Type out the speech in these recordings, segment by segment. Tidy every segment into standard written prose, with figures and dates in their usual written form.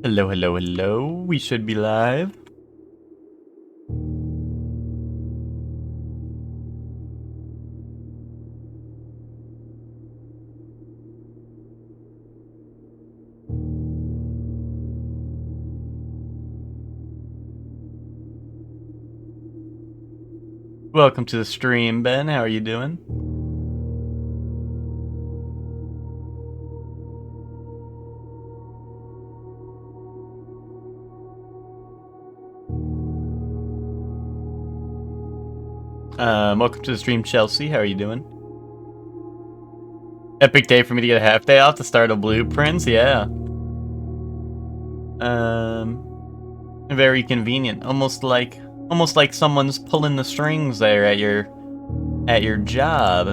Hello, hello, hello. We should be live. Welcome to the stream, Ben. How are you doing? Welcome to the stream, Chelsea. How are you doing? Epic day for me to get a half day off to start a Blueprints. Yeah. Very convenient. Almost like someone's pulling the strings there at your job.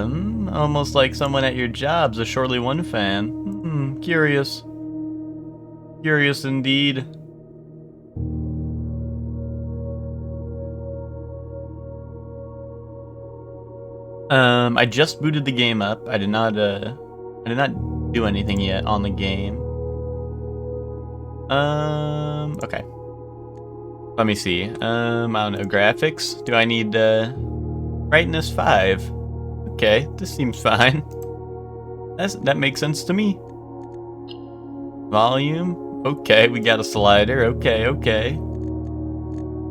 Almost like someone at your job's a Surely One fan. Curious. Curious indeed. I just booted the game up. I did not do anything yet on the game. Okay. Let me see. I don't know, graphics? Do I need, brightness 5? Okay, this seems fine. That makes sense to me. Volume? Okay, we got a slider. Okay.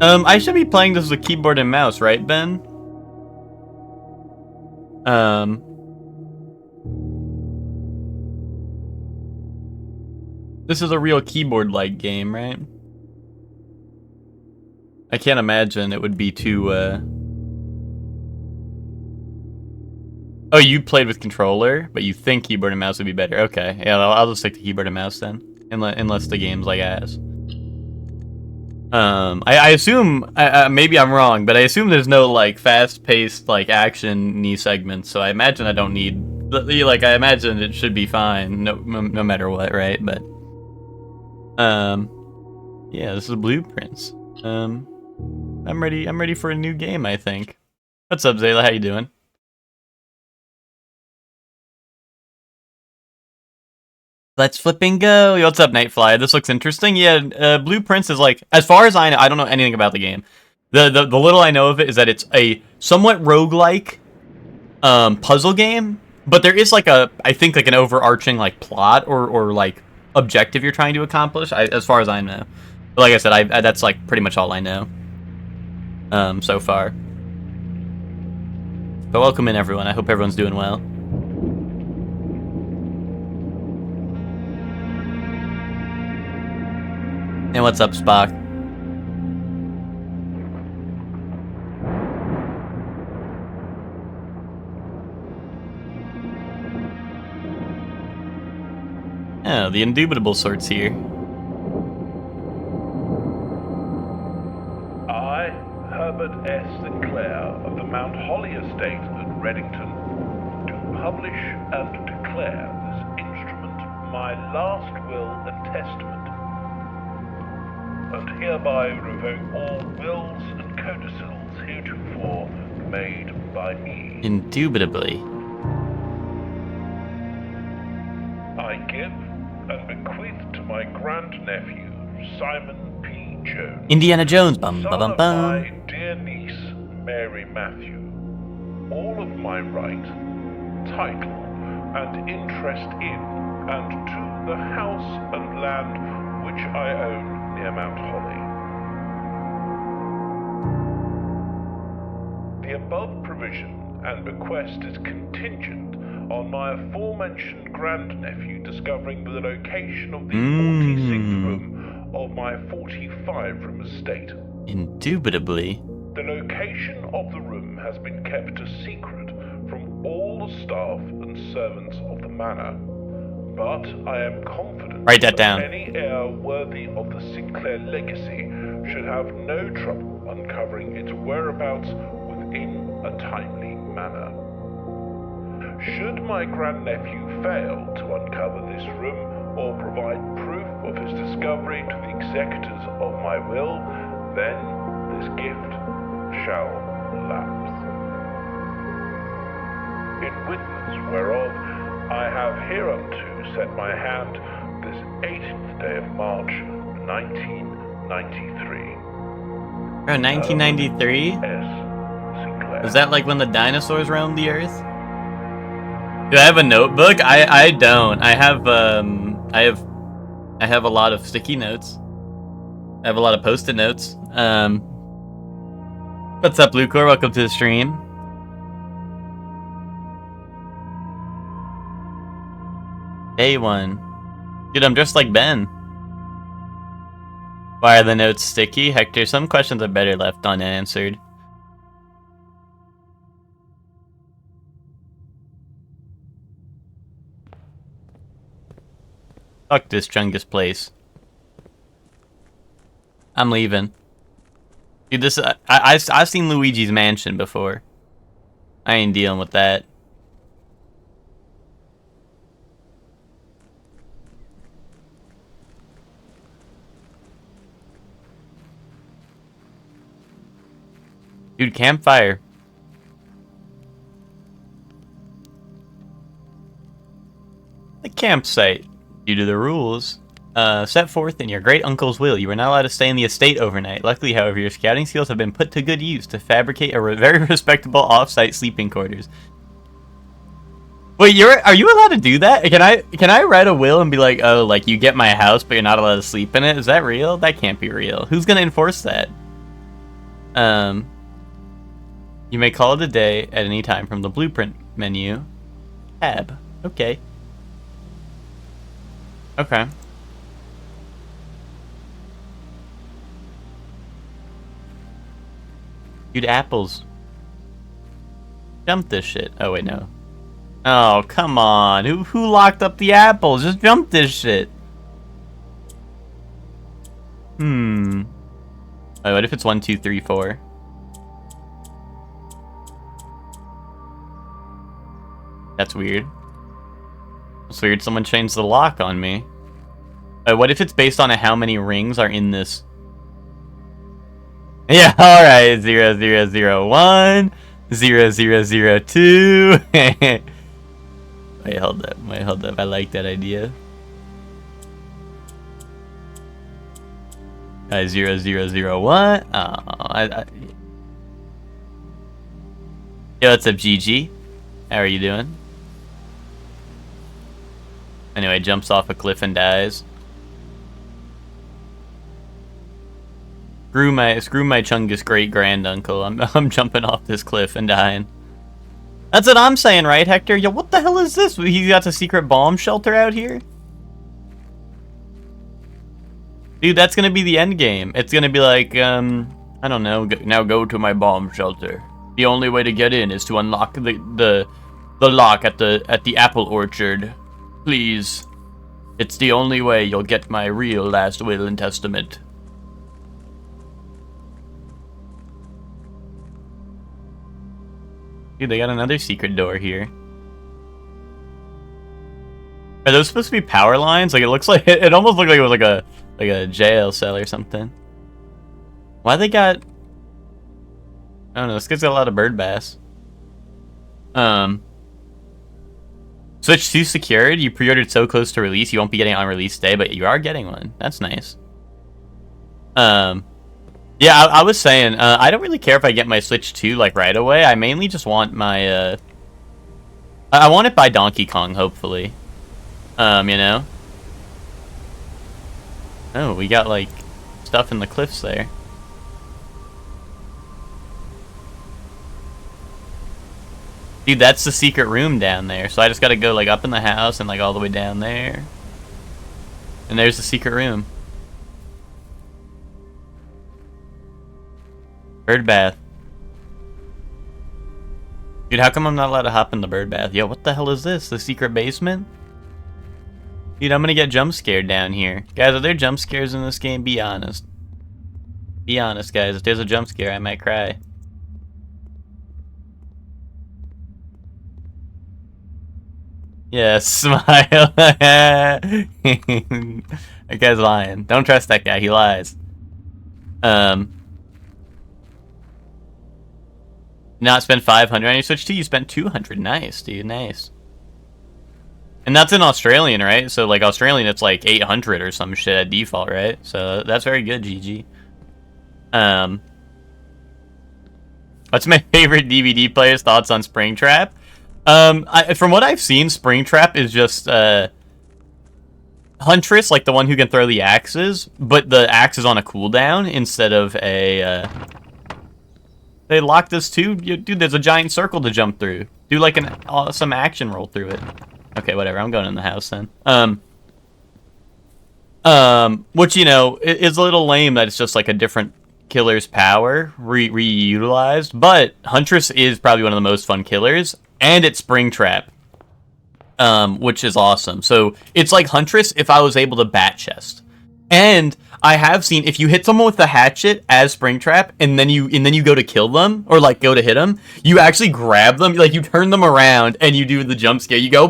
I should be playing this with a keyboard and mouse, right, Ben? This is a real keyboard-like game, right? I can't imagine it would be too, Oh, you played with controller, but you think keyboard and mouse would be better. Okay, yeah, I'll just stick to keyboard and mouse then. Unless the game's like ass. I assume, maybe I'm wrong, but I assume there's no, like, fast-paced, like, action-y segments, so I imagine I don't need, like, I imagine it should be fine, no matter what, right? But, yeah, this is Blueprints. I'm ready for a new game, I think. What's up, Zayla? How you doing? Let's flipping go. What's up, Nightfly? This looks interesting. Yeah, Blueprints is like, as far as I know, I don't know anything about the game. The little I know of it is that it's a somewhat roguelike puzzle game, but there is like I think like an overarching like plot or like objective you're trying to accomplish, as far as I know. But like I said, that's like pretty much all I know so far. But welcome in, everyone. I hope everyone's doing well. And what's up, Spock? Oh, the indubitable sort's here. I, Herbert S. Sinclair of the Mount Holly Estate at Reddington, do publish and declare this instrument my last will and testament, and hereby revoke all wills and codicils heretofore made by me. Indubitably. I give and bequeath to my grandnephew, Simon P. Jones, Indiana Jones, bum son bum of bum. my dear niece, Mary Matthew, all of my right, title, and interest in and to the house and land which I own near Mount Holly. The above provision and bequest is contingent on my aforementioned grandnephew discovering the location of the 46th room of my 45-room estate. Indubitably. The location of the room has been kept a secret from all the staff and servants of the manor, but I am confident Write that down. any heir worthy of the Sinclair legacy should have no trouble uncovering its whereabouts within a timely manner. Should my grandnephew fail to uncover this room or provide proof of his discovery to the executors of my will, then this gift shall lapse. In witness whereof I have hereunto set my hand this 18th day of March, 1993. Bro, 1993? S. Sinclair. Was that like when the dinosaurs roamed the earth? Do I have a notebook? I don't. I have a lot of sticky notes. I have a lot of post-it notes. What's up, Bluecore? Welcome to the stream. Day one. Dude, I'm just like Ben. Why are the notes sticky? Hector, some questions are better left unanswered. Fuck this Chungus place. I'm leaving. Dude, this I've seen Luigi's Mansion before. I ain't dealing with that. Dude, campfire. The campsite. Due to the rules, set forth in your great uncle's will, you were not allowed to stay in the estate overnight. Luckily, however, your scouting skills have been put to good use to fabricate very respectable off-site sleeping quarters. Wait, are you allowed to do that? Can I write a will and be like, oh, like you get my house, but you're not allowed to sleep in it? Is that real? That can't be real. Who's gonna enforce that? You may call it a day at any time from the blueprint menu. Tab. Okay. Okay. Dude, apples. Jump this shit. Oh, wait, no. Oh, come on. Who locked up the apples? Just jump this shit. Wait, what if it's 1, 2, 3, 4? That's weird. It's weird someone changed the lock on me. What if it's based on how many rings are in this? Yeah, alright. 0, 0, 0, 1. 0, 0, 0, 2. Wait, hold up. Wait, hold up. I like that idea. 0, 0, 0, 1. Oh, Yo, what's up, GG? How are you doing? Anyway, jumps off a cliff and dies. Screw my Chungus great granduncle. I'm jumping off this cliff and dying. That's what I'm saying, right, Hector? Yo, what the hell is this? He got a secret bomb shelter out here? Dude, that's gonna be the end game. It's gonna be like, I don't know. Now go to my bomb shelter. The only way to get in is to unlock the lock at the apple orchard. Please. It's the only way you'll get my real last will and testament. Dude, they got another secret door here. Are those supposed to be power lines? Like, it looks like it almost looked like it was like a jail cell or something. Why they got? I don't know. This guy's got a lot of bird bass. Switch 2 secured. You pre-ordered so close to release, you won't be getting it on release day, but you are getting one. That's nice. Yeah, I was saying, I don't really care if I get my Switch 2 like right away. I mainly just want my I want it by Donkey Kong, hopefully. You know. Oh, we got like stuff in the cliffs there. Dude, that's the secret room down there. So I just gotta go like up in the house and like all the way down there. And there's the secret room. Bird bath. Dude, how come I'm not allowed to hop in the bird bath? Yo, what the hell is this? The secret basement? Dude, I'm gonna get jump scared down here. Guys, are there jump scares in this game? Be honest. Be honest, guys. If there's a jump scare, I might cry. Yeah, smile. That guy's lying. Don't trust that guy. He lies. Not spend 500 on your Switch 2. You spent 200. Nice, dude. Nice. And that's in Australian, right? So, like, Australian, it's like 800 or some shit at default, right? So, that's very good, GG. What's my favorite DVD player's thoughts on Springtrap? From what I've seen, Springtrap is just, Huntress, like the one who can throw the axes, but the axe is on a cooldown instead of a, They locked this too? Dude, there's a giant circle to jump through. Do, like, an awesome action roll through it. Okay, whatever. I'm going in the house then. Which, you know, is a little lame that it's just like a different killer's power reutilized. But Huntress is probably one of the most fun killers, and it's Springtrap, which is awesome. So it's like Huntress if I was able to bat chest. And I have seen if you hit someone with the hatchet as Springtrap, and then you go to kill them or like go to hit them, you actually grab them, like you turn them around and you do the jump scare. You go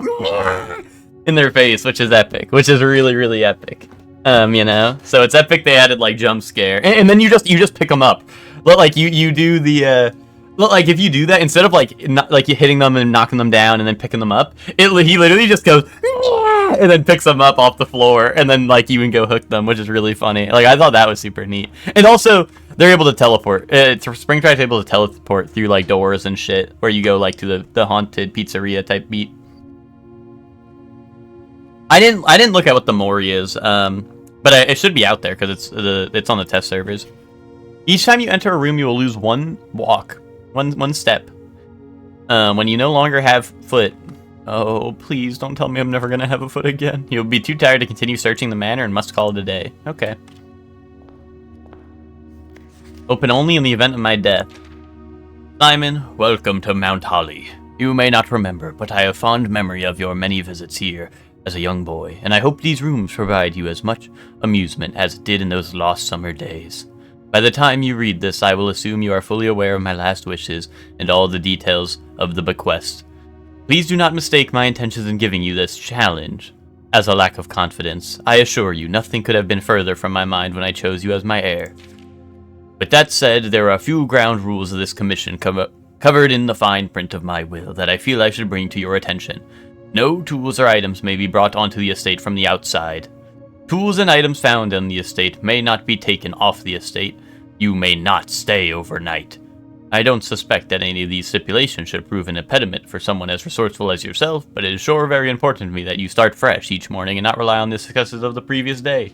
in their face, which is epic, which is really really epic. You know, so it's epic. They added like jump scare, and then you just pick them up. But like you do the like if you do that instead of like you hitting them and knocking them down and then picking them up, he literally just goes and then picks them up off the floor, and then like you can go hook them, which is really funny. Like I thought that was super neat. And also they're able to teleport. Springtrap's able to teleport through like doors and shit, where you go like to the haunted pizzeria type beat. I didn't look at what the Mori is, but it should be out there because it's on the test servers. Each time you enter a room, you will lose one step. When you no longer have foot. Oh, please don't tell me I'm never gonna have a foot again. You'll be too tired to continue searching the manor and must call it a day. Okay. Open only in the event of my death. Simon, welcome to Mount Holly. You may not remember, but I have fond memory of your many visits here as a young boy, and I hope these rooms provide you as much amusement as it did in those lost summer days. By the time you read this, I will assume you are fully aware of my last wishes and all the details of the bequest. Please do not mistake my intentions in giving you this challenge as a lack of confidence. I assure you, nothing could have been further from my mind when I chose you as my heir. With that said, there are a few ground rules of this commission covered in the fine print of my will that I feel I should bring to your attention. No tools or items may be brought onto the estate from the outside. Tools and items found on the estate may not be taken off the estate. You may not stay overnight. I don't suspect that any of these stipulations should prove an impediment for someone as resourceful as yourself, but it is sure very important to me that you start fresh each morning and not rely on the successes of the previous day.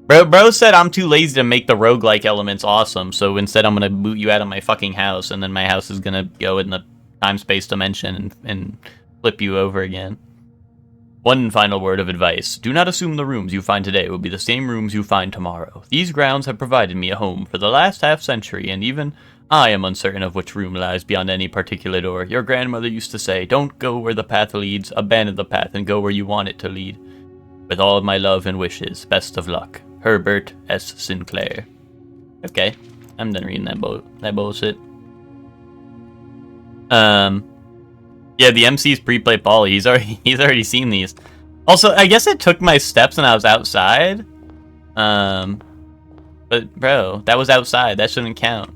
Bro said I'm too lazy to make the roguelike elements awesome, so instead I'm gonna boot you out of my fucking house, and then my house is gonna go in the time-space dimension and flip you over again. One final word of advice. Do not assume the rooms you find today will be the same rooms you find tomorrow. These grounds have provided me a home for the last half-century, and even I am uncertain of which room lies beyond any particular door. Your grandmother used to say, don't go where the path leads, abandon the path and go where you want it to lead. With all of my love and wishes, best of luck. Herbert S. Sinclair. Okay, I'm done reading that bullshit. Yeah, the MC's pre-play Polly. He's already seen these. Also, I guess it took my steps when I was outside. But bro, that was outside. That shouldn't count.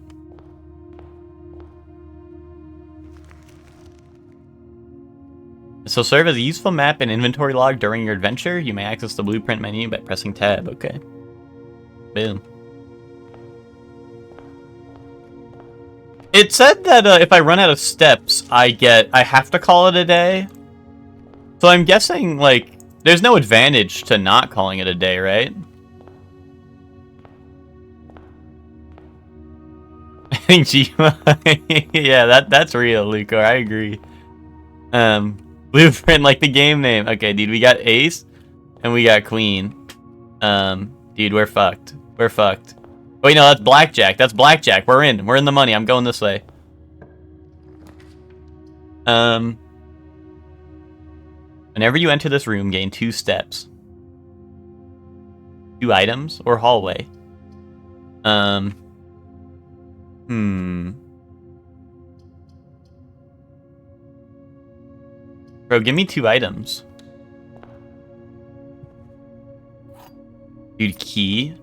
This will serve as a useful map and inventory log during your adventure. You may access the blueprint menu by pressing tab. Okay. Boom. It said that if I run out of steps, I have to call it a day. So I'm guessing, like, there's no advantage to not calling it a day, right? I think yeah, that's real, Luco. I agree. Blueprint, like the game name. Okay, dude, we got ace and we got queen. Dude, we're fucked. We're fucked. Wait, no, that's blackjack. That's blackjack. We're in. We're in the money. I'm going this way. Whenever you enter this room, gain 2 steps. 2 items or hallway. Bro, give me 2 items. Dude, key.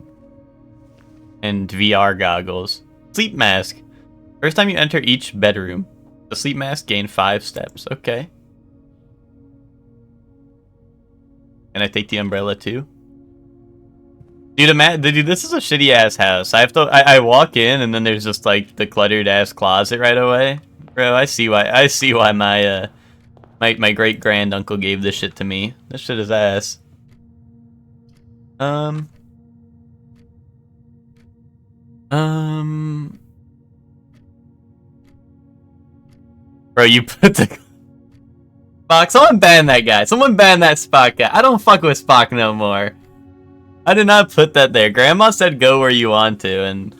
And VR goggles. Sleep mask. First time you enter each bedroom, the sleep mask gain 5 steps. Okay. Can I take the umbrella too? Dude, this is a shitty ass house. I walk in and then there's just like the cluttered ass closet right away. Bro, I see why my great grand uncle gave this shit to me. This shit is ass. Bro, you put the Spock. Someone ban that guy. Someone ban that Spock guy. I don't fuck with Spock no more. I did not put that there. Grandma said go where you want to, and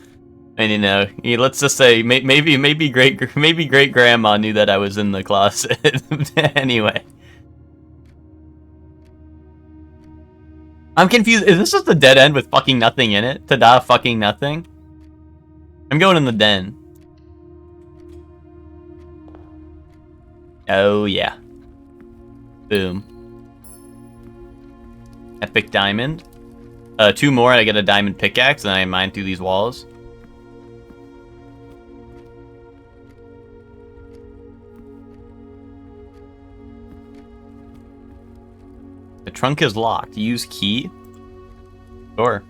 you know, let's just say maybe great grandma knew that I was in the closet. Anyway, I'm confused. Is this just a dead end with fucking nothing in it? Ta-da, fucking nothing. I'm going in the den. Oh yeah. Boom. Epic diamond. 2 more and I get a diamond pickaxe and I mine through these walls. The trunk is locked. Use key. Sure.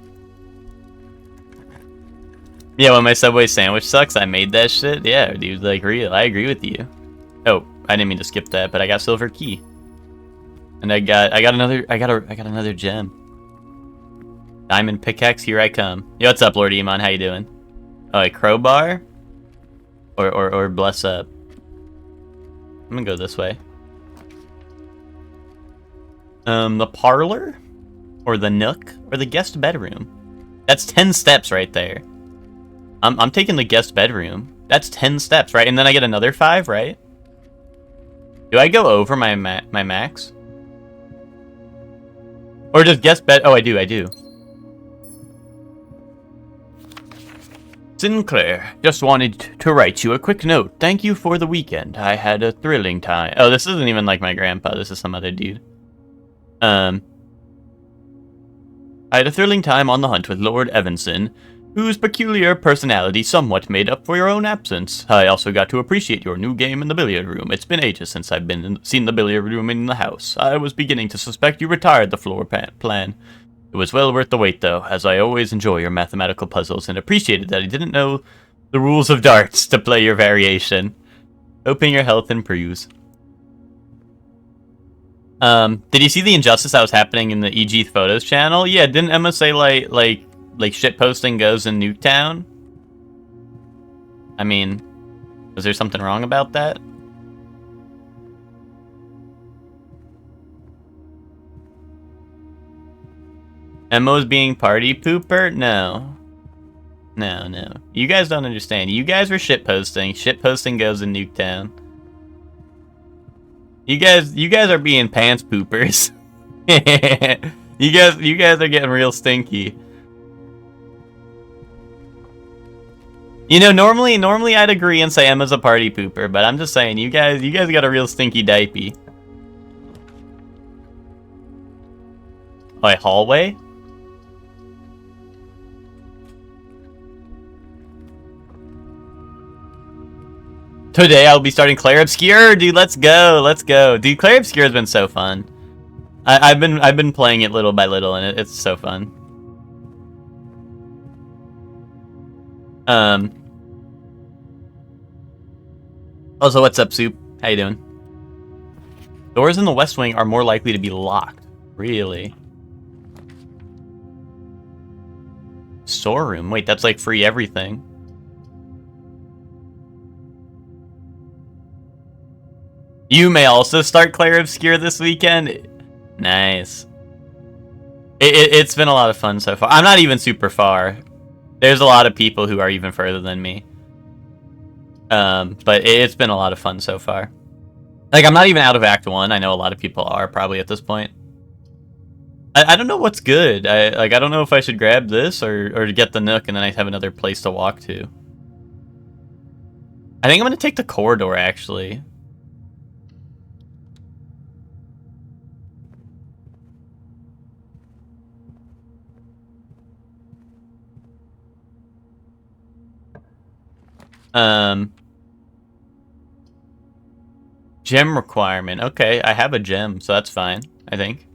Yeah, when my Subway sandwich sucks, I made that shit. Yeah, dude, like real. I agree with you. Oh, I didn't mean to skip that, but I got silver key. And I got another gem. Diamond pickaxe, here I come. Yo, what's up, Lord Emon? How you doing? Oh, a crowbar? Or bless up. I'm gonna go this way. The parlor? Or the nook? Or the guest bedroom? That's 10 steps right there. I'm taking the guest bedroom. That's 10 steps, right? And then I get another 5, right? Do I go over my max? Or just guest bed? Oh, I do. Sinclair, just wanted to write you a quick note. Thank you for the weekend. I had a thrilling time. Oh, this isn't even like my grandpa. This is some other dude. I had a thrilling time on the hunt with Lord Evanson, whose peculiar personality somewhat made up for your own absence. I also got to appreciate your new game in the billiard room. It's been ages since I've seen the billiard room in the house. I was beginning to suspect you retired the floor plan. It was well worth the wait, though, as I always enjoy your mathematical puzzles and appreciated that I didn't know the rules of darts to play your variation. Hoping your health improves. Did you see the injustice that was happening in the EG Photos channel? Yeah, didn't Emma say, like shit posting goes in Nuketown? I mean, was there something wrong about that? Emma's being party pooper? No. No. You guys don't understand. You guys were shit posting. Shit posting goes in Nuketown. You guys are being pants poopers. You guys are getting real stinky. You know, normally I'd agree and say Emma's a party pooper, but I'm just saying you guys got a real stinky diaper. Oh, a hallway? Today I'll be starting Clair Obscur, dude. Let's go. Dude, Clair Obscur has been so fun. I've been playing it little by little, and it's so fun. Also, what's up, Soup? How you doing? Doors in the West Wing are more likely to be locked. Really? Storeroom? Wait, that's like free everything. You may also start Clair Obscur this weekend. Nice. It's been a lot of fun so far. I'm not even super far. There's a lot of people who are even further than me. But it's been a lot of fun so far. Like, I'm not even out of Act 1. I know a lot of people are probably at this point. I don't know what's good. I don't know if I should grab this or get the Nook and then I have another place to walk to. I think I'm gonna take the corridor, actually. Gem requirement. Okay, I have a gem, so that's fine, I think.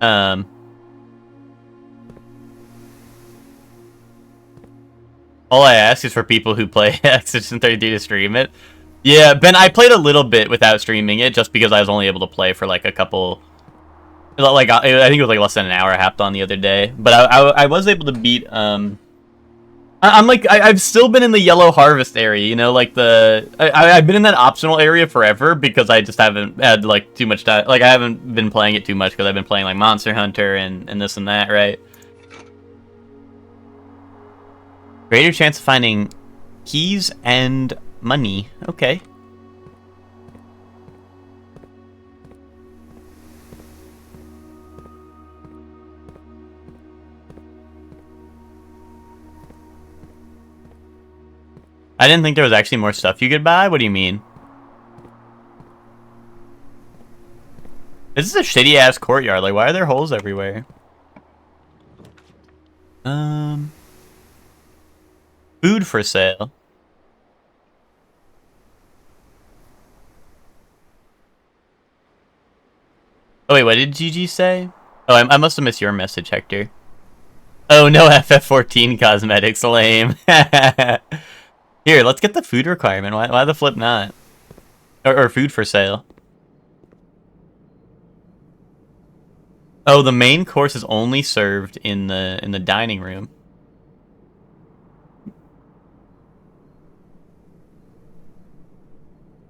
Um, all I ask is for people who play Exhibition 33 to stream it. Yeah, Ben, I played a little bit without streaming it just because I was only able to play for like a couple. Like I think it was like less than an hour I hopped on the other day, but I was able to beat I'm like I've still been in the Yellow Harvest area, you know, like I've been in that optional area forever because I just haven't had like too much time. Like I haven't been playing it too much because I've been playing like Monster Hunter and this and that, right? Greater chance of finding keys and money. Okay. I didn't think there was actually more stuff you could buy. What do you mean? This is a shitty ass courtyard. Like, why are there holes everywhere? Food for sale. Oh wait, what did GG say? Oh, I must have missed your message, Hector. Oh no, FF14 cosmetics, lame. Here, let's get the food requirement. Why the flip not? Or food for sale. Oh, the main course is only served in the dining room.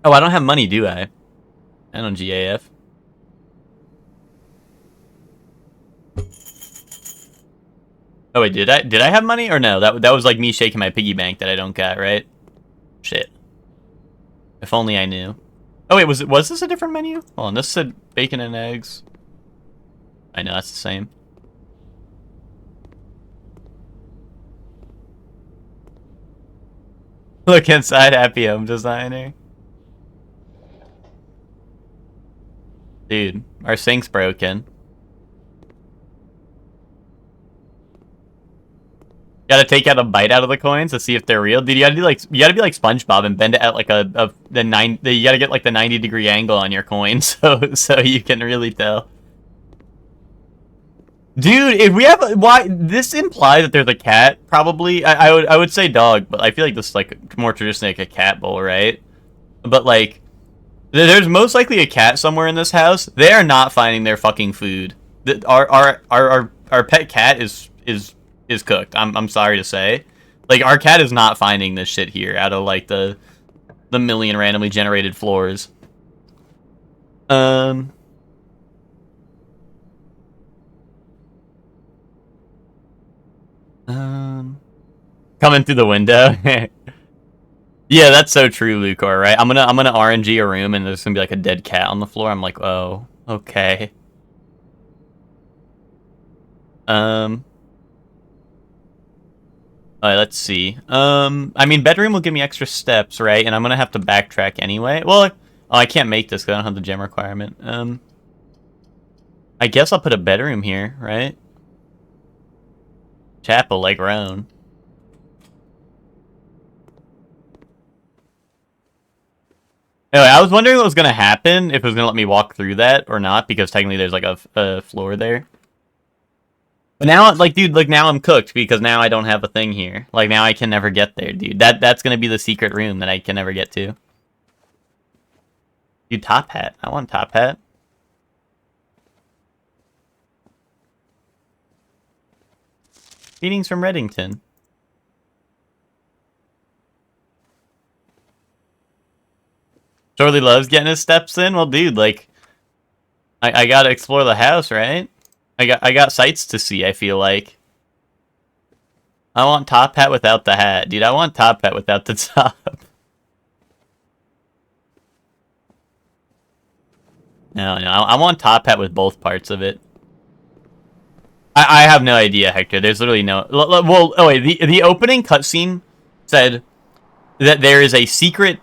Oh, I don't have money, do I? I don't GAF. Oh wait, did I have money or no? That was like me shaking my piggy bank that I don't got, right? Shit. If only I knew. Oh wait, was this a different menu? Hold on, this said bacon and eggs. I know that's the same. Look inside, happy home designer. Dude, our sink's broken. Gotta take out a bite out of the coins to see if they're real. Dude, you gotta be like SpongeBob and bend it at like you gotta get like the 90-degree angle on your coin so you can really tell. Dude, if we have why this implies that there's a cat, probably. I would say dog, but I feel like this is like more traditionally like a cat bowl, right? But like there's most likely a cat somewhere in this house. They are not finding their fucking food. Our pet cat is cooked. I'm sorry to say. Like our cat is not finding this shit here out of like the million randomly generated floors. Coming through the window. Yeah, that's so true, Lucor, right? I'm gonna RNG a room and there's gonna be like a dead cat on the floor. I'm like, oh, okay. Alright, let's see. I mean, bedroom will give me extra steps, right? And I'm gonna have to backtrack anyway. Well, oh, I can't make this because I don't have the gem requirement. I guess I'll put a bedroom here, right? Chapel, like Roan. Anyway, I was wondering what was gonna happen, if it was gonna let me walk through that or not, because technically there's like a floor there. But now, like, dude, like now I'm cooked because now I don't have a thing here. Like now I can never get there, dude. That's gonna be the secret room that I can never get to. Dude, top hat. I want top hat. Greetings from Reddington. Shorley loves getting his steps in. Well, dude, like, I gotta explore the house, right? I got sights to see. I feel like. I want top hat without the hat, dude. I want top hat without the top. No, I want top hat with both parts of it. I have no idea, Hector. There's literally no. Well, oh wait, the opening cutscene said that there is a secret.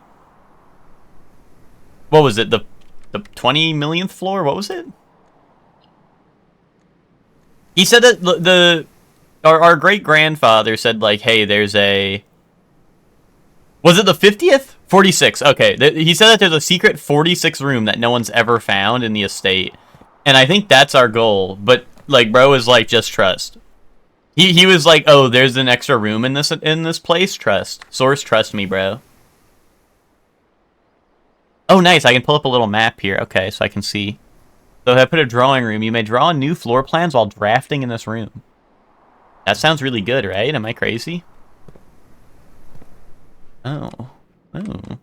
What was it? The 20 millionth floor? What was it? He said that our great grandfather said like, hey, there's a. Was it the 50th? 46. Okay, he said that there's a secret 46 room that no one's ever found in the estate, And I think that's our goal. But like, bro was like, just trust. He was like, oh, there's an extra room in this place. Trust. Source, trust me, bro. Oh, nice. I can pull up a little map here. Okay, so I can see. So if I put a drawing room, you may draw new floor plans while drafting in this room. That sounds really good, right? Am I crazy? Oh. Oh.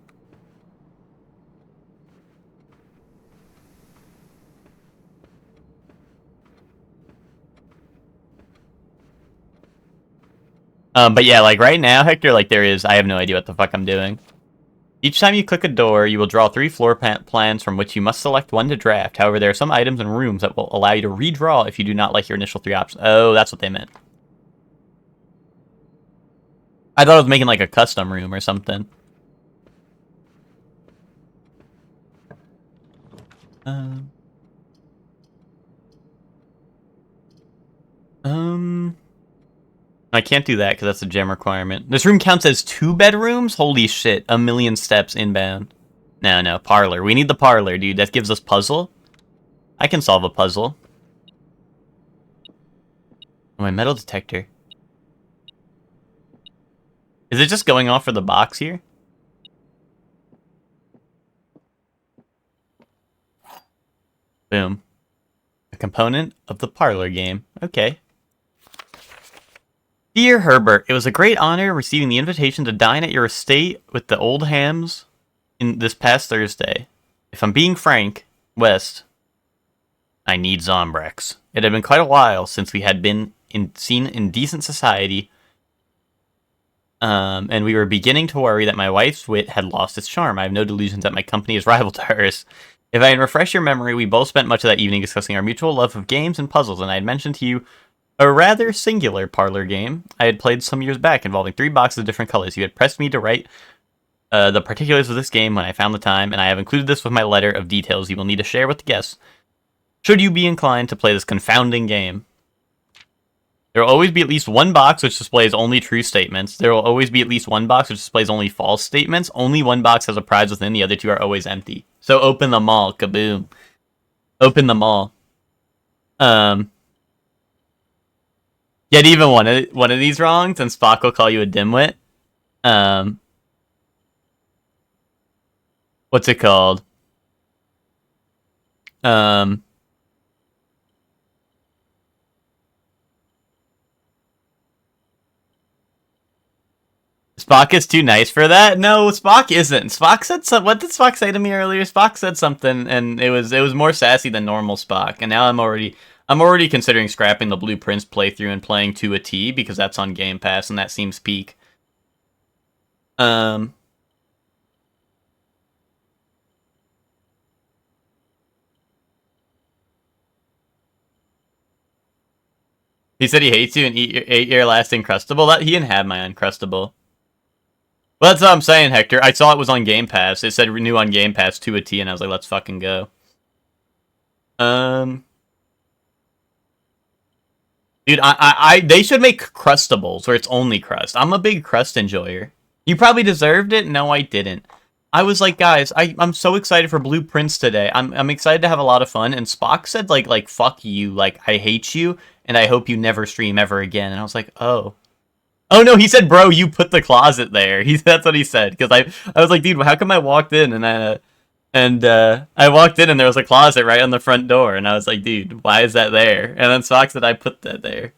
But yeah, like right now, Hector, like I have no idea what the fuck I'm doing. Each time you click a door, you will draw 3 floor plans from which you must select one to draft. However, there are some items and rooms that will allow you to redraw if you do not like your initial 3 options. Oh, that's what they meant. I thought I was making like a custom room or something. I can't do that because that's a gem requirement. This room counts as 2 bedrooms? Holy shit, 1,000,000 steps inbound. No, parlor. We need the parlor, dude. That gives us puzzle. I can solve a puzzle. Oh, my metal detector. Is it just going off for the box here? Boom. A component of the parlor game. Okay. Dear Herbert, it was a great honor receiving the invitation to dine at your estate with the Oldhams in this past Thursday. If I'm being frank, West, I need Zombrex. It had been quite a while since we had been seen in decent society, and we were beginning to worry that my wife's wit had lost its charm. I have no delusions that my company is rival to hers. If I can refresh your memory, we both spent much of that evening discussing our mutual love of games and puzzles, and I had mentioned to you a rather singular parlor game I had played some years back involving 3 boxes of different colors. You had pressed me to write the particulars of this game when I found the time, and I have included this with my letter of details you will need to share with the guests, should you be inclined to play this confounding game. There will always be at least 1 box which displays only true statements. There will always be at least 1 box which displays only false statements. Only 1 box has a prize within, the other 2 are always empty. So open them all, kaboom. Open them all. Get even one of these wrongs, and Spock will call you a dimwit. What's it called? Spock is too nice for that? No, Spock isn't. Spock said some. What did Spock say to me earlier? Spock said something, and it was more sassy than normal Spock. And now I'm already considering scrapping the Blue Prince playthrough and playing to a T because that's on Game Pass and that seems peak. He said he hates you and ate your last Uncrustable. He didn't have my Uncrustable. Well, that's what I'm saying, Hector. I saw it was on Game Pass. It said renew on Game Pass to a T, and I was like, let's fucking go. Dude, they should make Crustables where it's only crust. I'm a big crust enjoyer. You probably deserved it. No, I didn't. I was like, guys, I'm so excited for Blue Prince today. I'm excited to have a lot of fun. And Spock said like fuck you, like I hate you, and I hope you never stream ever again. And I was like, oh no, he said, bro, you put the closet there. That's what he said. Because I was like, dude, how come I walked in and I walked in and there was a closet right on the front door, and I was like, dude, why is that there? And then Spock said I put that there.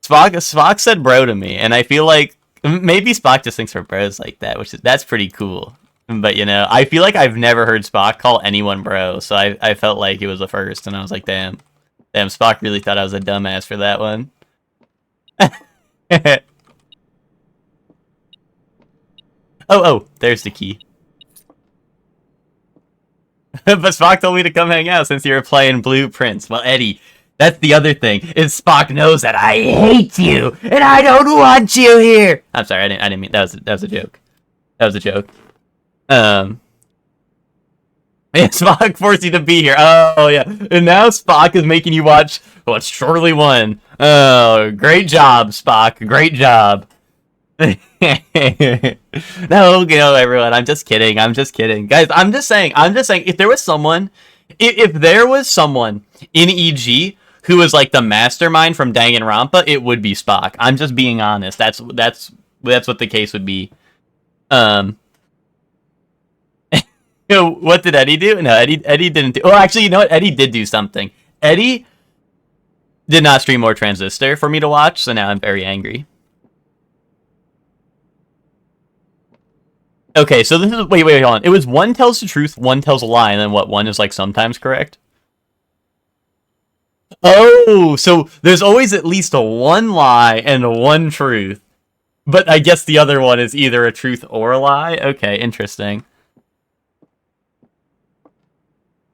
Spock said bro to me, and I feel like maybe Spock just thinks we're bros like that, that's pretty cool. But you know, I feel like I've never heard Spock call anyone bro, so I felt like it was a first, and I was like, damn, Spock really thought I was a dumbass for that one. Oh, there's the key. But Spock told me to come hang out since you were playing Blue Prince. Well, Eddie, that's the other thing, is Spock knows that I hate you, and I don't want you here! I'm sorry, I didn't mean, that was a joke. That was a joke. Yeah, Spock forced you to be here. Oh, yeah. And now Spock is making you watch what's surely one. Oh, great job, Spock. Great job. No, everyone, I'm just kidding. Guys, I'm just saying, if there was someone If there was someone in EG who was like the mastermind from Danganronpa, it would be Spock. I'm just being honest. That's what the case would be. What did Eddie do? No, Eddie didn't do. Oh, actually, you know what? Eddie did do something. Eddie did not stream more Transistor for me to watch, so now I'm very angry. Okay, so this is wait, hold on. It was one tells the truth, one tells a lie, and then what? One is like sometimes correct. Oh, so there's always at least a one lie and one truth, but I guess the other one is either a truth or a lie. Okay, interesting.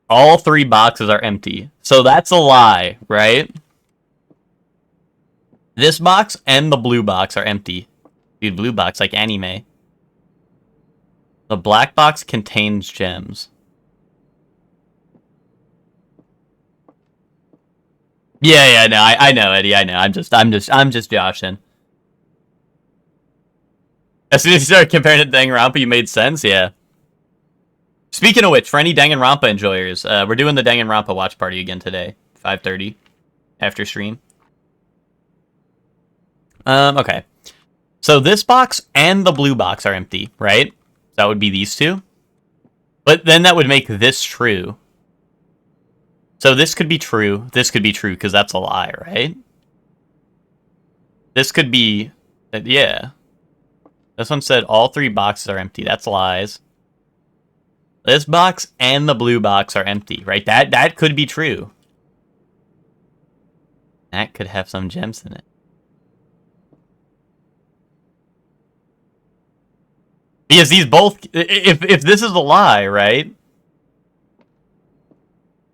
All 3 boxes are empty, so that's a lie, right? This box and the blue box are empty. Dude, blue box like anime. The black box contains gems. Yeah, no, I know, Eddie, I know. I'm just joshing. As soon as you started comparing it to Danganronpa, you made sense, yeah. Speaking of which, for any Danganronpa enjoyers, we're doing the Danganronpa watch party again today, 5:30, after stream. Okay. So this box and the blue box are empty, right? That would be these two. But then that would make this true. So this could be true. This could be true because that's a lie, right? This could be... yeah. This one said all 3 boxes are empty. That's lies. This box and the blue box are empty, right? That could be true. That could have some gems in it. Because these both... If this is a lie, right?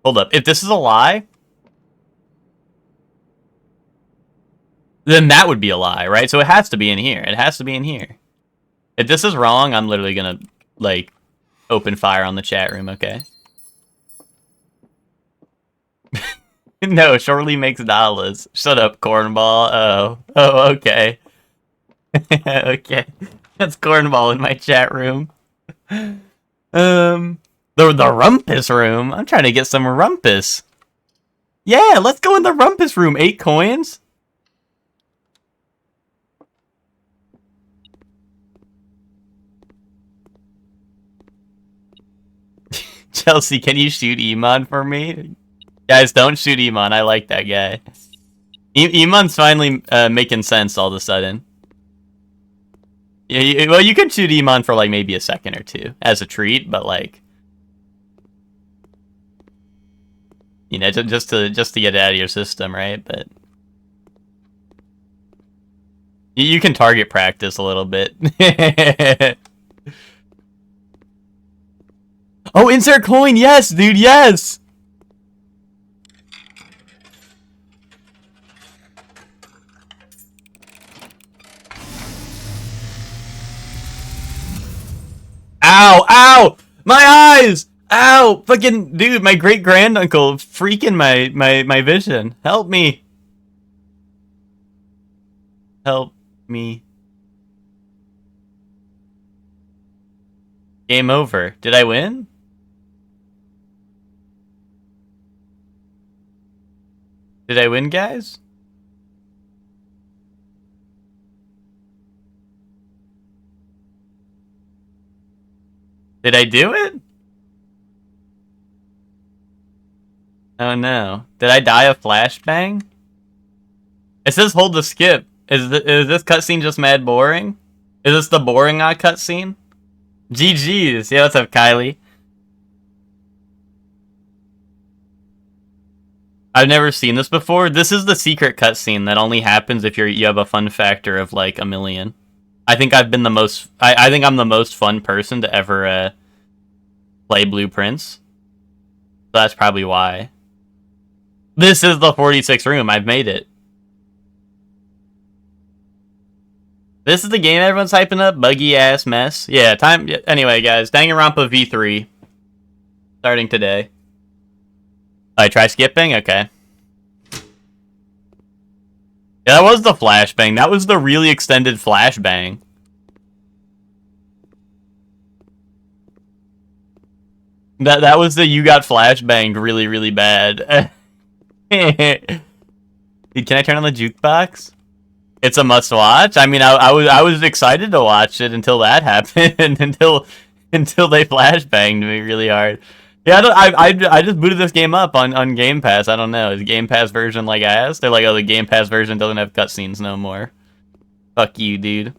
Hold up. If this is a lie, then that would be a lie, right? So it has to be in here. It has to be in here. If this is wrong, I'm literally gonna, like, open fire on the chat room, okay? No, Shortly makes dollars. Shut up, cornball. Oh, okay. Okay. That's cornball in my chat room. The rumpus room? I'm trying to get some rumpus. Yeah, let's go in the rumpus room. 8 coins. Chelsea, can you shoot Iman for me? Guys, don't shoot Iman. I like that guy. Iman's finally making sense all of a sudden. Yeah, well, you can shoot Iman for like maybe a second or two as a treat, but like, you know, just to get it out of your system, right? But you can target practice a little bit. Oh, insert coin, yes, dude, yes. Ow, ow, my eyes. Ow, fucking dude, my great granduncle freaking my vision. Help me. Help me. Game over. Did I win? Did I win, guys? Did I do it? Oh no. Did I die of flashbang? It says hold the skip. Is this cutscene just mad boring? Is this the boring cutscene? GG's. Yeah, what's up, Kylie? I've never seen this before. This is the secret cutscene that only happens if you have a fun factor of like 1,000,000. I think I've been the most... I think I'm the most fun person to ever play Blueprints. So that's probably why. This is the 46th room. I've made it. This is the game everyone's hyping up? Buggy ass mess. Yeah, time... Anyway, guys. Danganronpa V3. Starting today. I try skipping? Okay. Yeah, that was the flashbang. That was the really extended flashbang. That was the you got flashbanged really, really bad. Dude, can I turn on the jukebox? It's a must watch. I mean, I was excited to watch it until that happened, until they flashbanged me really hard. Yeah, I just booted this game up on Game Pass. I don't know. Is Game Pass version like ass? They're like, oh, the Game Pass version doesn't have cutscenes no more. Fuck you, dude.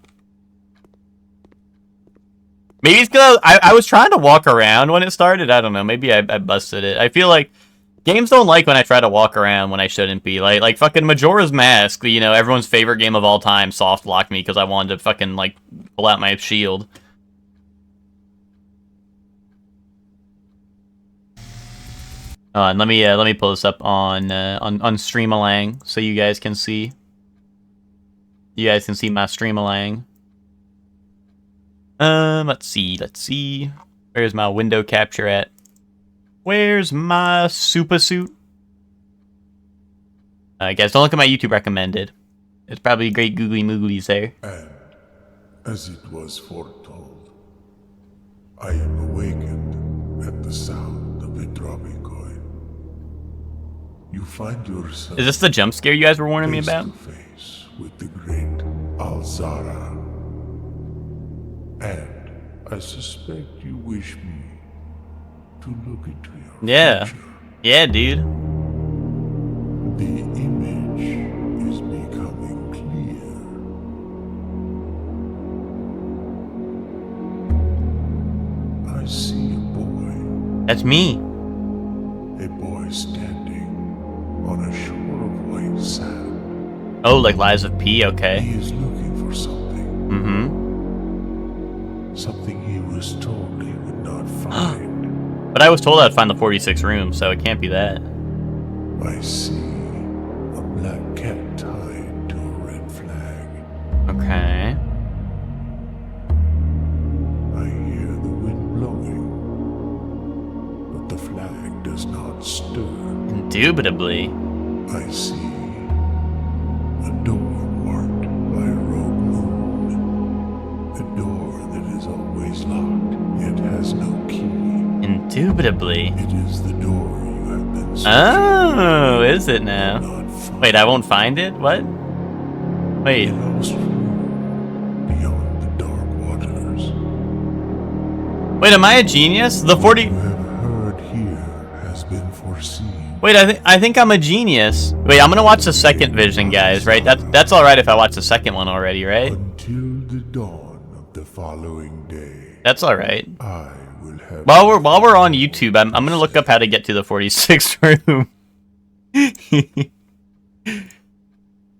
Maybe it's because I was trying to walk around when it started. I don't know. Maybe I busted it. I feel like games don't like when I try to walk around when I shouldn't be. Like fucking Majora's Mask, you know, everyone's favorite game of all time, soft locked me because I wanted to fucking, like, pull out my shield. And let me pull this up on Streamalang so you guys can see. You guys can see my Streamalang. Let's see. Where's my window capture at? Where's my super suit? Guys, don't look at my YouTube recommended. It's probably great googly mooglies there. And, as it was foretold, I am awakened at the sound of a dropping coin. You find yourself Is this the jump scare you guys were warning me face about? to face with the great Alzara. And I suspect you wish me to look into your Yeah. future. Yeah, dude. The image is becoming clear. I see a boy. That's me. A boy standing on a shore of white sand. Oh, like Lies of P, okay. He is looking for something. Mm-hmm. Something he was told he would not find. But I was told I'd find the 46 room, so it can't be that. I see a black cat tied to a red flag. Okay. I hear the wind blowing, but the flag does not stir. Indubitably. I see a door marked by a rogue moon. A door that is always locked, yet has no key. Indubitably. It is the door you have been searching Oh, is it for, now? not find. Wait, I won't find it? What? Wait. It goes beyond the dark waters. Wait, am I a genius? The 40... What you have heard here has been foreseen. Wait, I think I'm a genius. Wait, I'm gonna watch the second vision, guys, right? That's alright if I watch the second one already, right? Until the dawn of the following day, That's alright. I will have. While we're on YouTube, I'm gonna look up how to get to the 46th room.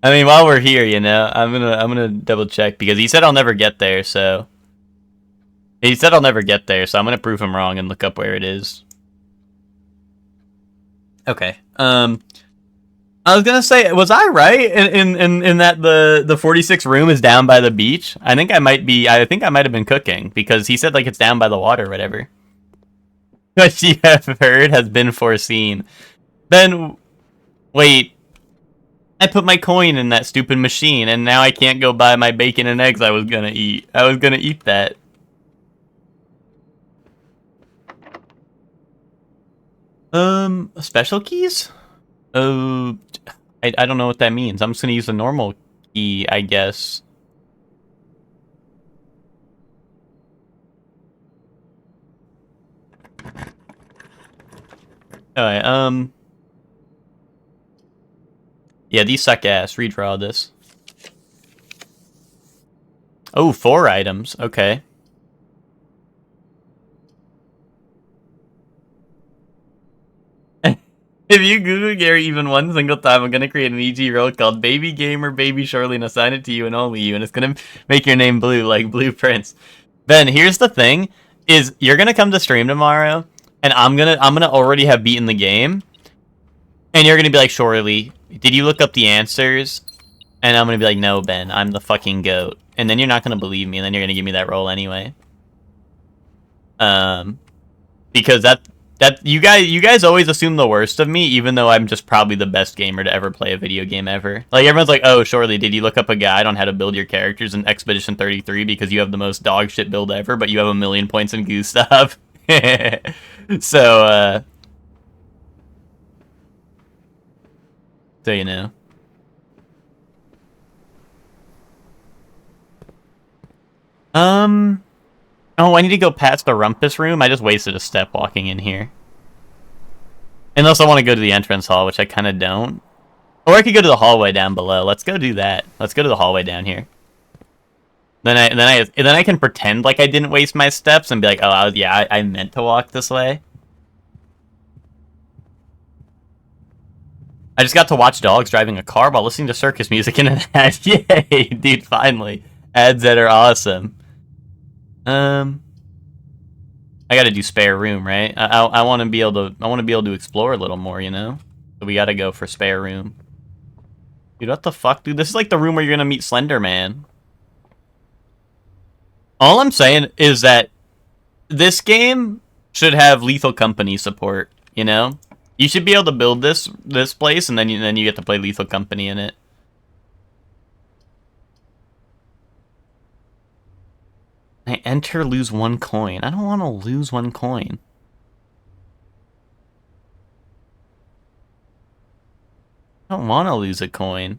I mean, while we're here, you know, I'm gonna double check because he said I'll never get there, so I'm gonna prove him wrong and look up where it is. Okay. I was gonna say, was I right in that the 46 room is down by the beach? I think I might have been cooking because he said like it's down by the water or whatever. What you have heard has been foreseen. Then, wait. I put my coin in that stupid machine, and now I can't go buy my bacon and eggs I was gonna eat. I was gonna eat that. Special keys? I don't know what that means. I'm just gonna use the normal key, I guess. Alright, yeah, these suck ass. Redraw this. Oh, 4 items. Okay. If you Google Gary even one single time, I'm gonna create an EG role called Baby Gamer Baby Shirley and assign it to you and only you, and it's gonna make your name blue like Blue Prince. Ben, here's the thing: is you're gonna come to stream tomorrow, and I'm gonna already have beaten the game, and you're gonna be like, Shirley, did you look up the answers? And I'm gonna be like, no, Ben, I'm the fucking goat. And then you're not gonna believe me, and then you're gonna give me that role anyway. Because that you guys always assume the worst of me, even though I'm just probably the best gamer to ever play a video game ever. Like everyone's like, oh, Shirley, did you look up a guide on how to build your characters in Expedition 33 because you have the most dog shit build ever, but you have 1,000,000 points in Gustav? So, so you know. Oh, I need to go past the rumpus room. I just wasted a step walking in here. Unless I want to go to the entrance hall, which I kind of don't. Or I could go to the hallway down below. Let's go do that. Let's go to the hallway down here. Then I can pretend like I didn't waste my steps and be like, oh, yeah, I meant to walk this way. I just got to watch dogs driving a car while listening to circus music in an ad. Yay, dude! Finally, ads that are awesome. I got to do spare room, right? I want to be able to explore a little more, you know. So we got to go for spare room. Dude, what the fuck, dude? This is like the room where you're gonna meet Slender Man. All I'm saying is that this game should have Lethal Company support, you know? You should be able to build this place, and then you get to play Lethal Company in it. I enter, lose 1 coin. I don't want to lose 1 coin. I don't want to lose a coin.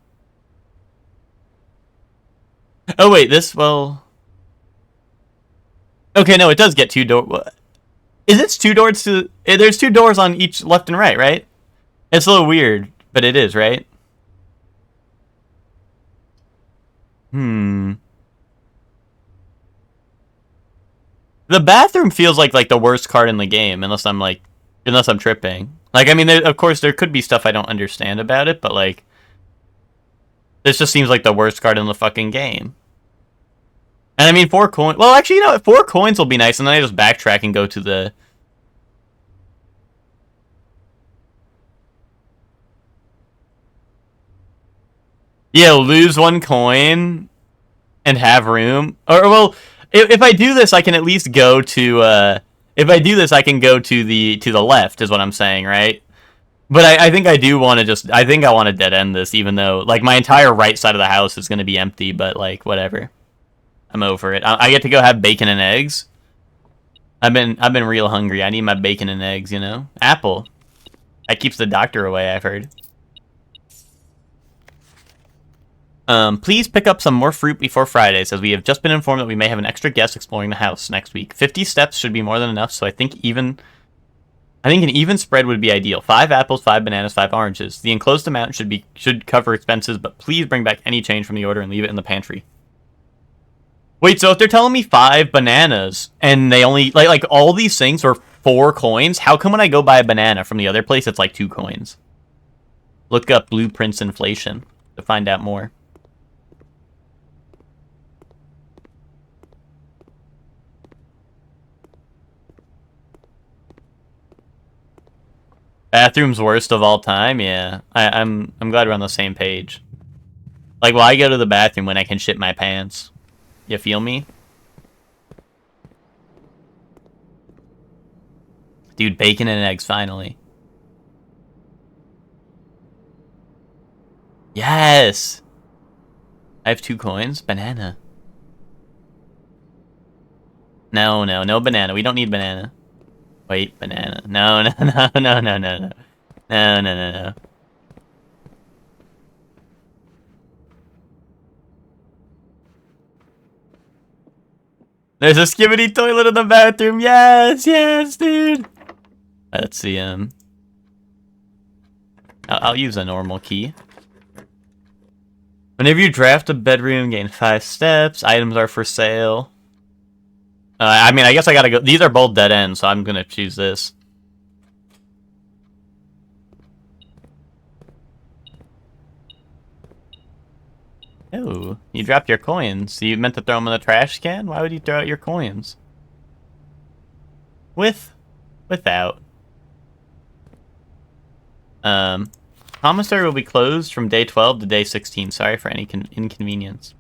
Oh wait, well... Okay, no, it does get 2 doors. Is it 2 doors to... There's 2 doors on each left and right, right? It's a little weird, but it is, right? The bathroom feels like the worst card in the game, unless I'm tripping. Like, I mean, of course, there could be stuff I don't understand about it, but like, this just seems like the worst card in the fucking game. And I mean, 4 coins. Well, actually, you know, 4 coins will be nice, and then I just backtrack and go to the. Yeah, lose 1 coin and have room, or well. If I do this, I can at least go to. If I do this, I can go to the left. Is what I'm saying, right? But I think I do want to I think I want to dead end this, even though like my entire right side of the house is going to be empty. But like whatever, I'm over it. I get to go have bacon and eggs. I've been real hungry. I need my bacon and eggs. You know, apple. That keeps the doctor away, I've heard. Please pick up some more fruit before Fridays, as we have just been informed that we may have an extra guest exploring the house next week. 50 steps should be more than enough, so I think an even spread would be ideal. 5 apples, 5 bananas, 5 oranges. The enclosed amount should cover expenses, but please bring back any change from the order and leave it in the pantry. Wait, so if they're telling me 5 bananas and they only like all these things are 4 coins, how come when I go buy a banana from the other place it's like 2 coins? Look up Blueprints inflation to find out more. Bathroom's worst of all time? Yeah. I'm glad we're on the same page. Like, why go to the bathroom when I can shit my pants? You feel me? Dude, bacon and eggs, finally. Yes! I have 2 coins? Banana. No banana. We don't need banana. Wait, banana. No. No. There's a skibidi toilet in the bathroom. Yes, dude. Let's see. I'll use a normal key. Whenever you draft a bedroom, gain 5 steps. Items are for sale. I mean, I guess I gotta go. These are both dead ends, so I'm gonna choose this. Oh, you dropped your coins. You meant to throw them in the trash can? Why would you throw out your coins? Without. Commissary will be closed from day 12 to day 16. Sorry for any inconvenience.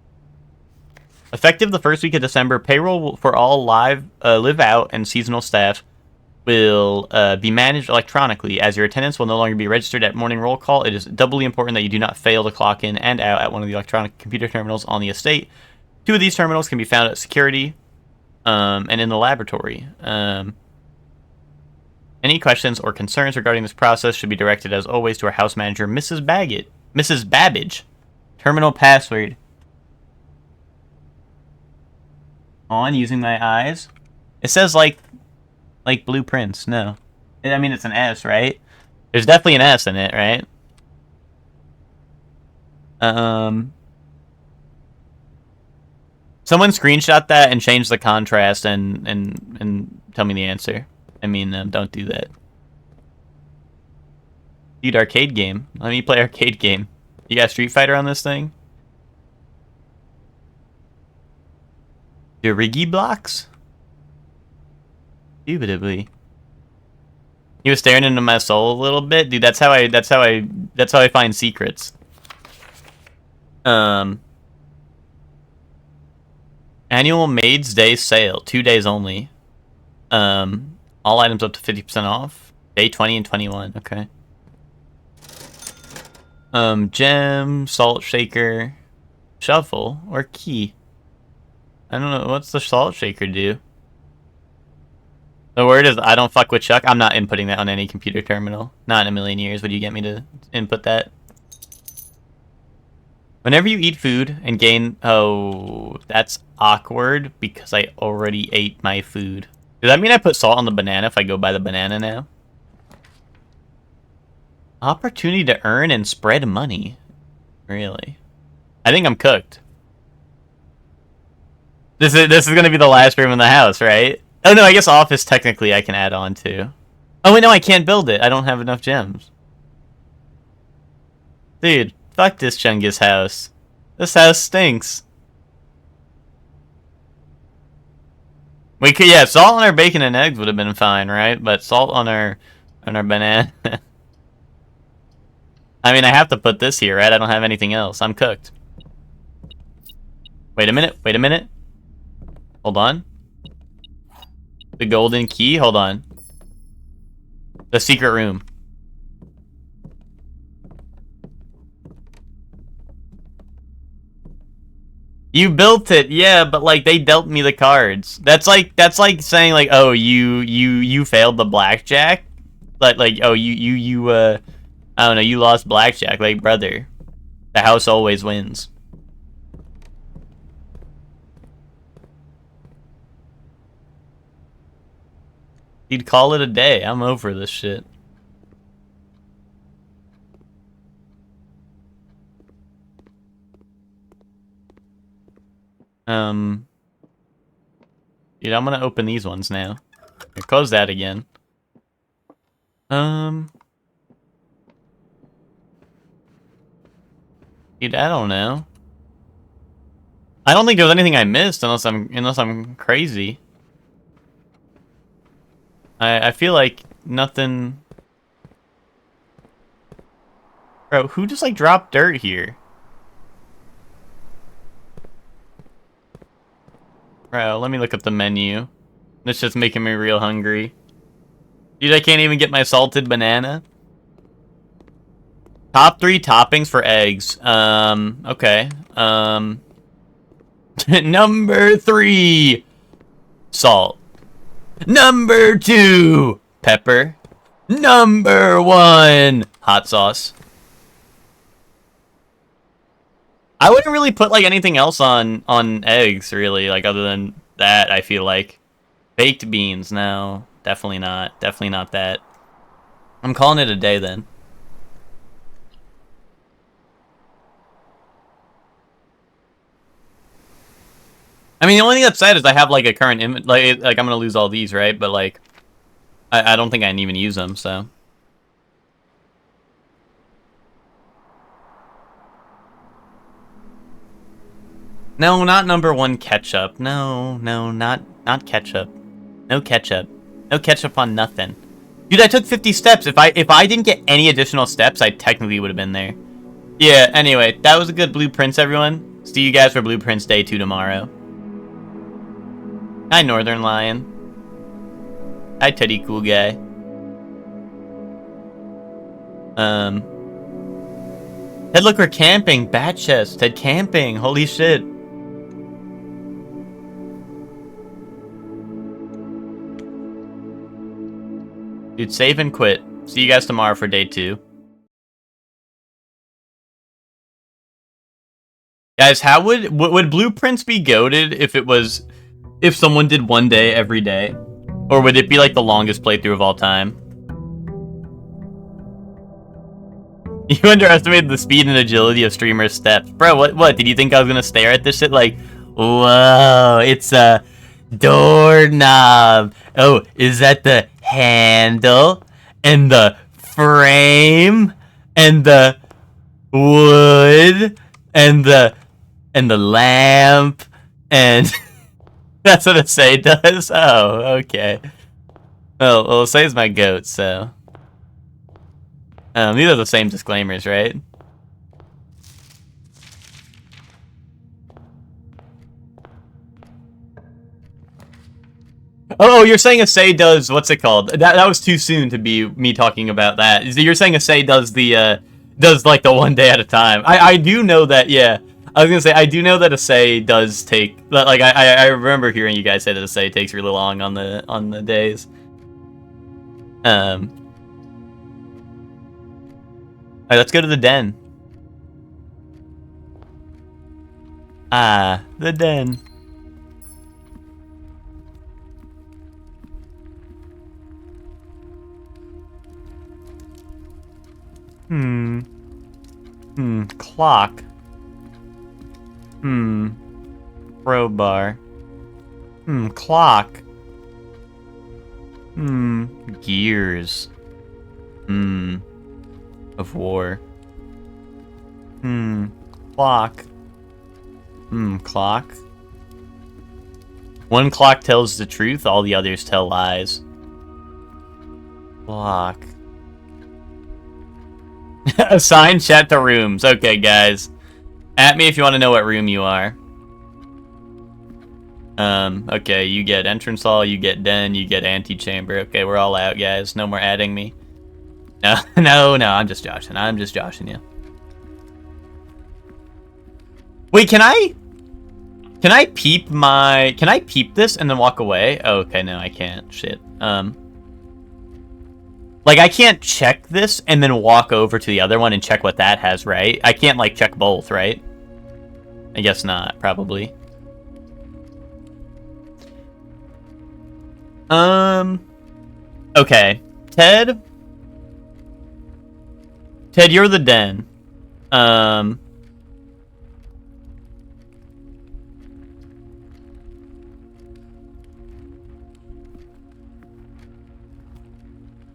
Effective the first week of December, payroll for all live out and seasonal staff will be managed electronically. As your attendance will no longer be registered at morning roll call, it is doubly important that you do not fail to clock in and out at one of the electronic computer terminals on the estate. 2 of these terminals can be found at security and in the laboratory. Any questions or concerns regarding this process should be directed, as always, to our house manager, Mrs. Babbage. Terminal password. On, using my eyes. It says, like blueprints. No. I mean, it's an S, right? There's definitely an S in it, right? Someone screenshot that and change the contrast and tell me the answer. I mean, don't do that. Dude, arcade game. Let me play arcade game. You got Street Fighter on this thing? The Riggy blocks? Indubitably. He was staring into my soul a little bit, dude. That's how I find secrets. Annual Maid's Day sale, 2 days only. All items up to 50% off. Day 20 and 21. Okay. Gem, salt shaker, shuffle, or key. I don't know. What's the salt shaker do? The word is I don't fuck with Chuck. I'm not inputting that on any computer terminal. Not in a million years would you get me to input that. Whenever you eat food and gain... Oh, that's awkward because I already ate my food. Does that mean I put salt on the banana if I go buy the banana now? Opportunity to earn and spread money. Really? I think I'm cooked. This is gonna be the last room in the house, right? Oh no, I guess office technically I can add on to. Oh wait, no, I can't build it. I don't have enough gems. Dude, fuck this Chungus house. This house stinks. We could, yeah, salt on our bacon and eggs would have been fine, right? But salt on our banana. I mean, I have to put this here, right? I don't have anything else. I'm cooked. Wait a minute. Wait a minute. Hold on. The golden key. Hold on. The secret room. You built it, yeah, but like they dealt me the cards. That's like saying like, oh, you failed the blackjack, like oh you I don't know, you lost blackjack. Like, brother, the house always wins. You'd call it a day. I'm over this shit. Dude, I'm gonna open these ones now. Here, close that again. Dude, I don't know. I don't think there's anything I missed unless I'm crazy. I feel like nothing. Bro, who just like dropped dirt here? Bro, let me look up the menu. It's just making me real hungry. Dude, I can't even get my salted banana. Top 3 toppings for eggs. Okay. Number 3, salt. Number 2, pepper. Number 1, hot sauce. I wouldn't really put like anything else on eggs, really, like other than that. I feel like baked beans. No, definitely not. Definitely not that. I'm calling it a day then. I mean, the only thing that's sad is I have like a current like I'm gonna lose all these, right? But like, I don't think I can even use them. So. No, not number 1 ketchup. No, not ketchup. No ketchup. No ketchup on nothing. Dude, I took 50 steps. If I didn't get any additional steps, I technically would have been there. Yeah, anyway, that was a good Blueprints, everyone. See you guys for Blueprints Day 2 tomorrow. Hi, Northern Lion. Hi, Teddy Cool Guy. Ted, look, we're camping. Bat chest. Ted camping. Holy shit. Dude, save and quit. See you guys tomorrow for day 2. Guys, how would Blueprints be goated if someone did 1 day every day? Or would it be like the longest playthrough of all time? You underestimated the speed and agility of streamers' steps. Bro, what? Did you think I was gonna stare at this shit like, whoa, it's a doorknob. Oh, is that the handle? And the frame? And the wood? And the lamp? And that's what Assay does? Oh, okay. Well, Assay's my goat, so... these are the same disclaimers, right? Oh, you're saying Assay does, what's it called? That was too soon to be me talking about that. You're saying Assay does does like the 1 day at a time. I do know that, yeah. I was gonna say, I do know that Assay does take, like, I remember hearing you guys say that Assay takes really long on the days. Alright, let's go to the den. Ah, the den. Clock. Crowbar. Clock. Gears. Of war. Clock. Clock. One clock tells the truth, all the others tell lies. Clock. Assign chat to rooms. Okay, guys. At me if you want to know what room you are. Okay, you get entrance hall, you get den, you get antechamber. Okay, we're all out, guys. No more adding me. No, no, I'm just joshing. I'm just joshing you. Wait, can I peep this and then walk away? Oh, okay, no, I can't. Shit. Like, I can't check this and then walk over to the other one and check what that has, right? I can't, like, check both, right? I guess not, probably. Okay. Ted, you're the den.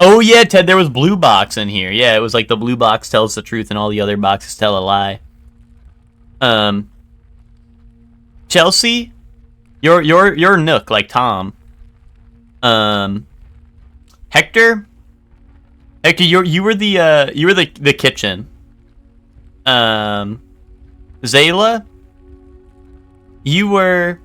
Oh yeah, Ted, there was blue box in here. Yeah, it was like the blue box tells the truth and all the other boxes tell a lie. Chelsea, you're Nook like Tom. Hector, you were the kitchen. Zayla, you were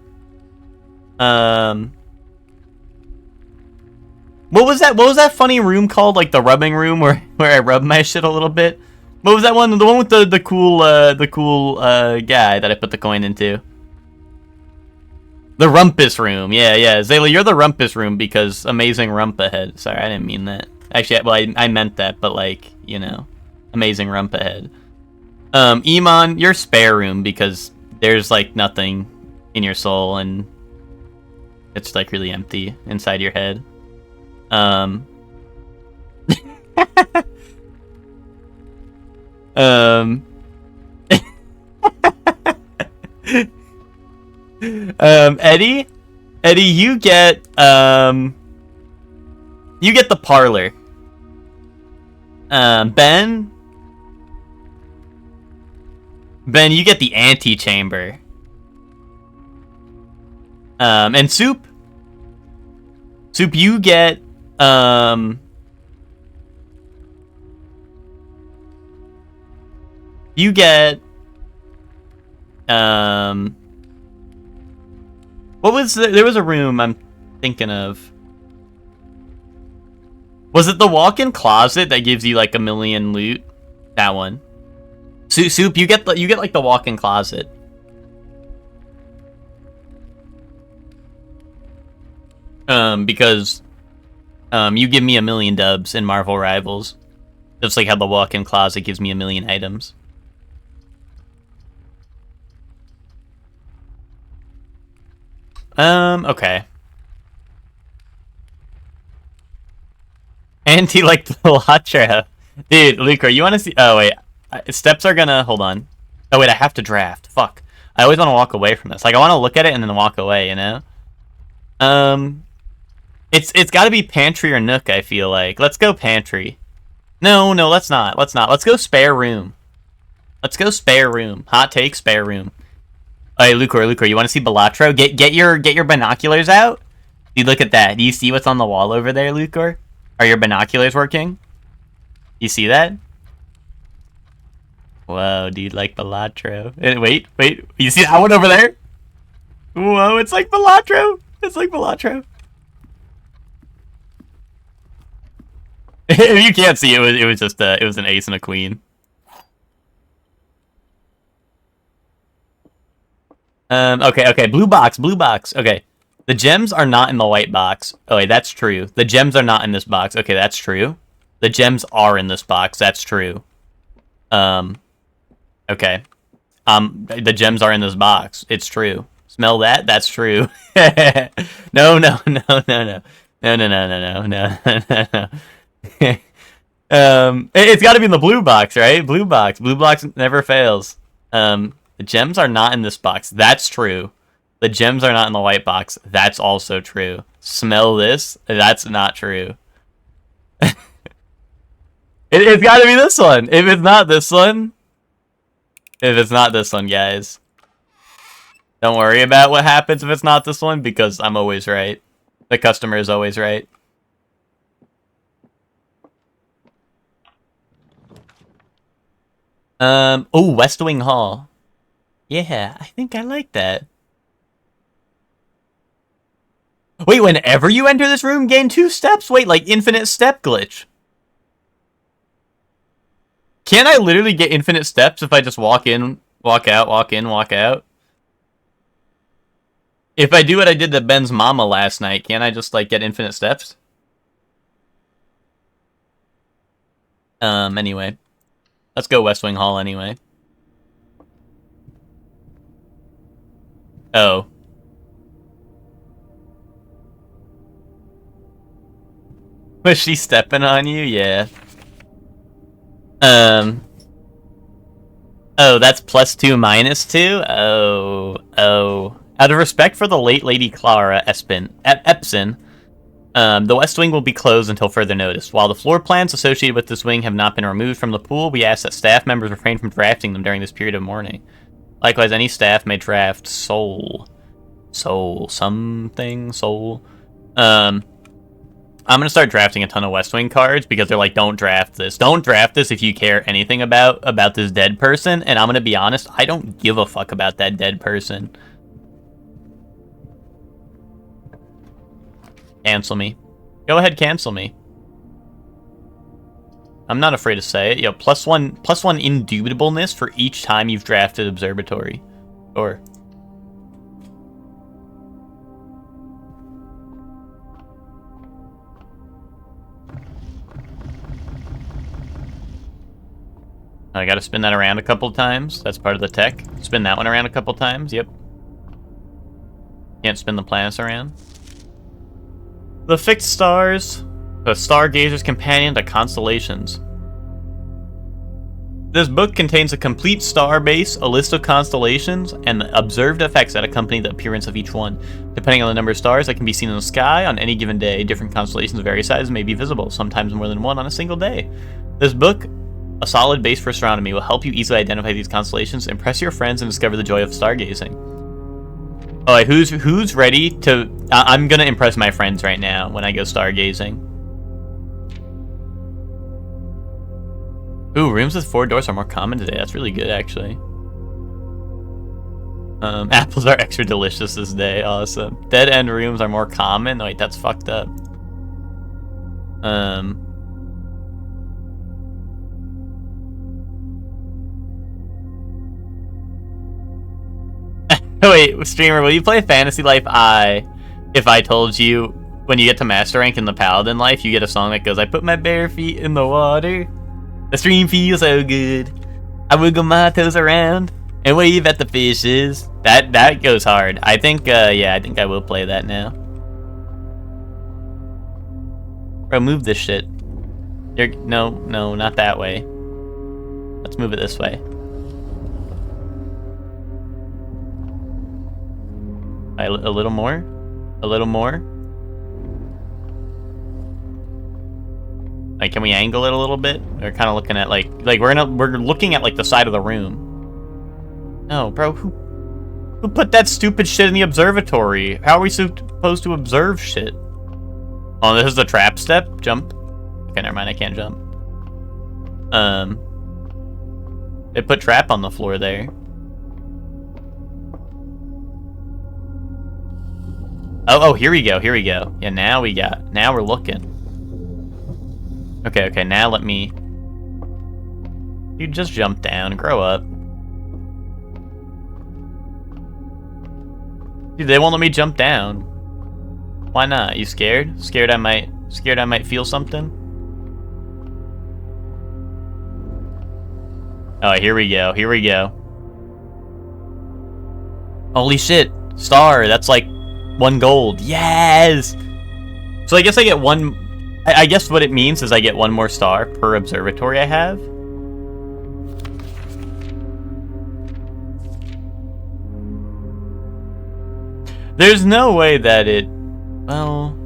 What was that funny room called? Like the rubbing room where I rub my shit a little bit? What was that one? The one with the cool guy that I put the coin into. The rumpus room. Yeah. Zayla, you're the rumpus room because amazing rump ahead. Sorry, I didn't mean that. Actually, well, I meant that, but like, you know, amazing rump ahead. Iman, you're spare room because there's like nothing in your soul and it's like really empty inside your head. Eddie, you get the parlor. Ben, you get the antechamber. And Soup, you get what was there was a room I'm thinking of. Was it the walk-in closet that gives you like a million loot? That one. Soup, you get like the walk-in closet. Because You give me 1,000,000 dubs in Marvel Rivals. Just like how the walk-in closet gives me 1,000,000 items. Okay. Anti like Pilatra. Dude, Lucre, you want to see... Oh, wait. Steps are gonna... Hold on. Oh, wait, I have to draft. Fuck. I always want to walk away from this. Like, I want to look at it and then walk away, you know? It's got to be Pantry or Nook, I feel like. Let's go Pantry. No, let's not. Let's not. Let's go Spare Room. Let's go Spare Room. Hot take, Spare Room. Hey, Lucre, you want to see Balatro? Get your binoculars out. Dude, look at that. Do you see what's on the wall over there, Lucre? Are your binoculars working? You see that? Whoa, dude, like Balatro. Wait. You see that one over there? Whoa, it's like Balatro. It's like Balatro. If you can't see, it was just it was an ace and a queen. Okay, blue box. Okay. The gems are not in the white box. Oh, wait, that's true. The gems are not in this box. Okay, that's true. The gems are in this box. That's true. Okay. The gems are in this box. It's true. Smell that? That's true. No. It's got to be in the blue box, right? Blue box. Blue box never fails. The gems are not in this box. That's true. The gems are not in the white box. That's also true. Smell this? That's not true. It's got to be this one. If it's not this one, guys, don't worry about what happens if it's not this one, because I'm always right. The customer is always right. Oh, West Wing Hall. Yeah, I think I like that. Wait, whenever you enter this room, gain 2 steps? Wait, like infinite step glitch. Can't I literally get infinite steps if I just walk in, walk out, walk in, walk out? If I do what I did to Ben's mama last night, can't I just, like, get infinite steps? Anyway. Let's go West Wing Hall anyway. Oh. Was she stepping on you? Yeah. Oh, that's +2, -2? Oh. Out of respect for the late Lady Clara Epson, the West Wing will be closed until further notice. While the floor plans associated with this wing have not been removed from the pool, we ask that staff members refrain from drafting them during this period of mourning. Likewise, any staff may draft soul. I'm gonna start drafting a ton of West Wing cards because they're like, don't draft this. Don't draft this if you care anything about this dead person. And I'm gonna be honest, I don't give a fuck about that dead person. Cancel me. Go ahead, cancel me. I'm not afraid to say it. Yo, +1 indubitableness for each time you've drafted Observatory. Or I gotta spin that around a couple times. That's part of the tech. Spin that one around a couple times. Yep. Can't spin the planets around. The fixed stars. The Stargazer's Companion to Constellations. This book contains a complete star base, a list of constellations, and the observed effects that accompany the appearance of each one. Depending on the number of stars that can be seen in the sky on any given day, different constellations of various sizes may be visible, sometimes more than one on a single day. This book, a solid base for astronomy, will help you easily identify these constellations, impress your friends, and discover the joy of stargazing. Alright, who's ready to... I'm gonna impress my friends right now when I go stargazing. Ooh, rooms with 4 doors are more common today. That's really good, actually. Apples are extra delicious this day. Awesome. Dead-end rooms are more common. Wait, that's fucked up. Wait, streamer, will you play Fantasy Life I if I told you when you get to master rank in the paladin life, you get a song that goes, "I put my bare feet in the water. The stream feels so good. I wiggle my toes around and wave at the fishes." That goes hard. I think, yeah, I think I will play that now. Bro, move this shit. No, not that way. Let's move it this way. A little more? A little more? Like, can we angle it a little bit? We're kind of looking at, like we're looking at, like, the side of the room. No, bro, who put that stupid shit in the observatory? How are we supposed to observe shit? Oh, this is the trap step? Jump? Okay, never mind, I can't jump. They put trap on the floor there. Oh, here we go, here we go. Yeah, now we're looking. Okay, now let me... Dude, just jump down, grow up. Dude, they won't let me jump down. Why not? You scared? Scared I might feel something? Oh, here we go. Holy shit. Star, that's like 1 gold. Yes! So I guess I get 1... I guess what it means is I get 1 more star per observatory I have. There's no way that it... Well...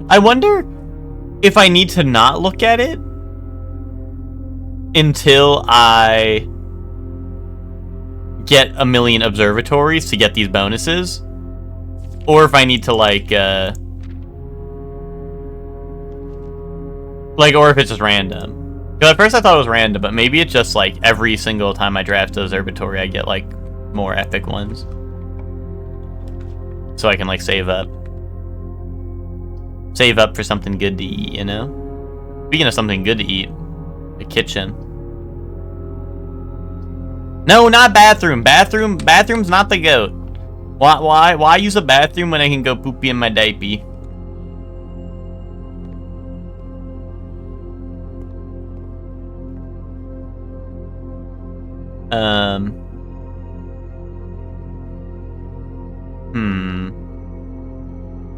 I wonder if I need to not look at it until I get 1,000,000 observatories to get these bonuses, or if I need to or if it's just random. Because at first I thought it was random, but maybe it's just like every single time I draft an observatory I get like more epic ones, so I can like save up for something good to eat, you know? Speaking of something good to eat, the kitchen. No, not bathroom. Bathroom's not the goat. Why use a bathroom when I can go poopy in my diaper?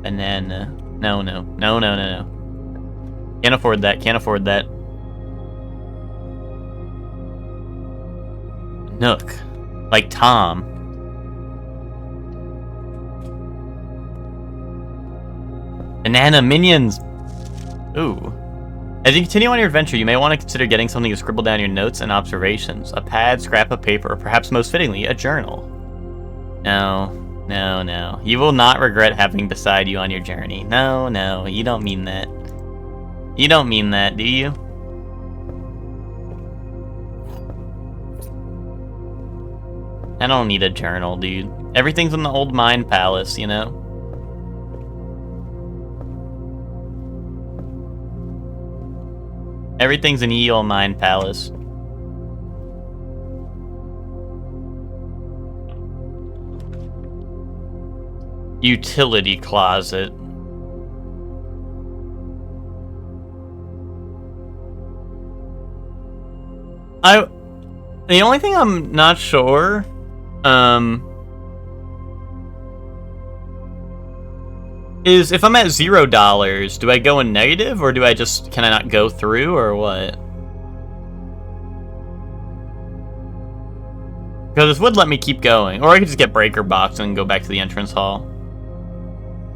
Banana. No. Can't afford that. Nook. Like Tom. Banana minions! Ooh. As you continue on your adventure, you may want to consider getting something to scribble down your notes and observations. A pad, scrap of paper, or perhaps most fittingly, a journal. No. You will not regret having beside you on your journey. No, you don't mean that. You don't mean that, do you? I don't need a journal, dude. Everything's in the old Mind Palace, you know? Everything's in ye old Mind Palace. Utility closet. The only thing I'm not sure, is if I'm at $0, do I go in negative, or can I not go through, or what? Because this would let me keep going, or I could just get Breaker Box and go back to the entrance hall.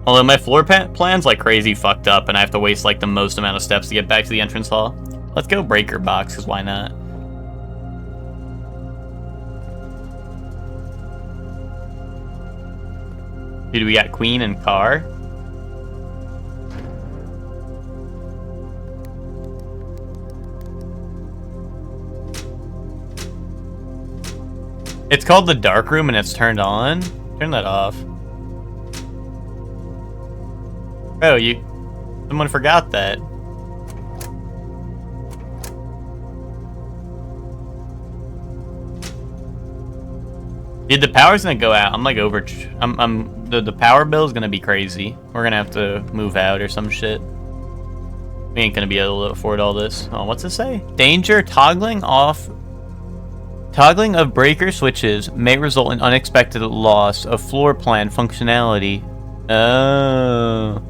Although my floor plan's like crazy fucked up, and I have to waste like the most amount of steps to get back to the entrance hall. Let's go Breaker Box, because why not? Dude, we got Queen and Car. It's called the Dark Room and it's turned on. Turn that off. Oh, someone forgot that. Dude, the power's gonna go out. I'm like over. The power bill is gonna be crazy. We're gonna have to move out or some shit. We ain't gonna be able to afford all this. Oh, what's it say? Danger, toggling of breaker switches may result in unexpected loss of floor plan functionality. Oh.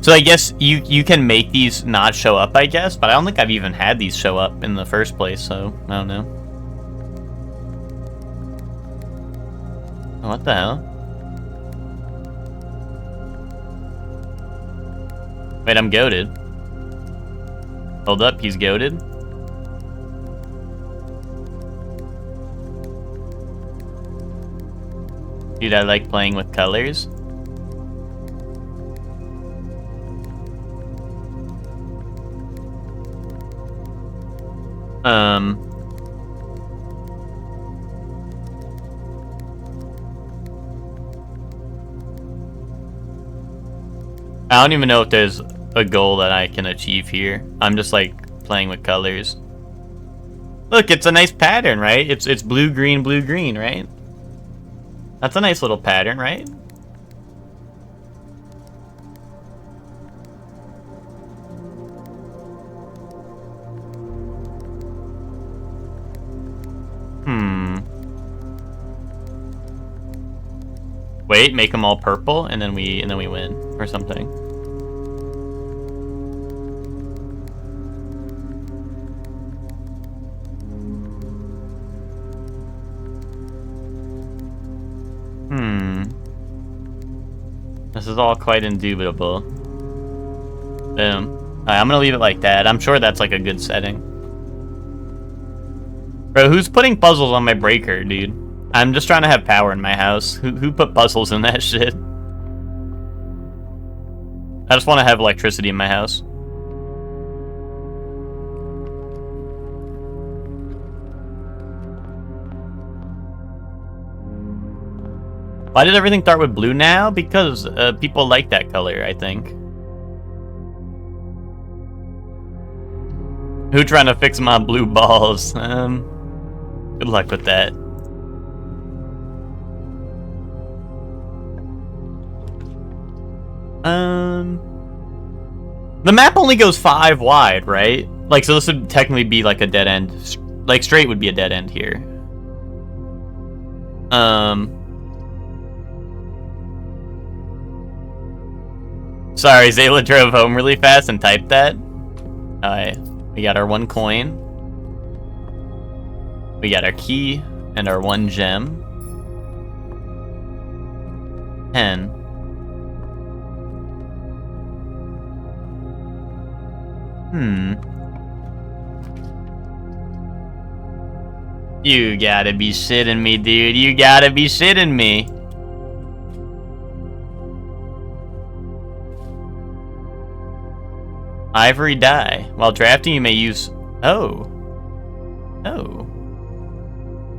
So I guess you can make these not show up, I guess, but I don't think I've even had these show up in the first place, so I don't know. What the hell? Wait, I'm goated. Hold up, he's goated. Dude, I like playing with colors. I don't even know if there's a goal that I can achieve here. I'm just like playing with colors. Look, it's a nice pattern, right? It's blue, green, right? That's a nice little pattern, right? Wait, make them all purple, and then we win or something. This is all quite indubitable. Boom. Alright, I'm gonna leave it like that. I'm sure that's like a good setting. Bro, who's putting puzzles on my breaker, dude? I'm just trying to have power in my house. Who put puzzles in that shit? I just want to have electricity in my house. Why did everything start with blue now? Because people like that color, I think. Who trying to fix my blue balls? Good luck with that. The map only goes 5 wide, right? Like, so this would technically be like a dead end. Like, straight would be a dead end here. Sorry, Zayla drove home really fast and typed that. Alright, we got our 1 coin. We got our key and our 1 gem. 10. You gotta be shitting me, dude. You gotta be shitting me. Ivory dye. While drafting, you may use... Oh.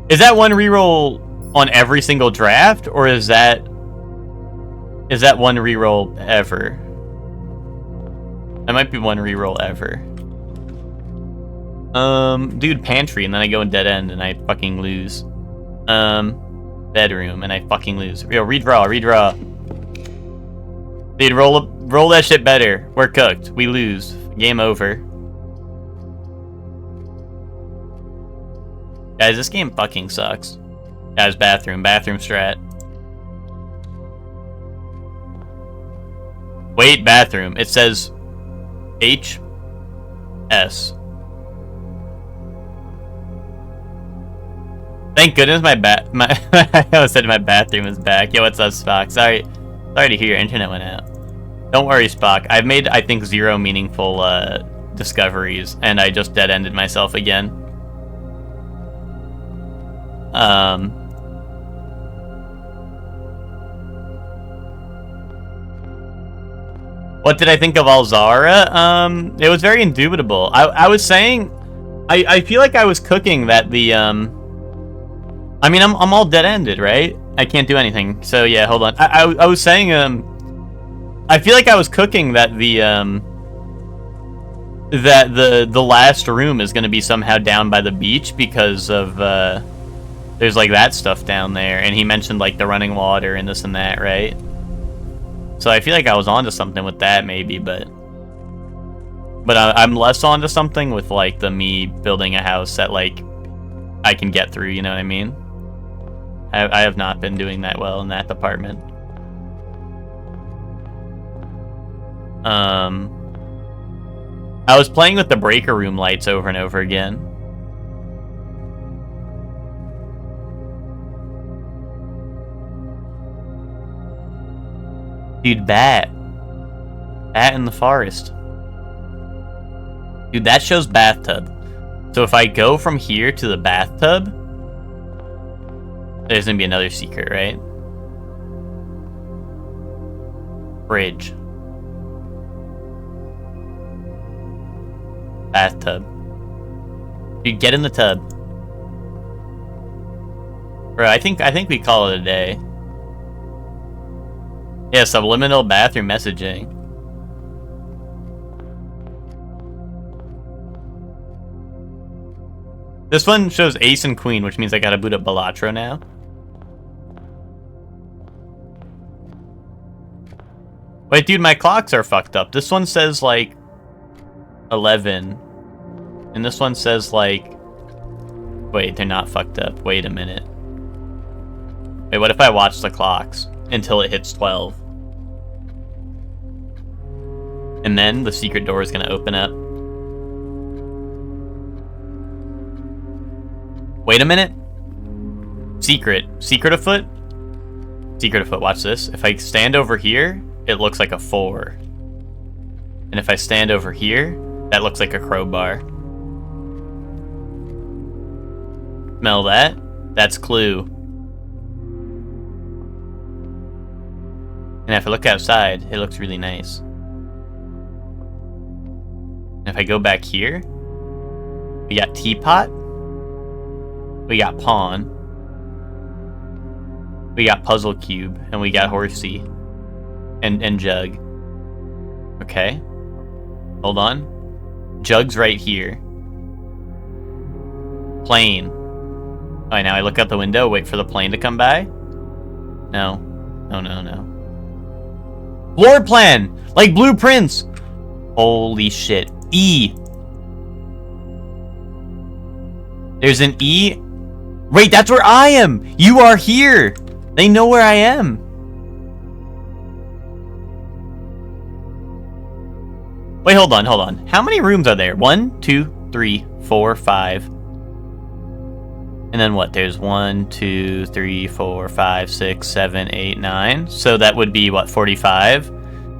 Is that 1 reroll on every single draft? Or is that 1 reroll ever? That might be 1 reroll ever. Dude, pantry, and then I go in dead end, and I fucking lose. Bedroom, and I fucking lose. Yo, redraw. Dude, roll that shit better. We're cooked. We lose. Game over. Guys, this game fucking sucks. Guys, bathroom strat. Wait, bathroom. It says... HS. Thank goodness I almost said my bathroom is back. Yo, what's up, Spock? Sorry to hear your internet went out. Don't worry, Spock. I've made, I think, 0 meaningful discoveries, and I just dead-ended myself again. What did I think of Alzara? It was very indubitable. I was saying, I feel like I was cooking that the, I mean, I'm all dead-ended, right? I can't do anything. So yeah, hold on. I was saying, I feel like I was cooking that the, the last room is going to be somehow down by the beach because of, There's like that stuff down there, and he mentioned like the running water and this and that, right? So I feel like I was onto something with that maybe, but I'm less onto something with like the me building a house that like I can get through, you know what I mean? I have not been doing that well in that department. I was playing with the breaker room lights over and over again. Dude, bat in the forest. Dude, that shows bathtub. So if I go from here to the bathtub, there's gonna be another secret, right? Bridge. Bathtub. Dude, get in the tub. Bro, I think we call it a day. Yeah, subliminal bathroom messaging. This one shows ace and queen, which means I gotta boot up Balatro now. Wait, dude, my clocks are fucked up. This one says, like, 11. And this one says, like... Wait, they're not fucked up. Wait a minute. Wait, what if I watch the clocks until it hits 12? And then the secret door is gonna open up. Wait a minute. Secret afoot? Secret afoot, watch this. If I stand over here, it looks like a 4. And if I stand over here, that looks like a crowbar. Smell that? That's clue. And if I look outside, it looks really nice. And if I go back here, we got teapot. We got pawn. We got puzzle cube, and we got horsey, and jug. Okay, hold on. Jug's right here. Plane. Alright, now I look out the window, wait for the plane to come by. No. No. Floor plan! Like blueprints! Holy shit. E. There's an E. Wait, that's where I am! You are here! They know where I am. Wait, hold on. How many rooms are there? 1, 2, 3, 4, 5. And then what? There's 1, 2, 3, 4, 5, 6, 7, 8, 9. So that would be, what, 45?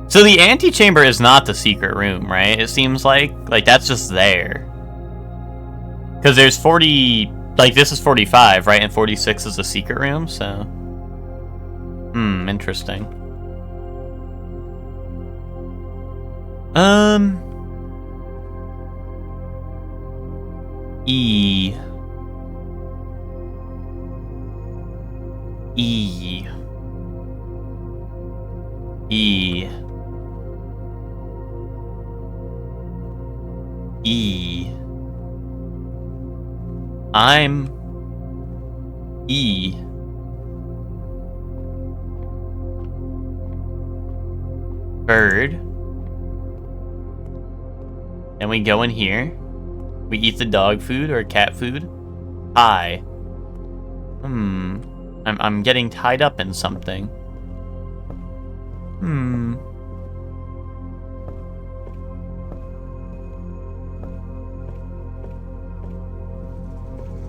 So the antechamber is not the secret room, right? It seems like that's just there. Because there's 40... Like, this is 45, right? And 46 is the secret room, so... interesting. E. I'm E. Bird. And we go in here. We eat the dog food or cat food. Pie. I'm getting tied up in something.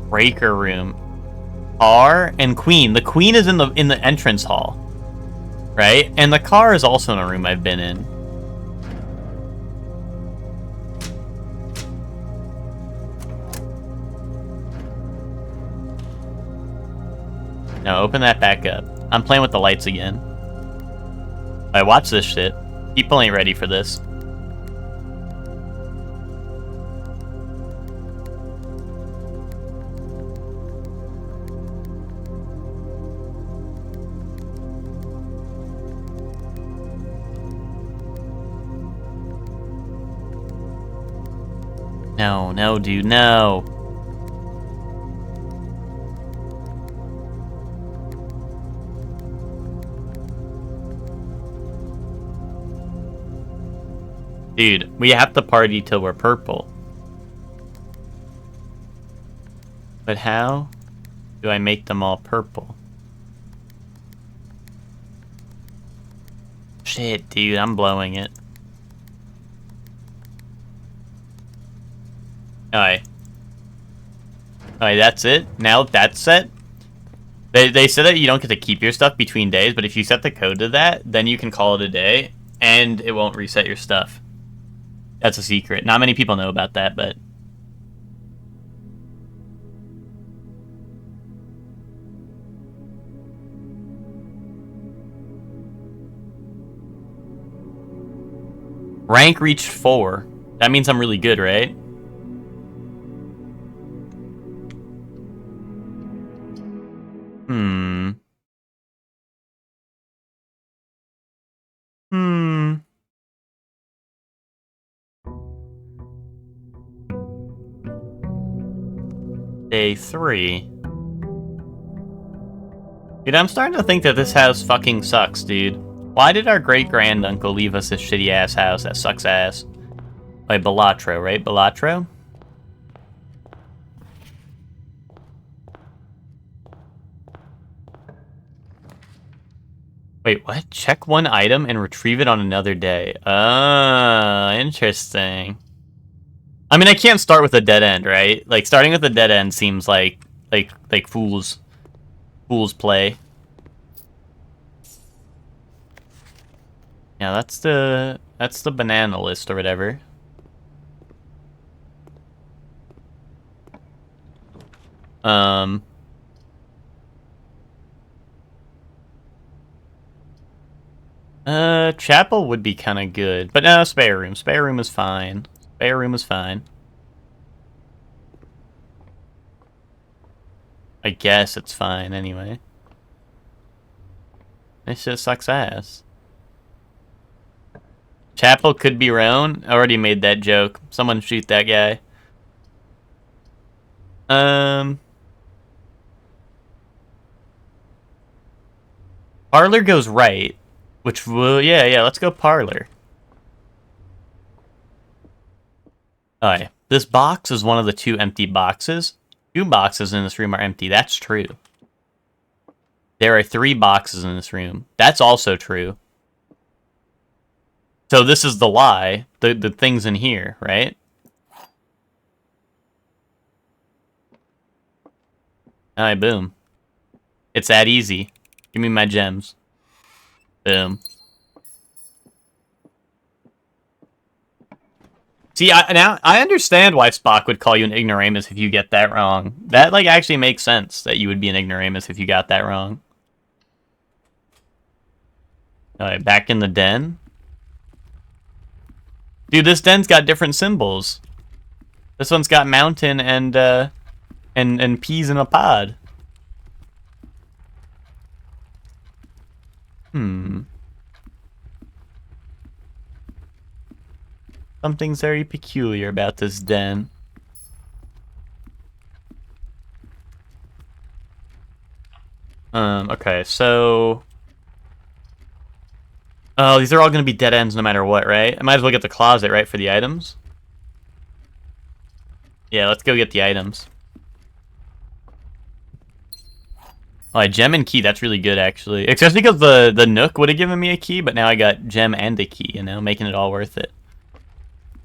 Breaker room. R and queen. The queen is in the entrance hall, right? And the car is also in a room I've been in. Now open that back up. I'm playing with the lights again. I watch this shit. People ain't ready for this. No, dude, no. Dude, we have to party till we're purple. But how do I make them all purple? Shit, dude, I'm blowing it. Alright. Alright, that's it. Now that's set. They said that you don't get to keep your stuff between days, but if you set the code to that, then you can call it a day, and it won't reset your stuff. That's a secret. Not many people know about that, but... Rank reached 4. That means I'm really good, right? Hmm. Day 3. Dude, I'm starting to think that this house fucking sucks, dude. Why did our great-granduncle leave us this shitty-ass house that sucks ass? By Balatro, right? Balatro? Wait, what? Check one item and retrieve it on another day. Interesting. I mean, I can't start with a dead end, right? Like, starting with a dead end seems like fool's play. Yeah, that's the banana list or whatever. Chapel would be kind of good, but no, spare room. Spare room is fine. Spare room is fine. I guess it's fine anyway. This just sucks ass. Chapel could be Roan. I already made that joke. Someone shoot that guy. Parlor goes right. Which will... Yeah, let's go parlor. Alright. This box is one of the 2 empty boxes. 2 boxes in this room are empty. That's true. There are 3 boxes in this room. That's also true. So this is the lie. The thing's in here, right? Alright, boom. It's that easy. Give me my gems. Boom. See, now I understand why Spock would call you an ignoramus if you get that wrong. That, like, actually makes sense that you would be an ignoramus if you got that wrong. Alright, back in the den. Dude, this den's got different symbols. This one's got mountain and peas in a pod. Something's very peculiar about this den. Okay, so... Oh, these are all going to be dead ends no matter what, right? I might as well get the closet, right, for the items? Yeah, let's go get the items. Oh, a gem and key, that's really good, actually. Especially because the Nook would have given me a key, but now I got gem and a key, you know, making it all worth it.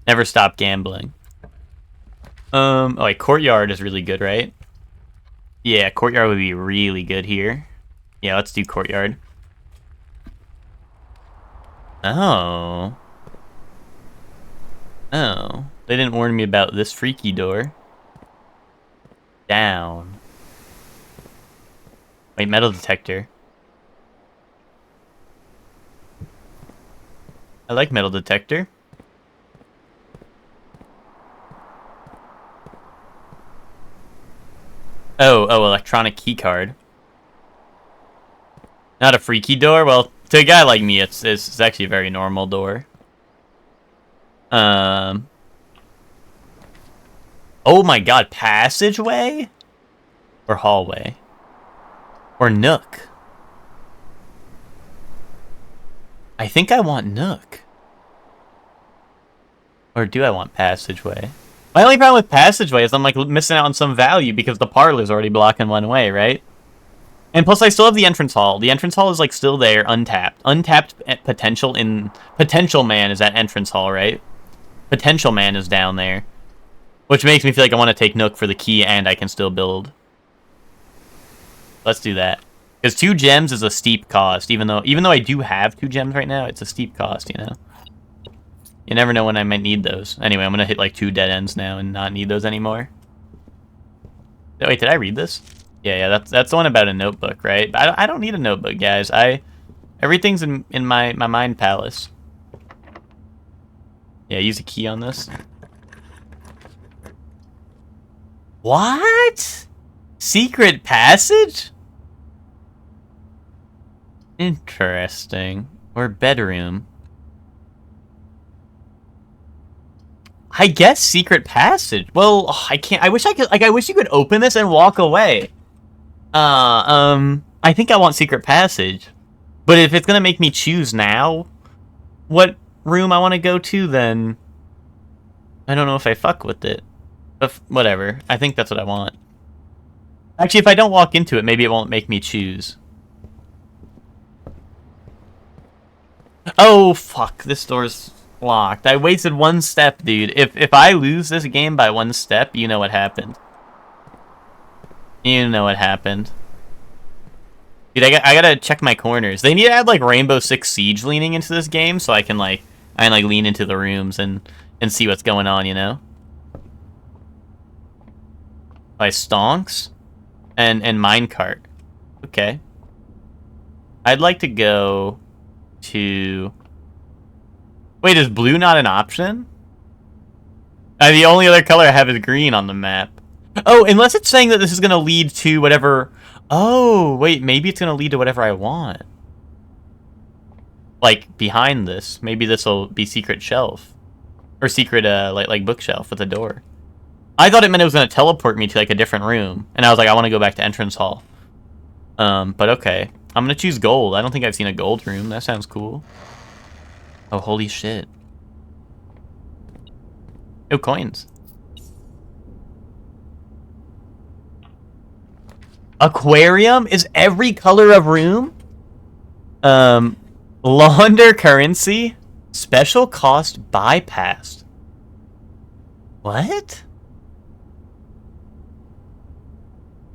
Never stop gambling. Oh, wait, courtyard is really good, right? Yeah, courtyard would be really good here. Yeah, let's do courtyard. Oh. Oh. They didn't warn me about this freaky door. Down. Wait, metal detector. I like metal detector. Oh, electronic key card. Not a freaky door? Well, to a guy like me, it's actually a very normal door. Oh my god, passageway? Or hallway? Or Nook? I think I want Nook. Or do I want passageway? My only problem with passageway is I'm like missing out on some value because the parlor's already blocking one way, right? And plus I still have the entrance hall. The entrance hall is like still there, untapped. Untapped potential in... Potential Man is at entrance hall, right? Potential Man is down there. Which makes me feel like I want to take Nook for the key and I can still build. Let's do that. Because 2 gems is a steep cost, even though I do have 2 gems right now, it's a steep cost, you know? You never know when I might need those. Anyway, I'm gonna hit like 2 dead ends now and not need those anymore. Wait, did I read this? Yeah, that's the one about a notebook, right? I don't need a notebook, guys. Everything's in my mind palace. Yeah, use a key on this. What? Secret passage? Interesting. Or bedroom. I guess secret passage. Well, I can't. I wish I could. Like, I wish you could open this and walk away. I think I want secret passage. But if it's gonna make me choose now what room I want to go to, then I don't know if I fuck with it. But whatever. I think that's what I want. Actually, if I don't walk into it, maybe it won't make me choose. Oh, fuck. This door's locked. I wasted 1 step, dude. If I lose this game by 1 step, you know what happened. You know what happened. Dude, I gotta check my corners. They need to add, like, Rainbow Six Siege leaning into this game so I can lean into the rooms and see what's going on, you know? By stonks and minecart. Okay. I'd like to go to... Wait, is blue not an option? The only other color I have is green on the map. Oh, unless it's saying that this is going to lead to whatever... Oh, wait, maybe it's going to lead to whatever I want. Like, behind this. Maybe this will be secret shelf. Or secret, like bookshelf with a door. I thought it meant it was going to teleport me to, like, a different room. And I was like, I want to go back to entrance hall. But okay. I'm going to choose gold. I don't think I've seen a gold room. That sounds cool. Oh, holy shit. Oh, coins. Aquarium is every color of room? Launder currency? Special cost bypassed. What?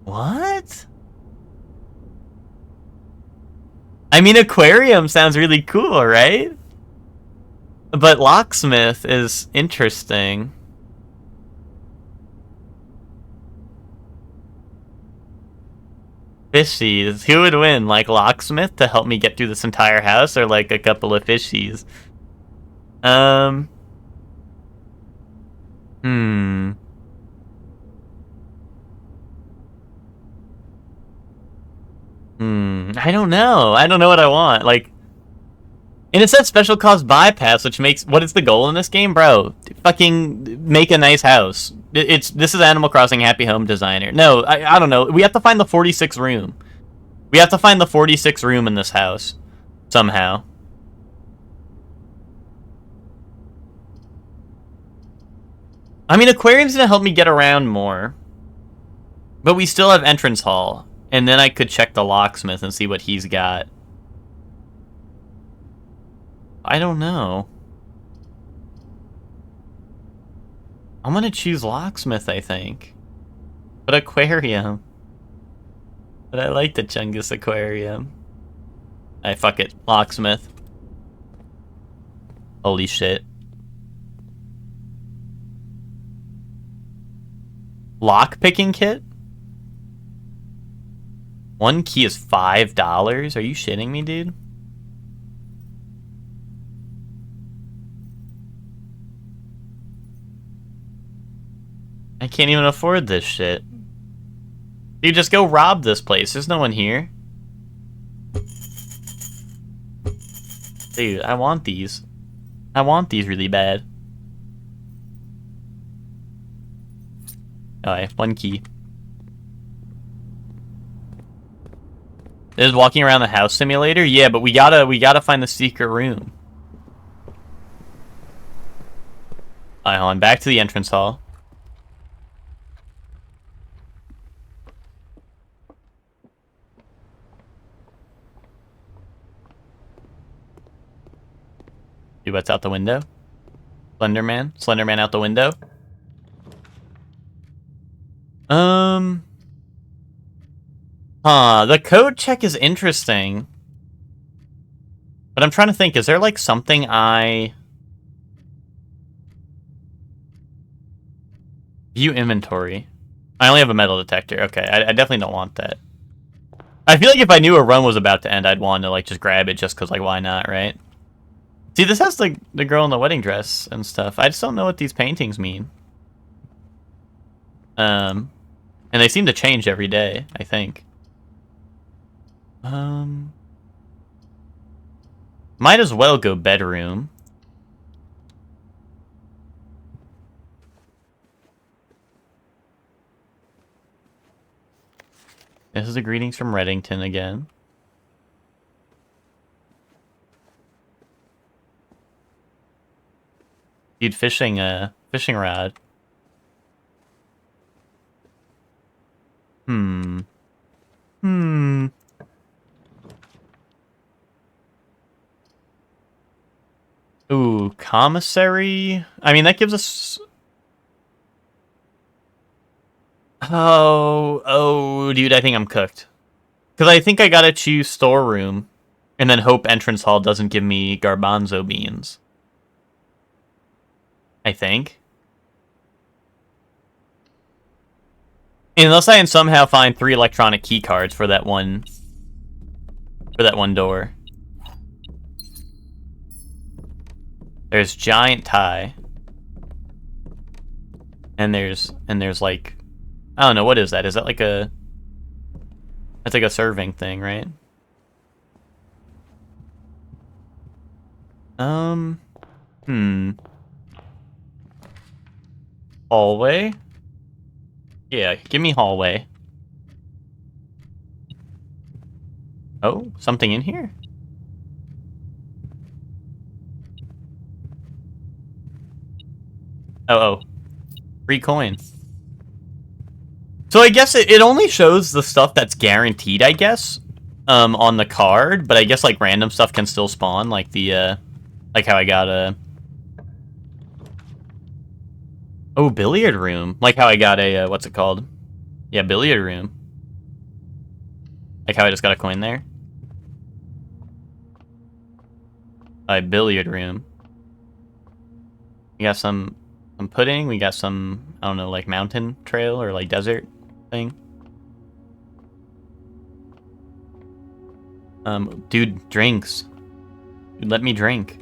What? I mean, aquarium sounds really cool, right? But locksmith is interesting. Fishies. Who would win? Like locksmith to help me get through this entire house, or like a couple of fishies? I don't know. I don't know what I want. Like, and it says special cost bypass, which makes... What is the goal in this game? Bro, fucking make a nice house. This is Animal Crossing Happy Home Designer. No, I don't know. We have to find the 46th room. We have to find the 46th room in this house. Somehow. I mean, aquarium's gonna help me get around more. But we still have entrance hall. And then I could check the locksmith and see what he's got. I don't know. I'm gonna choose locksmith, I think. But aquarium. But I like the Chungus aquarium. Alright, fuck it. Locksmith. Holy shit. Lock-picking kit? 1 key is $5? Are you shitting me, dude? I can't even afford this shit. Dude, just go rob this place. There's no one here. Dude, I want these. I want these really bad. Alright, 1 key. Is walking around the house simulator? Yeah, but we gotta find the secret room. Alright, hold on. Back to the entrance hall. See what's out the window? Slenderman? Slenderman out the window? The code check is interesting. But I'm trying to think, is there like something View inventory. I only have a metal detector. Okay, I definitely don't want that. I feel like if I knew a run was about to end, I'd want to like just grab it just because like why not, right? See, this has the girl in the wedding dress and stuff. I just don't know what these paintings mean. And they seem to change every day, I think. Might as well go bedroom. This is the greetings from Reddington again. Dude, fishing rod. Ooh, commissary? I mean, that gives us... Oh, dude, I think I'm cooked. Because I think I gotta choose storeroom, and then hope entrance hall doesn't give me garbanzo beans. I think. Unless I can somehow find 3 electronic key cards for that one door. There's giant tie. And there's like, I don't know, what is that? Is that like a... That's like a serving thing, right? Hallway? Yeah, give me hallway. Oh, something in here? Oh. Free coin. So I guess it only shows the stuff that's guaranteed, I guess, on the card, but I guess, like, random stuff can still spawn, like the, like how I got a... Oh, billiard room. Like how I got a, what's it called? Yeah, billiard room. Like how I just got a coin there. Billiard room. We got some pudding. We got some, I don't know, like mountain trail or like desert thing. Dude, drinks. Dude, let me drink.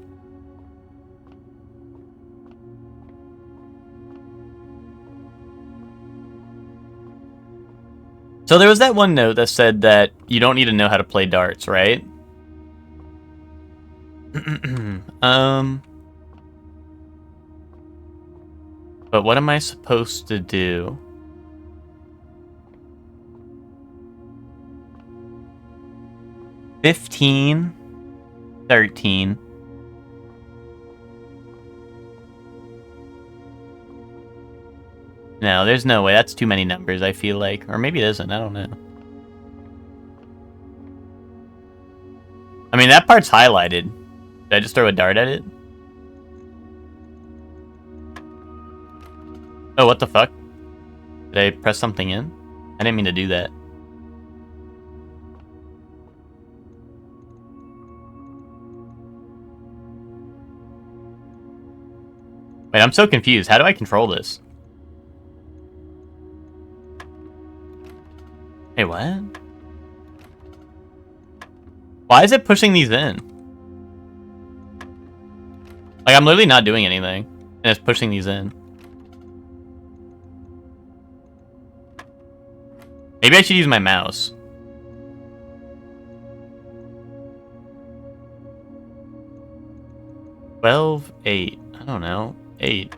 So there was that one note that said that you don't need to know how to play darts, right? But what am I supposed to do? $15, $13. No, there's no way. That's too many numbers, I feel like. Or maybe it isn't. I don't know. I mean, that part's highlighted. Did I just throw a dart at it? Oh, what the fuck? Did I press something in? I didn't mean to do that. Wait, I'm so confused. How do I control this? Hey, what? Why is it pushing these in? Like, I'm literally not doing anything, and it's pushing these in. Maybe I should use my mouse. $12, $8. I don't know. 8.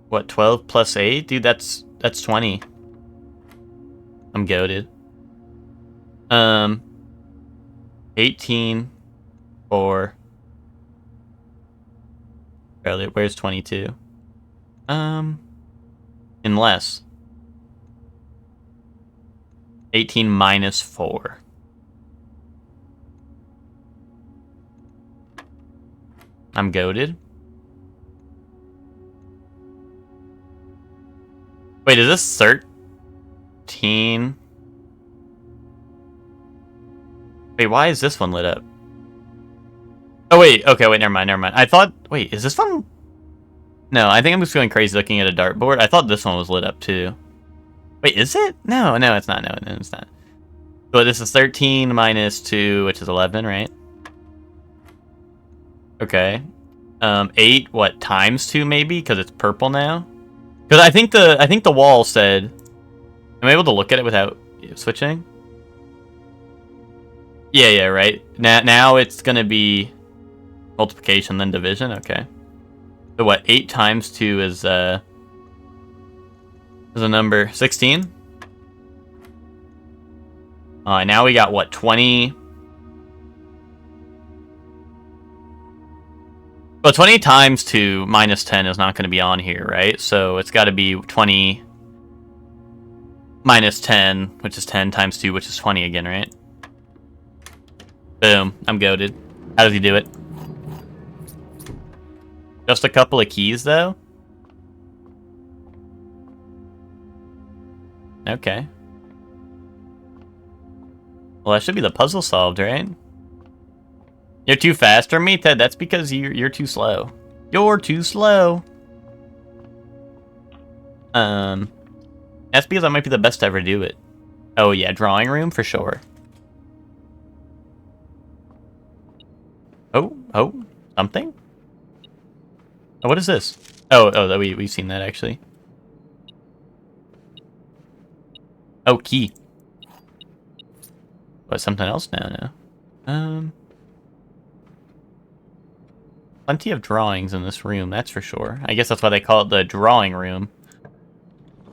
What, 12 plus 8? Dude, that's 20. I'm goated. Um, 18, 4. Barely. Where's 22? Unless 18 minus 4. I'm goated. Wait, is this 13? Wait, why is this one lit up? Oh, wait. Okay, wait, never mind. I thought... Wait, is this one... No, I think I'm just going crazy looking at a dartboard. I thought this one was lit up, too. Wait, is it? No, it's not. No, it's not. So this is 13 minus 2, which is 11, right? Okay. 8, what, times 2, maybe? Because it's purple now? Because I think the wall said... Am I able to look at it without switching? Yeah, right. Now it's gonna be multiplication, then division. Okay. So what? 8 times 2 is a number 16. Now we got what? 20. But 20 times 2 minus 10 is not going to be on here, right? So it's got to be 20 minus 10, which is 10 times 2, which is 20 again, right? Boom. I'm goated. How does he do it? Just a couple of keys, though? Okay. Well, that should be the puzzle solved, right? You're too fast for me, Ted. That's because you're too slow. You're too slow. That's because I might be the best to ever do it. Oh, yeah. Drawing room, for sure. Oh, something? Oh, what is this? Oh, we've seen that, actually. Oh, key. What, something else? No. Plenty of drawings in this room, that's for sure. I guess that's why they call it the drawing room.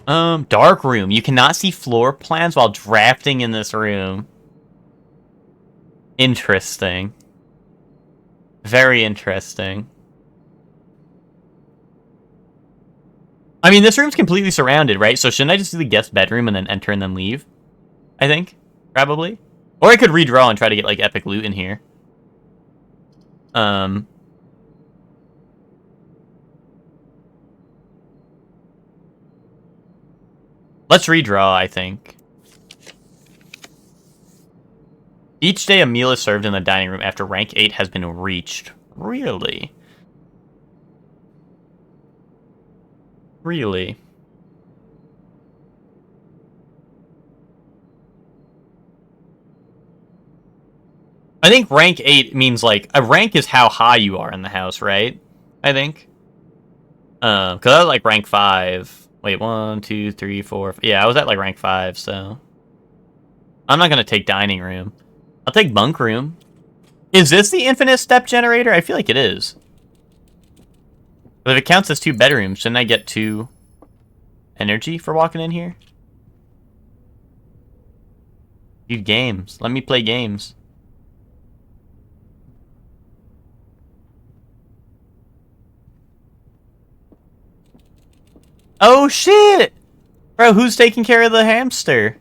Dark room. You cannot see floor plans while drafting in this room. Interesting. Very interesting. I mean, this room's completely surrounded, right? So shouldn't I just do the guest bedroom and then enter and then leave? I think. Probably. Or I could redraw and try to get, like, epic loot in here. Let's redraw, I think. Each day a meal is served in the dining room after rank 8 has been reached. Really? Really? I think rank 8 means, like, a rank is how high you are in the house, right? I think. Because I was, like, rank 5. Wait, 1, 2, 3, 4... Yeah, I was at, like, rank 5, so... I'm not gonna take dining room. I'll take bunk room. Is this the infinite step generator? I feel like it is. But if it counts as 2 bedrooms, shouldn't I get 2 energy for walking in here? Dude, games. Let me play games. Oh, shit! Bro, who's taking care of the hamster?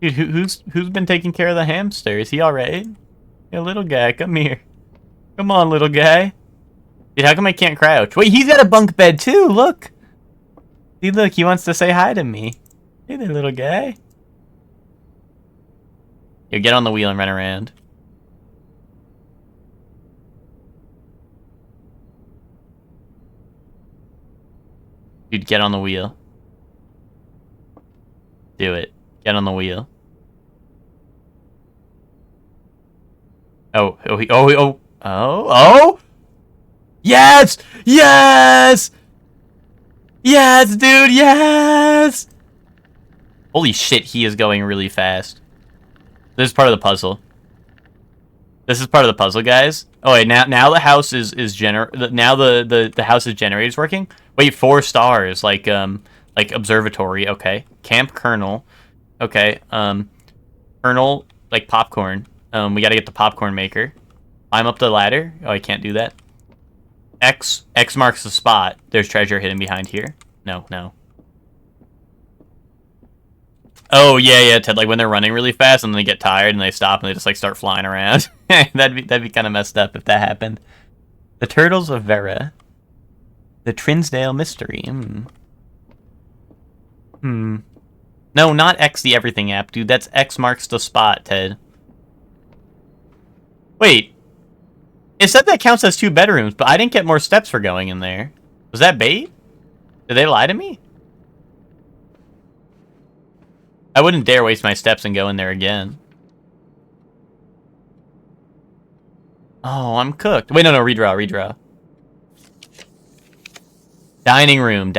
Dude, who's been taking care of the hamster? Is he alright? Hey, little guy, come here. Come on, little guy. Dude, how come I can't crouch? Wait, he's got a bunk bed too, look! See, look, he wants to say hi to me. Hey there, little guy. Yo, get on the wheel and run around. Dude, get on the wheel. Do it. Get on the wheel. Oh! Yes! Yes! Yes, dude, yes! Holy shit, he is going really fast. This is part of the puzzle. This is part of the puzzle, guys. Oh wait, now the house now the house is generator's working. Wait, 4 stars, like Like, observatory, okay. Camp Colonel. Okay, Colonel, like, popcorn. We gotta get the popcorn maker. Climb up the ladder. Oh, I can't do that. X marks the spot. There's treasure hidden behind here. No. Oh, yeah, Ted, like, when they're running really fast and then they get tired and they stop and they just, like, start flying around. That'd be kind of messed up if that happened. The Turtles of Vera. The Trinsdale Mystery. No, not X the Everything app, dude. That's X marks the spot, Ted. Wait. It said that counts as 2 bedrooms, but I didn't get more steps for going in there. Was that bait? Did they lie to me? I wouldn't dare waste my steps and go in there again. Oh, I'm cooked. Wait, no, redraw. Dining room,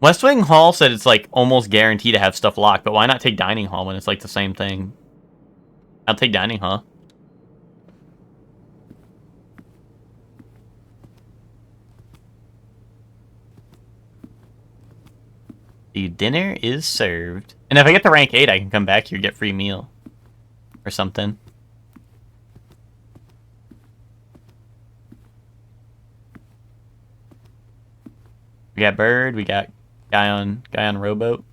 West Wing Hall said it's, like, almost guaranteed to have stuff locked, but why not take Dining Hall when it's, like, the same thing? I'll take Dining Hall. The dinner is served. And if I get to rank 8, I can come back here, get free meal. Or something. We got Bird, we got guy on rowboat.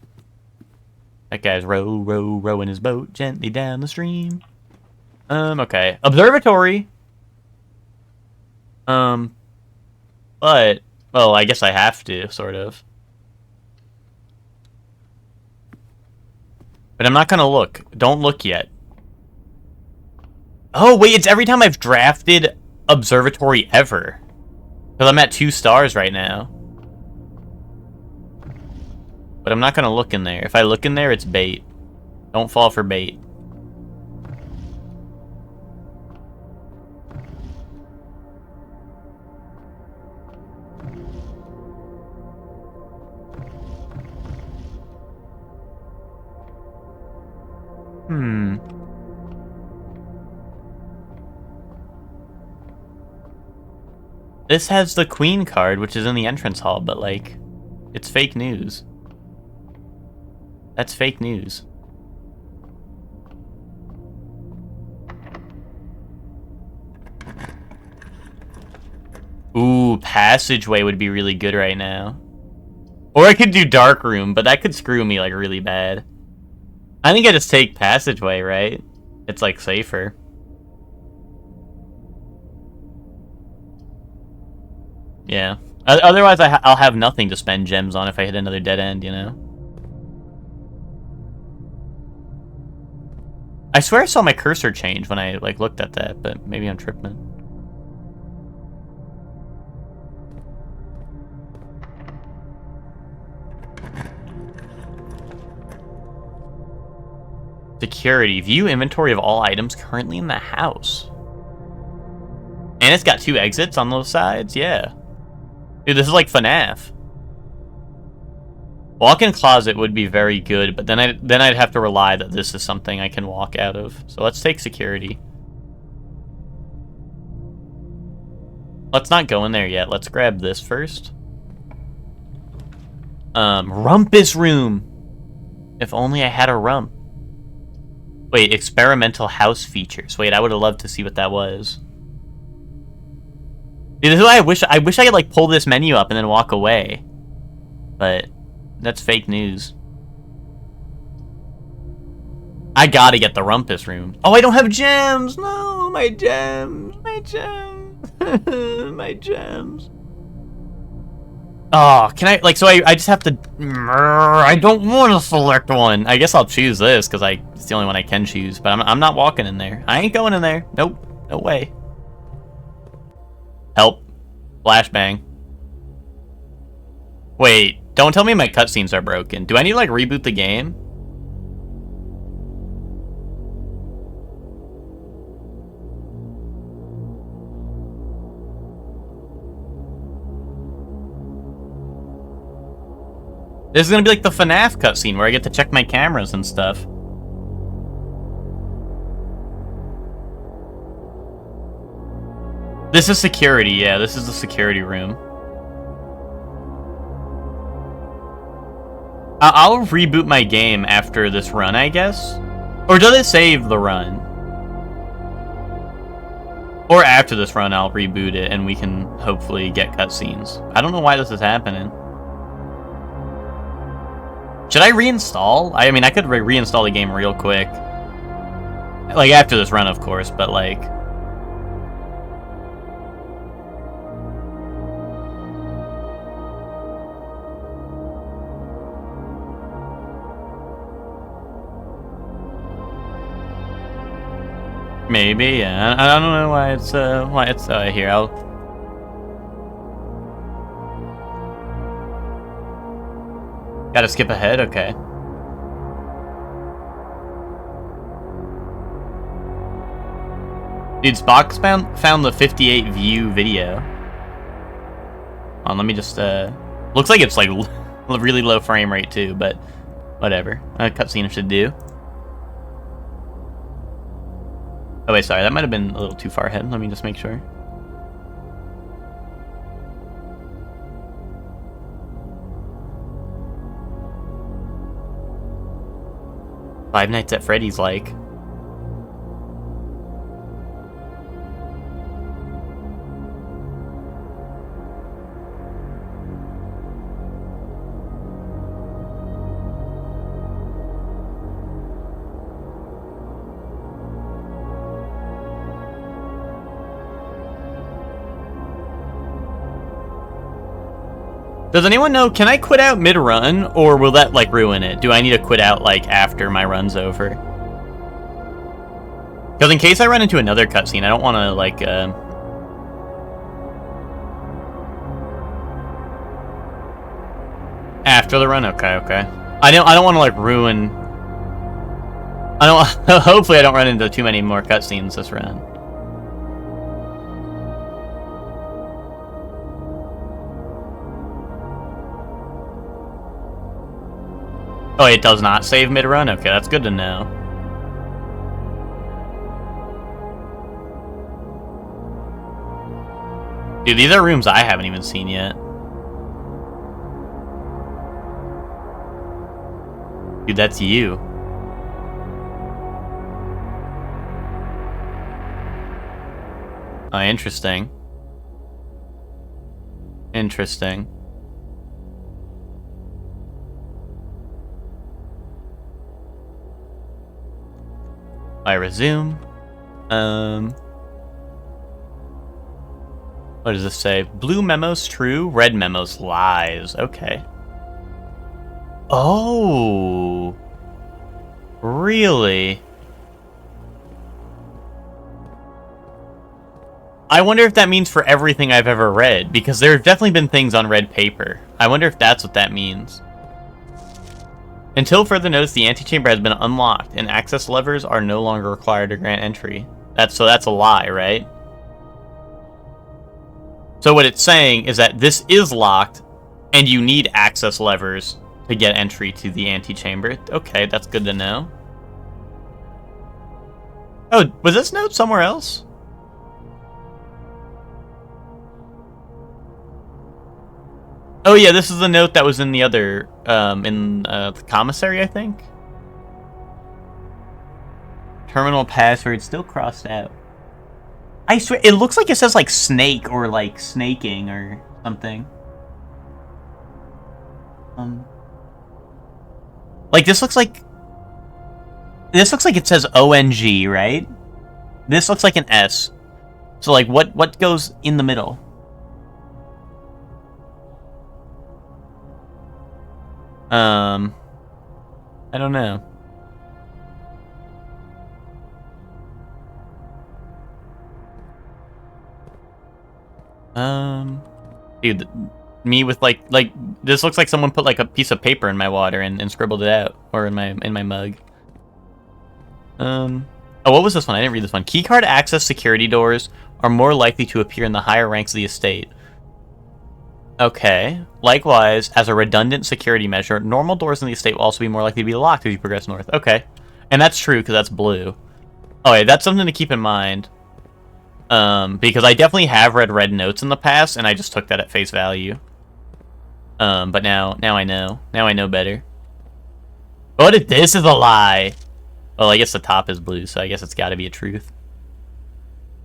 That guy's rowing his boat gently down the stream. Okay. Observatory. But, well, I guess I have to, sort of. But I'm not gonna look. Don't look yet. Oh, wait, it's every time I've drafted Observatory ever. Because I'm at 2 stars right now. But I'm not gonna look in there. If I look in there, it's bait. Don't fall for bait. This has the Queen card, which is in the entrance hall, but, like, it's fake news. That's fake news. Ooh, passageway would be really good right now. Or I could do dark room, but that could screw me, like, really bad. I think I just take passageway, right? It's, like, safer. Yeah. Otherwise, I'll have nothing to spend gems on if I hit another dead end, you know? I swear I saw my cursor change when I, like, looked at that, but maybe I'm tripping. Security. View inventory of all items currently in the house. And it's got 2 exits on those sides? Yeah. Dude, this is like FNAF. Walk-in closet would be very good, but then I'd have to rely that this is something I can walk out of. So let's take security. Let's not go in there yet. Let's grab this first. Rumpus room. If only I had a rump. Wait, experimental house features. Wait, I would have loved to see what that was. Dude, this is why I wish I could, like, pull this menu up and then walk away. But that's fake news. I gotta get the rumpus room. Oh, I don't have gems! No, my gems! My gems! My gems. Oh, can I, like, so I just have to... I don't want to select one. I guess I'll choose this, because it's the only one I can choose. But I'm not walking in there. I ain't going in there. Nope. No way. Help. Flashbang. Wait, don't tell me my cutscenes are broken. Do I need to, like, reboot the game? This is gonna be like the FNAF cutscene where I get to check my cameras and stuff. This is security, yeah, this is the security room. I'll reboot my game after this run, I guess? Or does it save the run? Or after this run, I'll reboot it and we can hopefully get cutscenes. I don't know why this is happening. Should I reinstall? I mean, I could reinstall the game real quick. Like, after this run, of course, but like... Maybe, yeah. I don't know why it's here. I'll... Gotta skip ahead? Okay. Dude, Spock found the 58 view video. Let me just, looks like it's like really low frame rate too, but whatever. A cutscene should do. Oh wait, sorry, that might have been a little too far ahead. Let me just make sure. Five Nights at Freddy's like. Does anyone know, can I quit out mid-run, or will that, like, ruin it? Do I need to quit out, like, after my run's over? Because in case I run into another cutscene, I don't want to, like, After the run? Okay, okay. I don't want to, like, ruin... Hopefully I don't run into too many more cutscenes this run. Oh, it does not save mid-run? Okay, that's good to know. Dude, these are rooms I haven't even seen yet. Dude, that's you. Oh, interesting. Interesting. I resume. What does this say? Blue memos true, red memos lies. Okay. Oh. Really? I wonder if that means for everything I've ever read, because there have definitely been things on red paper. I wonder if that's what that means. Until further notice, the antechamber has been unlocked, and access levers are no longer required to grant entry. So that's a lie, right? So what it's saying is that this is locked, and you need access levers to get entry to the antechamber. Okay, that's good to know. Oh, was this note somewhere else? Oh yeah, this is the note that was in the other, in the commissary, I think? Terminal password still crossed out. I swear, it looks like it says like snake or like snaking or something. Like this looks like it says ONG, right? This looks like an S. So like what goes in the middle? I don't know. Dude, me with like this looks like someone put like a piece of paper in my water and scribbled it out, or in my mug. Oh, what was this one? I didn't read this one. Keycard access security doors are more likely to appear in the higher ranks of the estate. Okay. Likewise, as a redundant security measure, normal doors in the estate will also be more likely to be locked as you progress north. Okay. And that's true, because that's blue. Oh, yeah, that's something to keep in mind. Because I definitely have read red notes in the past, and I just took that at face value. But now I know. Now I know better. What if this is a lie? Well, I guess the top is blue, so I guess it's got to be a truth.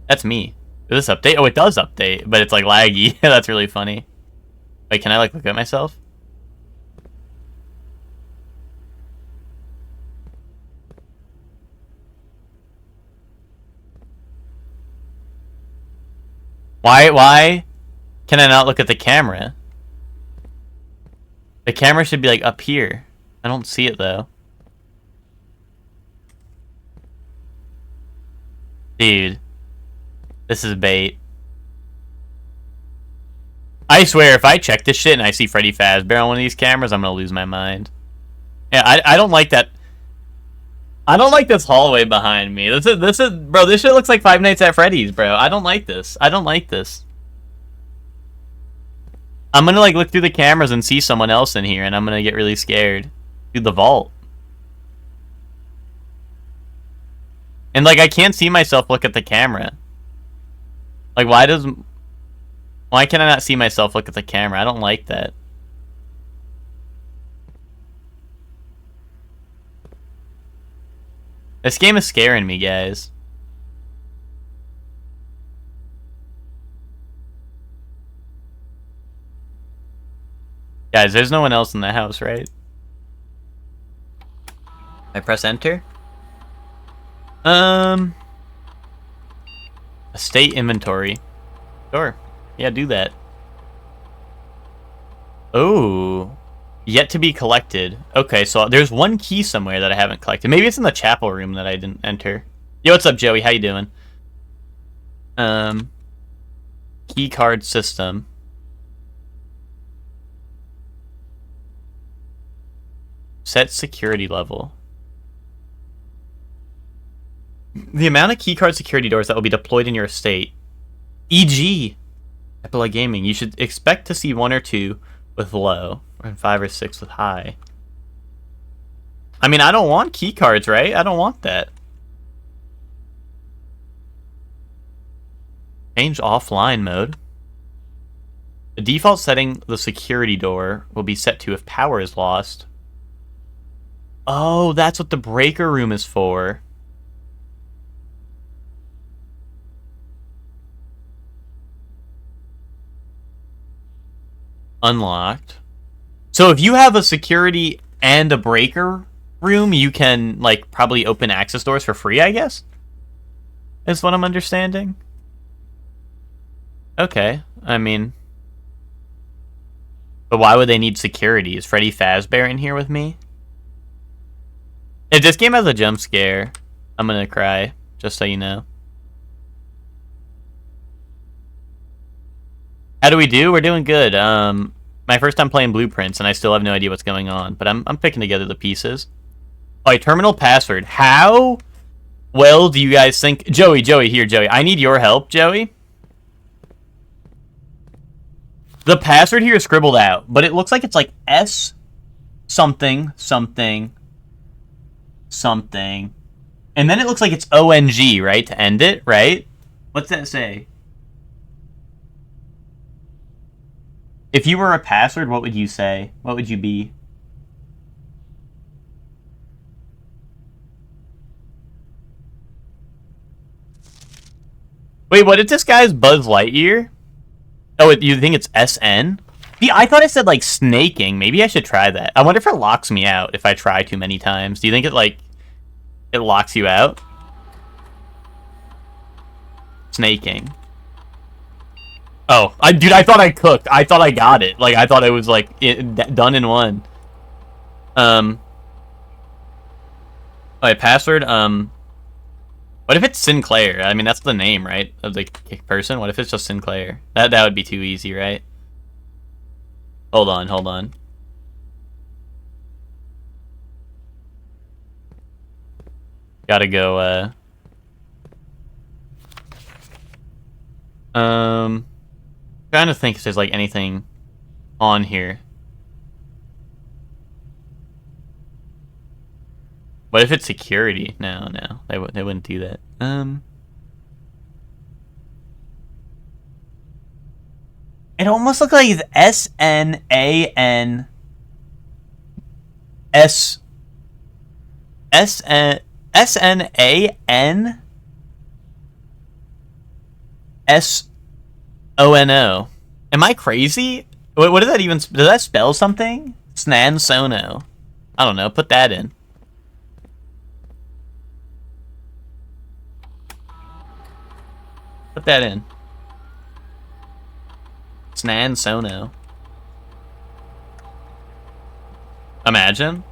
That's me. Does this update? Oh, it does update, but it's like laggy. That's really funny. Wait, can I like look at myself? Why can I not look at the camera? The camera should be like up here. I don't see it though. Dude. This is bait. I swear, if I check this shit and I see Freddy Fazbear on one of these cameras, I'm gonna lose my mind. Yeah, I don't like that. I don't like this hallway behind me. This is bro, this shit looks like Five Nights at Freddy's, bro. I don't like this. I don't like this. I'm gonna like look through the cameras and see someone else in here, and I'm gonna get really scared. Dude, the vault. And like I can't see myself look at the camera. Like why can I not see myself look at the camera? I don't like that. This game is scaring me, guys. Guys, there's no one else in the house, right? I press enter. Estate inventory. Sure. Yeah, do that. Oh. Yet to be collected. Okay, so there's one key somewhere that I haven't collected. Maybe it's in the chapel room that I didn't enter. Yo, what's up, Joey? How you doing? Key card system. Set security level. The amount of keycard security doors that will be deployed in your estate. E.g. Epilogue Gaming. You should expect to see 1 or 2 with low, and 5 or 6 with high. I mean, I don't want keycards, right? I don't want that. Change offline mode. The default setting, the security door, will be set to if power is lost. Oh, that's what the breaker room is for. Unlocked. So if you have a security and a breaker room, you can like probably open access doors for free, I guess? Is what I'm understanding. Okay, I mean, but why would they need security? Is Freddy Fazbear in here with me? If this game has a jump scare, I'm gonna cry, just so you know. How do we do? We're doing good. My first time playing Blueprints, and I still have no idea what's going on, but I'm picking together the pieces. Oh, a terminal password. How well do you guys think... Joey, here, Joey. I need your help, Joey. The password here is scribbled out, but it looks like it's like S something, something, something. And then it looks like it's ONG, right? To end it, right? What's that say? If you were a password, what would you say? What would you be? Wait, what if this guy's Buzz Lightyear? Oh, you think it's SN? See, I thought it said, like, snaking. Maybe I should try that. I wonder if it locks me out if I try too many times. Do you think it, like, it locks you out? Snaking. Oh, dude, I thought I cooked. I thought I got it. Like, I thought it was, like, done in one. Oh, password, what if it's Sinclair? I mean, that's the name, right? Of the person? What if it's just Sinclair? That would be too easy, right? Hold on. Gotta go, trying to think if there's, like, anything on here. What if it's security? No, they wouldn't do that. It almost looks like it's SNANSS SNANSONO. Am I crazy? What does that even... Does that spell something? Snan Sono. I don't know. Put that in. Put that in. Snan Sono. Imagine.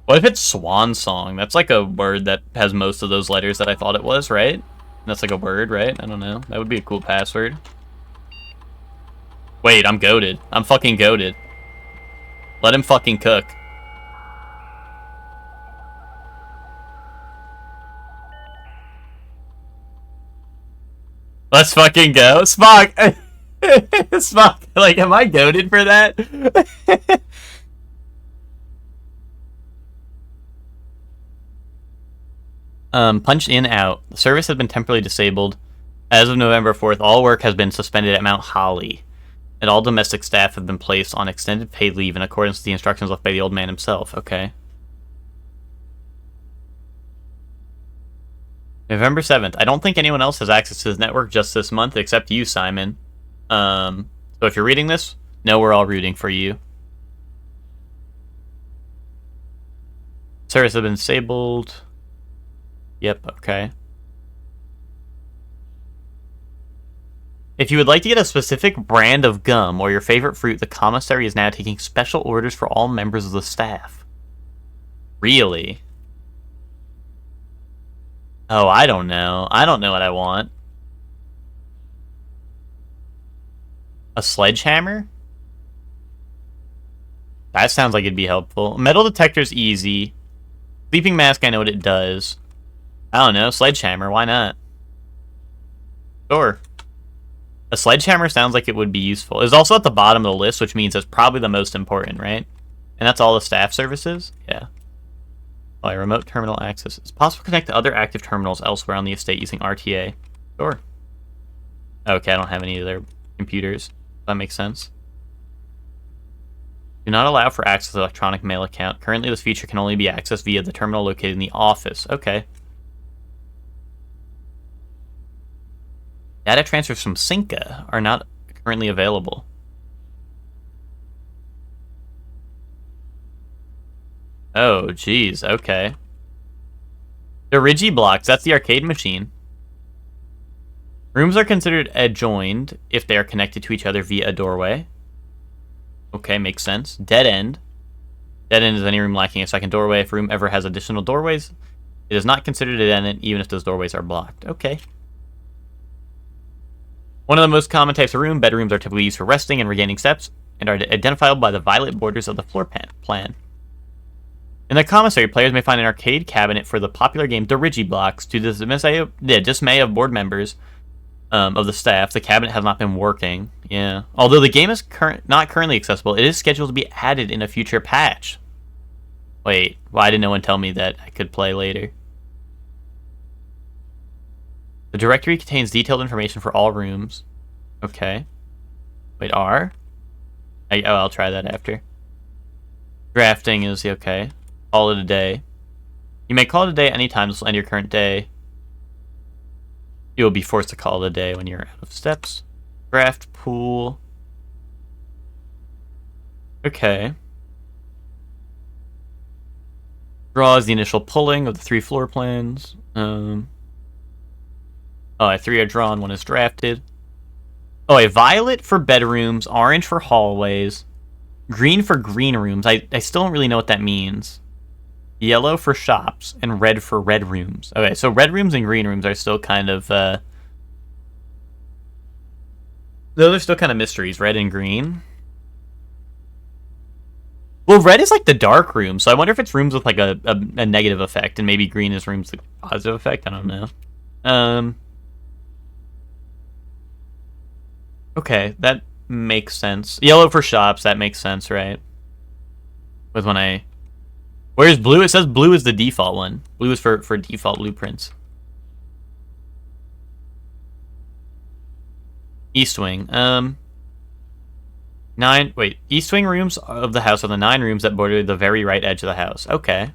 What if it's Swan Song? That's like a word that has most of those letters that I thought it was, right? That's like a word, right? I don't know. That would be a cool password. Wait, I'm goated. I'm fucking goated. Let him fucking cook. Let's fucking go. Spock! Spock, like, am I goated for that? Punch in, out. The service has been temporarily disabled. As of November 4th, all work has been suspended at Mount Holly, and all domestic staff have been placed on extended paid leave in accordance with the instructions left by the old man himself. Okay. November 7th. I don't think anyone else has access to this network just this month, except you, Simon. So if you're reading this, know we're all rooting for you. Service has been disabled. Yep, okay. If you would like to get a specific brand of gum or your favorite fruit, the commissary is now taking special orders for all members of the staff. Really? Oh, I don't know. I don't know what I want. A sledgehammer? That sounds like it'd be helpful. Metal detector's easy. Sleeping mask, I know what it does. I don't know. Sledgehammer, why not? Sure. A sledgehammer sounds like it would be useful. It's also at the bottom of the list, which means it's probably the most important, right? And that's all the staff services? Yeah. Oh, remote terminal access. It's possible to connect to other active terminals elsewhere on the estate using RTA. Sure. Okay, I don't have any of their computers. That makes sense. Do not allow for access to electronic mail account. Currently, this feature can only be accessed via the terminal located in the office. Okay. Data transfers from Cinca are not currently available. Oh, geez. Okay. The Rigi blocks. That's the arcade machine. Rooms are considered adjoined if they are connected to each other via a doorway. Okay, makes sense. Dead end. Dead end is any room lacking a second doorway. If a room ever has additional doorways, it is not considered a dead end even if those doorways are blocked. Okay. One of the most common types of room, bedrooms are typically used for resting and regaining steps, and are identifiable by the violet borders of the floor plan. In the commissary, players may find an arcade cabinet for the popular game Dirigi Blocks. To the dismay of board members of the staff, the cabinet has not been working. Yeah. Although the game is not currently accessible, it is scheduled to be added in a future patch. Wait, why didn't no one tell me that I could play later? The directory contains detailed information for all rooms. Okay. Wait, R? I'll try that after. Drafting is okay. Call it a day. You may call it a day anytime. This will end your current day. You will be forced to call it a day when you're out of steps. Draft pool. Okay. Draws the initial pulling of the 3 floor plans. Oh, 3 are drawn, 1 is drafted. Oh, a violet for bedrooms, orange for hallways, green for green rooms. I still don't really know what that means. Yellow for shops, and red for red rooms. Okay, so red rooms and green rooms are still kind of, those are still kind of mysteries, red and green. Well, red is like the dark room, so I wonder if it's rooms with like a negative effect, and maybe green is rooms with a positive effect. I don't know. Okay, that makes sense. Yellow for shops, that makes sense, right? With when I... Where's blue? It says blue is the default one. Blue is for default blueprints. East Wing. East wing rooms of the house are the 9 rooms that border the very right edge of the house. Okay.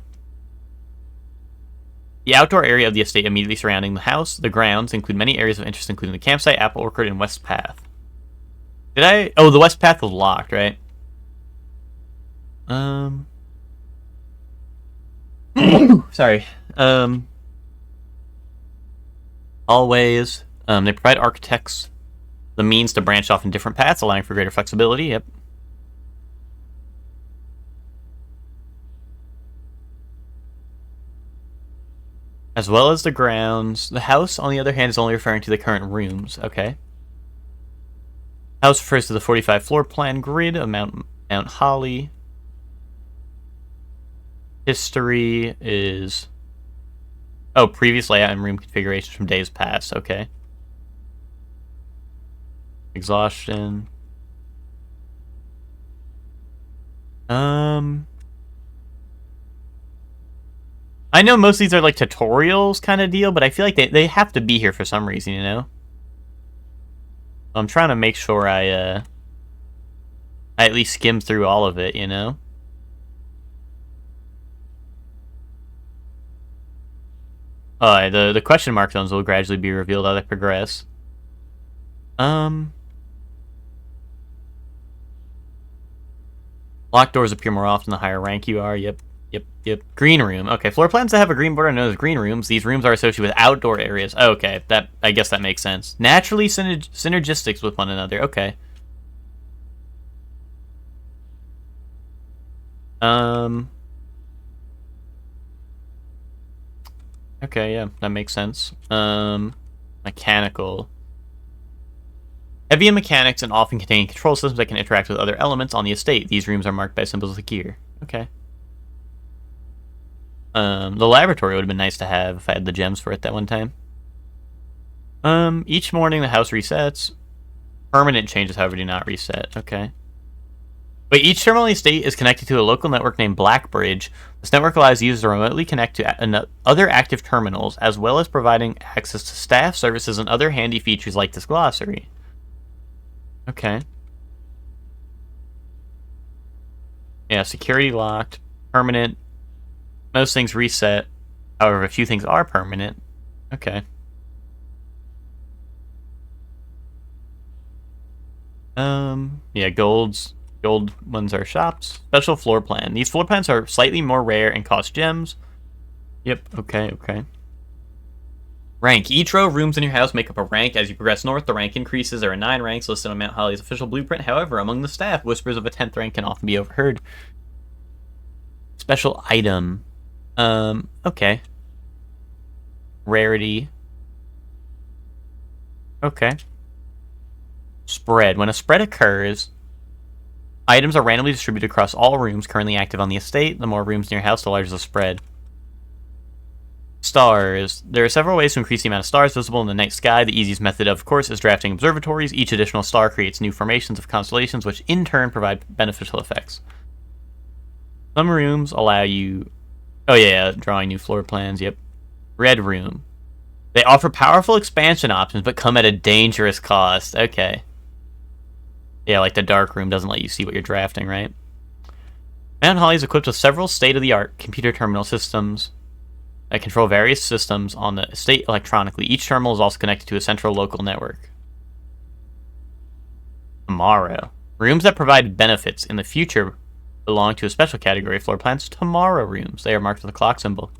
The outdoor area of the estate immediately surrounding the house, the grounds, include many areas of interest, including the campsite, apple orchard, and west path. Oh, the west path was locked, right? Sorry. Always. They provide architects the means to branch off in different paths, allowing for greater flexibility. Yep. As well as the grounds. The house, on the other hand, is only referring to the current rooms. Okay. House refers to the 45 floor plan grid of Mount Holly. History is... Oh, previous layout and room configurations from days past. Okay. Exhaustion. I know most of these are like tutorials kind of deal, but I feel like they have to be here for some reason, you know? I'm trying to make sure I at least skim through all of it, you know? The question mark zones will gradually be revealed as I progress. Locked doors appear more often the higher rank you are. Yep. Green room. Okay, floor plans that have a green border are known as green rooms. These rooms are associated with outdoor areas. Okay, I guess that makes sense. Naturally synergistics with one another. Okay. Okay, yeah, that makes sense. Mechanical. Heavy in mechanics and often contain control systems that can interact with other elements on the estate. These rooms are marked by symbols of gear. Okay. The laboratory would have been nice to have if I had the gems for it that one time. Each morning the house resets. Permanent changes, however, do not reset. Okay. But each terminal in the estate is connected to a local network named Blackbridge. This network allows users to remotely connect to other active terminals, as well as providing access to staff services and other handy features like this glossary. Okay. Yeah, security locked, permanent. Most things reset. However, a few things are permanent. Okay. Yeah, gold ones are shops. Special floor plan. These floor plans are slightly more rare and cost gems. Yep, okay. Rank. Each row of rooms in your house make up a rank. As you progress north, the rank increases. There are 9 ranks listed on Mount Holly's official blueprint. However, among the staff, whispers of a 10th rank can often be overheard. Special item. Okay. Rarity. Okay. Spread. When a spread occurs, items are randomly distributed across all rooms currently active on the estate. The more rooms in your house, the larger the spread. Stars. There are several ways to increase the amount of stars visible in the night sky. The easiest method, of course, is drafting observatories. Each additional star creates new formations of constellations, which in turn provide beneficial effects. Some rooms allow you... Oh yeah, drawing new floor plans, yep. Red room. They offer powerful expansion options, but come at a dangerous cost. Okay. Yeah, like the dark room doesn't let you see what you're drafting, right? Mount Holly is equipped with several state-of-the-art computer terminal systems that control various systems on the estate electronically. Each terminal is also connected to a central local network. Tomorrow. Rooms that provide benefits in the future belong to a special category of floor plans, tomorrow rooms. They are marked with a clock symbol.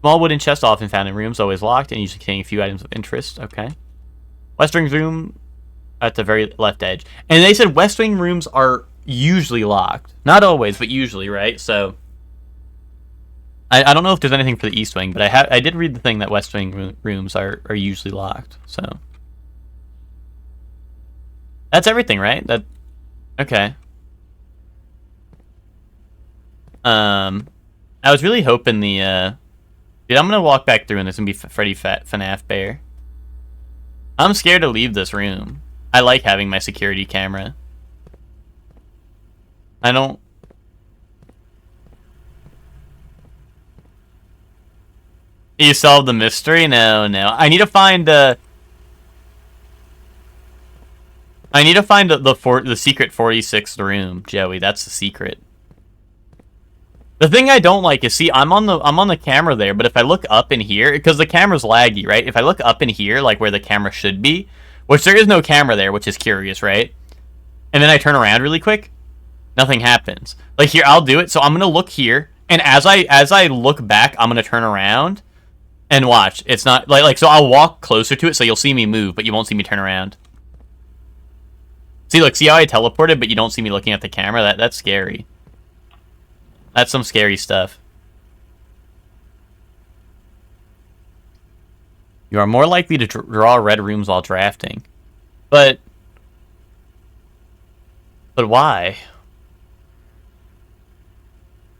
Small wooden chests often found in rooms, always locked, and usually containing a few items of interest. Okay. West Wing room at the very left edge. And they said West Wing rooms are usually locked. Not always, but usually, right? So, I don't know if there's anything for the East Wing, but I did read the thing that West Wing rooms are usually locked. So, that's everything, right? Okay. I was really hoping the, dude, I'm gonna walk back through and there's gonna be Freddy FNAF Bear. I'm scared to leave this room. I like having my security camera. I don't... You solved the mystery? No. I need to find, I need to find the secret 46th room, Joey. That's the secret. The thing I don't like is, see, I'm on the camera there, but if I look up in here, because the camera's laggy, right? If I look up in here, like where the camera should be, which there is no camera there, which is curious, right? And then I turn around really quick, nothing happens. Like here, I'll do it. So I'm gonna look here, and as I look back, I'm gonna turn around and watch. It's not like so I'll walk closer to it, so you'll see me move, but you won't see me turn around. See, look, see how I teleported, but you don't see me looking at the camera? That's scary. That's some scary stuff. You are more likely to draw red rooms while drafting. But why?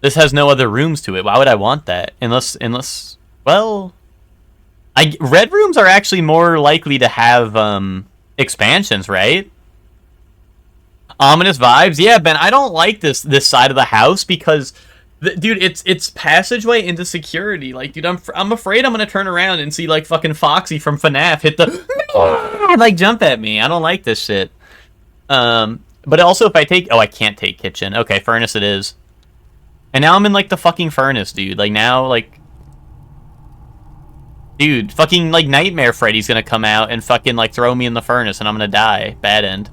This has no other rooms to it. Why would I want that? Unless, well, red rooms are actually more likely to have expansions, right? Ominous vibes. Yeah, Ben, I don't like this side of the house because, dude, it's passageway into security. Like, dude, I'm afraid I'm gonna turn around and see like fucking Foxy from FNAF hit the like jump at me. I don't like this shit. But also if I take, I can't take kitchen. Okay, furnace it is. And now I'm in like the fucking furnace, dude. Like now, like, dude, fucking like Nightmare Freddy's gonna come out and fucking like throw me in the furnace and I'm gonna die. Bad end.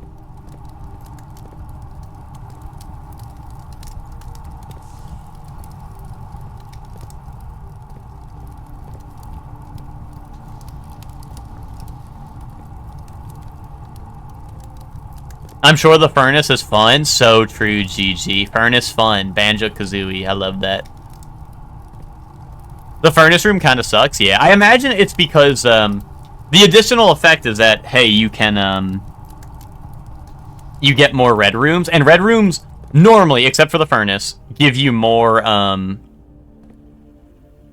I'm sure the furnace is fun. So true, GG. Furnace fun. Banjo-Kazooie. I love that. The furnace room kind of sucks, yeah. I imagine it's because the additional effect is that, hey, you can you get more red rooms, and red rooms normally, except for the furnace, give you more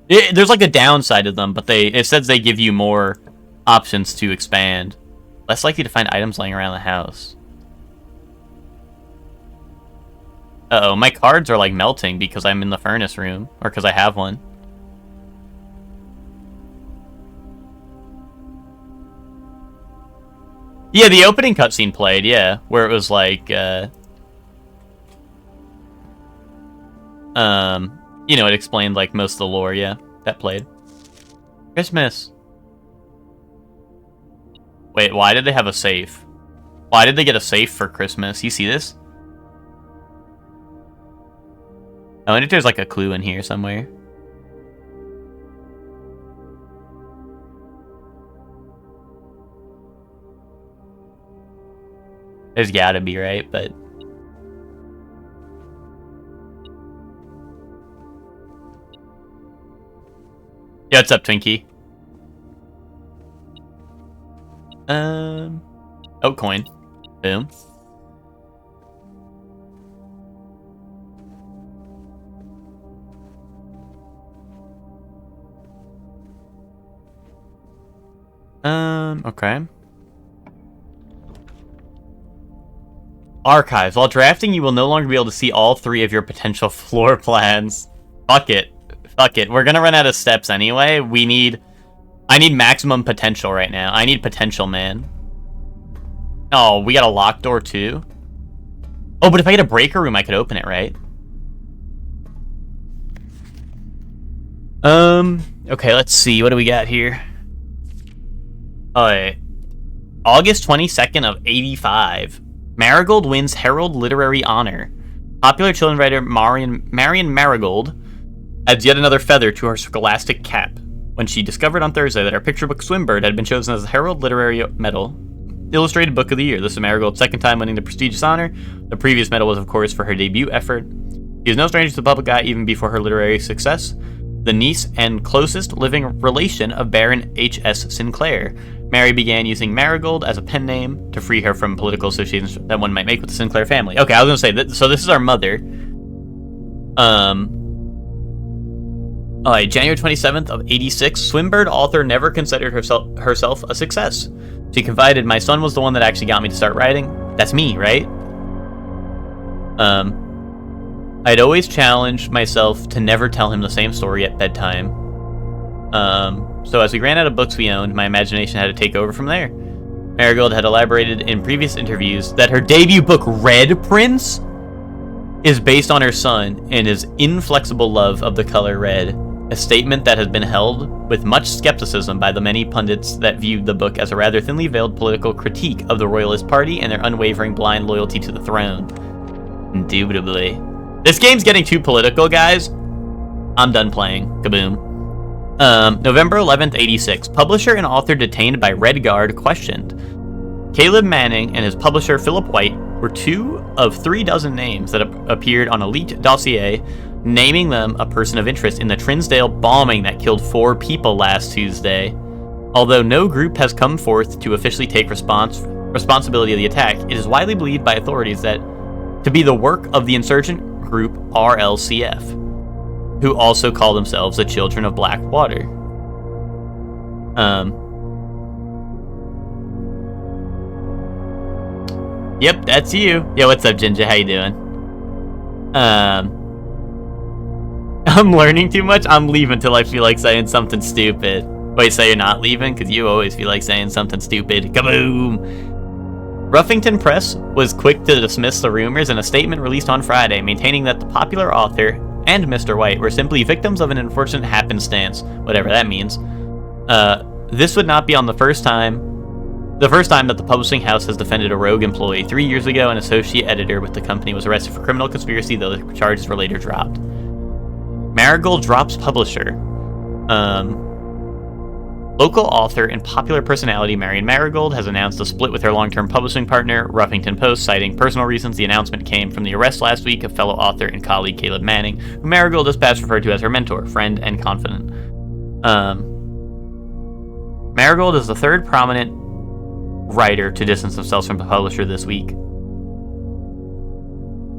there's like a downside to them, but it says they give you more options to expand. Less likely to find items laying around the house. Uh-oh, my cards are like melting because I'm in the furnace room, or because I have one. Yeah, the opening cutscene played, yeah, where it was like, you know, it explained like most of the lore, yeah, that played. Christmas. Wait, why did they have a safe? Why did they get a safe for Christmas? You see this? I wonder if there's like a clue in here somewhere. There's gotta be, right? But yeah, what's up, Twinkie? Oh, coin. Boom. Okay. Archives. While drafting, you will no longer be able to see all 3 of your potential floor plans. Fuck it. Fuck it. We're gonna run out of steps anyway. I need maximum potential right now. I need potential, man. Oh, we got a locked door too? Oh, but if I get a breaker room, I could open it, right? Okay, let's see. What do we got here? Alright. August 22nd of 85. Marigold wins Herald Literary Honor. Popular children's writer Marion Marigold adds yet another feather to her scholastic cap when she discovered on Thursday that her picture book Swimbird had been chosen as the Herald Literary Medal Illustrated Book of the Year. This is Marigold's second time winning the prestigious honor. The previous medal was, of course, for her debut effort. She is no stranger to the public eye even before her literary success. The niece and closest living relation of Baron H.S. Sinclair, Mary began using Marigold as a pen name to free her from political associations that one might make with the Sinclair family. Okay, I was going to say, so this is our mother. January 27th of 86, Swimbird author never considered herself a success. She confided, my son was the one that actually got me to start writing. That's me, right? I'd always challenged myself to never tell him the same story at bedtime. So as we ran out of books we owned, my imagination had to take over from there. Marigold had elaborated in previous interviews that her debut book, Red Prince, is based on her son and his inflexible love of the color red, a statement that has been held with much skepticism by the many pundits that viewed the book as a rather thinly veiled political critique of the Royalist Party and their unwavering blind loyalty to the throne. Indubitably. This game's getting too political, guys. I'm done playing. Kaboom. November 11th, 86. Publisher and author detained by Red Guard questioned. Caleb Manning and his publisher Philip White were 2 of 3 dozen names that appeared on a leaked dossier, naming them a person of interest in the Trinsdale bombing that killed 4 people last Tuesday. Although no group has come forth to officially take responsibility of the attack, it is widely believed by authorities that to be the work of the insurgent group RLCF, who also call themselves the Children of Blackwater. Yep, that's you. Yo, what's up, Ginger? How you doing? I'm learning too much. I'm leaving till I feel like saying something stupid. Wait, so you're not leaving? Because you always feel like saying something stupid. Kaboom! Ruffington Press was quick to dismiss the rumors in a statement released on Friday, maintaining that the popular author and Mr. White were simply victims of an unfortunate happenstance, whatever that means. This would not be on the first time that the publishing house has defended a rogue employee. 3 years ago, an associate editor with the company was arrested for criminal conspiracy, though the charges were later dropped. Marigold drops publisher. Local author and popular personality Marion Marigold has announced a split with her long-term publishing partner, Ruffington Post, citing personal reasons. The announcement came from the arrest last week of fellow author and colleague Caleb Manning, who Marigold has past referred to as her mentor, friend, and confidant. Marigold is the 3rd prominent writer to distance themselves from the publisher this week.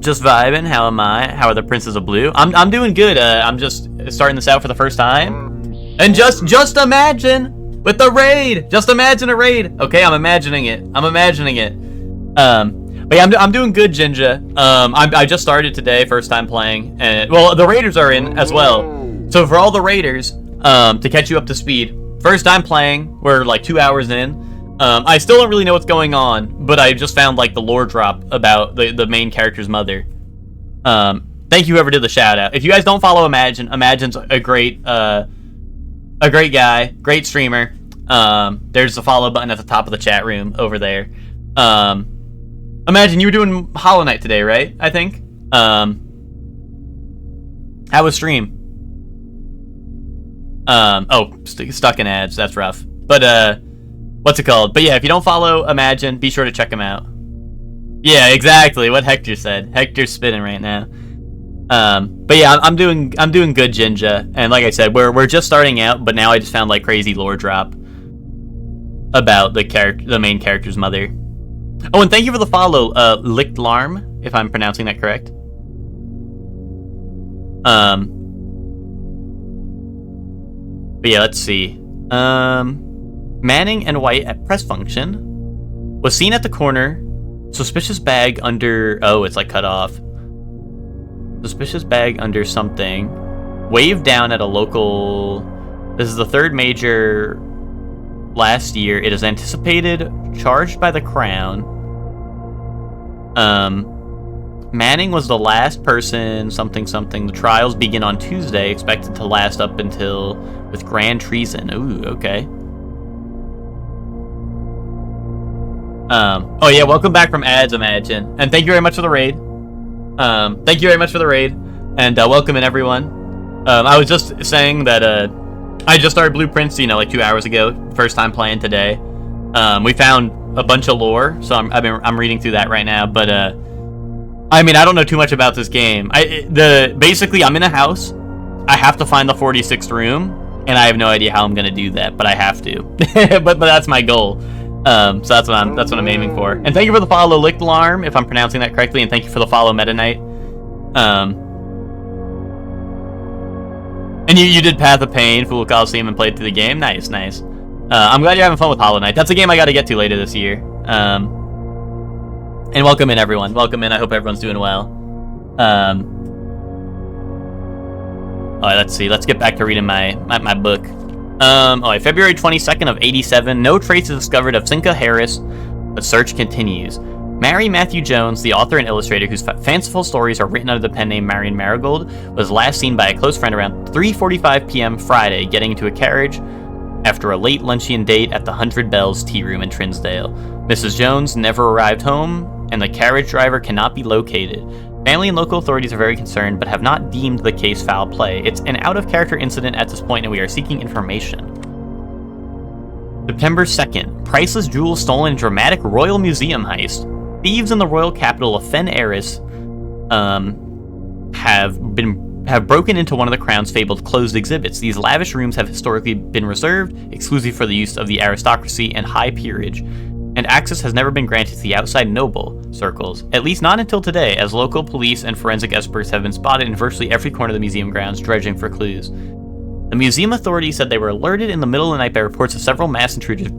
Just vibing. How am I? How are the Princes of Blue? I'm doing good. I'm just starting this out for the first time. And just imagine with the raid. Just imagine a raid. Okay, I'm imagining it. But yeah, I'm doing good, Jinja. I just started today, first time playing, and well, the raiders are in as well. So for all the raiders, to catch you up to speed, first time playing. We're like 2 hours in. I still don't really know what's going on, but I just found like the lore drop about the main character's mother. Thank you whoever did the shout out. If you guys don't follow Imagine, Imagine's a great guy, great streamer. There's the follow button at the top of the chat room over there. Imagine you were doing Hollow Knight today, right? I think. How was stream? Stuck in ads. That's rough. But what's it called? But yeah, if you don't follow Imagine, be sure to check him out. Yeah, exactly what Hector said. Hector's spinning right now. But yeah, I'm doing good, Jinja. And like I said, we're just starting out, but now I just found like crazy lore drop about the main character's mother. Oh, and thank you for the follow, Licked Larm, if I'm pronouncing that correct. But yeah, let's see. Manning and White at press function was seen at the corner. Suspicious bag under... Oh, it's like cut off. Suspicious bag under something. Waved down at a local... This is the 3rd major last year. It is anticipated charged by the Crown. Manning was the last person, something. The trials begin on Tuesday, expected to last up until with grand treason. Ooh, okay. Oh yeah, welcome back from ads, Imagine. And thank you very much for the raid. And welcome in everyone. I was just saying that I just started Blue Prince, like 2 hours ago. First time playing today. We found a bunch of lore, so I'm reading through that right now. But I don't know too much about this game. Basically I'm in a house. I have to find the 46th room, and I have no idea how I'm gonna do that, but I have to. but that's my goal. So that's what I'm aiming for. And thank you for the follow, Licked Alarm, if I'm pronouncing that correctly, and thank you for the follow, Meta Knight. And you did Path of Pain, Fool Coliseum, and played through the game. Nice. I'm glad you're having fun with Hollow Knight. That's a game I got to get to later this year. And welcome in, everyone. Welcome in. I hope everyone's doing well. Alright, let's see. Let's get back to reading my book. February 22nd of 87, no traces discovered of Cinca Harris, but search continues. Mary Matthew Jones, the author and illustrator whose fanciful stories are written under the pen name Marion Marigold, was last seen by a close friend around 3:45 p.m. Friday, getting into a carriage after a late luncheon date at the 100 Bells Tea Room in Trinsdale. Mrs. Jones never arrived home, and the carriage driver cannot be located. Family and local authorities are very concerned, but have not deemed the case foul play. It's an out-of-character incident at this point, and we are seeking information. September 2nd, priceless jewels stolen in dramatic Royal Museum heist. Thieves in the royal capital of Fen Eris have broken into one of the crown's fabled closed exhibits. These lavish rooms have historically been reserved exclusively for the use of the aristocracy and high peerage, and access has never been granted to the outside noble circles, at least not until today, as local police and forensic experts have been spotted in virtually every corner of the museum grounds, dredging for clues. The museum authorities said they were alerted in the middle of the night by reports of several mass intruders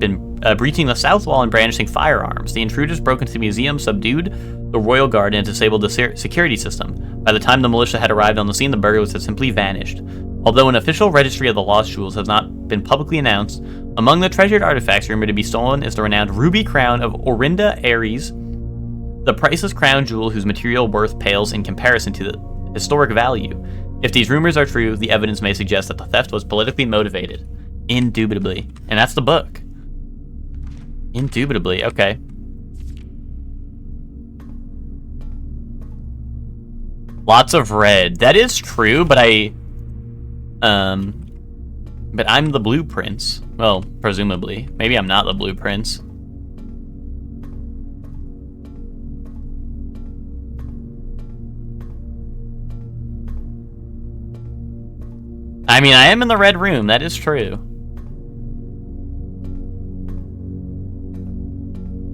breaching the south wall and brandishing firearms. The intruders broke into the museum, subdued the royal guard, and disabled the security system. By the time the militia had arrived on the scene, the burglars had simply vanished. Although an official registry of the lost jewels has not been publicly announced, among the treasured artifacts rumored to be stolen is the renowned ruby crown of Orinda Aries, the priceless crown jewel whose material worth pales in comparison to the historic value. If these rumors are true, the evidence may suggest that the theft was politically motivated. Indubitably. And that's the book. Indubitably, okay. Lots of red. That is true, but but I'm the blueprints. Well, presumably. Maybe I'm not the blueprints. I mean, I am in the red room. That is true.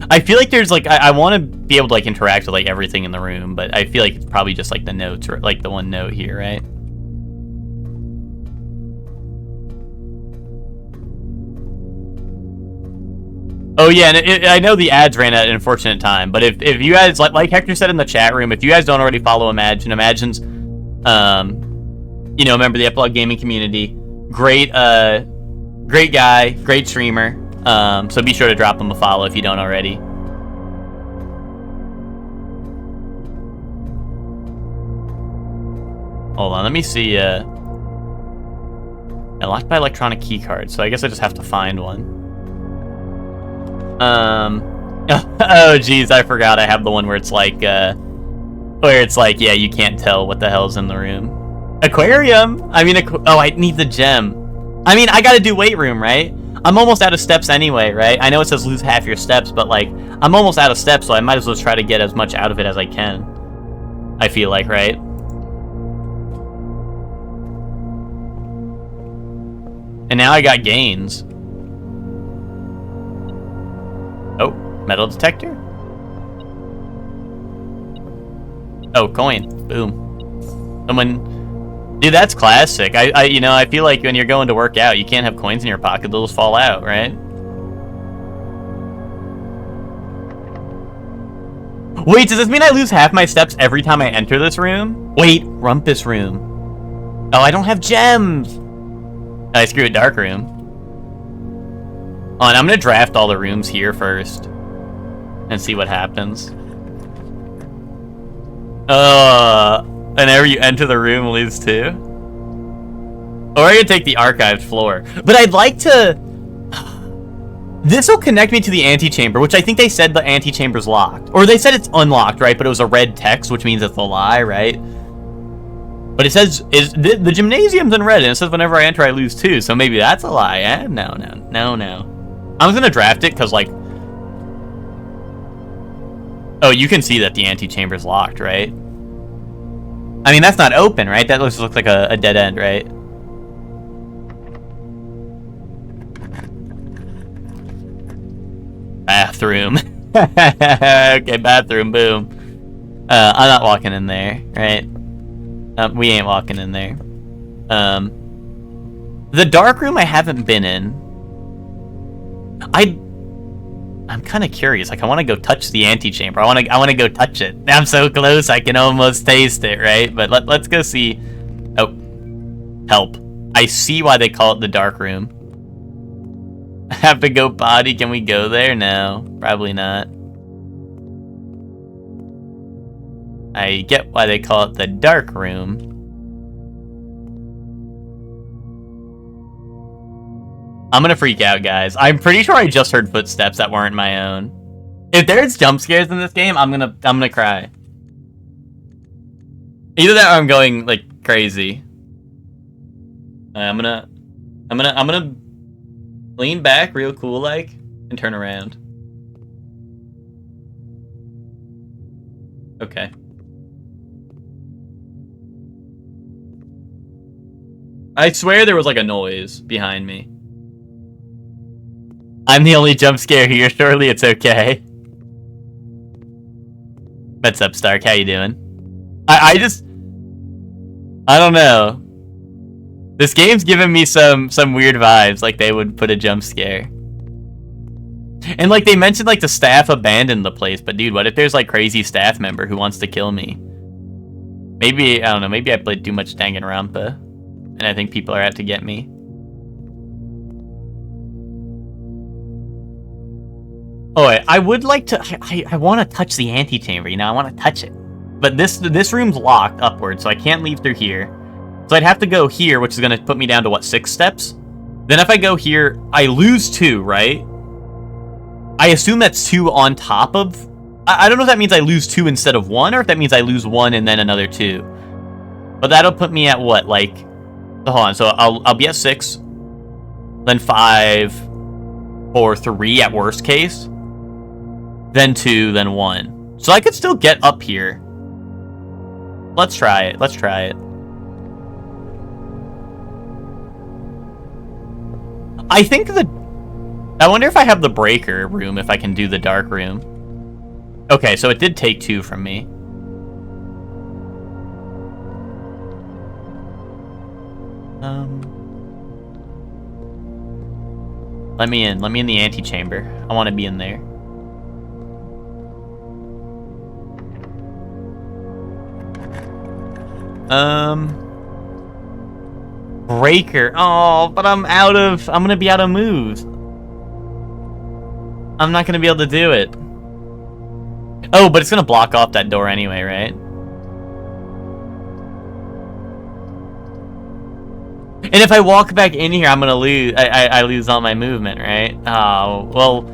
I feel like there's like I want to be able to like interact with like everything in the room, but I feel like it's probably just like the notes or like the one note here, right? Oh yeah, and I know the ads ran at an unfortunate time, but if you guys like Hector said in the chat room, if you guys don't already follow Imagine's you know, member of the Epilogue Gaming community, great guy, great streamer. So be sure to drop him a follow if you don't already. Hold on, let me see. Locked by electronic keycard, so I guess I just have to find one. Oh geez, I forgot I have the one where it's like, yeah, you can't tell what the hell's in the room. Aquarium? I mean, oh, I need the gem. I mean, I gotta do weight room, right? I'm almost out of steps anyway, right? I know it says lose half your steps, but like, I'm almost out of steps, so I might as well try to get as much out of it as I can. I feel like, right? And now I got gains. Oh, metal detector? Oh, coin. Boom. Someone... Dude, that's classic. You know, I feel like when you're going to work out, you can't have coins in your pocket. They'll just fall out, right? Wait, does this mean I lose half my steps every time I enter this room? Wait, Rumpus room. Oh, I don't have gems. I screw it, dark room. Oh, and I'm gonna draft all the rooms here first and see what happens. Whenever you enter the room, lose 2. Or I could take the archived floor. But I'd like to... This will connect me to the antechamber, which I think they said the antechamber's locked. Or they said it's unlocked, right? But it was a red text, which means it's a lie, right? But it says the gymnasium's in red, and it says whenever I enter, I lose 2. So maybe that's a lie, eh? No. I'm just gonna draft it, because, like... Oh, you can see that the antechamber's locked, right? I mean, that's not open, right? That looks like a dead end, right? Bathroom. Okay, bathroom, boom. I'm not walking in there, right? We ain't walking in there. The dark room I haven't been in. I'm kind of curious. Like, I want to go touch the antechamber. I want to go touch it. I'm so close, I can almost taste it, right? But let's go see. Oh, help! I see why they call it the dark room. Have to go potty. Can we go there? No, probably not. I get why they call it the dark room. I'm gonna freak out, guys. I'm pretty sure I just heard footsteps that weren't my own. If there's jump scares in this game, I'm gonna cry. Either that or I'm going like crazy. I'm gonna lean back real cool like and turn around. Okay. I swear there was like a noise behind me. I'm the only jump scare here, surely it's okay. What's up, Stark? How you doing? I don't know. This game's giving me some weird vibes, like they would put a jump scare. And like they mentioned like the staff abandoned the place, but dude, what if there's like crazy staff member who wants to kill me? Maybe, I don't know, maybe I played too much Danganronpa, and I think people are out to get me. Oh, I would like to, I want to touch the antechamber, you know, I want to touch it. But this room's locked upward, so I can't leave through here. So I'd have to go here, which is going to put me down to, what, 6 steps? Then if I go here, I lose 2, right? I assume that's 2 on top of... I don't know if that means I lose 2 instead of 1, or if that means I lose 1 and then another 2. But that'll put me at what, like... Hold on, so I'll be at 6. Then 5, 4, 3 at worst case. Then 2, then 1. So I could still get up here. Let's try it. Let's try it. I think I wonder if I have the breaker room, if I can do the dark room. Okay, so it did take 2 from me. Let me in. Let me in the antechamber. I want to be in there. Breaker. Oh, but I'm gonna be out of moves. I'm not gonna be able to do it. Oh, but it's gonna block off that door anyway, right? And if I walk back in here, I'm gonna lose. I lose all my movement, right? Oh, well,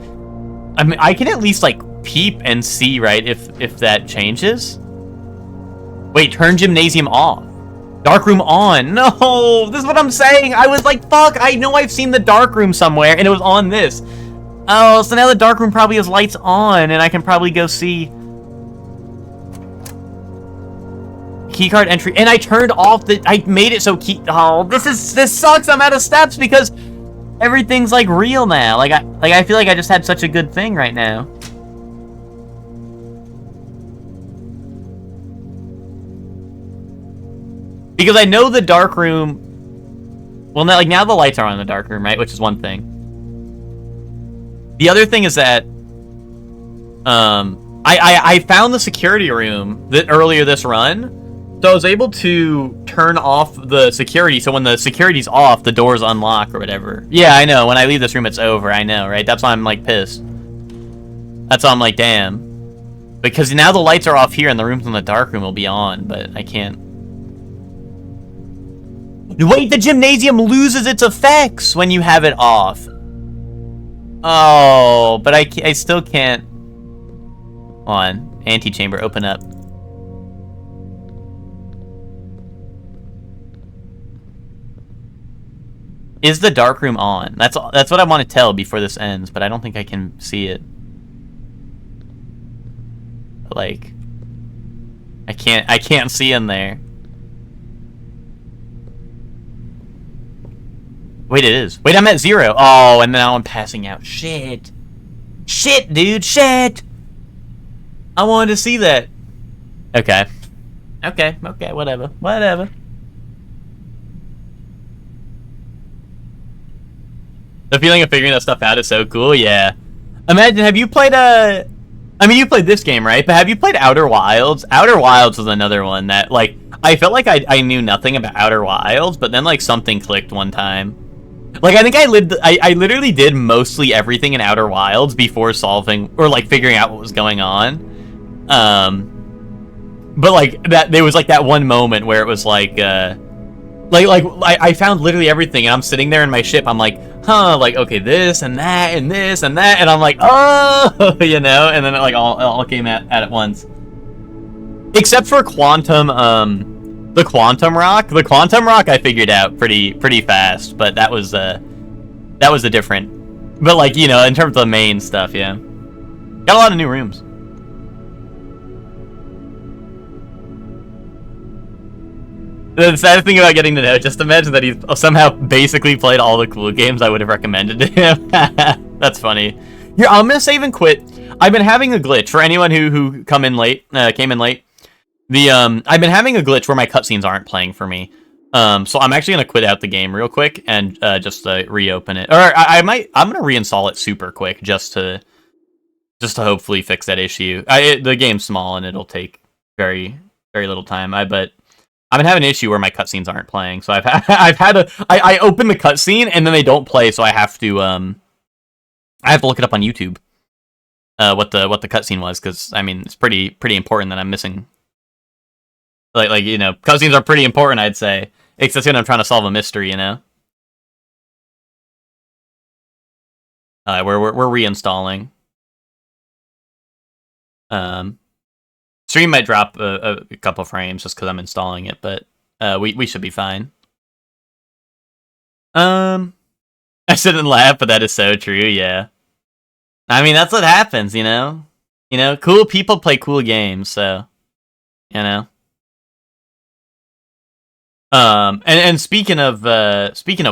I mean, I can at least like peep and see, right? If that changes. Wait, turn gymnasium off. Dark room on. No, this is what I'm saying. I was like, fuck, I know I've seen the dark room somewhere, and it was on this. Oh, so now the dark room probably has lights on, and I can probably go see. Keycard entry, and I turned off I made it so oh, this sucks. I'm out of steps because everything's like real now. Like I feel like I just had such a good thing right now. Because I know the dark room... Well, now the lights are on in the dark room, right? Which is one thing. The other thing is that... I found the security room earlier this run. So I was able to turn off the security. So when the security's off, the doors unlock or whatever. Yeah, I know. When I leave this room, it's over. I know, right? That's why I'm, like, pissed. That's why I'm like, damn. Because now the lights are off here and the rooms in the dark room will be on. But I can't... Wait, the gymnasium loses its effects when you have it off. Oh, but I still can't. Hold on. Antechamber, open up. Is the dark room on? That's what I want to tell before this ends, but I don't think I can see it. Like, I can't see in there. Wait, it is. Wait, I'm at 0. Oh, and now I'm passing out. Shit. Shit, dude. Shit. I wanted to see that. Okay. Okay, whatever. Whatever. The feeling of figuring that stuff out is so cool, yeah. Imagine, have you played I mean, you played this game, right? But have you played Outer Wilds? Outer Wilds was another one that, like, I felt like I knew nothing about Outer Wilds, but then, like, something clicked one time. Like, I think I literally did mostly everything in Outer Wilds before solving, or, like, figuring out what was going on. But, like, there was, like, that one moment where it was, like, I found literally everything, and I'm sitting there in my ship, I'm like, huh, like, okay, this, and that, and this, and that, and I'm like, oh, you know, and then it, like, all came at once. Except for Quantum, the Quantum Rock. The Quantum Rock I figured out pretty fast, but that was a different... But, like, you know, in terms of the main stuff, yeah. Got a lot of new rooms. The sad thing about getting to know, just imagine that he's somehow basically played all the cool games I would have recommended to him. That's funny. Here, I'm gonna save and quit. I've been having a glitch for anyone who came in late. I've been having a glitch where my cutscenes aren't playing for me. So I'm actually gonna quit out the game real quick and just reopen it. Or I'm gonna reinstall it super quick just to hopefully fix that issue. The game's small and it'll take very little time. But I've been having an issue where my cutscenes aren't playing, so I open the cutscene and then they don't play, so I have to look it up on YouTube. What the cutscene was, because I mean it's pretty important that I'm missing. Like you know, cutscenes are pretty important, I'd say. Except when I'm trying to solve a mystery, you know. We're reinstalling. Stream might drop a couple frames just because I'm installing it, but we should be fine. I shouldn't laugh, but that is so true, yeah. I mean, that's what happens, you know? You know, cool people play cool games, so... You know? And speaking of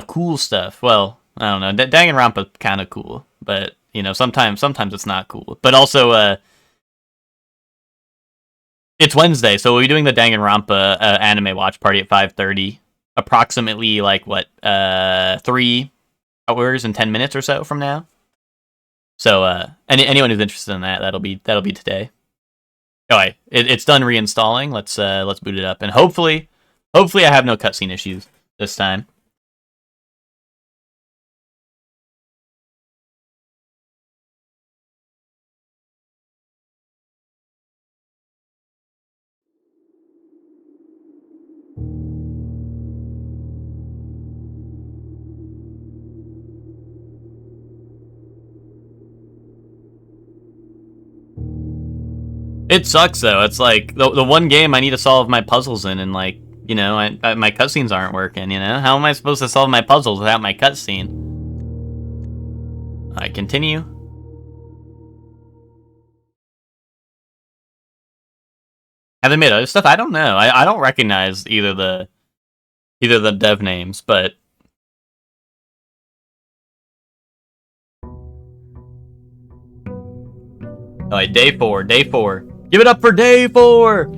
cool stuff, well, I don't know, Danganronpa's kind of cool, but, you know, sometimes it's not cool. But also, it's Wednesday, so we'll be doing the Danganronpa anime watch party at 5:30. Approximately, like, what, 3 hours and 10 minutes or so from now. So, anyone who's interested in that, that'll be today. Alright, it's done reinstalling. Let's boot it up, and hopefully I have no cutscene issues this time. It sucks though. It's like the one game I need to solve my puzzles in, and like, you know, my cutscenes aren't working. You know, how am I supposed to solve my puzzles without my cutscene? All right, continue. Have they made other stuff? I don't know. I don't recognize either the dev names, but. All right, day 4. Give it up for day 4!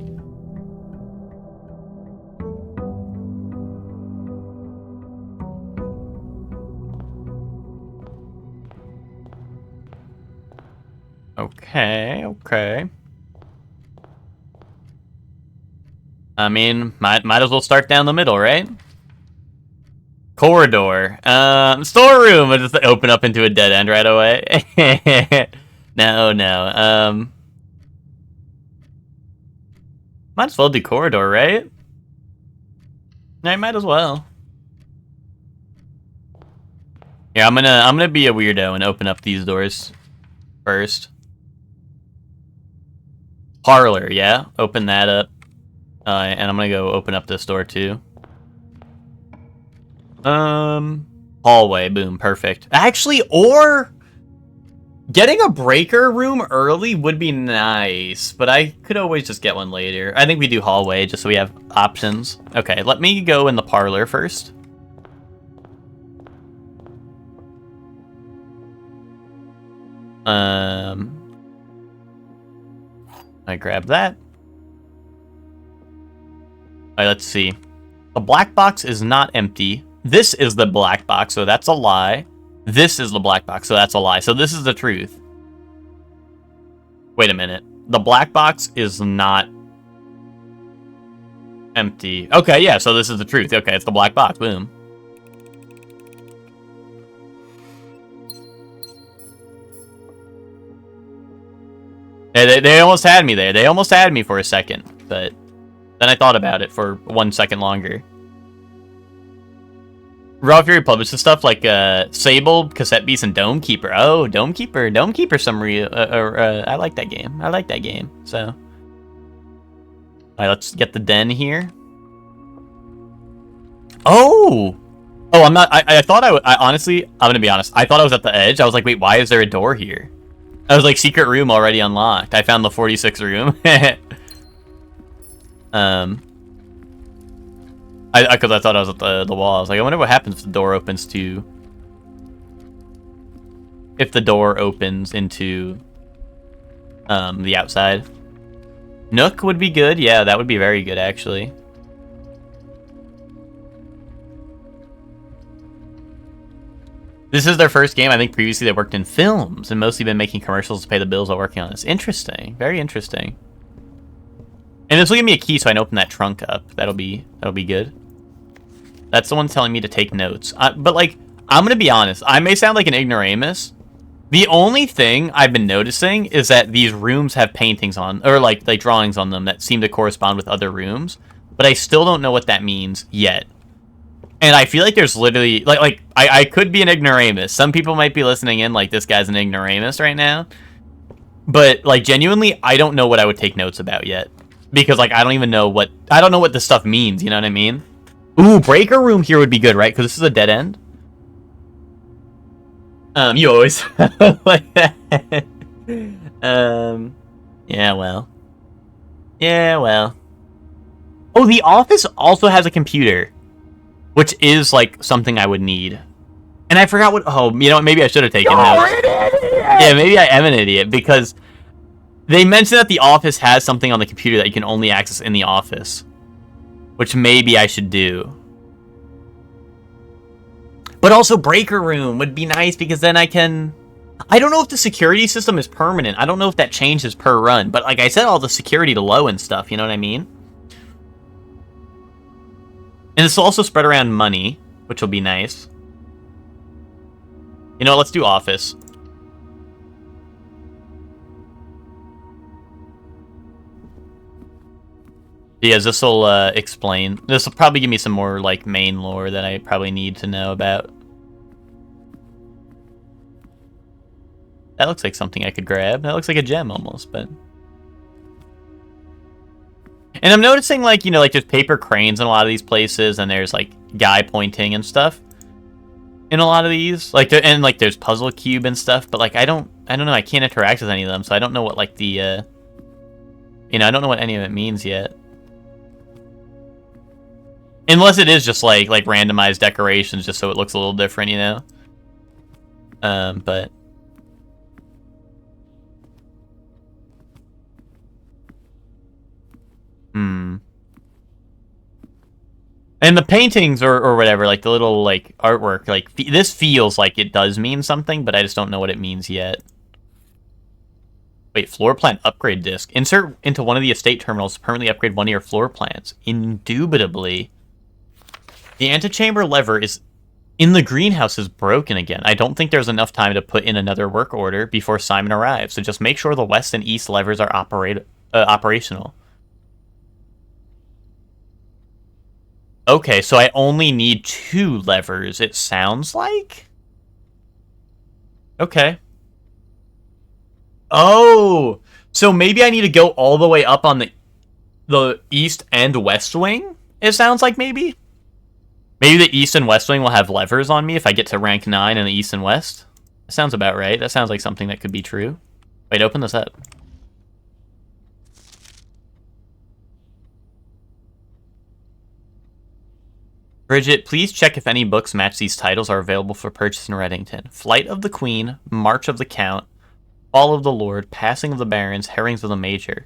Okay. I mean, might as well start down the middle, right? Corridor. Storeroom! I'll just open up into a dead end right away. No. Might as well do corridor, right? I might as well. Yeah, I'm gonna be a weirdo and open up these doors first. Parlor, yeah. Open that up. And I'm gonna go open up this door too. Hallway, boom, perfect. Actually, or getting a breaker room early would be nice, but I could always just get one later. I think we do hallway just so we have options. Okay, let me go in the parlor first. I grab that. Alright, let's see. The black box is not empty. This is the black box, so that's a lie. This is the black box, so that's a lie. So this is the truth. Wait a minute. The black box is not empty. Okay, yeah, so this is the truth. Okay, it's the black box. Boom. They almost had me there. They almost had me for a second, but then I thought about it for 1 second longer. Raw Fury publishes stuff like Sable, Cassette Beast, and Dome Keeper. Oh, Dome Keeper, some real. I like that game. I like that game. So, all right, let's get the den here. Oh, I'm not. I thought I honestly, I'm gonna be honest. I thought I was at the edge. I was like, wait, why is there a door here? I was like, secret room already unlocked. I found the 46 room. Because I thought I was at the wall. I was like, I wonder what happens if the door opens to... If the door opens into the outside. Nook would be good. Yeah, that would be very good, actually. This is their first game. I think previously they worked in films and mostly been making commercials to pay the bills while working on this. Interesting. Very interesting. And this will give me a key so I can open that trunk up. That'll be good. That's the one telling me to take notes. But, like, I'm going to be honest. I may sound like an ignoramus. The only thing I've been noticing is that these rooms have paintings on, or, like drawings on them that seem to correspond with other rooms. But I still don't know what that means yet. And I feel like there's literally, I could be an ignoramus. Some people might be listening in like, this guy's an ignoramus right now. But, like, genuinely, I don't know what I would take notes about yet. Because, like, I don't know what this stuff means, you know what I mean? Ooh, breaker room here would be good, right? Because this is a dead end. You always like that. Yeah, well. Oh, the office also has a computer. Which is, like, something I would need. And I forgot what... Oh, you know what? Maybe I should have taken notes. Yeah, maybe I am an idiot, because they mentioned that the office has something on the computer that you can only access in the office. Which maybe I should do. But also breaker room would be nice, because then I can... I don't know if the security system is permanent. I don't know if that changes per run. But, like I said, all the security to low and stuff, you know what I mean? And this will also spread around money, which will be nice. You know, let's do office. Yeah, this will explain. This will probably give me some more, like, main lore that I probably need to know about. That looks like something I could grab. That looks like a gem almost, but... And I'm noticing, like, you know, like, there's paper cranes in a lot of these places, and there's, like, guy pointing and stuff in a lot of these. Like, and, like, there's puzzle cube and stuff, but, like, I don't know, I can't interact with any of them, so I don't know what, like, the, you know, I don't know what any of it means yet. Unless it is just, like randomized decorations, just so it looks a little different, you know? But... And the paintings or whatever, like the little like artwork, like this feels like it does mean something, but I just don't know what it means yet. Wait, floor plan upgrade disc. Insert into one of the estate terminals to permanently upgrade one of your floor plans. Indubitably. The antechamber lever is in the greenhouse is broken again. I don't think there's enough time to put in another work order before Simon arrives, so just make sure the west and east levers are operational. Okay, so I only need 2 levers, it sounds like? Okay. Oh! So maybe I need to go all the way up on the east and west wing? It sounds like maybe? Maybe the east and west wing will have levers on me if I get to rank 9 in the east and west? That sounds about right. That sounds like something that could be true. Wait, open this up. Bridget, please check if any books match these titles are available for purchase in Reddington. Flight of the Queen, March of the Count, Fall of the Lord, Passing of the Barons, Herrings of the Major.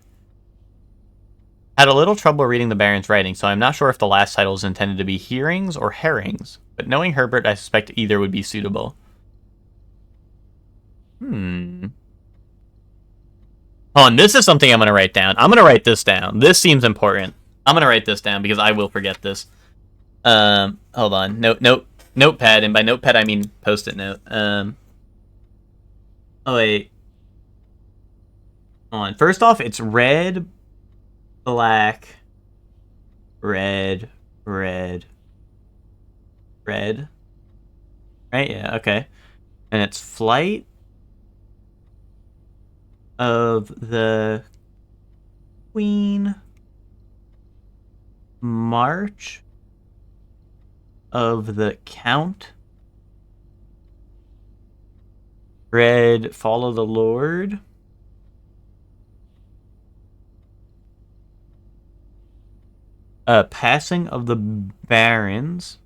Had a little trouble reading the Baron's writing, so I'm not sure if the last title is intended to be Hearings or Herrings, but knowing Herbert, I suspect either would be suitable. Hold on, this is something I'm going to write down. I'm going to write this down. This seems important. I'm going to write this down because I will forget this. Hold on. Notepad, and by notepad I mean post-it note. Oh wait. On. First off, it's red, black, red, red, red. Right? Yeah, okay. And it's flight of the Queen, march of the Count, red, follow the Lord, passing of the Barons,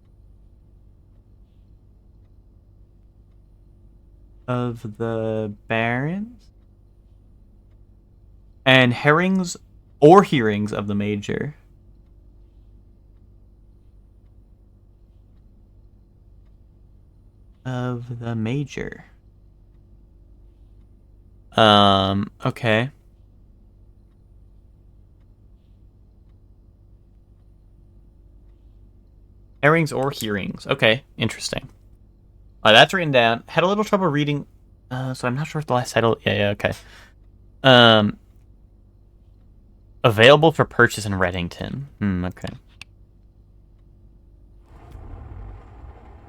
and herrings or hearings of the Major. Of the Major. Okay. Herrings or hearings. Okay, interesting. That's written down. Had a little trouble reading, so I'm not sure if the last title... Yeah, okay. Available for purchase in Reddington. Okay.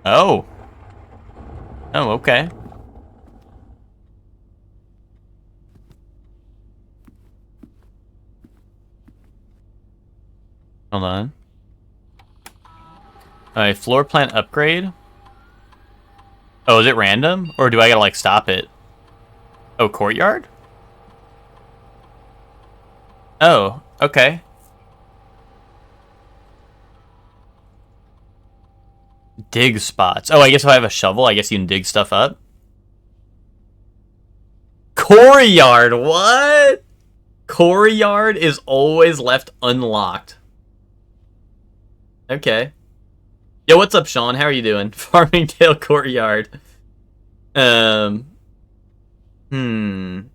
Oh. Oh, okay. Hold on. Alright, floor plan upgrade. Oh, is it random? Or do I gotta, like, stop it? Oh, courtyard? Oh, okay. Dig spots. Oh, I guess if I have a shovel, I guess you can dig stuff up. Courtyard, what? Courtyard is always left unlocked. Okay. Yo, what's up, Sean? How are you doing? Farmingdale Courtyard. I mean,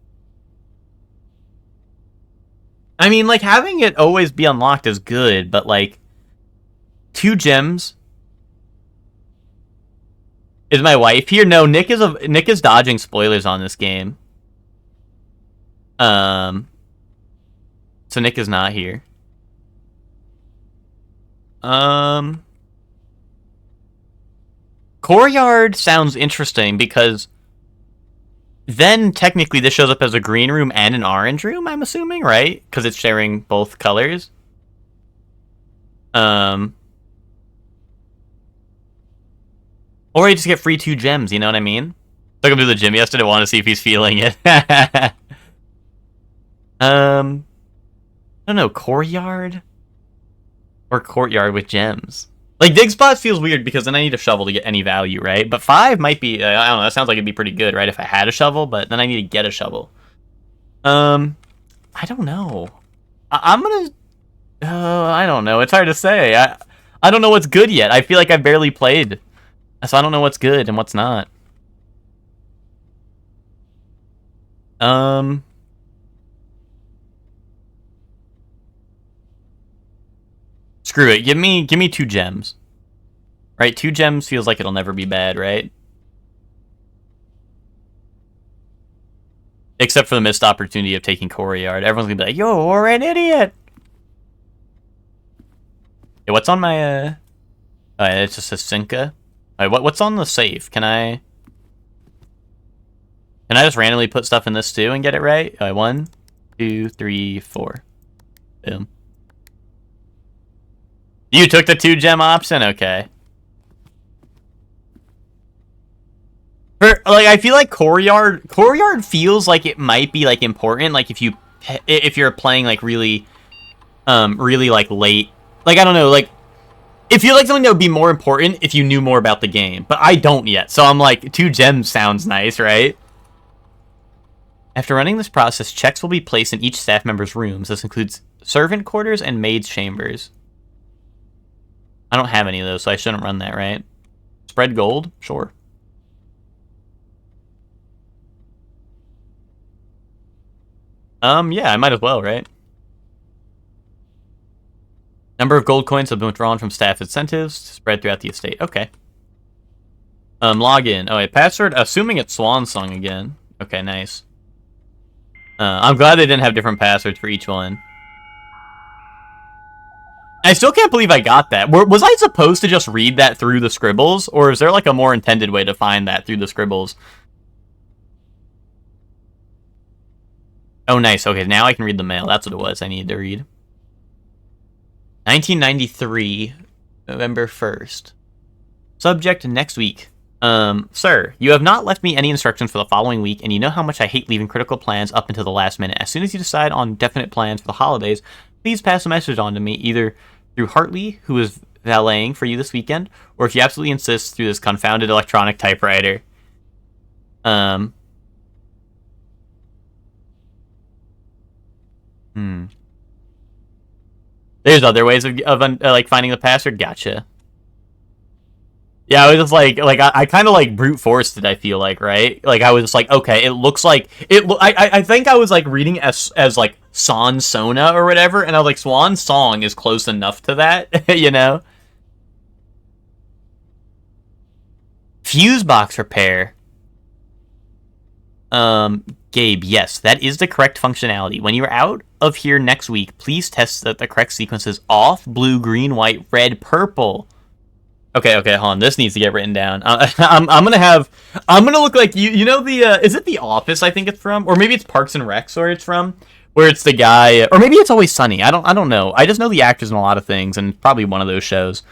like, having it always be unlocked is good, but, like, 2 gems. Is my wife here? No, Nick is dodging spoilers on this game. So Nick is not here. Courtyard sounds interesting because then technically this shows up as a green room and an orange room, I'm assuming, right? Because it's sharing both colors. Or you just get free 2 gems, you know what I mean? Took him to the gym yesterday, want to see if he's feeling it. I don't know, courtyard? Or courtyard with gems. Like, dig spots feels weird because then I need a shovel to get any value, right? But 5 might be, I don't know, that sounds like it'd be pretty good, right? If I had a shovel, but then I need to get a shovel. I don't know. I'm gonna... I don't know. It's hard to say. I don't know what's good yet. I feel like I've barely played. So I don't know what's good and what's not. Screw it. Give me 2 gems. Right? 2 gems feels like it'll never be bad, right? Except for the missed opportunity of taking Courtyard. Everyone's gonna be like, yo, we're an idiot! Hey, what's on my, it's just a Sinka. Alright, what's on the safe? Can I just randomly put stuff in this too and get it right? Alright, 1, 2, 3, 4. Boom. You took the 2 gem option? Okay. I feel like Courtyard feels like it might be, like, important, like, if you're playing, like, really like, late. Like, I don't know, like, it feels like something that would be more important if you knew more about the game. But I don't yet, so I'm like, 2 gems sounds nice, right? After running this process, checks will be placed in each staff member's rooms. This includes servant quarters and maid's chambers. I don't have any of those, so I shouldn't run that, right? Spread gold? Sure. Yeah, I might as well, right? Number of gold coins have been withdrawn from staff incentives, spread throughout the estate. Okay. Log in. Oh, wait, password, assuming it's Swan Song again. Okay, nice. I'm glad they didn't have different passwords for each one. I still can't believe I got that. Was I supposed to just read that through the scribbles, or is there like a more intended way to find that through the scribbles? Oh, nice. Okay, now I can read the mail. That's what it was I needed to read. 1993, November 1st. Subject next week. Sir, you have not left me any instructions for the following week, and you know how much I hate leaving critical plans up until the last minute. As soon as you decide on definite plans for the holidays, please pass a message on to me, either through Hartley, who is valeting for you this weekend, or if you absolutely insist, through this confounded electronic typewriter. There's other ways of like finding the password. Gotcha. Yeah, I was just like I kind of like brute forced it. I feel like, right? Like I was just like, okay, it looks like it. I think I was like reading as like San Sona or whatever, and I was like, Swan Song is close enough to that, you know. Fuse box repair. Gabe, yes, that is the correct functionality. When you're out of here next week, please test that the correct sequence is off, blue, green, white, red, purple. Okay, hold on. This needs to get written down. I'm gonna look like you know the is it The Office? I think it's from, or maybe it's Parks and Recs, where it's from, where it's the guy, or maybe it's Always Sunny. I don't know. I just know the actors in a lot of things, and probably one of those shows.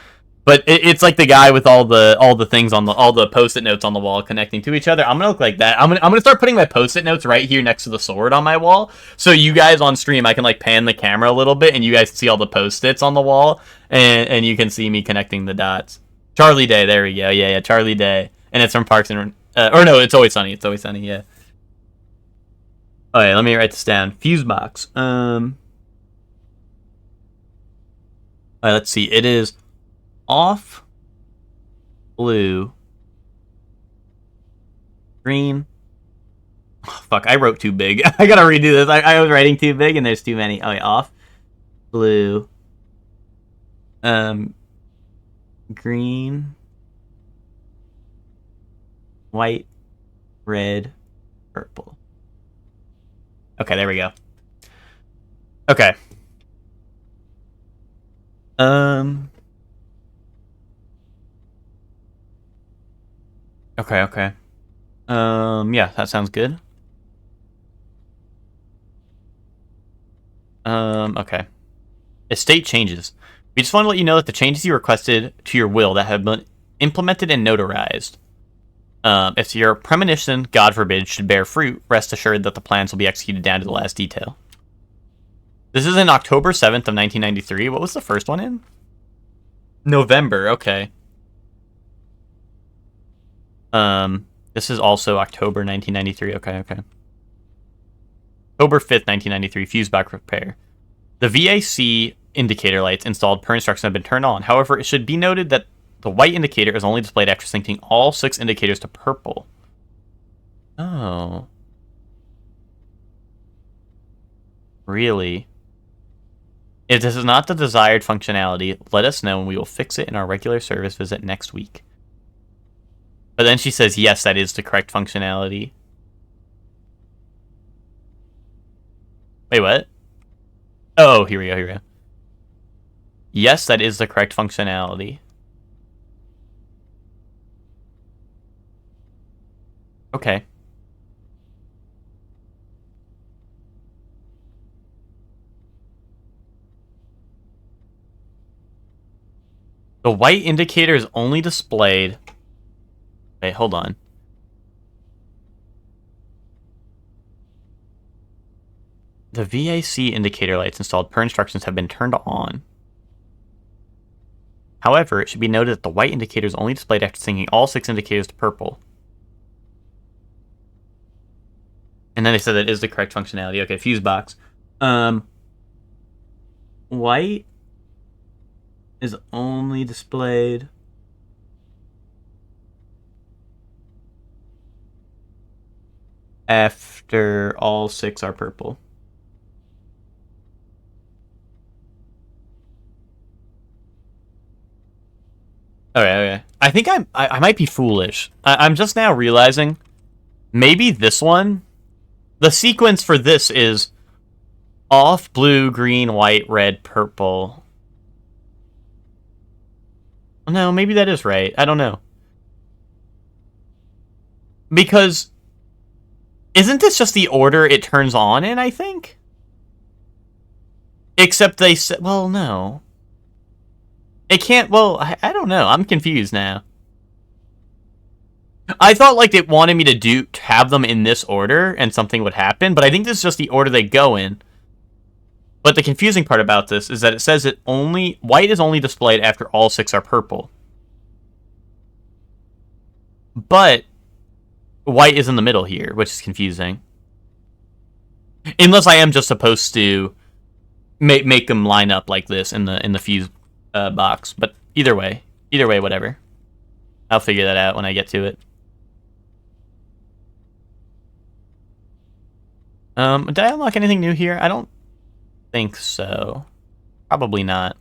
But it's like the guy with all the things on all the post-it notes on the wall connecting to each other. I'm gonna look like that. I'm gonna start putting my post-it notes right here next to the sword on my wall. So you guys on stream, I can like pan the camera a little bit, and you guys see all the post-its on the wall, and you can see me connecting the dots. Charlie Day, there we go. Yeah, Charlie Day, and it's from Parks and or no, it's Always Sunny. It's Always Sunny. Yeah. All right, let me write this down. Fuse box. All right, let's see. It is off, blue, green. Oh, fuck, I wrote too big. I gotta redo this. I was writing too big, and there's too many. Okay, off, blue, green, white, red, purple. Okay, there we go. Okay. Okay. Yeah, that sounds good. Okay. Estate changes. We just want to let you know that the changes you requested to your will that have been implemented and notarized. If your premonition, God forbid, should bear fruit, rest assured that the plans will be executed down to the last detail. This is in October 7th of 1993. What was the first one in? November, okay. This is also October 1993. Okay. October 5th, 1993, fuse box repair. The VAC indicator lights installed per instruction have been turned on. However, it should be noted that the white indicator is only displayed after syncing all 6 indicators to purple. Oh. Really? If this is not the desired functionality, let us know and we will fix it in our regular service visit next week. But then she says, yes, that is the correct functionality. Wait, what? Oh, here we go. Yes, that is the correct functionality. Okay. The white indicator is only displayed... Wait, hold on. The VAC indicator lights installed per instructions have been turned on. However, it should be noted that the white indicator is only displayed after syncing all 6 indicators to purple. And then they said that is the correct functionality. Okay, fuse box. White is only displayed after all 6 are purple. Okay. I think I might be foolish. I'm just now realizing maybe this one The sequence for this is off, blue, green, white, red, purple. No, maybe that is right. I don't know. Because isn't this just the order it turns on in, I think? Except they said, well, no. It can't, well, I don't know. I'm confused now. I thought, like, it wanted me to have them in this order and something would happen, but I think this is just the order they go in. But the confusing part about this is that it says white is only displayed after all 6 are purple. But white is in the middle here, which is confusing. Unless I am just supposed to make them line up like this in the fuse box. But either way, whatever. I'll figure that out when I get to it. Did I unlock anything new here? I don't think so. Probably not.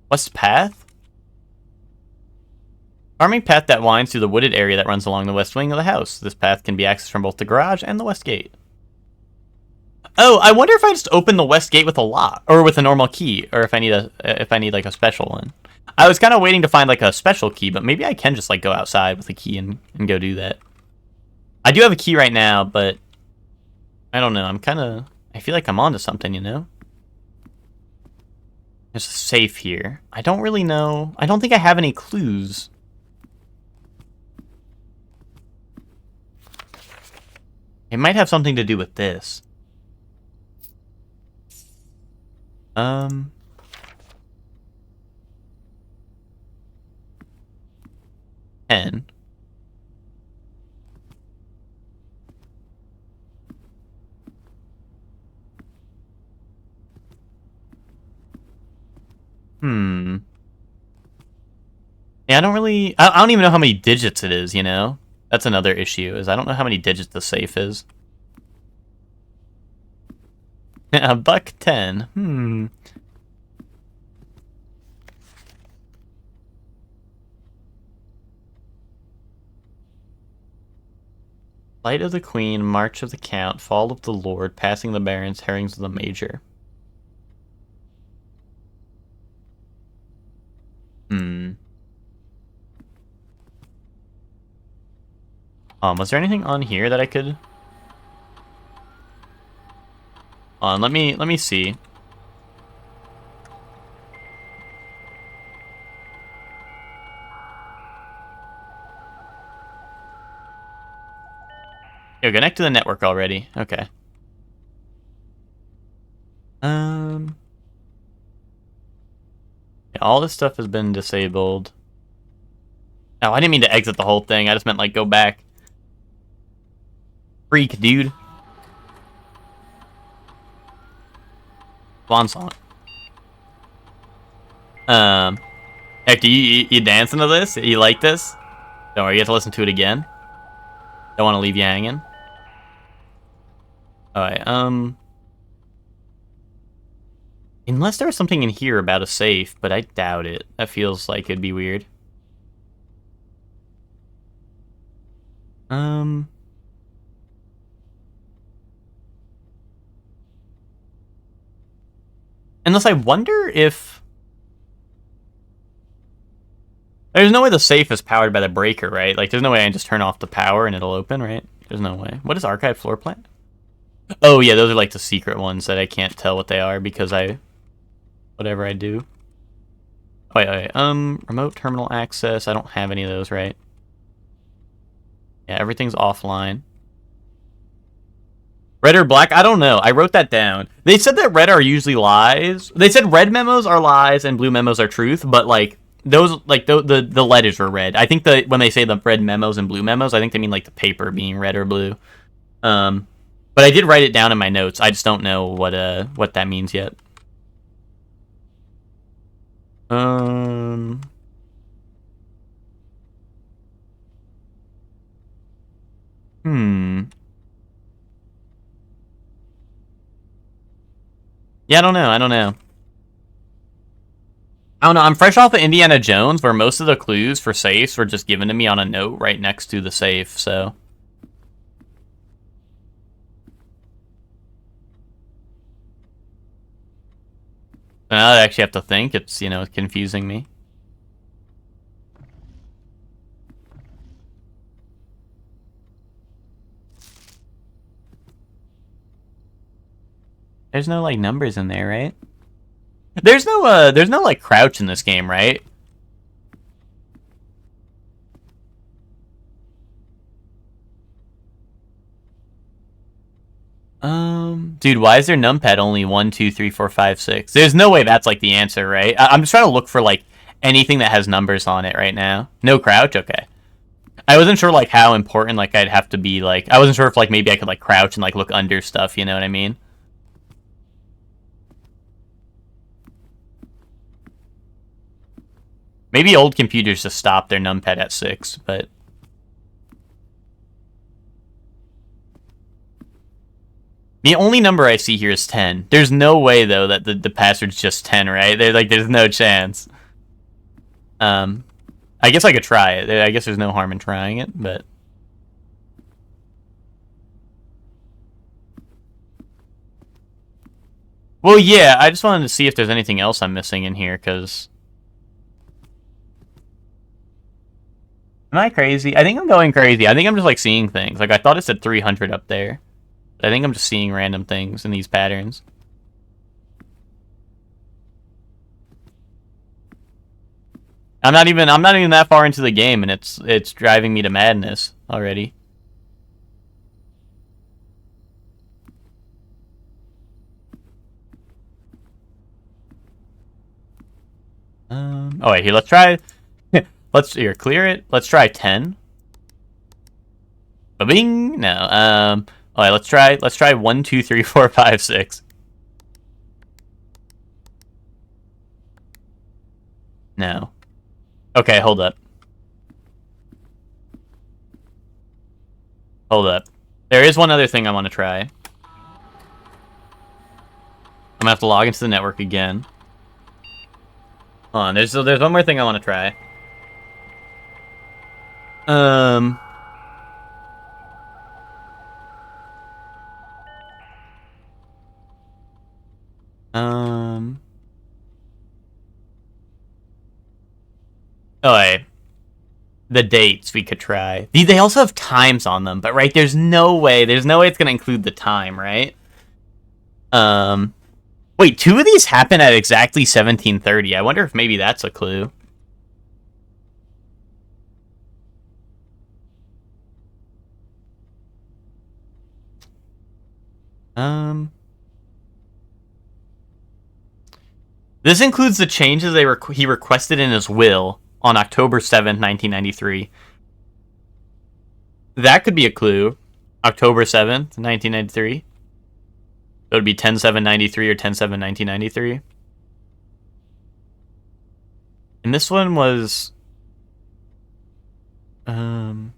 What's the path? Farming path that winds through the wooded area that runs along the west wing of the house. This path can be accessed from both the garage and the west gate. Oh, I wonder if I just open the west gate with a lock or with a normal key, or if I need like a special one. I was kind of waiting to find like a special key, but maybe I can just like go outside with a key and go do that. I do have a key right now, but I don't know. I feel like I'm onto something, you know? There's a safe here. I don't really know. I don't think I have any clues. It might have something to do with this. N. Yeah, I don't even know how many digits it is, you know? That's another issue, is I don't know how many digits the safe is. $1.10. Flight of the Queen, March of the Count, Fall of the Lord, Passing the Barons, Herrings of the Major. Was there anything on here that I could... let me see. Yo, connect to the network already. Okay. Yeah, all this stuff has been disabled. Oh, I didn't mean to exit the whole thing. I just meant, like, go back. Freak, dude. Swan song. Heck, do you dancing to this? You like this? Don't worry, you get to listen to it again. Don't want to leave you hanging. Alright, unless there was something in here about a safe, but I doubt it. That feels like it'd be weird. Unless I wonder if... There's no way the safe is powered by the breaker, right? Like, there's no way I can just turn off the power and it'll open, right? There's no way. What is archive floor plan? Oh, yeah, those are, like, the secret ones that I can't tell what they are because whatever I do. Wait. Remote terminal access. I don't have any of those, right? Yeah, everything's offline. Red or black? I don't know. I wrote that down. They said that red are usually lies. They said red memos are lies and blue memos are truth, but, like, those, like, the letters were red. I think when they say the red memos and blue memos, I think they mean, like, the paper being red or blue. But I did write it down in my notes. I just don't know what that means yet. Yeah, I don't know. I'm fresh off of Indiana Jones, where most of the clues for safes were just given to me on a note right next to the safe, so... Now I actually have to think. It's, confusing me. There's no, like, numbers in there, right? There's no, like, crouch in this game, right? Dude, why is there numpad only 1, 2, 3, 4, 5, 6? There's no way that's, like, the answer, right? I'm just trying to look for, like, anything that has numbers on it right now. No crouch? Okay. I wasn't sure, like, how important, like, I'd have to be, like... I wasn't sure if, like, maybe I could, like, crouch and, like, look under stuff, you know what I mean? Maybe old computers just stop their numpad at 6, but... The only number I see here is 10. There's no way, though, that the password's just 10, right? There's no chance. I guess I could try it. I guess there's no harm in trying it, but... Well, yeah, I just wanted to see if there's anything else I'm missing in here, because... Am I crazy? I think I'm going crazy. I think I'm just, like, seeing things. Like, I thought it said 300 up there. I think I'm just seeing random things in these patterns. I'm not even that far into the game, and it's driving me to madness already. Oh wait, here, let's try. Here, clear it. Let's try 10. Ba-bing! No. Alright, let's try 1, 2, 3, 4, 5, 6. No. Okay, hold up. Hold up. There is one other thing I want to try. I'm gonna have to log into the network again. Hold on, there's one more thing I want to try. Oh, wait. The dates we could try. They also have times on them, but right, there's no way it's gonna include the time, right? Wait, 2 of these happen at exactly 1730. I wonder if maybe that's a clue. This includes the changes he requested in his will on October 7th, 1993. That could be a clue. October 7th, 1993. It would be 10/7/93 or 10/7/1993. And this one was... Alright,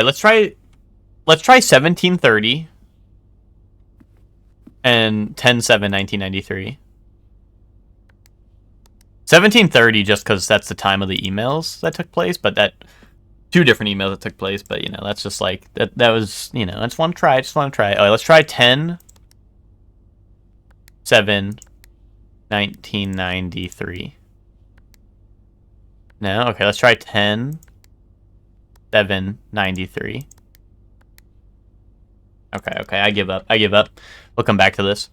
let's try 1730 and 10/7/1993. 1730 just because that's the time of the emails that took place, but that 2 different emails that took place, but that's just like that was, I just want to try. Alright, let's try 10/7/1993. No, okay, let's try 10/7/93. Okay, I give up. We'll come back to this.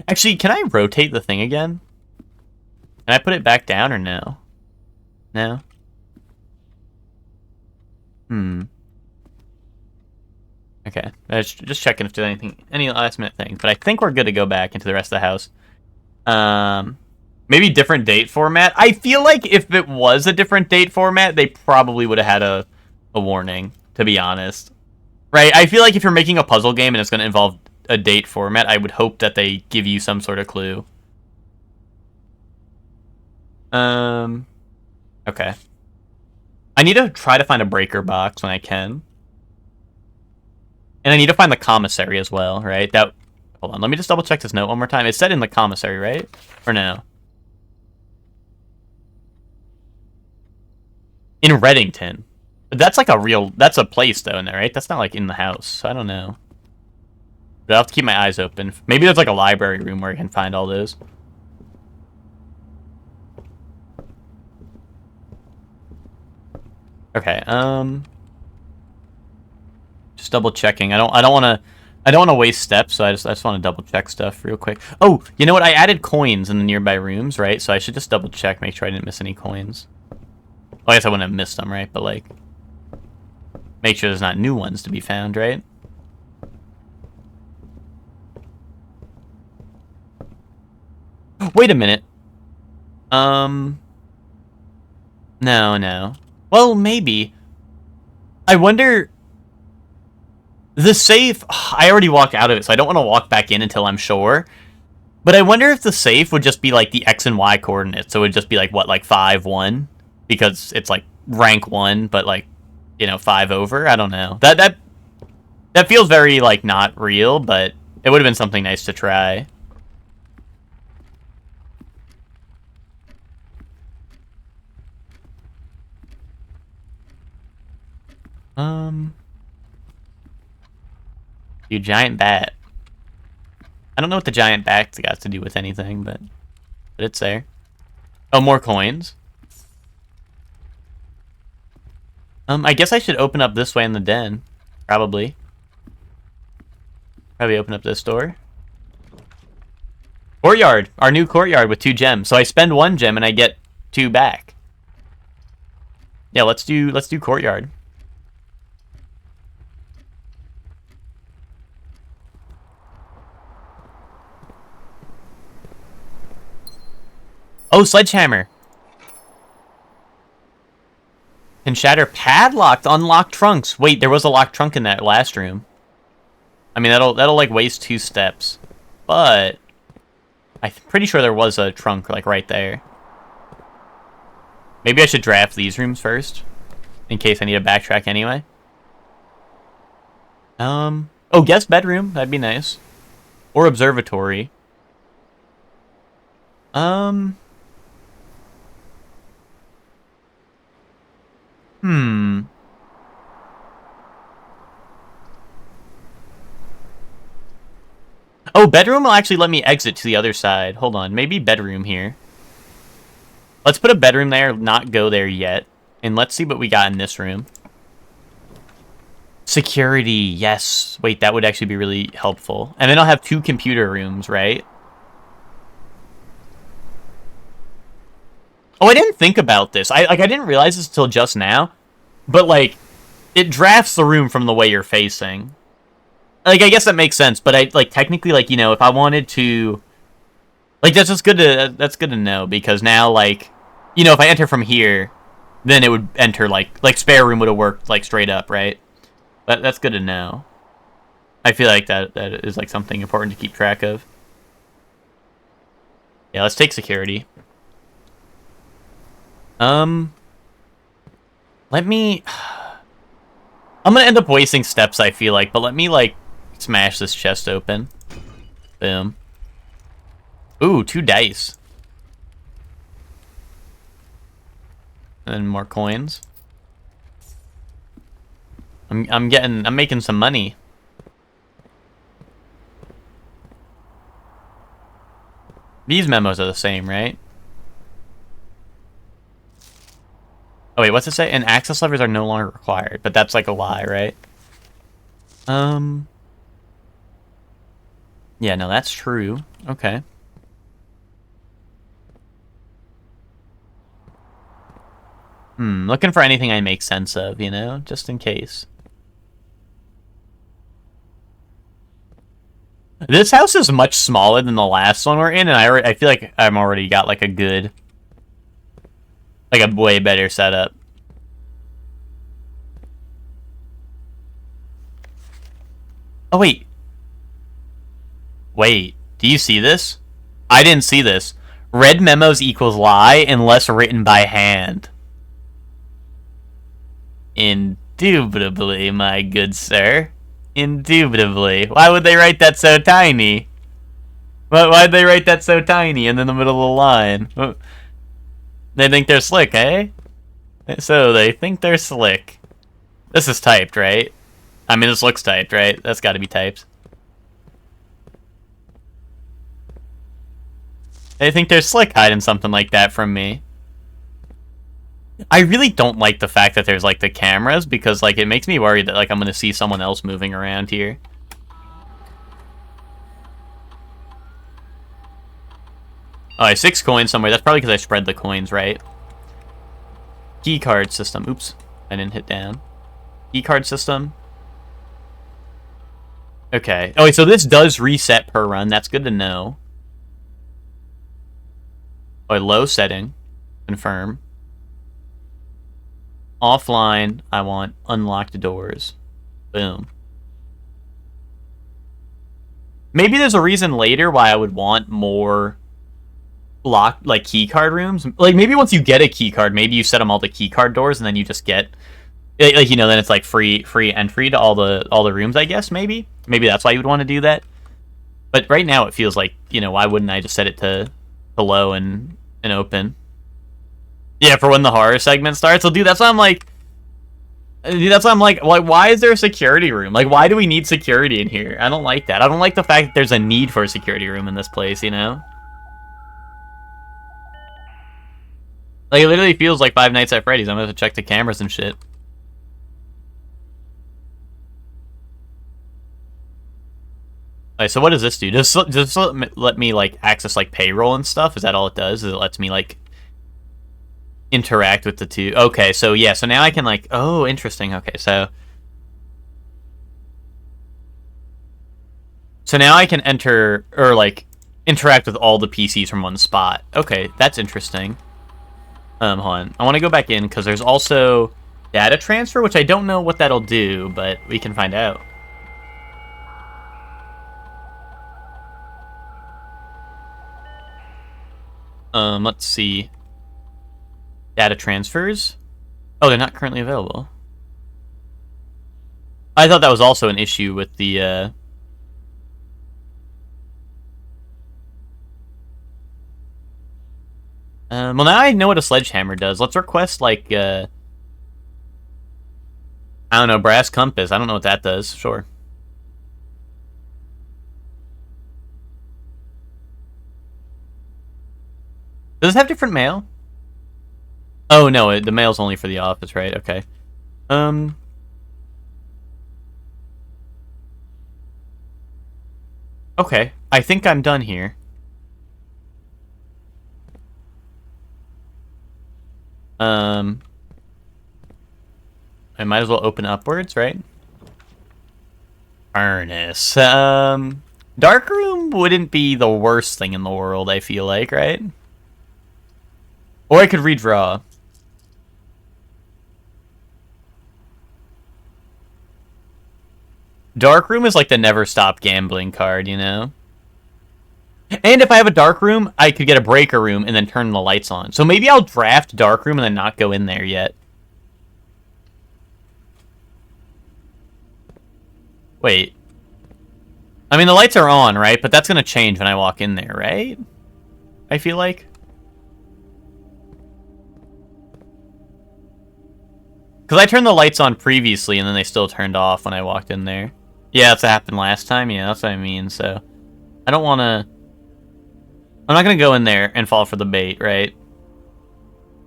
Actually, can I rotate the thing again? Can I put it back down or no? No? Okay, just checking if there's any last minute things, but I think we're good to go back into the rest of the house. Maybe different date format. I feel like if it was a different date format, they probably would have had a warning, to be honest. Right? I feel like if you're making a puzzle game and it's going to involve a date format, I would hope that they give you some sort of clue. Okay. I need to try to find a breaker box when I can. And I need to find the commissary as well, right? Hold on, let me just double check this note one more time. It's said in the commissary, right? Or no? In Reddington. But that's like a real... That's a place, though, in there, right? That's not, like, in the house. I don't know. But I'll have to keep my eyes open. Maybe there's, like, a library room where I can find all those. Okay, just double checking. I don't want to waste steps, so I just want to double check stuff real quick. Oh, you know what? I added coins in the nearby rooms, right? So I should just double check, make sure I didn't miss any coins. Well, I guess I wouldn't have missed them, right? But like, make sure there's not new ones to be found, right? Wait a minute. No. Well, maybe. I wonder... The safe... I already walked out of it, so I don't want to walk back in until I'm sure. But I wonder if the safe would just be, like, the X and Y coordinates. So it would just be, like, what, like 5, 1? Because it's, like, rank 1, but, like, you know, 5 over? I don't know. That feels very, like, not real, but it would have been something nice to try. You giant bat. I don't know what the giant bat's got to do with anything, but it's there. Oh, more coins. I guess I should open up this way in the den. Probably open up this door. Courtyard. Our new courtyard with 2 gems. So I spend 1 gem and I get 2 back. Yeah, let's do courtyard. Oh, sledgehammer. Can shatter padlocked unlocked trunks. Wait, there was a locked trunk in that last room. I mean, that'll like waste 2 steps. But I'm pretty sure there was a trunk like right there. Maybe I should draft these rooms first in case I need to backtrack anyway. Oh, guest bedroom. That'd be nice. Or observatory. Oh, bedroom will actually let me exit to the other side. Hold on, maybe bedroom here. Let's put a bedroom there, not go there yet. And let's see what we got in this room. Security, yes. Wait, that would actually be really helpful. And then I'll have 2 computer rooms, right? Oh, I didn't think about this. I didn't realize this until just now. But, like, it drafts the room from the way you're facing. Like, I guess that makes sense, but technically, like, you know, if I wanted to... Like, that's good to know, because now, like, you know, if I enter from here, then it would enter, like spare room would have worked, like, straight up, right? But that's good to know. I feel like that is, like, something important to keep track of. Yeah, let's take security. Let me... I'm gonna end up wasting steps, I feel like, but let me, like, smash this chest open. Boom. Ooh, 2 dice. And then more coins. I'm making some money. These memos are the same, right? Oh wait, what's it say? And access levers are no longer required, but that's like a lie, right? Yeah, no, that's true. Okay. Looking for anything I make sense of, you know, just in case. This house is much smaller than the last one we're in, and I feel like I'm already got like a good, like a way better setup. Oh wait. Wait, do you see this? I didn't see this. Red memos equals lie unless written by hand. Indubitably, my good sir. Indubitably. Why would they write that so tiny? Why'd they write that so tiny and in the middle of the line? They think they're slick, eh? So they think they're slick. This is typed, right? I mean, this looks typed, right? That's got to be typed. I think they're slick hiding something like that from me. I really don't like the fact that there's, like, the cameras, because, like, it makes me worried that, like, I'm gonna see someone else moving around here. Oh, I have 6 coins somewhere. That's probably because I spread the coins, right? Key card system. Oops. I didn't hit down. Key card system. Okay. Oh, wait, so this does reset per run. That's good to know. Oh, low setting. Confirm. Offline, I want unlocked doors. Boom. Maybe there's a reason later why I would want more locked, like, key card rooms. Like, maybe once you get a key card, maybe you set them all to key card doors, and then you just get, like, you know, then it's like free entry to all the rooms, I guess. Maybe that's why you would want to do that. But right now it feels like, you know, why wouldn't I just set it to low and open? Yeah, for when the horror segment starts. So, dude, that's why I'm like, why is there a security room? Like, why do we need security in here? I don't like that. I don't like the fact that there's a need for a security room in this place, you know? Like, it literally feels like Five Nights at Freddy's. I'm gonna have to check the cameras and shit. Alright, so what does this do? Does this let me, like, access, like, payroll and stuff? Is that all it does? Is it lets me, like, interact with the two? Okay, so yeah, so now I can, like, oh, interesting. Okay, so now I can enter, or, like, interact with all the PCs from one spot. Okay, that's interesting. Hold on. I want to go back in, because there's also data transfer, which I don't know what that'll do, but we can find out. Let's see. Data transfers? Oh, they're not currently available. I thought that was also an issue with the, well, now I know what a sledgehammer does. Let's request, like, I don't know, brass compass. I don't know what that does. Sure. Does it have different mail? Oh, no, the mail's only for the office, right? Okay. Okay. I think I'm done here. I might as well open upwards, right? Furnace. Darkroom wouldn't be the worst thing in the world, I feel like, right? Or I could redraw. Darkroom is like the never stop gambling card, you know? And if I have a dark room, I could get a breaker room and then turn the lights on. So maybe I'll draft dark room and then not go in there yet. Wait. I mean, the lights are on, right? But that's going to change when I walk in there, right? I feel like. Because I turned the lights on previously and then they still turned off when I walked in there. Yeah, that's what happened last time. Yeah, that's what I mean. So I don't want to... I'm not going to go in there and fall for the bait, right?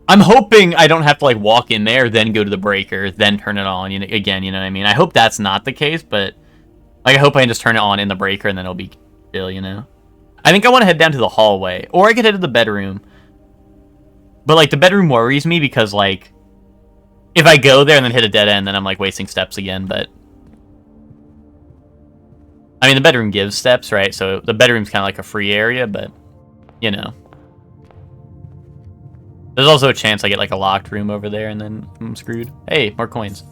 I'm hoping I don't have to, like, walk in there, then go to the breaker, then turn it on again, you know what I mean? I hope that's not the case, but, like, I hope I can just turn it on in the breaker and then it'll be chill, you know? I think I want to head down to the hallway, or I could head to the bedroom. But, like, the bedroom worries me because, like, if I go there and then hit a dead end, then I'm, like, wasting steps again, but... I mean, the bedroom gives steps, right? So the bedroom's kind of like a free area, but... You know. There's also a chance I get, like, a locked room over there and then I'm screwed. Hey, more coins.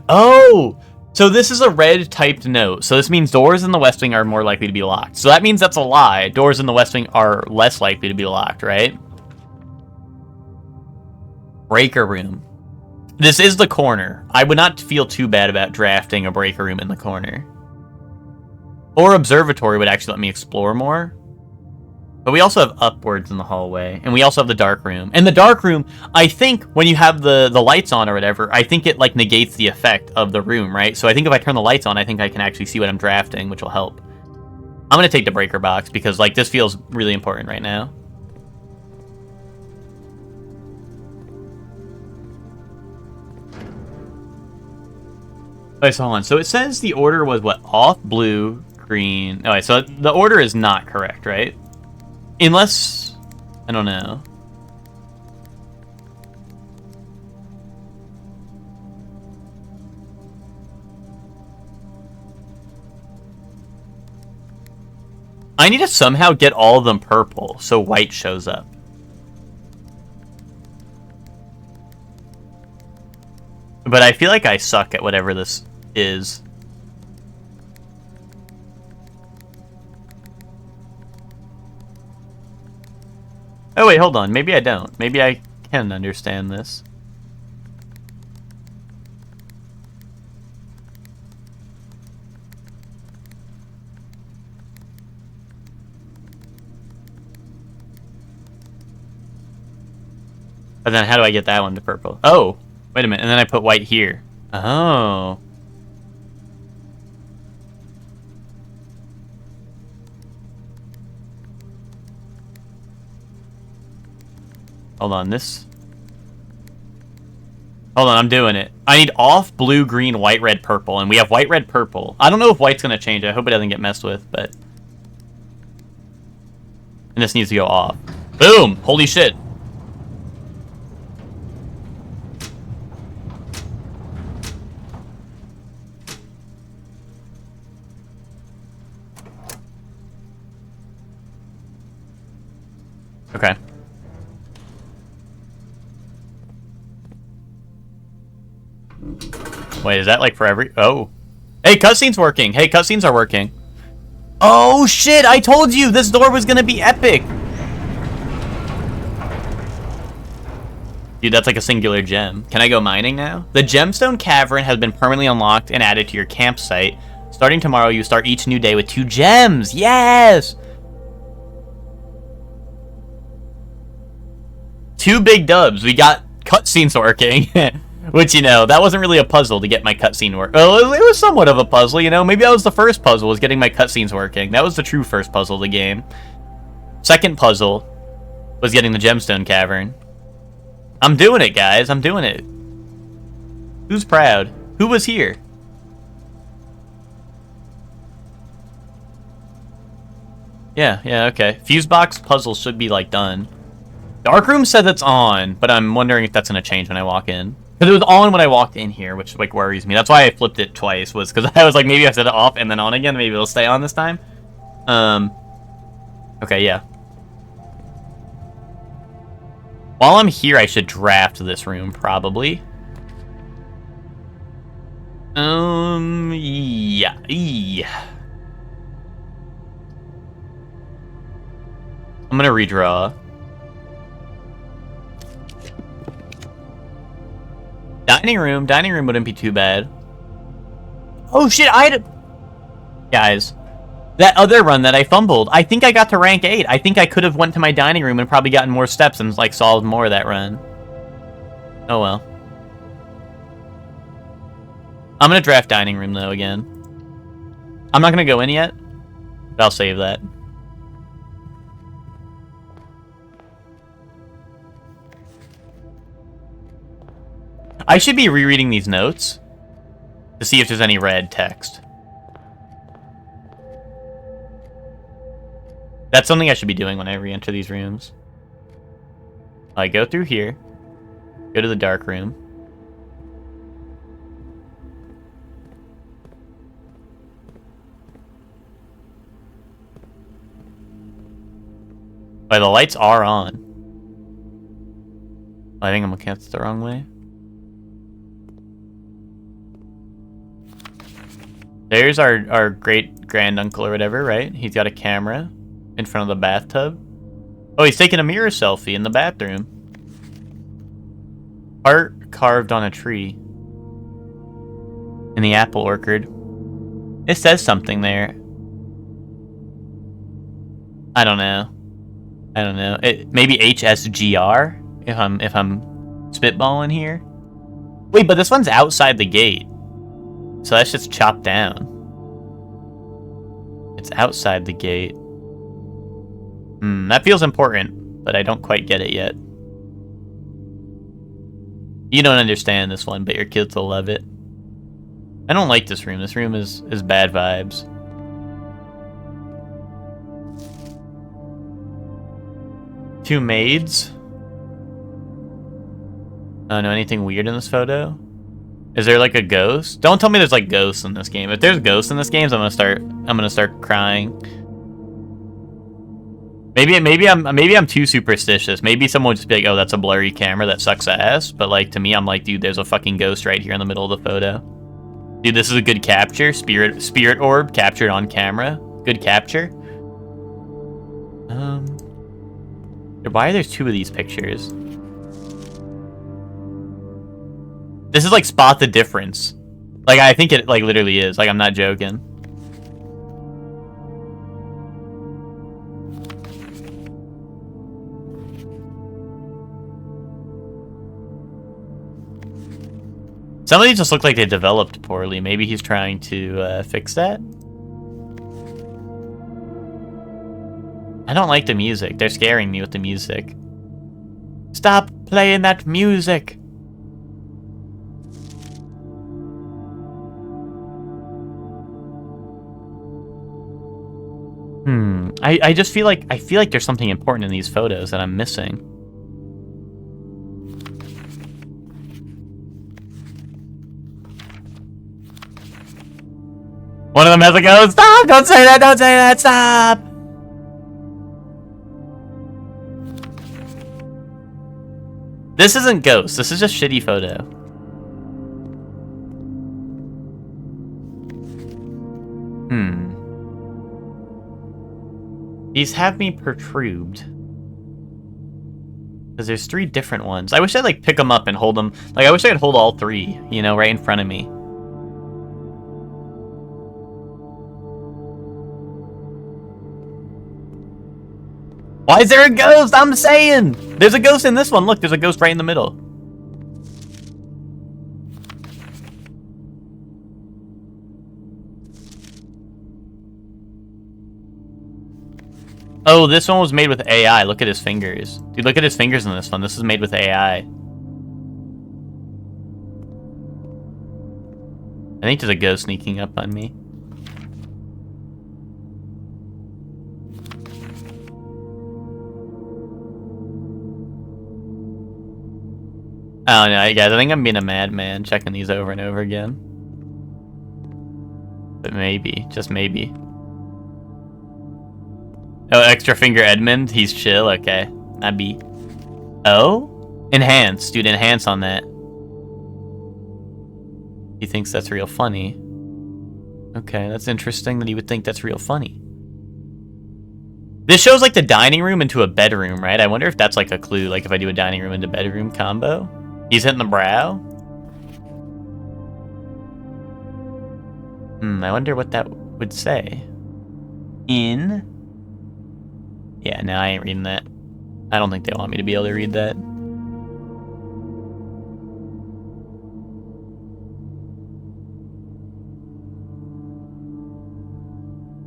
Oh! So this is a red typed note. So this means doors in the West Wing are more likely to be locked. So that means that's a lie. Doors in the West Wing are less likely to be locked, right? Breaker room. This is the corner. I would not feel too bad about drafting a breaker room in the corner. Or observatory would actually let me explore more. But we also have upwards in the hallway, and we also have the dark room. And the dark room, I think when you have the lights on or whatever, I think it like negates the effect of the room, right? So I think if I turn the lights on, I think I can actually see what I'm drafting, which will help. I'm gonna take the breaker box because like this feels really important right now. Okay, so hold on. So it says the order was what? Off, blue, green. Okay, so the order is not correct, right? Unless... I don't know. I need to somehow get all of them purple so white shows up. But I feel like I suck at whatever this is. Oh wait, hold on. Maybe I don't. Maybe I can understand this. But then how do I get that one to purple? Oh, wait a minute. And then I put white here. Oh. Hold on, this... Hold on, I'm doing it. I need off, blue, green, white, red, purple. And we have white, red, purple. I don't know if white's going to change. I hope it doesn't get messed with, but... And this needs to go off. Boom! Holy shit. Okay. Wait, is that like for every... Oh. Hey, cutscene's working. Hey, cutscenes are working. Oh, shit! I told you this door was gonna be epic! Dude, that's like a singular gem. Can I go mining now? The Gemstone Cavern has been permanently unlocked and added to your campsite. Starting tomorrow, you start each new day with 2 gems! Yes! 2 big dubs. We got cutscenes working. Which, you know, that wasn't really a puzzle to get my cutscene work. Oh, it was somewhat of a puzzle, you know? Maybe that was the first puzzle, was getting my cutscenes working. That was the true first puzzle of the game. Second puzzle was getting the Gemstone Cavern. I'm doing it, guys. I'm doing it. Who's proud? Who was here? Yeah, okay. Fuse box puzzle should be, like, done. Darkroom says it's on, but I'm wondering if that's going to change when I walk in. Because it was on when I walked in here, which, like, worries me. That's why I flipped it twice, was because I was like, maybe I set it off and then on again. Maybe it'll stay on this time. Okay, yeah. While I'm here, I should draft this room, probably. Yeah. I'm gonna redraw. Dining room wouldn't be too bad. Oh shit, Guys, that other run that I fumbled, I think I got to rank 8. I think I could have went to my dining room and probably gotten more steps and, like, solved more of that run. Oh well. I'm gonna draft dining room, though, again. I'm not gonna go in yet, but I'll save that. I should be rereading these notes to see if there's any red text. That's something I should be doing when I re-enter these rooms. I go through here, go to the dark room. Oh, the lights are on. I think I'm looking at it the wrong way. There's our great-grand-uncle or whatever, right? He's got a camera in front of the bathtub. Oh, he's taking a mirror selfie in the bathroom. Art carved on a tree. In the apple orchard. It says something there. I don't know. I don't know. Maybe HSGR if I'm spitballing here. Wait, but this one's outside the gate, so that's just chopped down. It's outside the gate. That feels important, but I don't quite get it yet. You don't understand this one, but your kids will love it. I don't like this room. This room is bad vibes. Two maids. I don't know anything weird in this photo. Is there like a ghost? Don't tell me there's like ghosts in this game. If there's ghosts in this game, I'm gonna start crying. Maybe I'm too superstitious. Maybe someone would just be like, oh, that's a blurry camera that sucks ass. But like to me, I'm like, dude, there's a fucking ghost right here in the middle of the photo. Dude, this is a good capture. Spirit orb captured on camera. Good capture. Why are there two of these pictures? This is like spot the difference. Like I think it like literally is. Like I'm not joking. Some of these just look like they developed poorly. Maybe he's trying to fix that. I don't like the music. They're scaring me with the music. Stop playing that music. I just feel like there's something important in these photos that I'm missing. One of them has a ghost. Stop! Don't say that! Don't say that! Stop! This isn't ghost. This is just shitty photo. These have me perturbed. Because there's three different ones. I wish I'd like pick them up and hold them. Like I wish I could hold all three, you know, right in front of me. Why is there a ghost? I'm saying! There's a ghost in this one. Look, there's a ghost right in the middle. Oh, this one was made with AI. Look at his fingers. Dude, look at his fingers in this one. This is made with AI. I think there's a ghost sneaking up on me. I don't know, guys. I think I'm being a madman checking these over and over again. But maybe, just maybe. Oh, extra finger Edmund. He's chill. Okay. I'd be. Oh? Enhance. Dude, enhance on that. He thinks that's real funny. Okay, that's interesting that he would think that's real funny. This shows like the dining room into a bedroom, right? I wonder if that's like a clue. Like if I do a dining room into bedroom combo. He's hitting the brow. I wonder what that would say. In. Yeah, no, I ain't reading that. I don't think they want me to be able to read that.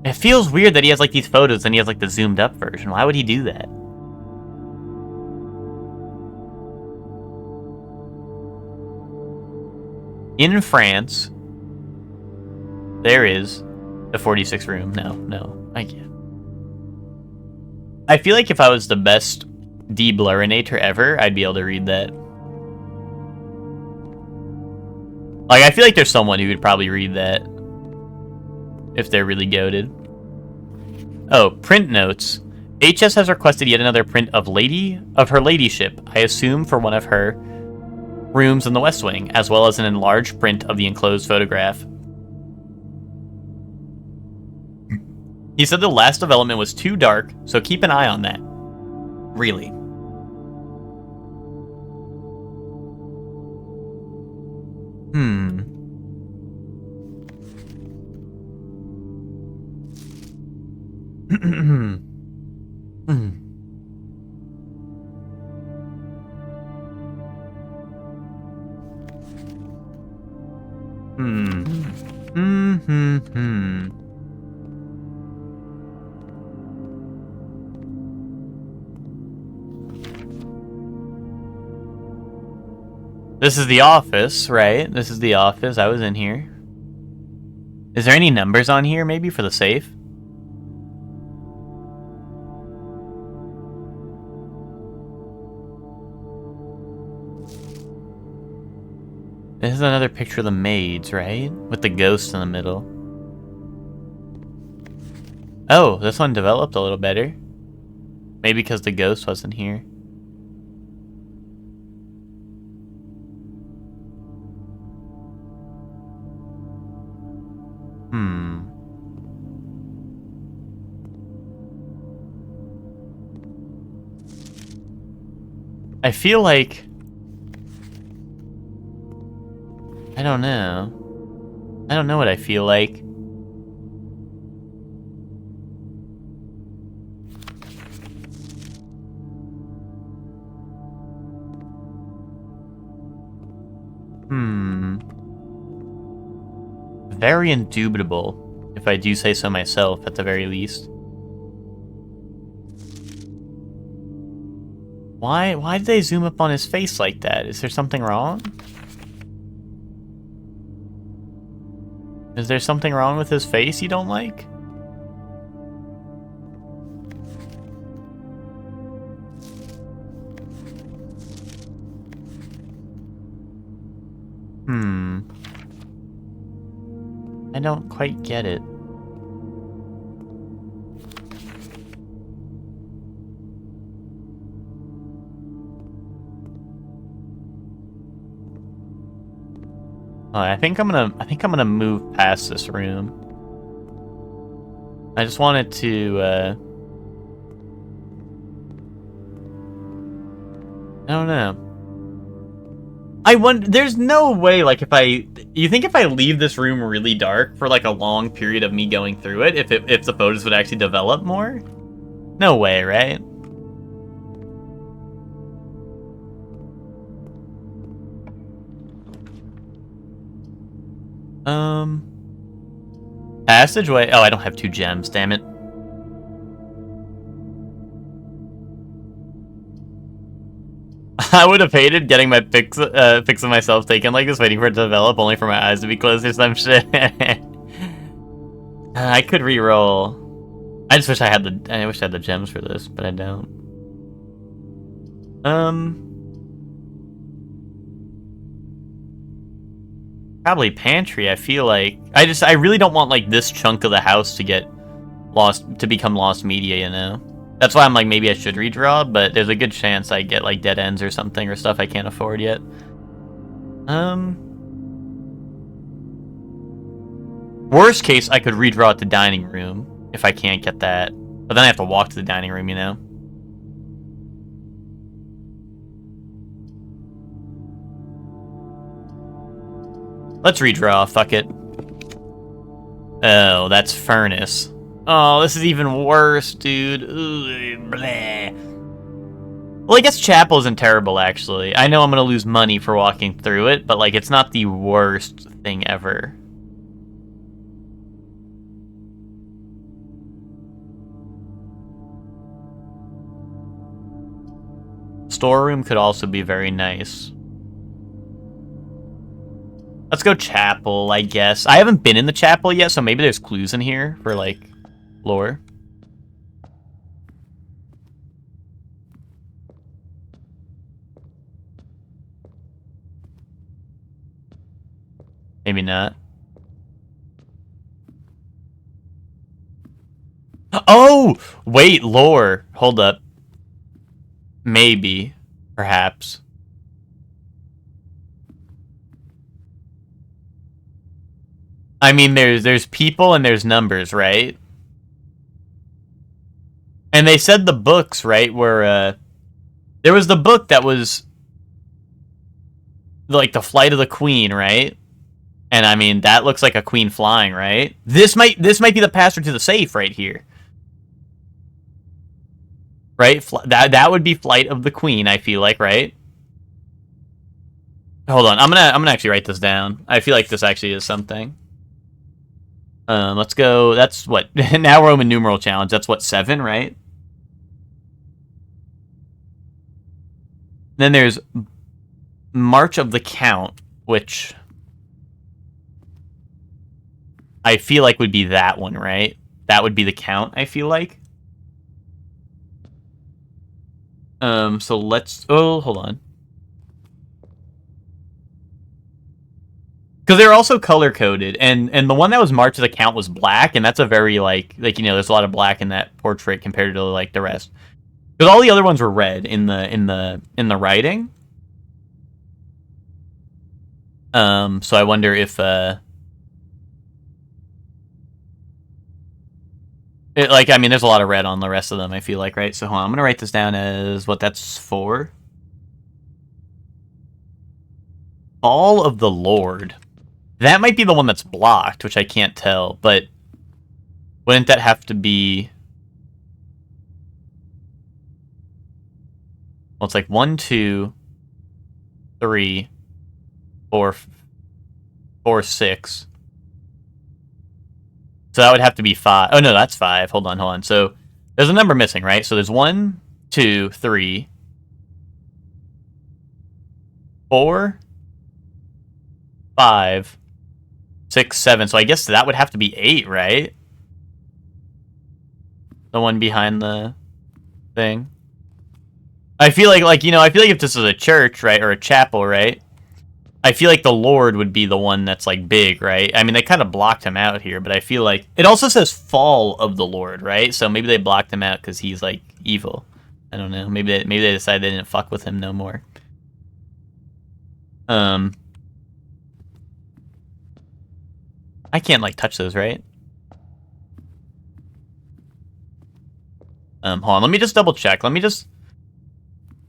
It feels weird that he has like these photos and he has like the zoomed up version. Why would he do that? In France, there is a 46 room. No, I can't. I feel like if I was the best de-blurinator ever, I'd be able to read that. Like, I feel like there's someone who could probably read that. If they're really goated. Oh, print notes. HS has requested yet another print of her ladyship, I assume for one of her rooms in the West Wing, as well as an enlarged print of the enclosed photograph. He said the last development was too dark, so keep an eye on that. Really. This is the office, right? This is the office. I was in here. Is there any numbers on here, maybe, for the safe? This is another picture of the maids, right? With the ghost in the middle. Oh, this one developed a little better. Maybe because the ghost wasn't here. I feel like... I don't know. I don't know what I feel like. Very indubitable, if I do say so myself, at the very least. Why did they zoom up on his face like that? Is there something wrong? Is there something wrong with his face you don't like? I don't quite get it. I think I'm gonna move past this room. I just wanted to I don't know. There's no way, like, you think if I leave this room really dark for like a long period of me going through it, if the photos would actually develop more? No way, right? Passageway. Oh, I don't have 2 gems, damn it. I would have hated getting my pics of myself taken like this, waiting for it to develop, only for my eyes to be closed or some shit. I could re-roll. I just wish I had the gems for this, but I don't. Probably pantry. I feel like I really don't want like this chunk of the house to get lost, to become lost media, you know? That's why I'm like, maybe I should redraw, but there's a good chance I get like dead ends or something, or stuff I can't afford yet. Worst case, I could redraw at the dining room if I can't get that. But then I have to walk to the dining room, you know? Let's redraw, fuck it. Oh, that's furnace. Oh, this is even worse, dude. Ugh, bleh. Well, I guess chapel isn't terrible, actually. I know I'm gonna lose money for walking through it, but like, it's not the worst thing ever. Storeroom could also be very nice. Let's go chapel, I guess. I haven't been in the chapel yet, so maybe there's clues in here for, like, lore. Maybe not. Oh! Wait, lore. Hold up. Maybe. Perhaps. I mean, there's people and there's numbers, right? And they said the books, right, where, there was the book that was, like, the Flight of the Queen, right? And, I mean, that looks like a queen flying, right? This might be the password to the safe right here. Right? That would be Flight of the Queen, I feel like, right? Hold on, I'm gonna actually write this down. I feel like this actually is something. Let's go. That's what now Roman numeral challenge. That's what 7, right? Then there's March of the Count, which I feel like would be that one, right? That would be the count, I feel like. So let's... Oh, hold on. Because they're also color-coded, and the one that was March of the Count was black, and that's a very, like, you know, there's a lot of black in that portrait compared to, like, the rest. Because all the other ones were red in the writing. So I wonder if, I mean, there's a lot of red on the rest of them, I feel like, right? So hold on, I'm gonna write this down as what that's for. Fall of the Lord. That might be the one that's blocked, which I can't tell, but wouldn't that have to be... Well, it's like 1, 2, 3, 4, 6. So that would have to be 5. Oh, no, that's 5. Hold on. So there's a number missing, right? So there's 1, 2, 3, 4, 5, 6, 7. So I guess that would have to be 8, right? The one behind the thing. I feel like, you know, I feel like if this is a church, right, or a chapel, right, I feel like the Lord would be the one that's, like, big, right? I mean, they kind of blocked him out here, but I feel like... It also says Fall of the Lord, right? So maybe they blocked him out because he's, like, evil. I don't know. Maybe they decided they didn't fuck with him no more. I can't, like, touch those, right? Hold on. Let me just double check. Let me just...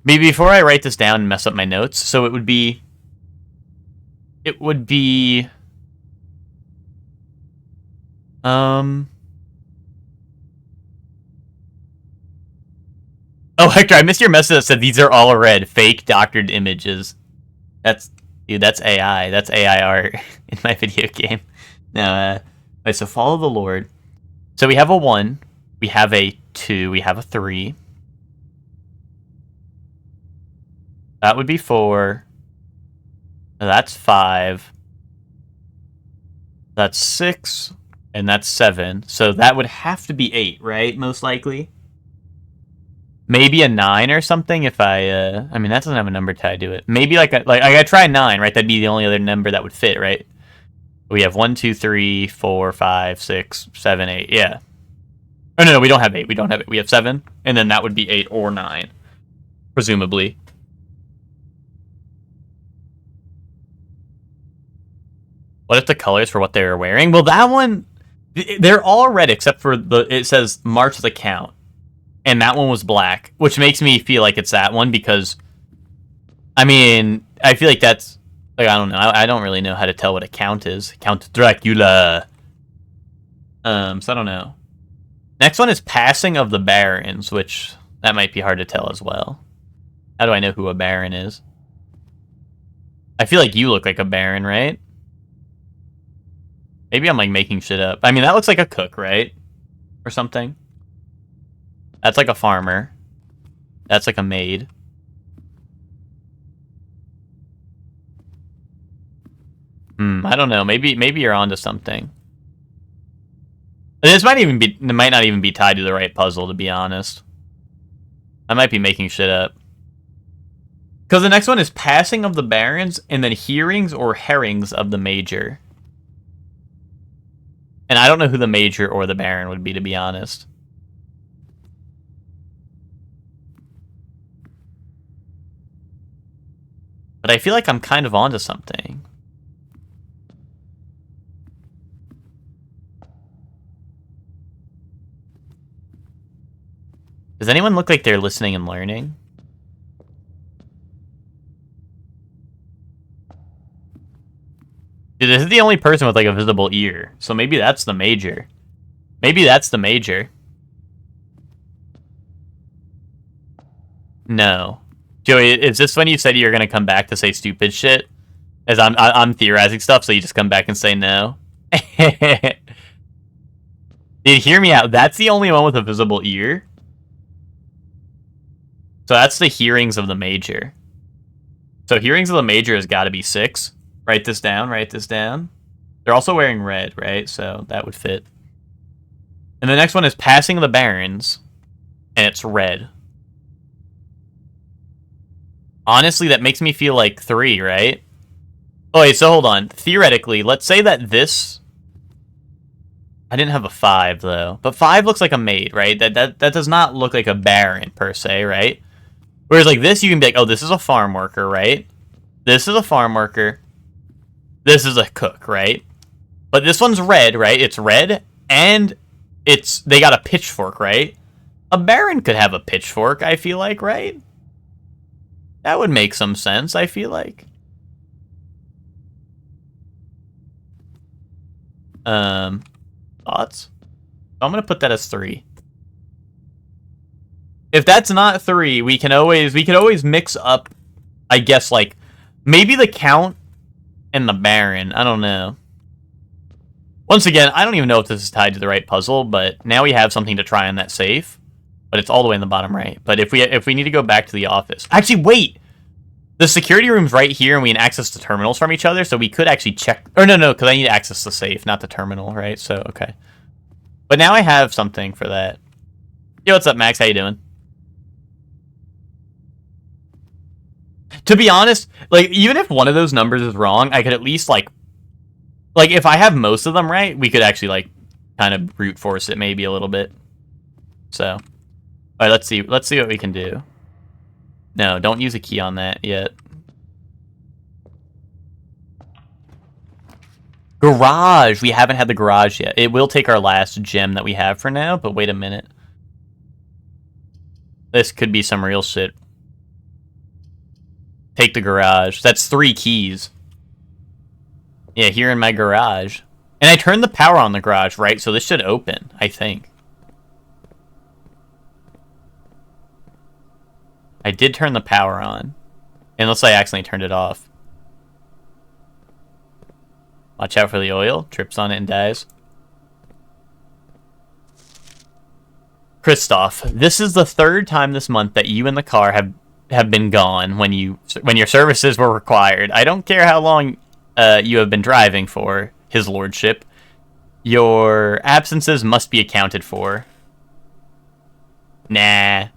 Maybe before I write this down and mess up my notes, so it would be... Oh, Hector, I missed your message that said these are all red, fake doctored images. Dude, that's AI. That's AI art in my video game. No, wait, so Follow the Lord. So we have a 1, we have a 2, we have a 3. That would be 4. That's 5. That's 6. And that's 7. So that would have to be 8, right? Most likely. Maybe a 9 or something if I mean, that doesn't have a number tied to it. Maybe like I gotta try 9, right? That'd be the only other number that would fit, right? We have 1, 2, 3, 4, 5, 6, 7, 8. Yeah. Oh, no, we don't have 8. We don't have 8. We have 7. And then that would be 8 or 9. Presumably. What if the colors for what they were wearing? Well, that one... They're all red except for it says March of the Count. And that one was black, which makes me feel like it's that one because... I mean, I feel like that's... Like, I don't know. I don't really know how to tell what a count is. Count Dracula. So I don't know. Next one is Passing of the Barons, which that might be hard to tell as well. How do I know who a baron is? I feel like you look like a baron, right? Maybe I'm, like, making shit up. I mean, that looks like a cook, right? Or something. That's like a farmer. That's like a maid. I don't know. Maybe you're onto something. This might not even be tied to the right puzzle, to be honest. I might be making shit up. Because the next one is Passing of the Barons, and then Hearings or Herrings of the Major. And I don't know who the Major or the Baron would be, to be honest. But I feel like I'm kind of onto something. Does anyone look like they're listening and learning? Dude, this is the only person with, like, a visible ear. So maybe that's the Major. Maybe that's the Major. No. Joey, is this when you said you're gonna come back to say stupid shit? As I'm theorizing stuff, so you just come back and say no. Dude, hear me out. That's the only one with a visible ear. So that's the hearings of the major. So hearings of the major has got to be 6. Write this down. Write this down. They're also wearing red, right? So that would fit. And the next one is passing the barons, and it's red. Honestly, that makes me feel like 3, right? Oh, wait, so hold on. Theoretically, let's say that this... I didn't have a 5, though. But 5 looks like a maid, right? That does not look like a baron, per se, right? Whereas, like, this, you can be like, oh, this is a farm worker, right? This is a farm worker. This is a cook, right? But this one's red, right? It's red, and they got a pitchfork, right? A baron could have a pitchfork, I feel like, right? That would make some sense, I feel like. Thoughts? I'm gonna put that as 3. If that's not 3, we could always mix up, I guess, like, maybe the count and the baron. I don't know. Once again, I don't even know if this is tied to the right puzzle, but now we have something to try on that safe. But it's all the way in the bottom right. But if we need to go back to the office... Actually, wait! The security room's right here, and we can access the terminals from each other, so we could actually check... Or no, because I need to access the safe, not the terminal, right? So, okay. But now I have something for that. Yo, what's up, Max? How you doing? To be honest, like, even if one of those numbers is wrong, I could at least, like, if I have most of them right, we could actually, like, kind of brute force it maybe a little bit. So... Alright, let's see what we can do. No, don't use a key on that yet. Garage! We haven't had the garage yet. It will take our last gem that we have for now, but wait a minute. This could be some real shit. Take the garage. That's 3 keys. Yeah, here in my garage. And I turned the power on the garage, right? So this should open, I think. I did turn the power on. Unless I accidentally turned it off. Watch out for the oil. Trips on it and dies. Christoph, this is the 3rd time this month that you and the car have been gone when your services were required. I don't care how long you have been driving for, his lordship. Your absences must be accounted for. Nah.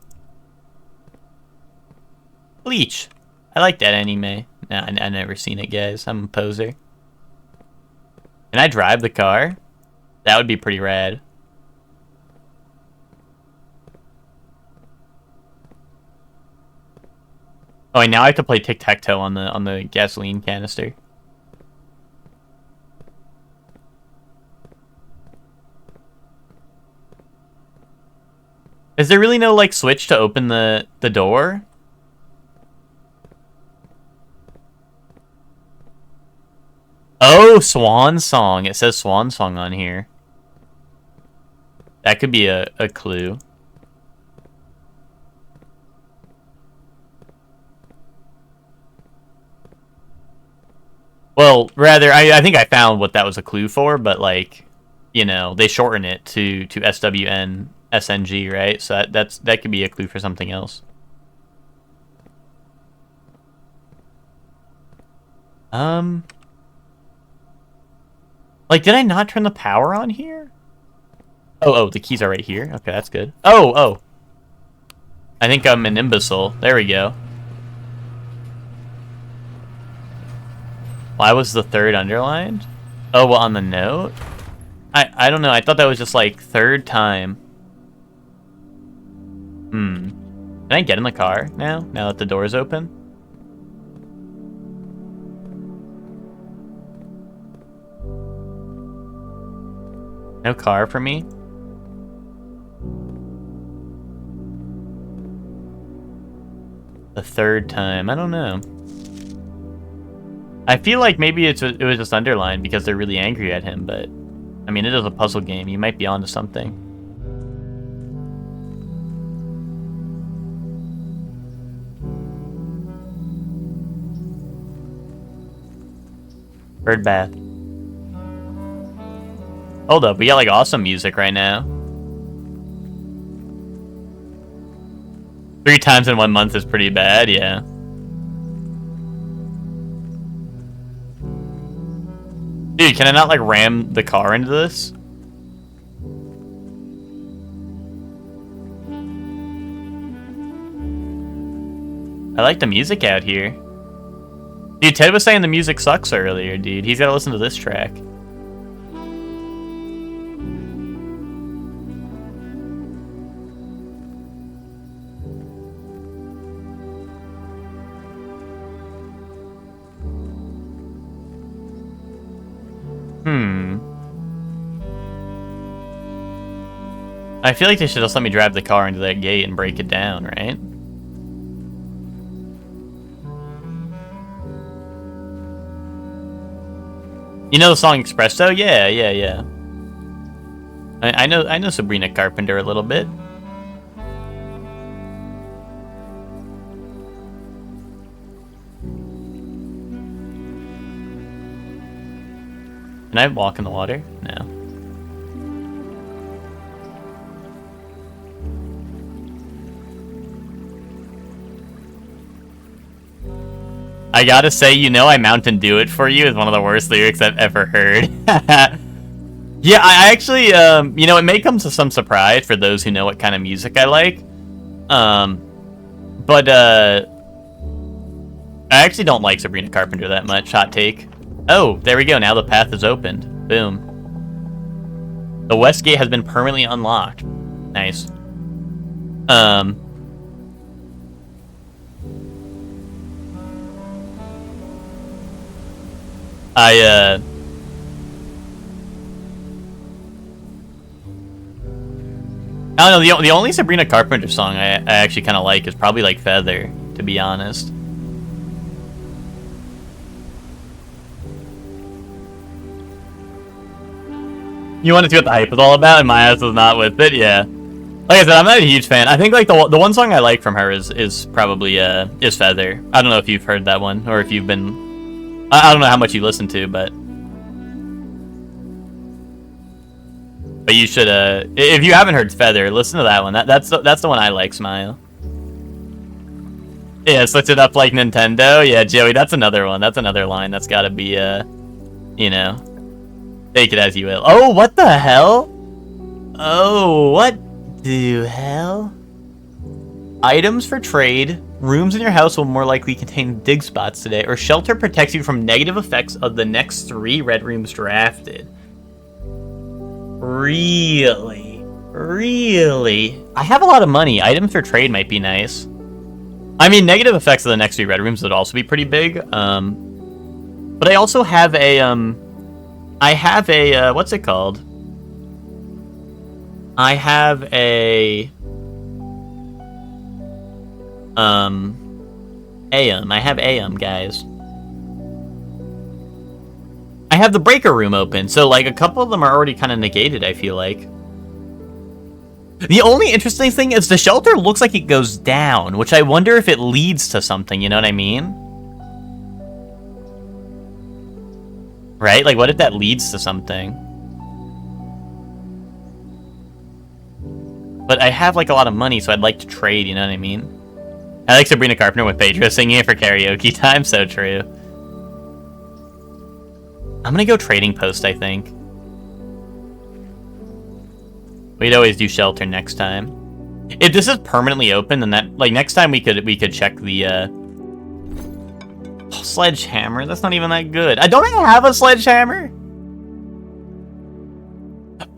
Bleach. I like that anime. Nah, I never seen it, guys. I'm a poser. Can I drive the car? That would be pretty rad. Oh, and now I have to play tic-tac-toe on the gasoline canister. Is there really no, like, switch to open the door? Oh, Swan Song. It says Swan Song on here. That could be a clue. Well, rather, I think I found what that was a clue for, but, like, you know, they shorten it to SWN SNG, right? So that could be a clue for something else. Like, did I not turn the power on here? Oh, the keys are right here. Okay, that's good. Oh. I think I'm an imbecile. There we go. Why was the 3rd underlined? Oh, well, on the note? I don't know. I thought that was just, like, 3rd time. Can I get in the car now that the door is open? No car for me? The 3rd time. I don't know. I feel like maybe it was just underlined because they're really angry at him, but... I mean, it is a puzzle game. You might be onto something. Bird bath. Hold up, we got like awesome music right now. 3 times in 1 month is pretty bad, yeah. Dude, can I not like ram the car into this? I like the music out here. Dude, Ted was saying the music sucks earlier, dude. He's gotta listen to this track. I feel like they should just let me drive the car into that gate and break it down, right? You know the song Espresso? Yeah. I know Sabrina Carpenter a little bit. Can I walk in the water? No. I gotta say, you know I Mountain Dew it for you is one of the worst lyrics I've ever heard. Yeah, I actually, you know, it may come to some surprise for those who know what kind of music I like. But I actually don't like Sabrina Carpenter that much. Hot take. Oh, there we go. Now the path is opened. Boom. The west gate has been permanently unlocked. Nice. I don't know, the only Sabrina Carpenter song I actually kind of like is probably like Feather, to be honest. You want to see what the hype is all about, and my ass was not with it, yeah. Like I said, I'm not a huge fan. I think like the one song I like from her is probably is Feather. I don't know if you've heard that one, or if you've been... I don't know how much you listen to, but you should, if you haven't heard Feather, listen to that one. That's the one I like, Smile. Yeah, switch it up like Nintendo. Yeah, Joey, that's another one. That's another line that's gotta be, you know, take it as you will. Oh, what the hell? Oh, what the hell? Items for trade. Rooms in your house will more likely contain dig spots today, or shelter protects you from negative effects of the next 3 red rooms drafted. Really? I have a lot of money. Items for trade might be nice. I mean, negative effects of the next 3 red rooms would also be pretty big. But I also have a, what's it called? I have a... I have AM, guys. I have the breaker room open, so like a couple of them are already kind of negated, I feel like. The only interesting thing is the shelter looks like it goes down, which I wonder if it leads to something, you know what I mean? Right? Like, what if that leads to something? But I have like a lot of money, so I'd like to trade, you know what I mean? I like Sabrina Carpenter with Pedro singing it for karaoke time, so true. I'm gonna go trading post, I think. We'd always do shelter next time. If this is permanently open, then that, like, next time we could check the, sledgehammer. That's not even that good. I don't even have a sledgehammer.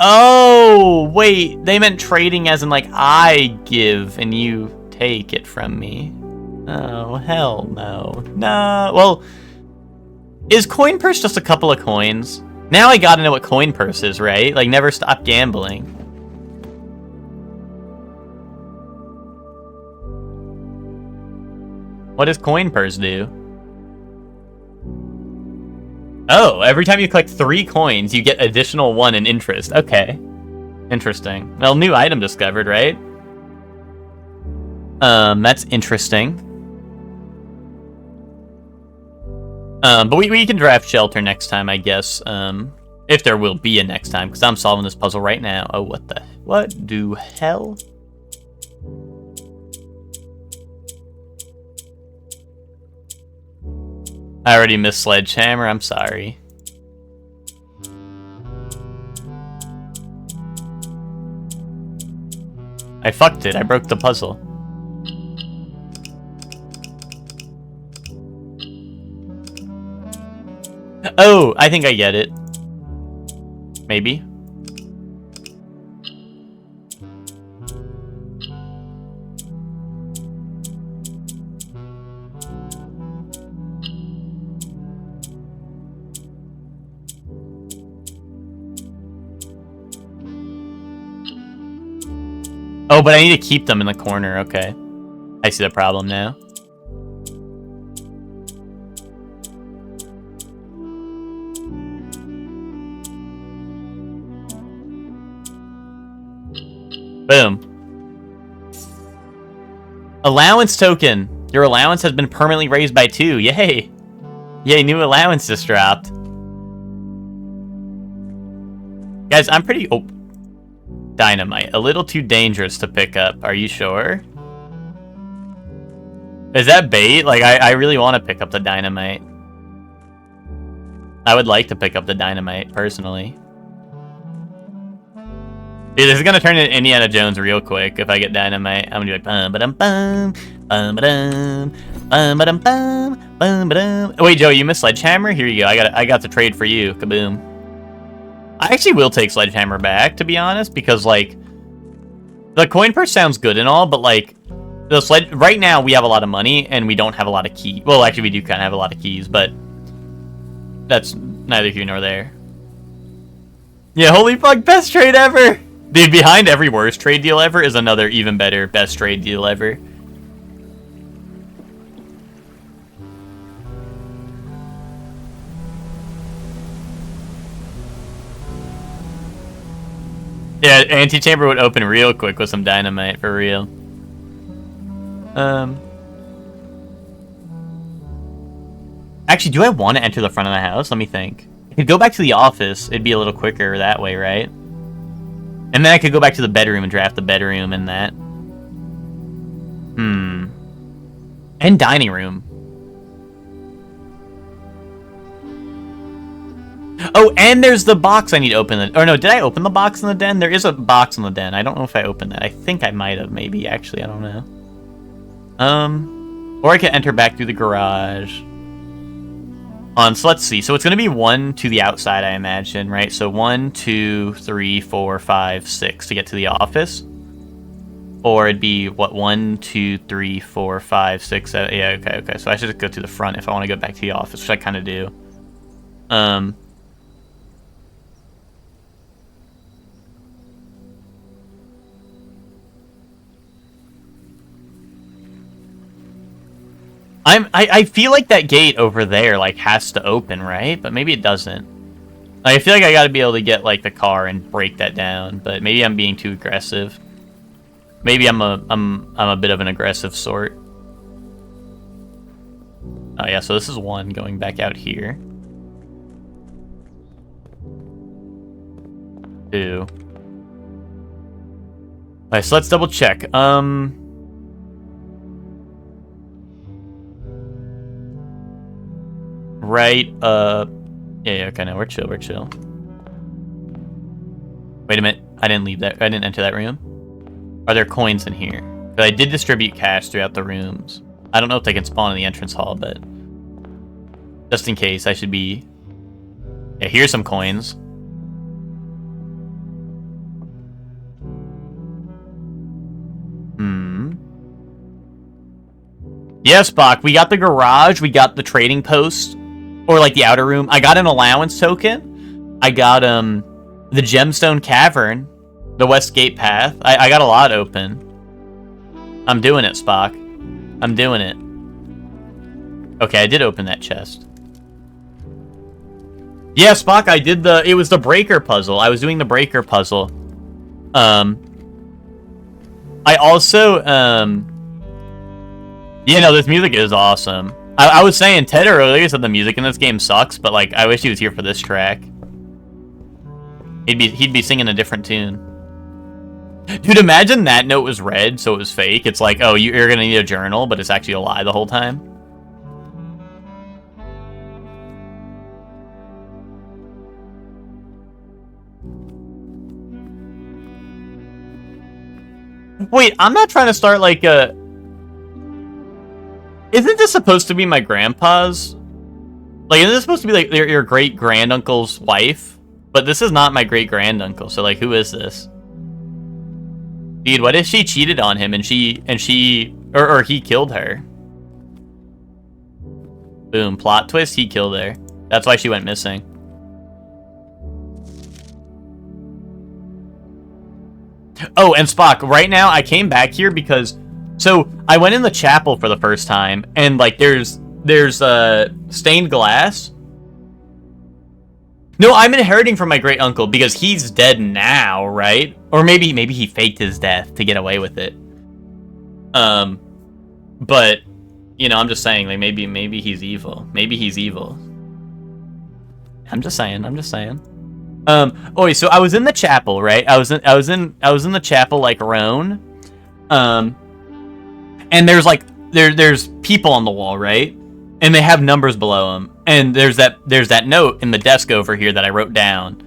Oh, wait. They meant trading as in, like, I give and you take it from me. Oh, hell no. No. Well, is coin purse just a couple of coins? Now I gotta know what coin purse is, right? Like, never stop gambling. What does coin purse do? Oh, every time you collect 3 coins, you get additional 1 in interest. Okay. Interesting. Well, new item discovered, right? That's interesting. But we can draft shelter next time, I guess. If there will be a next time, because I'm solving this puzzle right now. Oh, what do hell? I already missed Sledgehammer, I'm sorry. I fucked it, I broke the puzzle. Oh, I think I get it. Maybe. Oh, but I need to keep them in the corner, okay. I see the problem now. Boom. Allowance token. Your allowance has been permanently raised by 2. Yay. Yay, new allowance just dropped. Guys, I'm pretty... Oh. Dynamite. A little too dangerous to pick up. Are you sure? Is that bait? Like, I really want to pick up the dynamite. I would like to pick up the dynamite, personally. Dude, this is gonna turn into Indiana Jones real quick if I get dynamite. I'm gonna be like bum ba dum bum bum ba dum bum ba dum bum ba. Wait, Joey, you missed Sledgehammer? Here you go. I got the trade for you. Kaboom. I actually will take Sledgehammer back, to be honest, because like the coin purse sounds good and all, but like the right now we have a lot of money and we don't have a lot of keys. Well, actually we do kind of have a lot of keys, but that's neither here nor there. Yeah, holy fuck, best trade ever! Dude, behind every worst trade deal ever is another even better best trade deal ever. Yeah, Antechamber would open real quick with some dynamite, for real. Actually, do I want to enter the front of the house? Let me think. I could go back to the office. It'd be a little quicker that way, right? And then I could go back to the bedroom and draft the bedroom and that. And dining room. Oh, and there's the box I need to open. Or no, did I open the box in the den? There is a box in the den. I don't know if I opened that. I think I might have, maybe. Actually, I don't know. Or I could enter back through the garage. So let's see. So it's going to be 1 to the outside, I imagine, right? So 1, 2, 3, 4, 5, 6 to get to the office. Or it'd be, what, 1, 2, 3, 4, 5, 6, 7. Yeah, okay. So I should just go to the front if I want to go back to the office, which I kind of do. I feel like that gate over there, like, has to open, right? But maybe it doesn't. I feel like I gotta be able to get, like, the car and break that down, but maybe I'm being too aggressive. Maybe I'm a bit of an aggressive sort. Oh yeah, so this is 1 going back out here. 2. Alright, so let's double check. Right, yeah, okay, no, we're chill. Wait a minute, I didn't enter that room. Are there coins in here? But I did distribute cash throughout the rooms. I don't know if they can spawn in the entrance hall, but just in case, I should be... Yeah, here's some coins. Yeah, Spock, we got the garage, we got the trading post. Or, like, the outer room. I got an allowance token. I got, the Gemstone Cavern. The West Gate Path. I got a lot open. I'm doing it, Spock. I'm doing it. Okay, I did open that chest. Yeah, Spock, I did it was the breaker puzzle. I was doing the breaker puzzle. I also, yeah, no, this music is awesome. I was saying Ted earlier said the music in this game sucks, but like I wish he was here for this track. He'd be singing a different tune. Dude, imagine that note was red, so it was fake. It's like, oh, you're gonna need a journal, but it's actually a lie the whole time. Wait, I'm not trying to start like a... Isn't this supposed to be my grandpa's? Like, isn't this supposed to be like your great-granduncle's wife? But this is not my great-granduncle, so like, who is this? Dude, what if she cheated on him and he killed her? Boom, plot twist, he killed her. That's why she went missing. Oh, and Spock, right now I came back here because... So, I went in the chapel for the first time, and like, there's stained glass. No, I'm inheriting from my great uncle because he's dead now, right? Or maybe he faked his death to get away with it. But you know, I'm just saying, like maybe he's evil. Maybe he's evil. I'm just saying. Oh, so I was in the chapel, right? I was in the chapel like Roan. And there's like there's people on the wall, right? And they have numbers below them. And there's that note in the desk over here that I wrote down.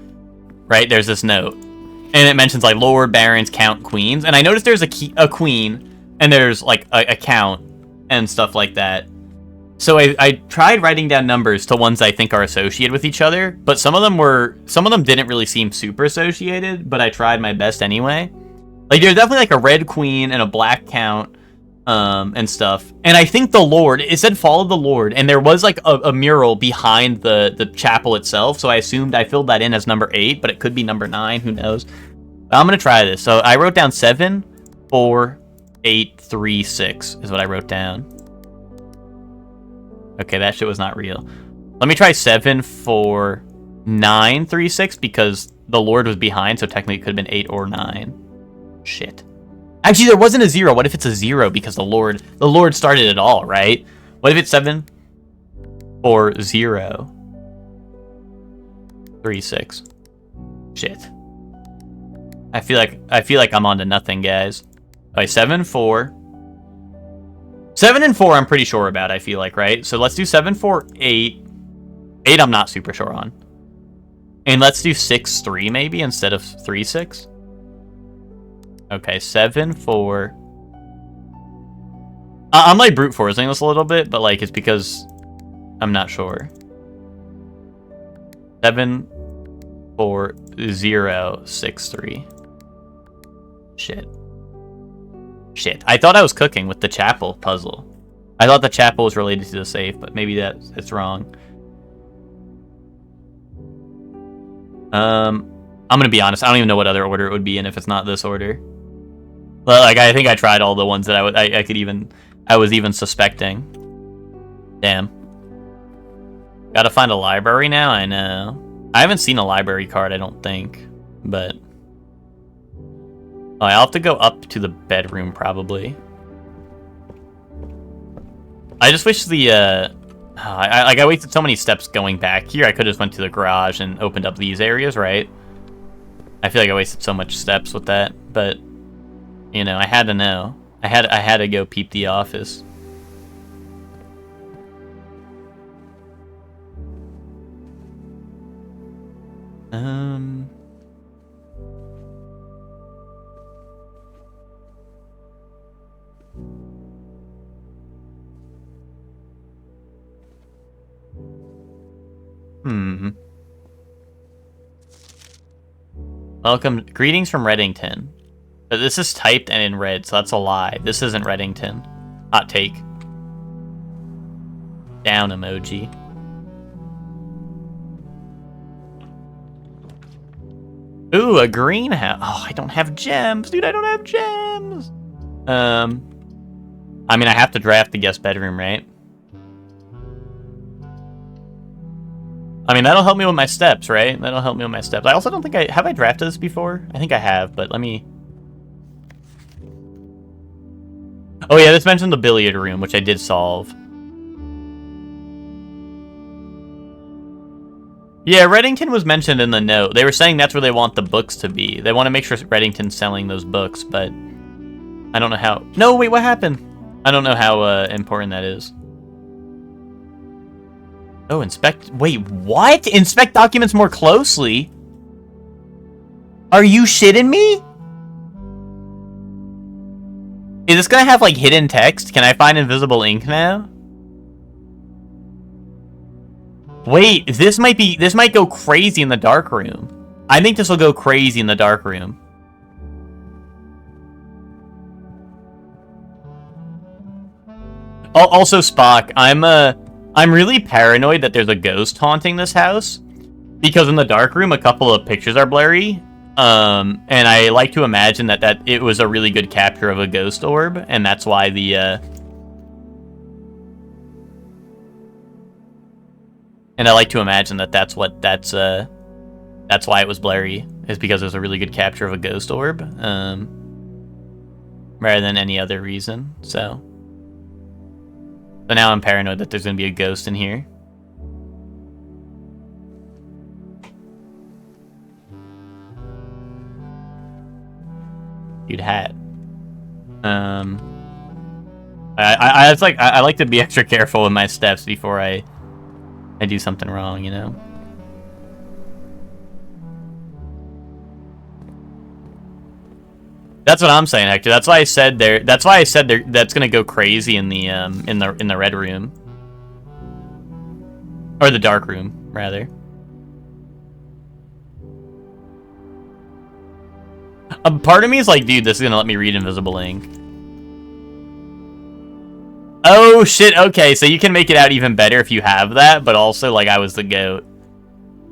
Right? There's this note. And it mentions like Lord, Barons, Count, Queens. And I noticed there's a queen and there's like a count and stuff like that. So I tried writing down numbers to ones I think are associated with each other, but some of them didn't really seem super associated, but I tried my best anyway. Like there's definitely like a red queen and a black count. And stuff. And I think the Lord, it said follow the Lord, and there was like a mural behind the chapel itself, so I filled that in as number 8, but it could be number 9, who knows. I'm gonna try this. So I wrote down 7, 4, 8, 3, 6 is what I wrote down. Okay, that shit was not real. Let me try 7, 4, 9, 3, 6, because the Lord was behind, so technically it could have been 8 or 9. Shit. Actually, there wasn't a 0. What if it's a 0 because the Lord started it all, right? What if it's 7 or 0? 3, 6. Shit. I feel like I'm on to nothing, guys. Okay, 7, 4. 7 and 4 I'm pretty sure about, I feel like, right? So let's do 7, 4, 8. 8 I'm not super sure on. And let's do 6, 3 maybe instead of 3, 6. Okay, 7, 4. I'm like brute forcing this a little bit, but like it's because I'm not sure. 7, 4, 0, 6, 3. Shit. I thought I was cooking with the chapel puzzle. I thought the chapel was related to the safe, but maybe it's wrong. I'm gonna be honest. I don't even know what other order it would be in if it's not this order. Well, like I think I tried all the ones that I was even suspecting. Damn. Gotta find a library now. I know. I haven't seen a library card, I don't think, but I'll have to go up to the bedroom probably. I just wish the I wasted so many steps going back here. I could have just went to the garage and opened up these areas, right? I feel like I wasted so much steps with that, but you know, I had to know. I had to go peep the office. Welcome. Greetings from Reddington. But this is typed and in red, so that's a lie. This isn't Reddington. Hot take. Down emoji. Ooh, a greenhouse. Oh, I don't have gems. Dude, I don't have gems. I mean, I have to draft the guest bedroom, right? I mean, that'll help me with my steps, right? That'll help me with my steps. I also don't think have I drafted this before? I think I have, but let me... Oh yeah, this mentioned the billiard room, which I did solve. Yeah, Reddington was mentioned in the note. They were saying that's where they want the books to be. They want to make sure Reddington's selling those books, but I don't know how. No, wait, what happened? I don't know how important that is. Oh, inspect. Wait, what? Inspect documents more closely? Are you shitting me? Is this gonna have like hidden text? Can I find invisible ink now? Wait, this might go crazy in the dark room. I think this will go crazy in the dark room. Also, Spock, I'm really paranoid that there's a ghost haunting this house, because in the dark room a couple of pictures are blurry, and I like to imagine that it was a really good capture of a ghost orb, and that's why and I like to imagine that's why it was blurry, is because it was a really good capture of a ghost orb, rather than any other reason. So now I'm paranoid that there's gonna be a ghost in here. Dude, hat. I like to be extra careful with my steps before I do something wrong, you know? That's what I'm saying, Hector. That's why I said that's gonna go crazy in the red room. Or the dark room, rather. Part of me is like, dude, this is gonna let me read invisible ink. Oh shit, okay, so you can make it out even better if you have that, but also, like, I was the goat.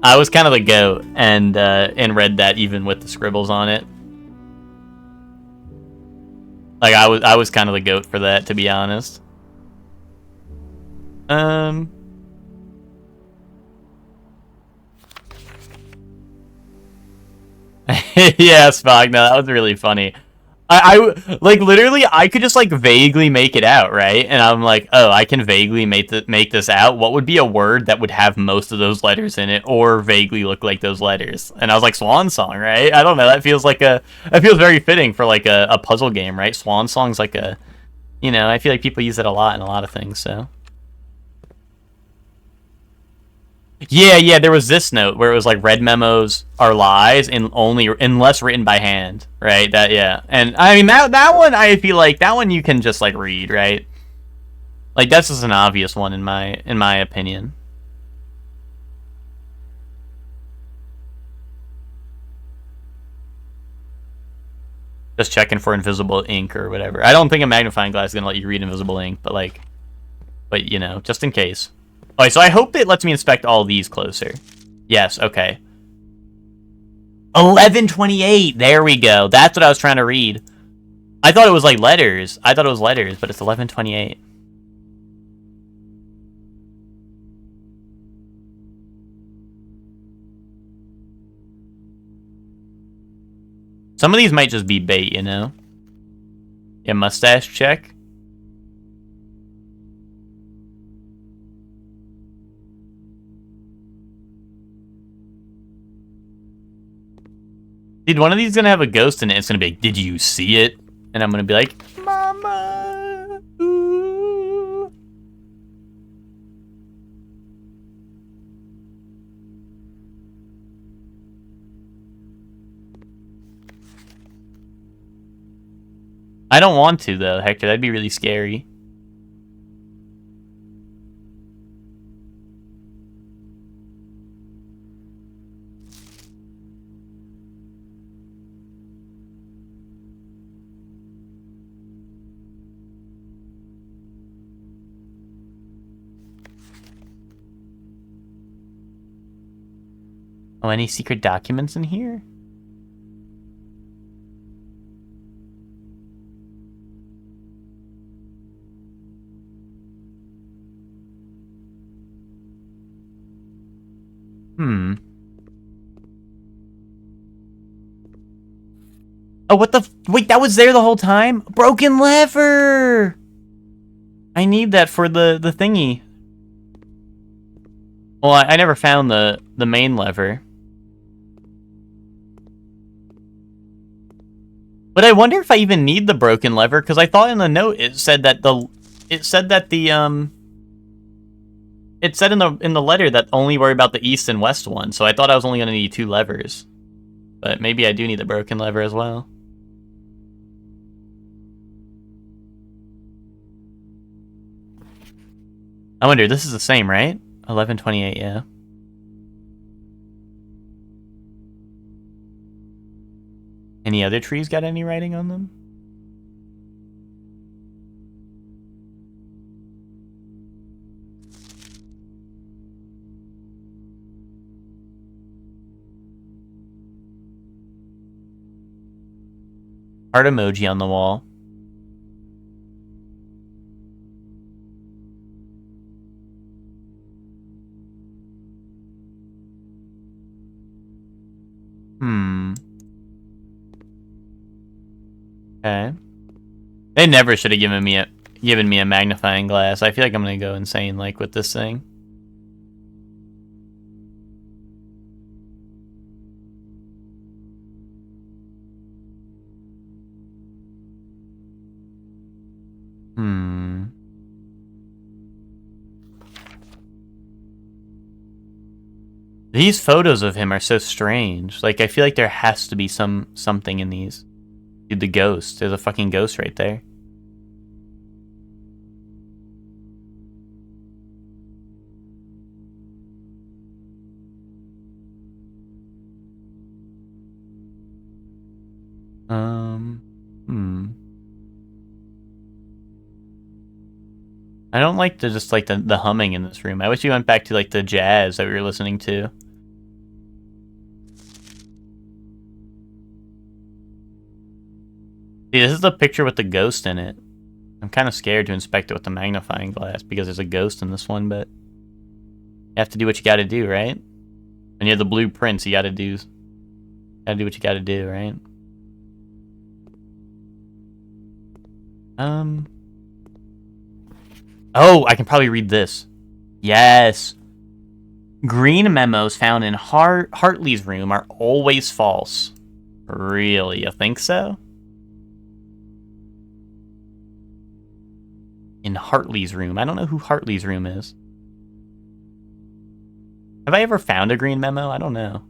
I was kind of the goat, and read that even with the scribbles on it. Like, I was kind of the goat for that, to be honest. Yeah, Spock, no, that was really funny. I like, literally, I could just, like, vaguely make it out, right? And I'm like, oh, I can vaguely make this out. What would be a word that would have most of those letters in it, or vaguely look like those letters? And I was like, Swan Song, right? I don't know, that feels very fitting for, like, a puzzle game, right? Swan Song's like a, you know, I feel like people use it a lot in a lot of things, so. Yeah, there was this note where it was like, red memos are lies and unless written by hand, right? That, yeah. And I mean, that one, I feel like that one you can just, like, read, right? Like, that's just an obvious one in my opinion. Just checking for invisible ink or whatever. I don't think a magnifying glass is gonna let you read invisible ink, but you know, just in case. Alright, so I hope it lets me inspect all these closer. Yes, okay. 1128! There we go. That's what I was trying to read. I thought it was, like, letters. I thought it was letters, but it's 1128. Some of these might just be bait, you know? Yeah, mustache check. Dude, one of these is gonna have a ghost in it. It's gonna be like, did you see it? And I'm gonna be like, Mama. Ooh. I don't want to, though, Hector. That'd be really scary. Oh, any secret documents in here? Oh, what the wait, that was there the whole time? Broken lever! I need that for the thingy. Well, I never found the main lever. But I wonder if I even need the broken lever, because I thought in the note it said that it said in the letter that only worry about the east and west one, so I thought I was only gonna need 2 levers. But maybe I do need the broken lever as well. I wonder, this is the same, right? 1128, yeah. Any other trees got any writing on them? Heart emoji on the wall. Okay. They never should have given me a magnifying glass. I feel like I'm gonna go insane like with this thing. These photos of him are so strange. Like, I feel like there has to be something in these. Dude, the ghost. There's a fucking ghost right there. I don't like the humming in this room. I wish you went back to like the jazz that we were listening to. See, this is the picture with the ghost in it. I'm kind of scared to inspect it with the magnifying glass because there's a ghost in this one, but you have to do what you gotta do, right? And you have the blueprints, you gotta do what you gotta do, right? Oh, I can probably read this. Yes. Green memos found in Hartley's room are always false. Really? You think so? In Hartley's room. I don't know who Hartley's room is. Have I ever found a green memo? I don't know.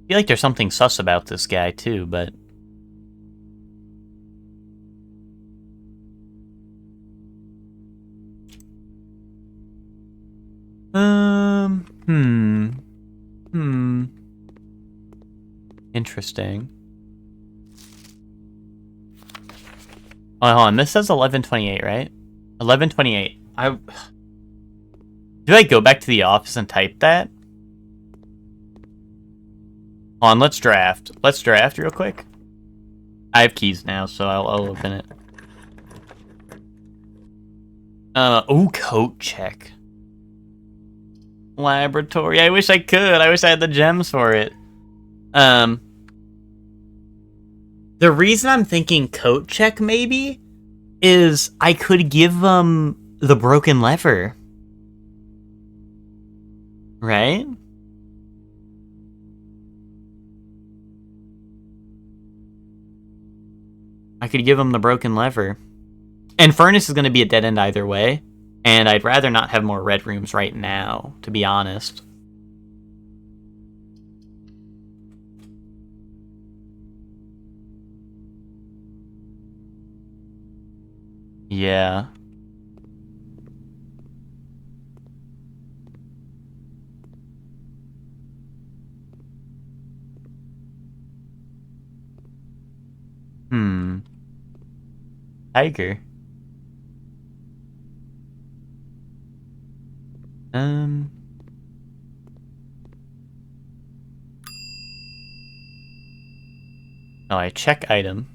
I feel like there's something sus about this guy too, but interesting. Oh, hold on. This says 1128, right? 1128. Do I go back to the office and type that? Hold on, let's draft. Let's draft real quick. I have keys now, so I'll open it. Oh, coat check. Laboratory. I wish I could. I wish I had the gems for it. The reason I'm thinking coat check, maybe, is I could give them the broken lever. Right? I could give them the broken lever. And Furnace is going to be a dead end either way. And I'd rather not have more red rooms right now, to be honest. Yeah. Tiger. Oh, I check item.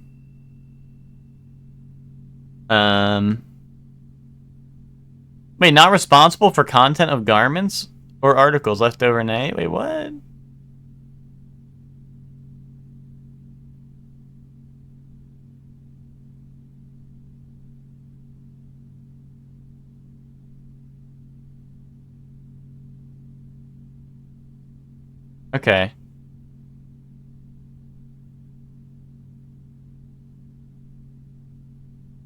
Wait, not responsible for content of garments or articles left overnight? Wait, what? Okay.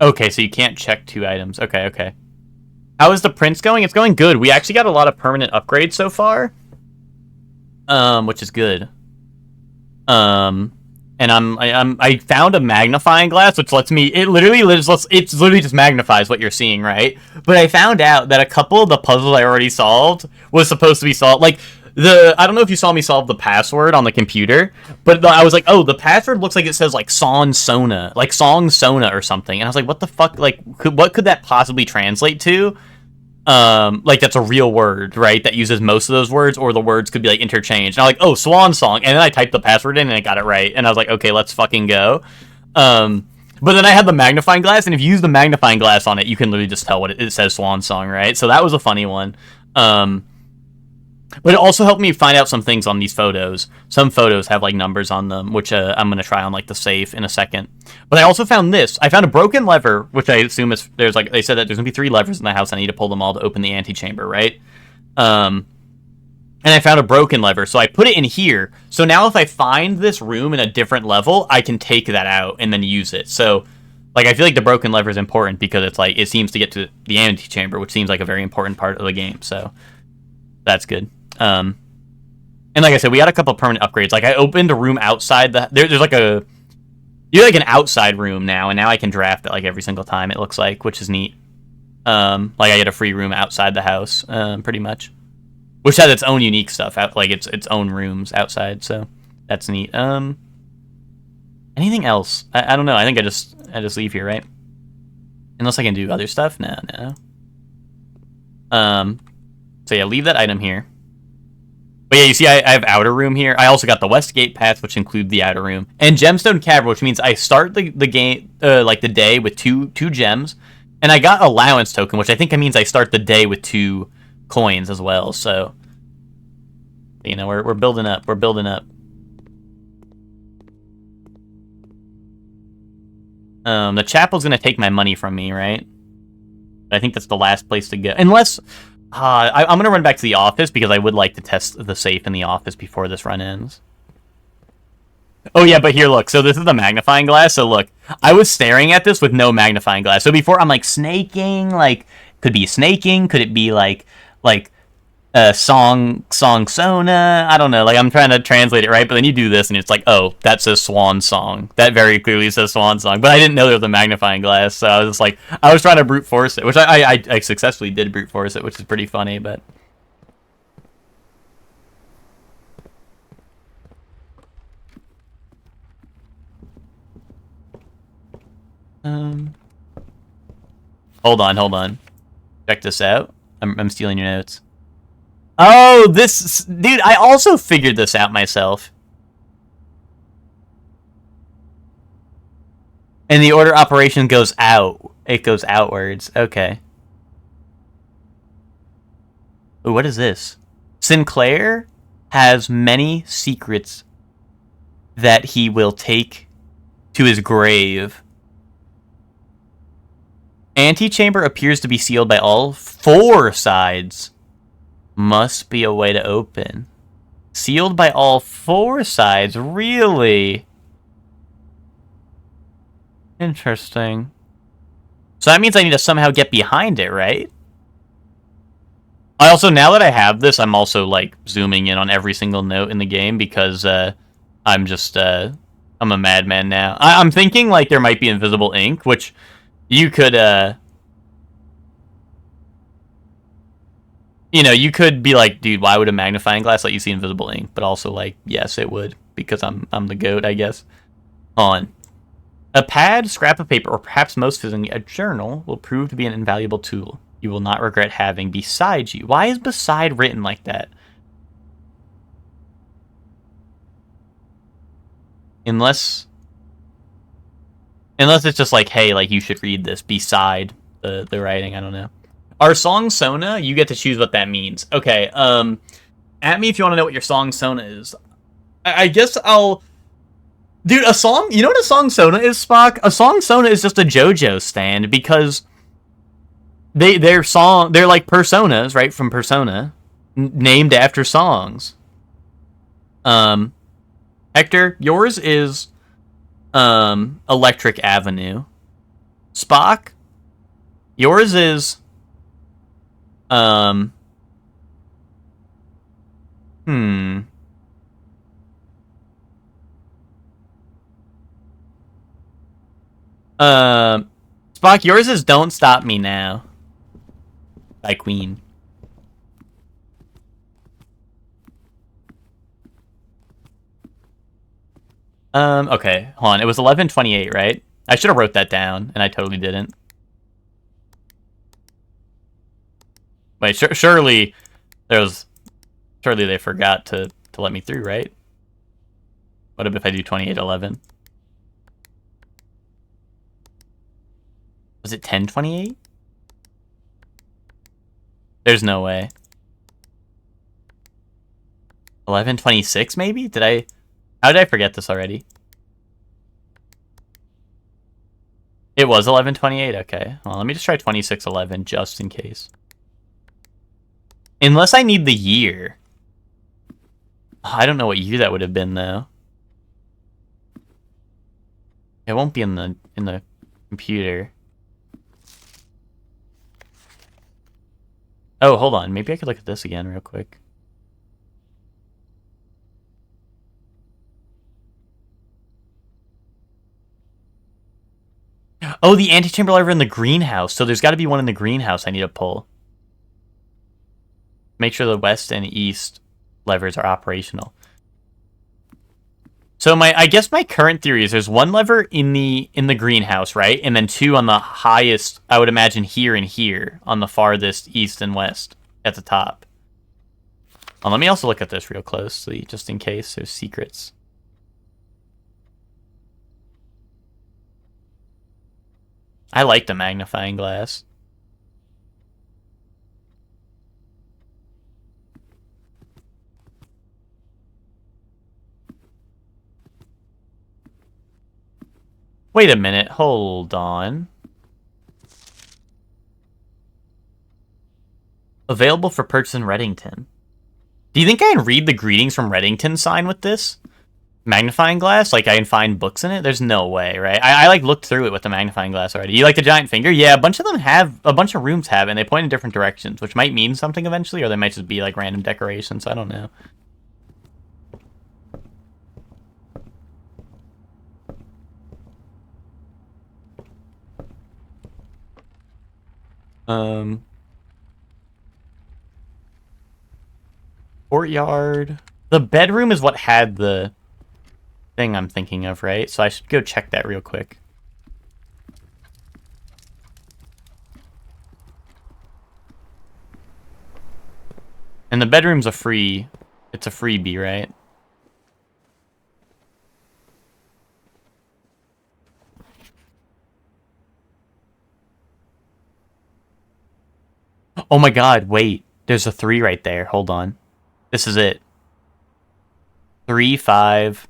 Okay, so you can't check 2 items. Okay, okay. How is the prince going? It's going good. We actually got a lot of permanent upgrades so far. Which is good. And I found a magnifying glass, which lets me, it literally just magnifies what you're seeing, right? But I found out that a couple of the puzzles I already solved was supposed to be solved, like, I don't know if you saw me solve the password on the computer, but I was like, oh, the password looks like it says, like, Song Sona or something, and I was like, what the fuck, like, what could that possibly translate to? Like, that's a real word, right, that uses most of those words, or the words could be, like, interchanged. And I'm like, oh, Swan Song, and then I typed the password in, and I got it right, and I was like, okay, let's fucking go. But then I had the magnifying glass, and if you use the magnifying glass on it, you can literally just tell what it says Swan Song, right? So that was a funny one. But it also helped me find out some things on these photos. Some photos have, like, numbers on them, which I'm going to try on, like, the safe in a second. But I also found this. I found a broken lever, which I assume is, there's, like, they said that there's going to be 3 levers in the house. I need to pull them all to open the antechamber, right? And I found a broken lever, so I put it in here. So now if I find this room in a different level, I can take that out and then use it. So, like, I feel like the broken lever is important because it's, like, it seems to get to the antechamber, which seems like a very important part of the game, so that's good. And like I said, we got a couple permanent upgrades. Like, I opened a room outside there's like an outside room now, and now I can draft it, like, every single time, it looks like, which is neat. Like, I get a free room outside the house, pretty much, which has its own unique stuff, like, its own rooms outside, so that's neat. Anything else? I don't know. I think I just leave here, right? Unless I can do other stuff? No. So yeah, leave that item here. But yeah, you see, I have outer room here. I also got the Westgate paths, which include the outer room, and Gemstone Cavern, which means I start the game, like, the day with two gems, and I got allowance token, which I think means I start the day with 2 coins as well. So, you know, we're building up. We're building up. The chapel's gonna take my money from me, right? I think that's the last place to go, unless. I'm going to run back to the office because I would like to test the safe in the office before this run ends. Oh, yeah, but here, look. So this is the magnifying glass. So, look, I was staring at this with no magnifying glass. So before, I'm, like, snaking. Like, could be snaking. Could it be, like Song Sona? I don't know. Like, I'm trying to translate it, right? But then you do this, and it's like, oh, that says Swan Song. That very clearly says Swan Song. But I didn't know there was a magnifying glass, so I was just like, I was trying to brute force it, which I successfully did brute force it, which is pretty funny, but. Hold on. Check this out. I'm stealing your notes. Oh, dude, I also figured this out myself. And the order operation goes out. It goes outwards. Okay. Ooh, what is this? Sinclair has many secrets that he will take to his grave. Antechamber appears to be sealed by all 4 sides. Must be a way to open. Sealed by all 4 sides? Really? Interesting. So that means I need to somehow get behind it, right? I also, now that I have this, I'm also, like, zooming in on every single note in the game because, I'm just, I'm a madman now. I'm thinking, like, there might be invisible ink, which you could, you know, you could be like, dude, why would a magnifying glass let you see invisible ink? But also, like, yes, it would, because I'm the goat, I guess. On. A pad, scrap of paper, or perhaps most fittingly, a journal will prove to be an invaluable tool you will not regret having beside you. Why is beside written like that? Unless it's just like, hey, like, you should read this beside the writing, I don't know. Our Song Sona, you get to choose what that means. Okay, at me if you want to know what your Song Sona is. I guess I'll... Dude, a song... You know what a Song Sona is, Spock? A Song Sona is just a JoJo stand, because... They're like personas, right, from Persona, named after songs. Um, Hector, yours is Electric Avenue. Spock, yours is um hmm. Um Spock, yours is Don't Stop Me Now by Queen. Okay, hold on. It was 11:28, right? I should have wrote that down, and I totally didn't. Wait, surely there was surely they forgot to let me through, right? What if I do 28:11? Was it 10:28? There's no way. 11:26 maybe? Did I? How did I forget this already? It was 11:28. Okay. Well, let me just try 26:11 just in case. Unless I need the year. I don't know what year that would have been though. It won't be in the computer. Oh, hold on. Maybe I could look at this again real quick. Oh, the antechamber lever in the greenhouse. So there's got to be one in the greenhouse I need to pull. Make sure the west and east levers are operational. So I guess my current theory is there's one lever in the greenhouse, right? And then two on the highest, I would imagine here and here on the farthest east and west at the top. Let me also look at this real closely just in case there's secrets. I like the magnifying glass. Wait a minute, hold on. Available for purchase in Reddington. Do you think I can read the greetings from Reddington sign with this? Magnifying glass? Like I can find books in it? There's no way, right? I like looked through it with the magnifying glass already. You like the giant finger? Yeah, a bunch of them have, a bunch of rooms have, and they point in different directions, which might mean something eventually, or they might just be like random decorations. I don't know. Um, Courtyard. The bedroom is what had the thing I'm thinking of, right? So I should go check that real quick. And the bedroom's it's a freebie, right? Oh my god, wait. There's a 3 right there. Hold on. This is it. 3, 5.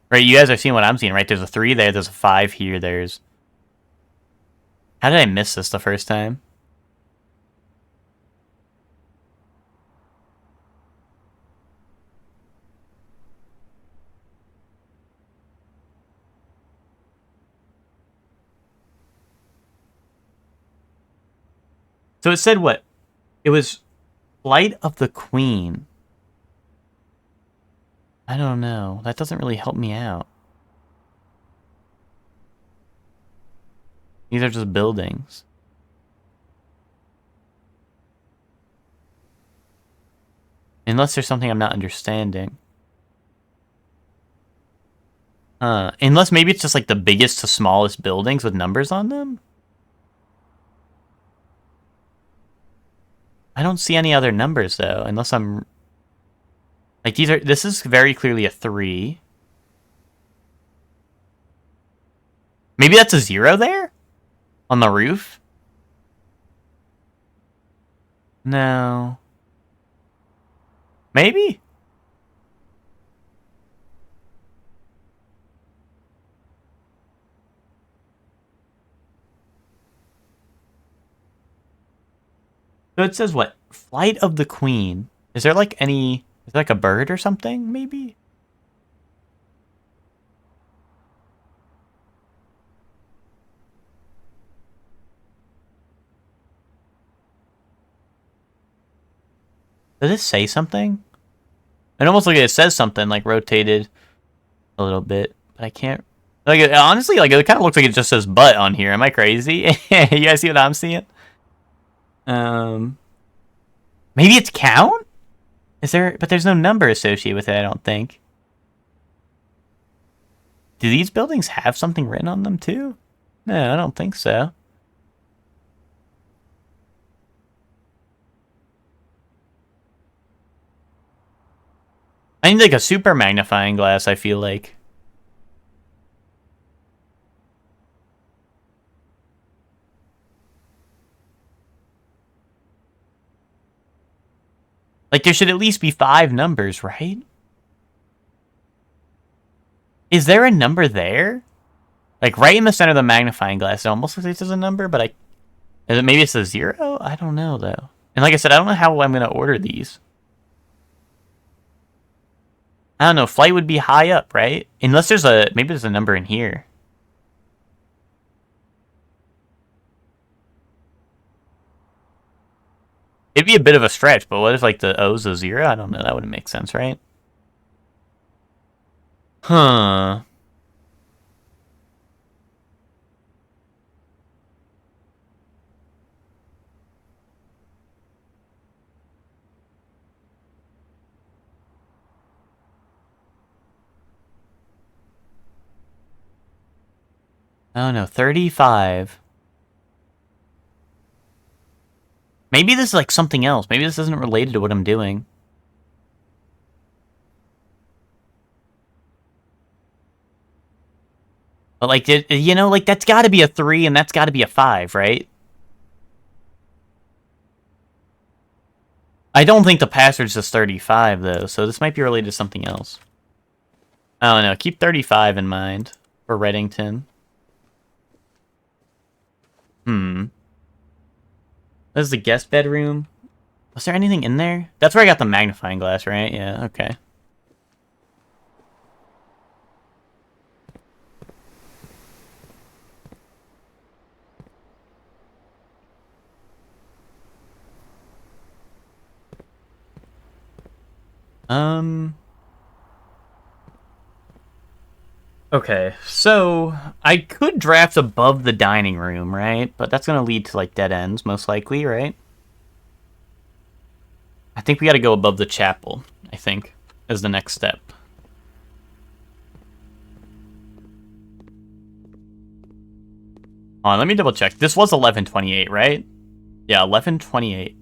Right, you guys are seeing what I'm seeing, right? There's a 3 there, there's a 5 here, there's... How did I miss this the first time? So it said what? It was Flight of the Queen. I don't know. That doesn't really help me out. These are just buildings. Unless there's something I'm not understanding. Unless maybe it's just like the biggest to smallest buildings with numbers on them? I don't see any other numbers though, unless I'm... Like this is very clearly a 3. Maybe that's a 0 there? On the roof? No. Maybe? So it says what? Flight of the Queen. Is there like any... Is there like a bird or something, maybe? Does it say something? It almost like it says something, like rotated a little bit, but I can't... Like, honestly, like, it kind of looks like it just says butt on here. Am I crazy? You guys see what I'm seeing? Maybe it's count? Is there... But there's no number associated with it, I don't think. Do these buildings have something written on them, too? No, I don't think so. I need, like, a super magnifying glass, I feel like. Like, there should at least be 5 numbers, right? Is there a number there? Like, right in the center of the magnifying glass, it almost looks like there's a number, but maybe it's a 0? I don't know, though. And like I said, I don't know how I'm going to order these. I don't know, flight would be high up, right? Unless there's maybe there's a number in here. It'd be a bit of a stretch, but what if, like, the O's a 0? I don't know, that wouldn't make sense, right? Huh. Oh no, 35. Maybe this is like something else. Maybe this isn't related to what I'm doing. But like, you know, like that's got to be a 3 and that's got to be a 5, right? I don't think the password's just 35 though, so this might be related to something else. I don't know. Keep 35 in mind for Reddington. This is the guest bedroom. Was there anything in there? That's where I got the magnifying glass, right? Yeah, okay. Okay, so I could draft above the dining room, right? But that's gonna lead to, like, dead ends, most likely, right? I think we gotta go above the chapel, I think, as the next step. Hold on, let me double check. This was 1128, right? Yeah, 1128.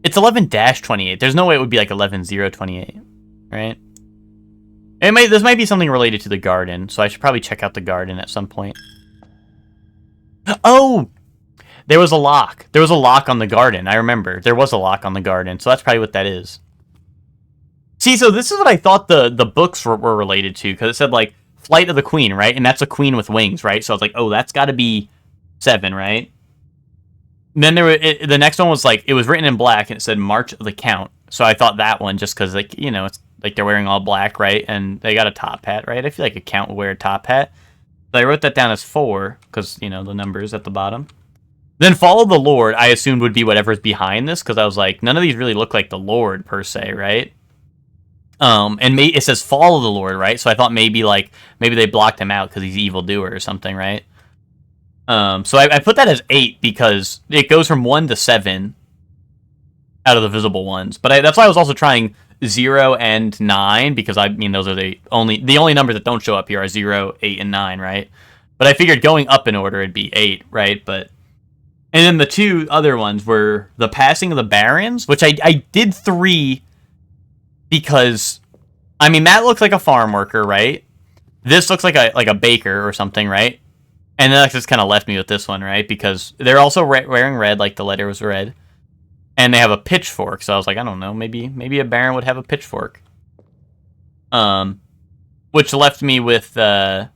It's 11-28. There's no way it would be like 11028, right? This might be something related to the garden, so I should probably check out the garden at some point. Oh! There was a lock. There was a lock on the garden. I remember. There was a lock on the garden, so that's probably what that is. See, so this is what I thought the books were related to, because it said, like, Flight of the Queen, right? And that's a queen with wings, right? So I was like, oh, that's got to be 7, right? And then the next one was, like, it was written in black, and it said March of the Count. So I thought that one, just because, like, you know, it's like they're wearing all black, right? And they got a top hat, right? I feel like a count would wear a top hat. So I wrote that down as 4, because, you know, the numbers at the bottom. Then Follow the Lord, I assumed would be whatever's behind this, because I was like, none of these really look like the Lord, per se, right? And it says Follow the Lord, right? So I thought maybe they blocked him out because he's evildoer or something, right? So I put that as 8 because it goes from 1 to 7 out of the visible ones. But that's why I was also trying 0 and 9, because I mean those are the only numbers that don't show up here are 0, 8, and 9, right? But I figured going up in order it'd be 8, right? And then the 2 other ones were the Passing of the Barons, which I did 3 because, I mean, that looks like a farm worker, right? This looks like a baker or something, right? And then that just kind of left me with this one, right? Because they're also wearing red, like the letter was red. And they have a pitchfork, so I was like, I don't know, maybe a baron would have a pitchfork. Which left me with, there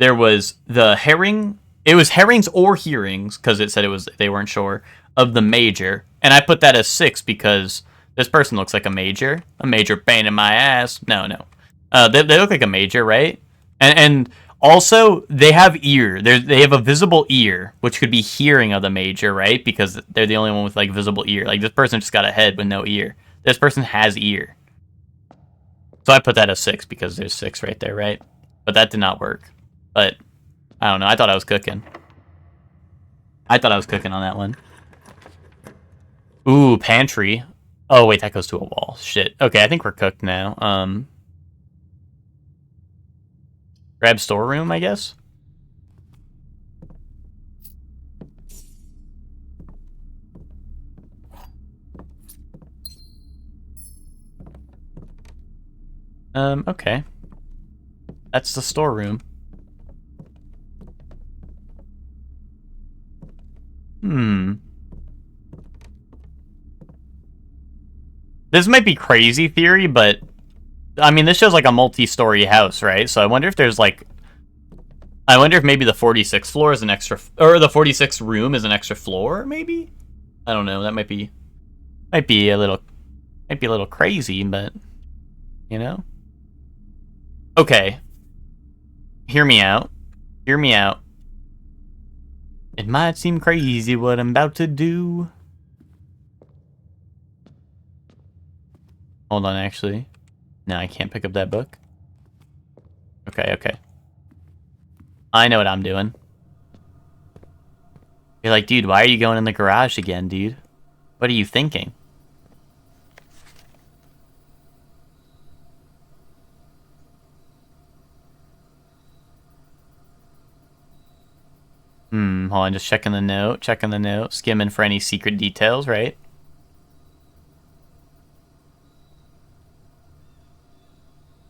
was the herring it was herrings or hearings, because it said they weren't sure, of the major. And I put that as 6 because this person looks like a major pain in my ass. No. They look like a major, right? And also, they have ear. They have a visible ear, which could be hearing of the major, right? Because they're the only one with, like, visible ear. Like, this person just got a head with no ear. This person has ear. So I put that as 6 because there's 6 right there, right? But that did not work. But, I don't know. I thought I was cooking. On that one. Ooh, pantry. Oh, wait, that goes to a wall. Shit. Okay, I think we're cooked now. Grab storeroom, I guess? Okay. That's the storeroom. This might be crazy theory, but I mean, this shows like a multi-story house, right? So I wonder if there's like, I wonder if maybe the 46th floor is an extra, or the 46th room is an extra floor, maybe? I don't know. That might be a little crazy, but you know. Okay. Hear me out. It might seem crazy what I'm about to do. Hold on, actually. No, I can't pick up that book. Okay. I know what I'm doing. You're like, dude, why are you going in the garage again, dude? What are you thinking? Hold on, just checking the note, skimming for any secret details, right?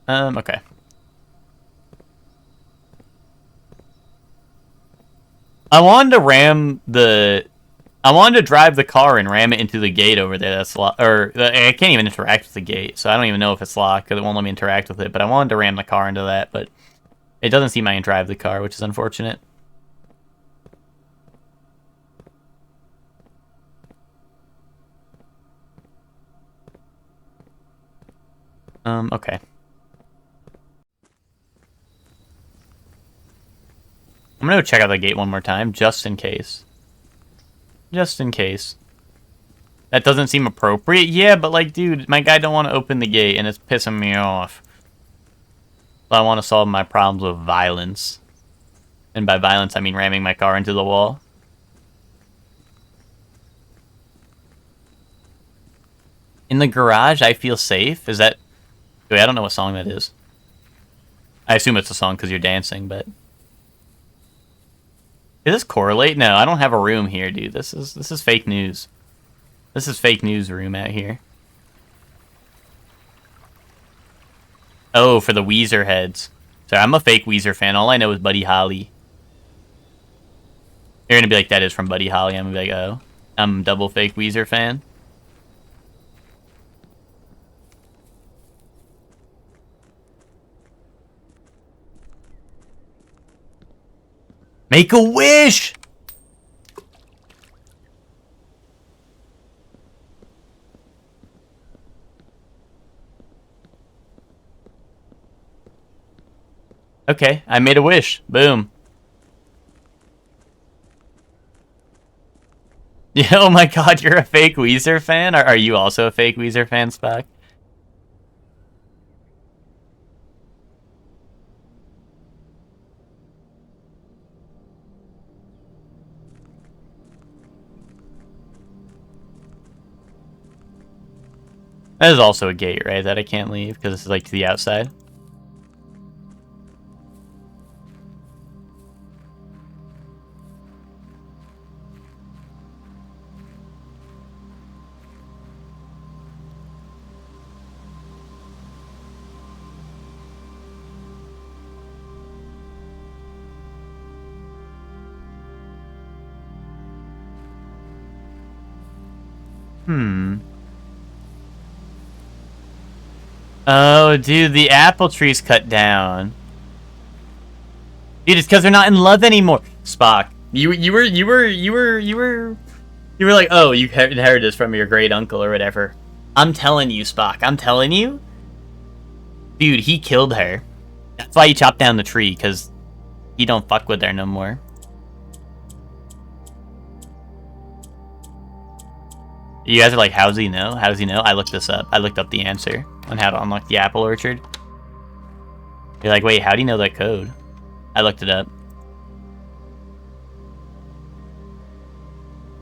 Okay. I wanted to drive the car and ram it into the gate over there. That's locked, or I can't even interact with the gate, so I don't even know if it's locked because it won't let me interact with it. But I wanted to ram the car into that, but it doesn't seem I can drive the car, which is unfortunate. Okay. I'm gonna go check out the gate one more time, just in case. That doesn't seem appropriate. Yeah, but like, dude, my guy don't want to open the gate, and it's pissing me off. So I want to solve my problems with violence. And by violence, I mean ramming my car into the wall. In the garage, I feel safe. Is that... Wait, I don't know what song that is. I assume it's a song because you're dancing, but... Does this correlate? No, I don't have a room here, dude. This is fake news. This is fake news room out here. Oh, for the Weezer heads. Sorry, I'm a fake Weezer fan. All I know is Buddy Holly. You're gonna be like, that is from Buddy Holly. I'm gonna be like, oh. I'm a double fake Weezer fan. Make a wish! Okay, I made a wish. Boom. Yeah, oh my god, you're a fake Weezer fan? Are you also a fake Weezer fan, Spock? That is also a gate, right? That I can't leave because this is like to the outside. Oh, dude, the apple tree's cut down. Dude, it's because they're not in love anymore. Spock. You were like, oh, you inherited this from your great uncle or whatever. I'm telling you, Spock. I'm telling you, dude. He killed her. That's why he chopped down the tree, because he don't fuck with her no more. You guys are like, how's he know? How does he know? I looked this up. I looked up the answer on how to unlock the apple orchard. You're like, wait, how do you know that code? I looked it up.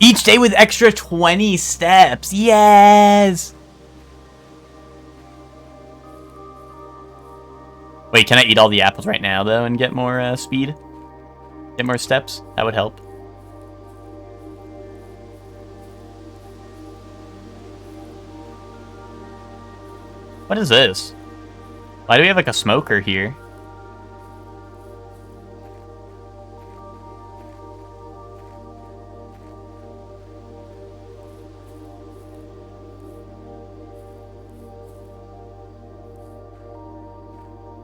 Each day with extra 20 steps. Yes! Wait, can I eat all the apples right now, though, and get more speed? Get more steps? That would help. What is this? Why do we have, like, a smoker here?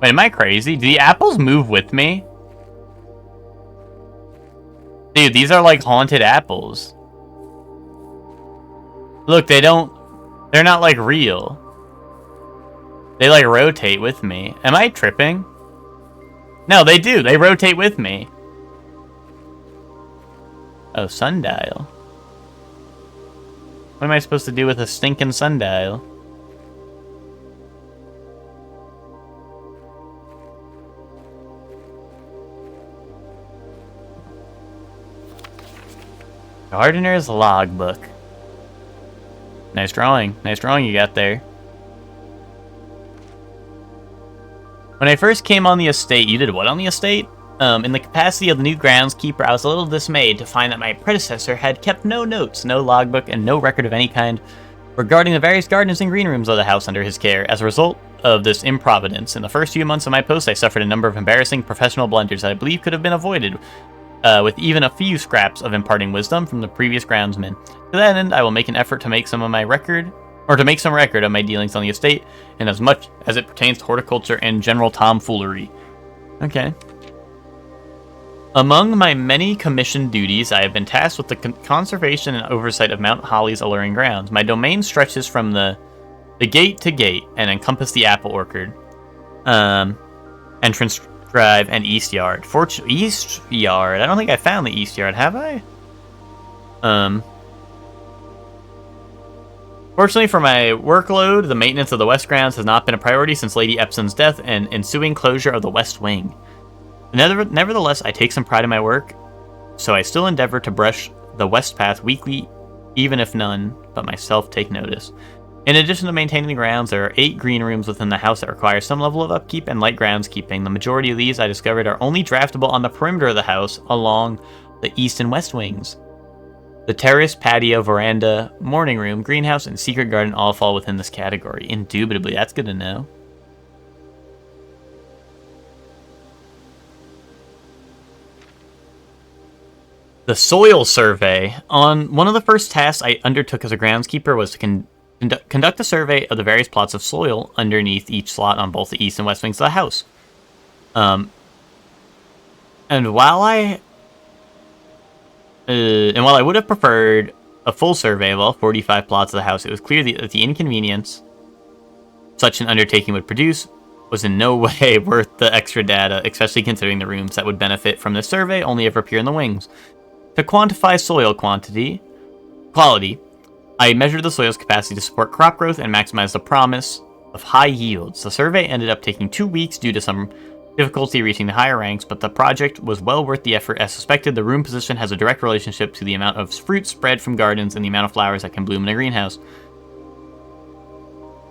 Wait, am I crazy? Do the apples move with me? Dude, these are like haunted apples. Look, they're not like real. They like rotate with me. Am I tripping? No, they do. They rotate with me. Oh, sundial. What am I supposed to do with a stinking sundial? Gardener's logbook. Nice drawing. Nice drawing you got there. When I first came on the estate, you did what on the estate? In the capacity of the new groundskeeper, I was a little dismayed to find that my predecessor had kept no notes, no logbook, and no record of any kind regarding the various gardens and green rooms of the house under his care. As a result of this improvidence, in the first few months of my post, I suffered a number of embarrassing professional blunders that I believe could have been avoided with even a few scraps of imparting wisdom from the previous groundsman. To that end, I will make an effort to make some record of my dealings on the estate, and as much as it pertains to horticulture and general tomfoolery. Okay. Among my many commissioned duties, I have been tasked with the conservation and oversight of Mount Holly's alluring grounds. My domain stretches from the gate to gate and encompass the apple orchard, entrance drive, and east yard. East yard? I don't think I found the east yard, have I? Fortunately for my workload, the maintenance of the west grounds has not been a priority since Lady Epson's death and ensuing closure of the west wing. Nevertheless, I take some pride in my work, so I still endeavor to brush the west path weekly, even if none but myself take notice. In addition to maintaining the grounds, there are 8 green rooms within the house that require some level of upkeep and light groundskeeping. The majority of these, I discovered, are only draftable on the perimeter of the house along the east and west wings. The terrace, patio, veranda, morning room, greenhouse, and secret garden all fall within this category. Indubitably, that's good to know. The soil survey. On one of the first tasks I undertook as a groundskeeper was to conduct a survey of the various plots of soil underneath each slot on both the east and west wings of the house. And while I would have preferred a full survey of all 45 plots of the house, it was clear that the inconvenience such an undertaking would produce was in no way worth the extra data, especially considering the rooms that would benefit from this survey only ever appear in the wings. To quantify soil quality, I measured the soil's capacity to support crop growth and maximize the promise of high yields. The survey ended up taking 2 weeks due to some difficulty reaching the higher ranks, but the project was well worth the effort. As suspected, the room position has a direct relationship to the amount of fruit spread from gardens and the amount of flowers that can bloom in a greenhouse.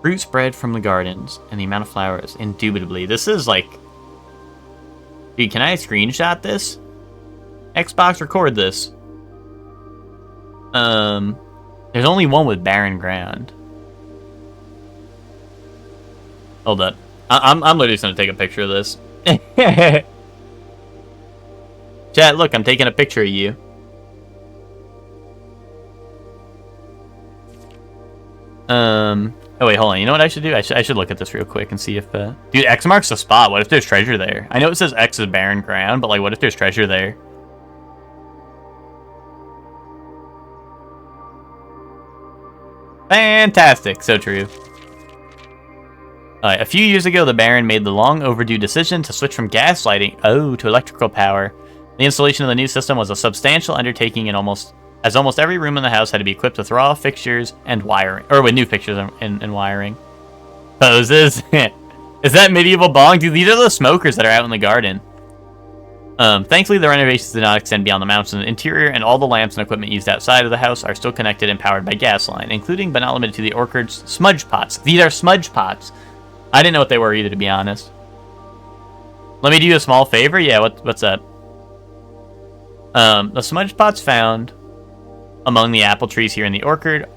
Fruit spread from the gardens and the amount of flowers, indubitably. This is like... Dude, can I screenshot this? Xbox, record this. There's only one with barren ground. Hold up. I'm literally just gonna take a picture of this. Chat, look, I'm taking a picture of you. Oh wait, hold on. You know what I should do? I should look at this real quick and see if dude, X marks the spot. What if there's treasure there? I know it says X is barren ground, but like, what if there's treasure there? Fantastic. So true. Alright, a few years ago, the Baron made the long overdue decision to switch from gas lighting, to electrical power. The installation of the new system was a substantial undertaking and almost every room in the house had to be equipped with raw fixtures and wiring, or with new fixtures and wiring. Poses. Is that medieval bong? Dude, these are the smokers that are out in the garden. Thankfully, the renovations did not extend beyond the mountains in the interior, and all the lamps and equipment used outside of the house are still connected and powered by gas line, including but not limited to the Orchard's smudge pots. These are smudge pots. I didn't know what they were either, to be honest. Let me do you a small favor. Yeah, what's that? The smudge pots found among the apple trees here in the orchard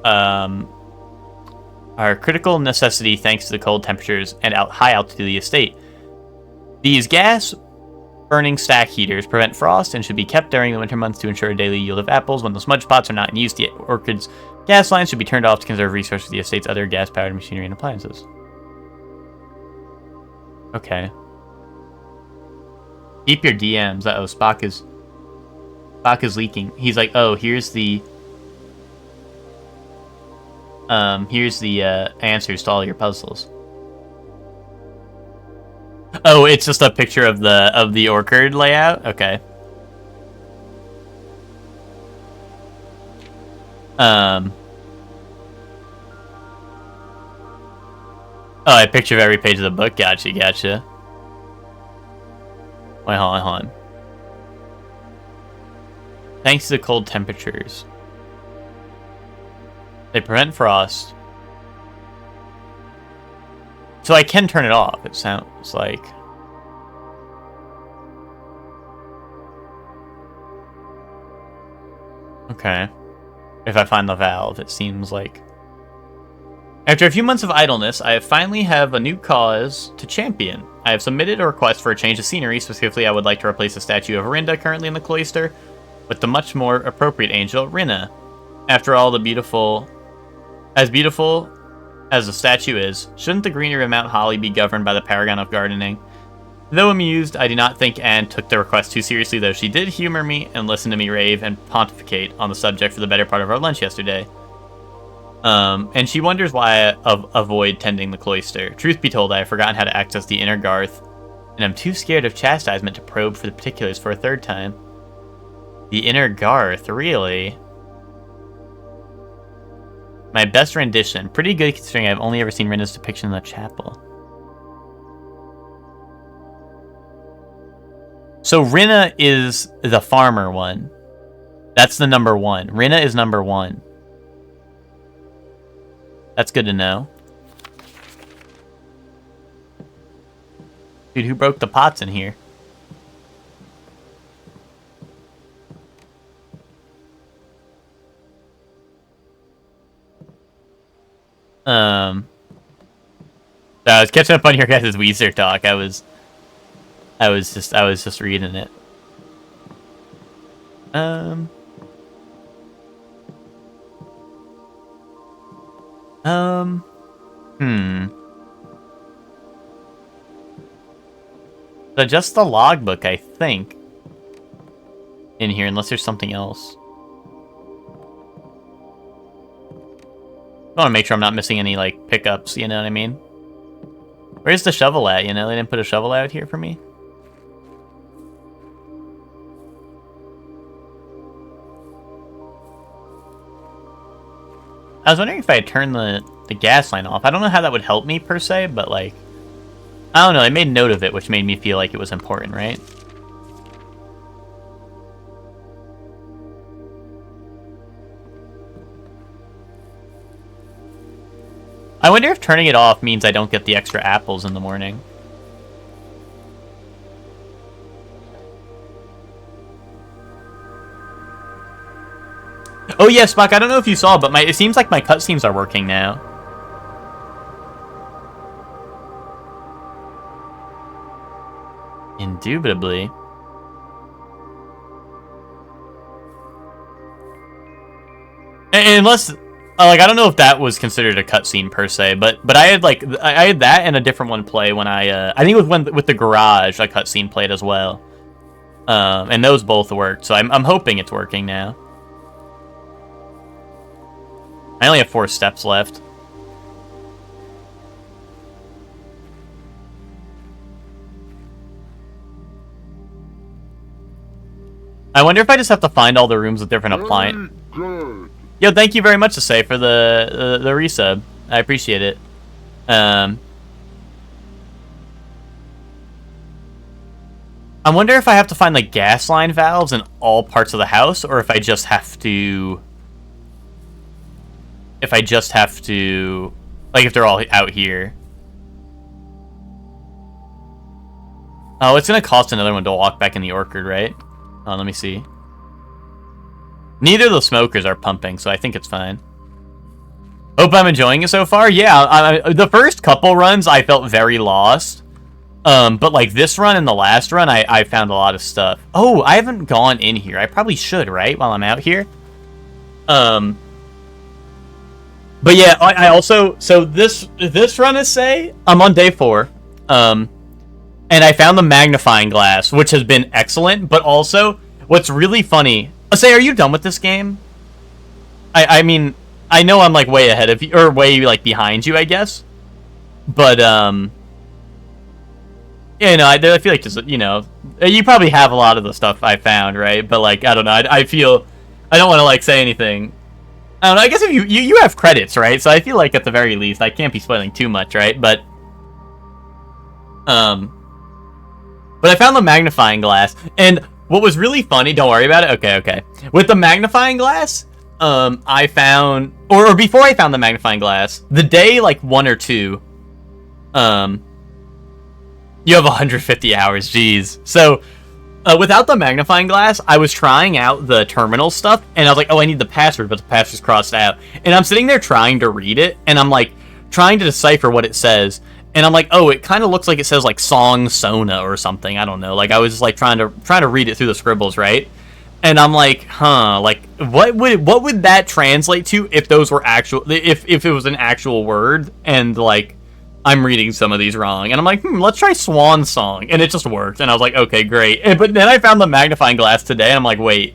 are a critical necessity thanks to the cold temperatures and high altitude of the estate. These gas-burning stack heaters prevent frost and should be kept during the winter months to ensure a daily yield of apples. When the smudge pots are not in use, the orchard's gas lines should be turned off to conserve resources of the estate's other gas-powered machinery and appliances. Okay. Keep your DMs. Uh-oh, Spock is leaking. He's like, oh, here's the answers to all your puzzles. Oh, it's just a picture of the orchard layout? Okay. Oh, a picture of every page of the book. Gotcha. Wait, hold on. Thanks to the cold temperatures, they prevent frost. So I can turn it off, it sounds like. Okay. If I find the valve, it seems like. After a few months of idleness, I finally have a new cause to champion. I have submitted a request for a change of scenery. Specifically, I would like to replace the statue of Rinda currently in the cloister with the much more appropriate angel, Rinna. After all, beautiful as the statue is, shouldn't the greenery of Mount Holly be governed by the paragon of gardening? Though amused, I do not think Anne took the request too seriously, though she did humor me and listen to me rave and pontificate on the subject for the better part of our lunch yesterday. And she wonders why I avoid tending the cloister. Truth be told, I have forgotten how to access the inner garth, and I'm too scared of chastisement to probe for the particulars for a third time. The inner garth, really? My best rendition. Pretty good considering I've only ever seen Rinda's depiction in the chapel. So Rinna is the farmer one. That's the number one. Rinna is number one. That's good to know. Dude, who broke the pots in here? So I was catching up on your guys' Weezer talk. I was just reading it. So just the logbook, I think, in here, unless there's something else. I want to make sure I'm not missing any, like, pickups, you know what I mean? Where's the shovel at, you know? They didn't put a shovel out here for me? I was wondering if I had turned the gas line off. I don't know how that would help me, per se, but, like... I don't know, I made note of it, which made me feel like it was important, right? I wonder if turning it off means I don't get the extra apples in the morning. Oh yeah, Spock, I don't know if you saw, but it seems like my cutscenes are working now. Indubitably. Unless... like, I don't know if that was considered a cutscene per se, but I had I had that and a different one play when I think it was with the garage a cutscene played as well, and those both worked. So I'm hoping it's working now. I only have 4 steps left. I wonder if I just have to find all the rooms with different appliances. Yo, thank you very much, Asay, for the resub. I appreciate it. I wonder if I have to find like gas line valves in all parts of the house, or if I just have to. Like, if they're all out here. Oh, it's gonna cost another one to walk back in the orchard, right? Oh, let me see. Neither of the smokers are pumping, so I think it's fine. Hope I'm enjoying it so far. Yeah, the first couple runs I felt very lost. But like this run and the last run, I found a lot of stuff. Oh, I haven't gone in here. I probably should, right? While I'm out here. But yeah, I also, so this run is say, I'm on day 4. And I found the magnifying glass, which has been excellent, but also, what's really funny... Say, are you done with this game? I mean, I know I'm, like, way ahead of you, or way, like, behind you, I guess. But, yeah, no, I feel like just, you know, you probably have a lot of the stuff I found, right? But, like, I don't know, I feel... I don't want to, like, say anything. I don't know, I guess if you have credits, right? So I feel like, at the very least, I can't be spoiling too much, right? But I found the magnifying glass, and what was really funny, don't worry about it, okay. With the magnifying glass, I found, or before I found the magnifying glass, the day, like, 1 or 2, you have 150 hours, jeez. So, without the magnifying glass, I was trying out the terminal stuff, and I was like, oh, I need the password, but the password's crossed out. And I'm sitting there trying to read it, and I'm, like, trying to decipher what it says. And I'm like, oh, it kind of looks like it says, like, Song Sona or something. I don't know. Like, I was just, like, trying to read it through the scribbles, right? And I'm like, huh, like, what would that translate to if those were actual... If it was an actual word, and, like, I'm reading some of these wrong. And I'm like, let's try Swan Song. And it just worked. And I was like, okay, great. But then I found the magnifying glass today, and I'm like, wait,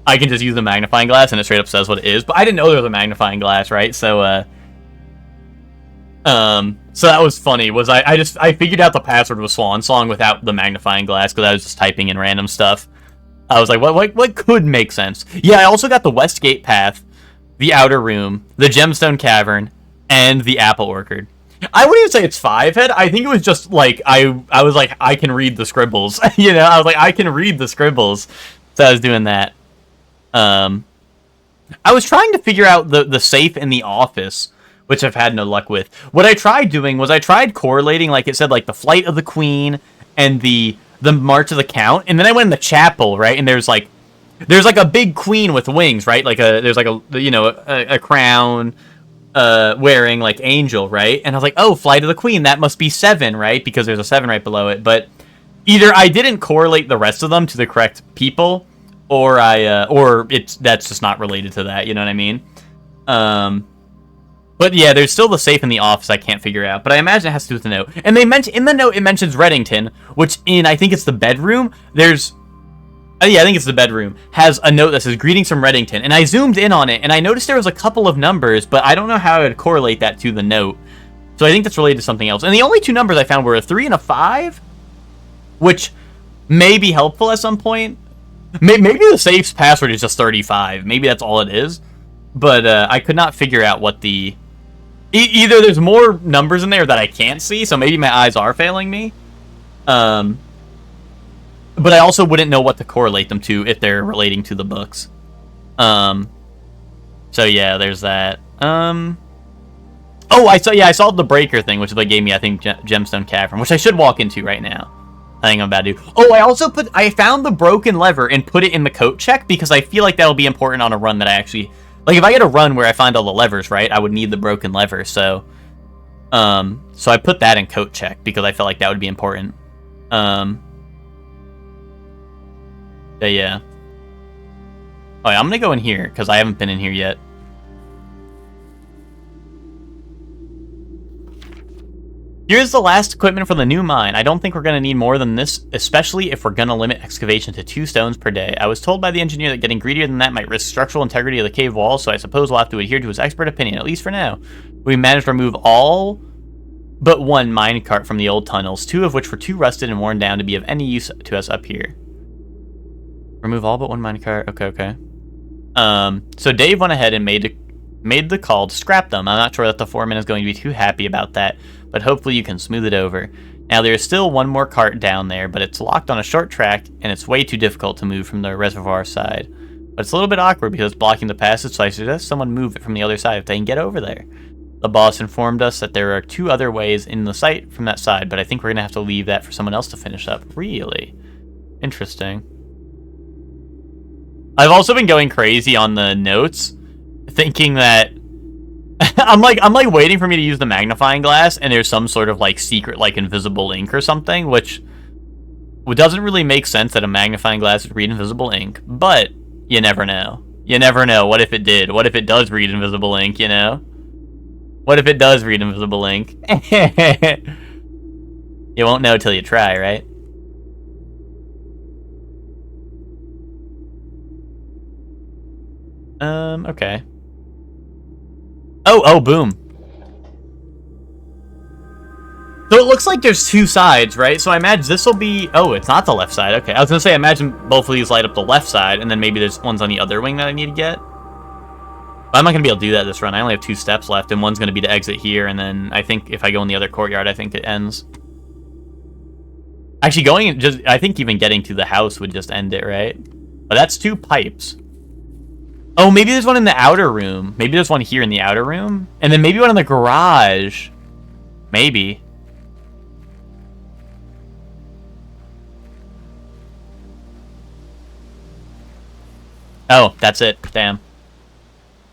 I can just use the magnifying glass, and it straight up says what it is. But I didn't know there was a magnifying glass, right? So, so that was funny, was I figured out the password was Swan Song without the magnifying glass, because I was just typing in random stuff. I was like, what could make sense? Yeah, I also got the Westgate Path, the Outer Room, the Gemstone Cavern, and the Apple Orchard. I wouldn't even say it's 5 head, I think it was just, like, I was like, I can read the scribbles, you know? I was like, I can read the scribbles, so I was doing that. I was trying to figure out the safe in the office, which I've had no luck with. What I tried doing was I tried correlating, like it said, like the Flight of the Queen and the March of the Count, and then I went in the chapel, right? And there's like a big queen with wings, right? Like there's like a crown wearing like angel, right? And I was like, oh, Flight of the Queen, that must be 7, right? Because there's a 7 right below it. But either I didn't correlate the rest of them to the correct people, or that's just not related to that. You know what I mean? But yeah, there's still the safe in the office I can't figure out. But I imagine it has to do with the note. And they mention in the note it mentions Reddington, which I think it's the bedroom. There's yeah, I think it's the bedroom. Has a note that says greetings from Reddington. And I zoomed in on it and I noticed there was a couple of numbers, but I don't know how I would correlate that to the note. So I think that's related to something else. And the only 2 numbers I found were a 3 and a 5, which may be helpful at some point. Maybe the safe's password is just 35. Maybe that's all it is. But I could not figure out what the... Either there's more numbers in there that I can't see, so maybe my eyes are failing me. But I also wouldn't know what to correlate them to if they're relating to the books. So yeah, there's that. Oh, I saw the breaker thing, which they gave me, I think, Gemstone Cavern, which I should walk into right now. I think I'm about to do. Oh, I found the broken lever and put it in the coat check, because I feel like that'll be important on a run that I actually... Like, if I get a run where I find all the levers, right, I would need the broken lever, so I put that in coat check, because I felt like that would be important. But yeah. Oh, yeah, I'm gonna go in here, because I haven't been in here yet. Here's the last equipment for the new mine. I don't think we're going to need more than this, especially if we're going to limit excavation to 2 stones per day. I was told by the engineer that getting greedier than that might risk structural integrity of the cave walls, so I suppose we'll have to adhere to his expert opinion, at least for now. We managed to remove all but 1 minecart from the old tunnels, 2 of which were too rusted and worn down to be of any use to us up here. Remove all but 1 minecart. Okay. So Dave went ahead and made the call to scrap them. I'm not sure that the foreman is going to be too happy about that, but hopefully you can smooth it over. Now there is still 1 more cart down there, but it's locked on a short track, and it's way too difficult to move from the reservoir side. But it's a little bit awkward because it's blocking the passage, so I suggest someone move it from the other side if they can get over there. The boss informed us that there are 2 other ways in the site from that side, but I think we're going to have to leave that for someone else to finish up. Really? Interesting. I've also been going crazy on the notes, thinking that I'm like waiting for me to use the magnifying glass, and there's some sort of like secret like invisible ink or something, which doesn't really make sense that a magnifying glass would read invisible ink, but you never know. You never know. What if it did? What if it does read invisible ink, you know? What if it does read invisible ink? You won't know till you try, right? Okay. Oh, boom. So it looks like there's 2 sides, right? So I imagine this will be... Oh, it's not the left side. Okay, I was going to say, imagine both of these light up the left side, and then maybe there's ones on the other wing that I need to get. But I'm not going to be able to do that this run. I only have 2 steps left, and one's going to be to exit here, and then I think if I go in the other courtyard, I think it ends. Actually, I think even getting to the house would just end it, right? But that's 2 pipes. Oh, maybe there's one in the outer room. Maybe there's one here in the outer room. And then maybe one in the garage. Maybe. Oh, that's it. Damn.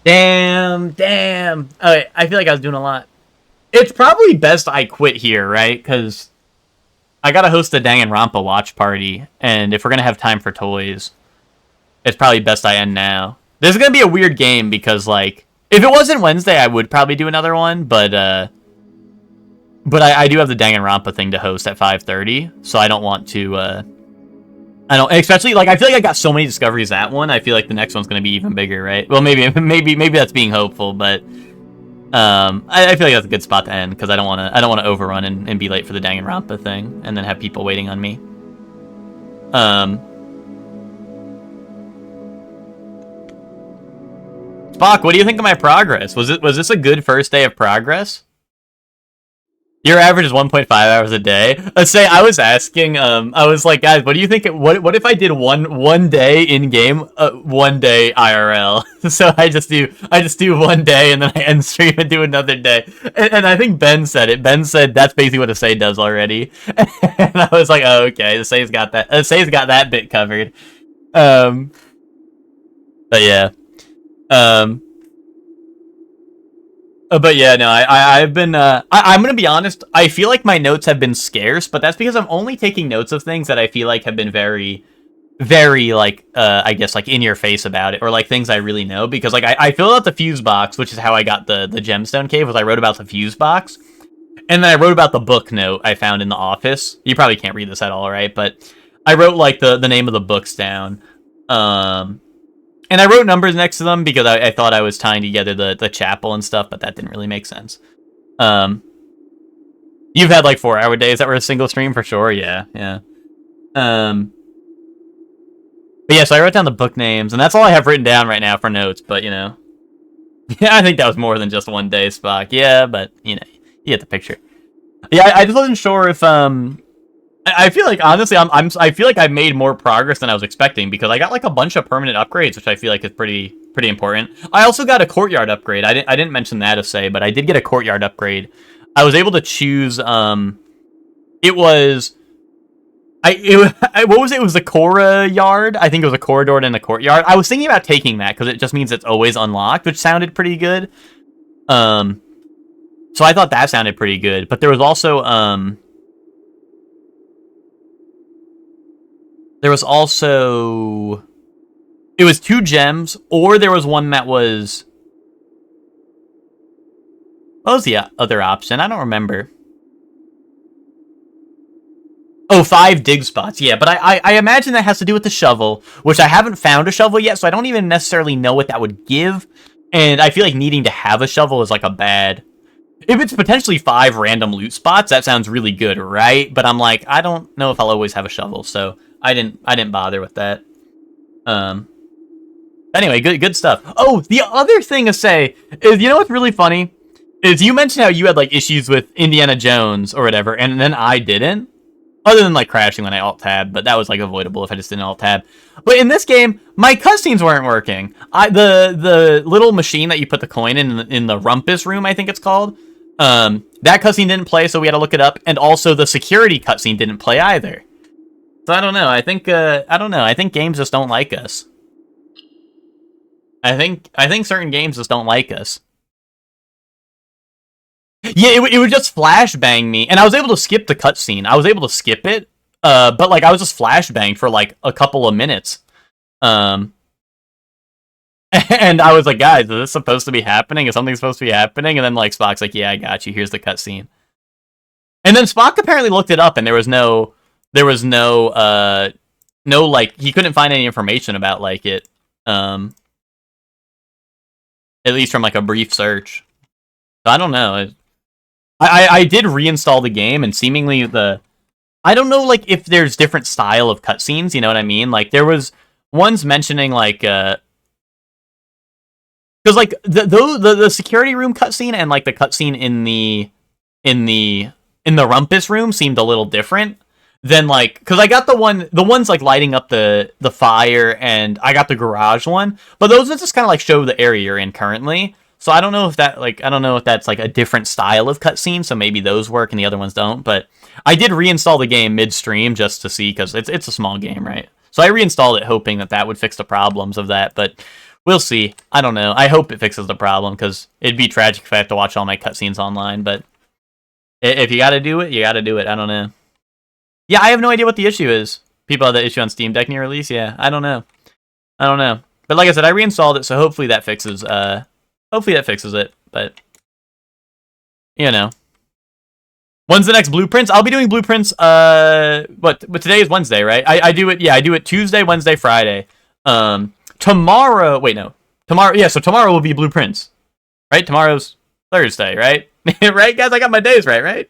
Damn. Okay, I feel like I was doing a lot. It's probably best I quit here, right? Because I gotta host a Danganronpa watch party. And if we're gonna have time for toys, it's probably best I end now. This is going to be a weird game because, like, if it wasn't Wednesday, I would probably do another one, but I do have the Danganronpa thing to host at 5:30, so I don't want to, especially, like, I feel like I got so many discoveries that one, I feel like the next one's going to be even bigger, right? Well, maybe that's being hopeful, but, I feel like that's a good spot to end, because I don't want to overrun and be late for the Danganronpa thing, and then have people waiting on me. Spock, what do you think of my progress? Was this a good first day of progress? Your average is 1.5 hours a day. Let's say I was asking, I was like, guys, what do you think? What if I did one day in game, 1 day IRL? So I just do 1 day and then I end stream and do another day. And I think Ben said it. Ben said that's basically what Asay does already. And I was like, oh, okay, Asay's got that. Asay's got that bit covered. But yeah. But yeah, no, I've been, I'm gonna be honest, I feel like my notes have been scarce, but that's because I'm only taking notes of things that I feel like have been very, very, like, I guess, like, in your face about it, or, like, things I really know, because, like, I filled out the fuse box, which is how I got the gemstone cave, was I wrote about the fuse box, and then I wrote about the book note I found in the office. You probably can't read this at all, right, but I wrote, like, the name of the books down, and I wrote numbers next to them because I thought I was tying together the chapel and stuff, but that didn't really make sense. You've had like 4-hour days that were a single stream for sure, yeah. But yeah, so I wrote down the book names, and that's all I have written down right now for notes, but you know. Yeah, I think that was more than just 1 day, Spock. Yeah, but you know, you get the picture. Yeah, I just wasn't sure if I feel like, honestly, I feel like I've made more progress than I was expecting, because I got, like, a bunch of permanent upgrades, which I feel like is pretty important. I also got a courtyard upgrade. I didn't mention that, Asay, but I did get a courtyard upgrade. I was able to choose, what was it? It was the Cora yard? I think it was a corridor and a courtyard. I was thinking about taking that, because it just means it's always unlocked, which sounded pretty good. So I thought that sounded pretty good, but there was also, it was 2 gems, or there was one that was... What was the other option? I don't remember. Oh, 5 dig spots. Yeah, but I imagine that has to do with the shovel, which I haven't found a shovel yet, so I don't even necessarily know what that would give. And I feel like needing to have a shovel is like a bad... If it's potentially 5 random loot spots, that sounds really good, right? But I'm like, I don't know if I'll always have a shovel, so I didn't bother with that. Anyway, good stuff. Oh, the other thing to say is, you know what's really funny? Is you mentioned how you had like issues with Indiana Jones or whatever, and then I didn't. Other than like crashing when I alt-tabbed, but that was like avoidable if I just didn't alt-tab. But in this game, my cutscenes weren't working. The little machine that you put the coin in the rumpus room, I think it's called, that cutscene didn't play, so we had to look it up. And also the security cutscene didn't play either. So I don't know. I think I think games just don't like us. I think certain games just don't like us. Yeah, it would just flashbang me, and I was able to skip the cutscene. I was able to skip it, but like I was just flashbanged for like a couple of minutes, and I was like, guys, is this supposed to be happening? Is something supposed to be happening? And then like Spock's like, yeah, I got you. Here's the cutscene. And then Spock apparently looked it up, and there was no like he couldn't find any information about like it, at least from like a brief search. So I don't know. I did reinstall the game, and seemingly I don't know like if there's different style of cutscenes, you know what I mean? Like there was ones mentioning like because like the security room cutscene and like the cutscene in the rumpus room seemed a little different than like, because I got the ones like lighting up the fire, and I got the garage one, but those just kind of like show the area you're in currently. So I don't know if that's like a different style of cutscene, so maybe those work and the other ones don't. But I did reinstall the game midstream just to see, because it's a small game, right? So I reinstalled it hoping that would fix the problems of that, but we'll see. I don't know. I hope it fixes the problem, because it'd be tragic if I have to watch all my cutscenes online, but if you gotta do it, you gotta do it. I don't know. Yeah, I have no idea what the issue is. People had that issue on Steam Deck new release? Yeah, I don't know. But like I said, I reinstalled it, so hopefully that fixes it, but you know. When's the next Blueprints? I'll be doing Blueprints, but today is Wednesday, right? I do it Tuesday, Wednesday, Friday. Tomorrow, so tomorrow will be Blueprints, right? Tomorrow's Thursday, right? Right, guys? I got my days right?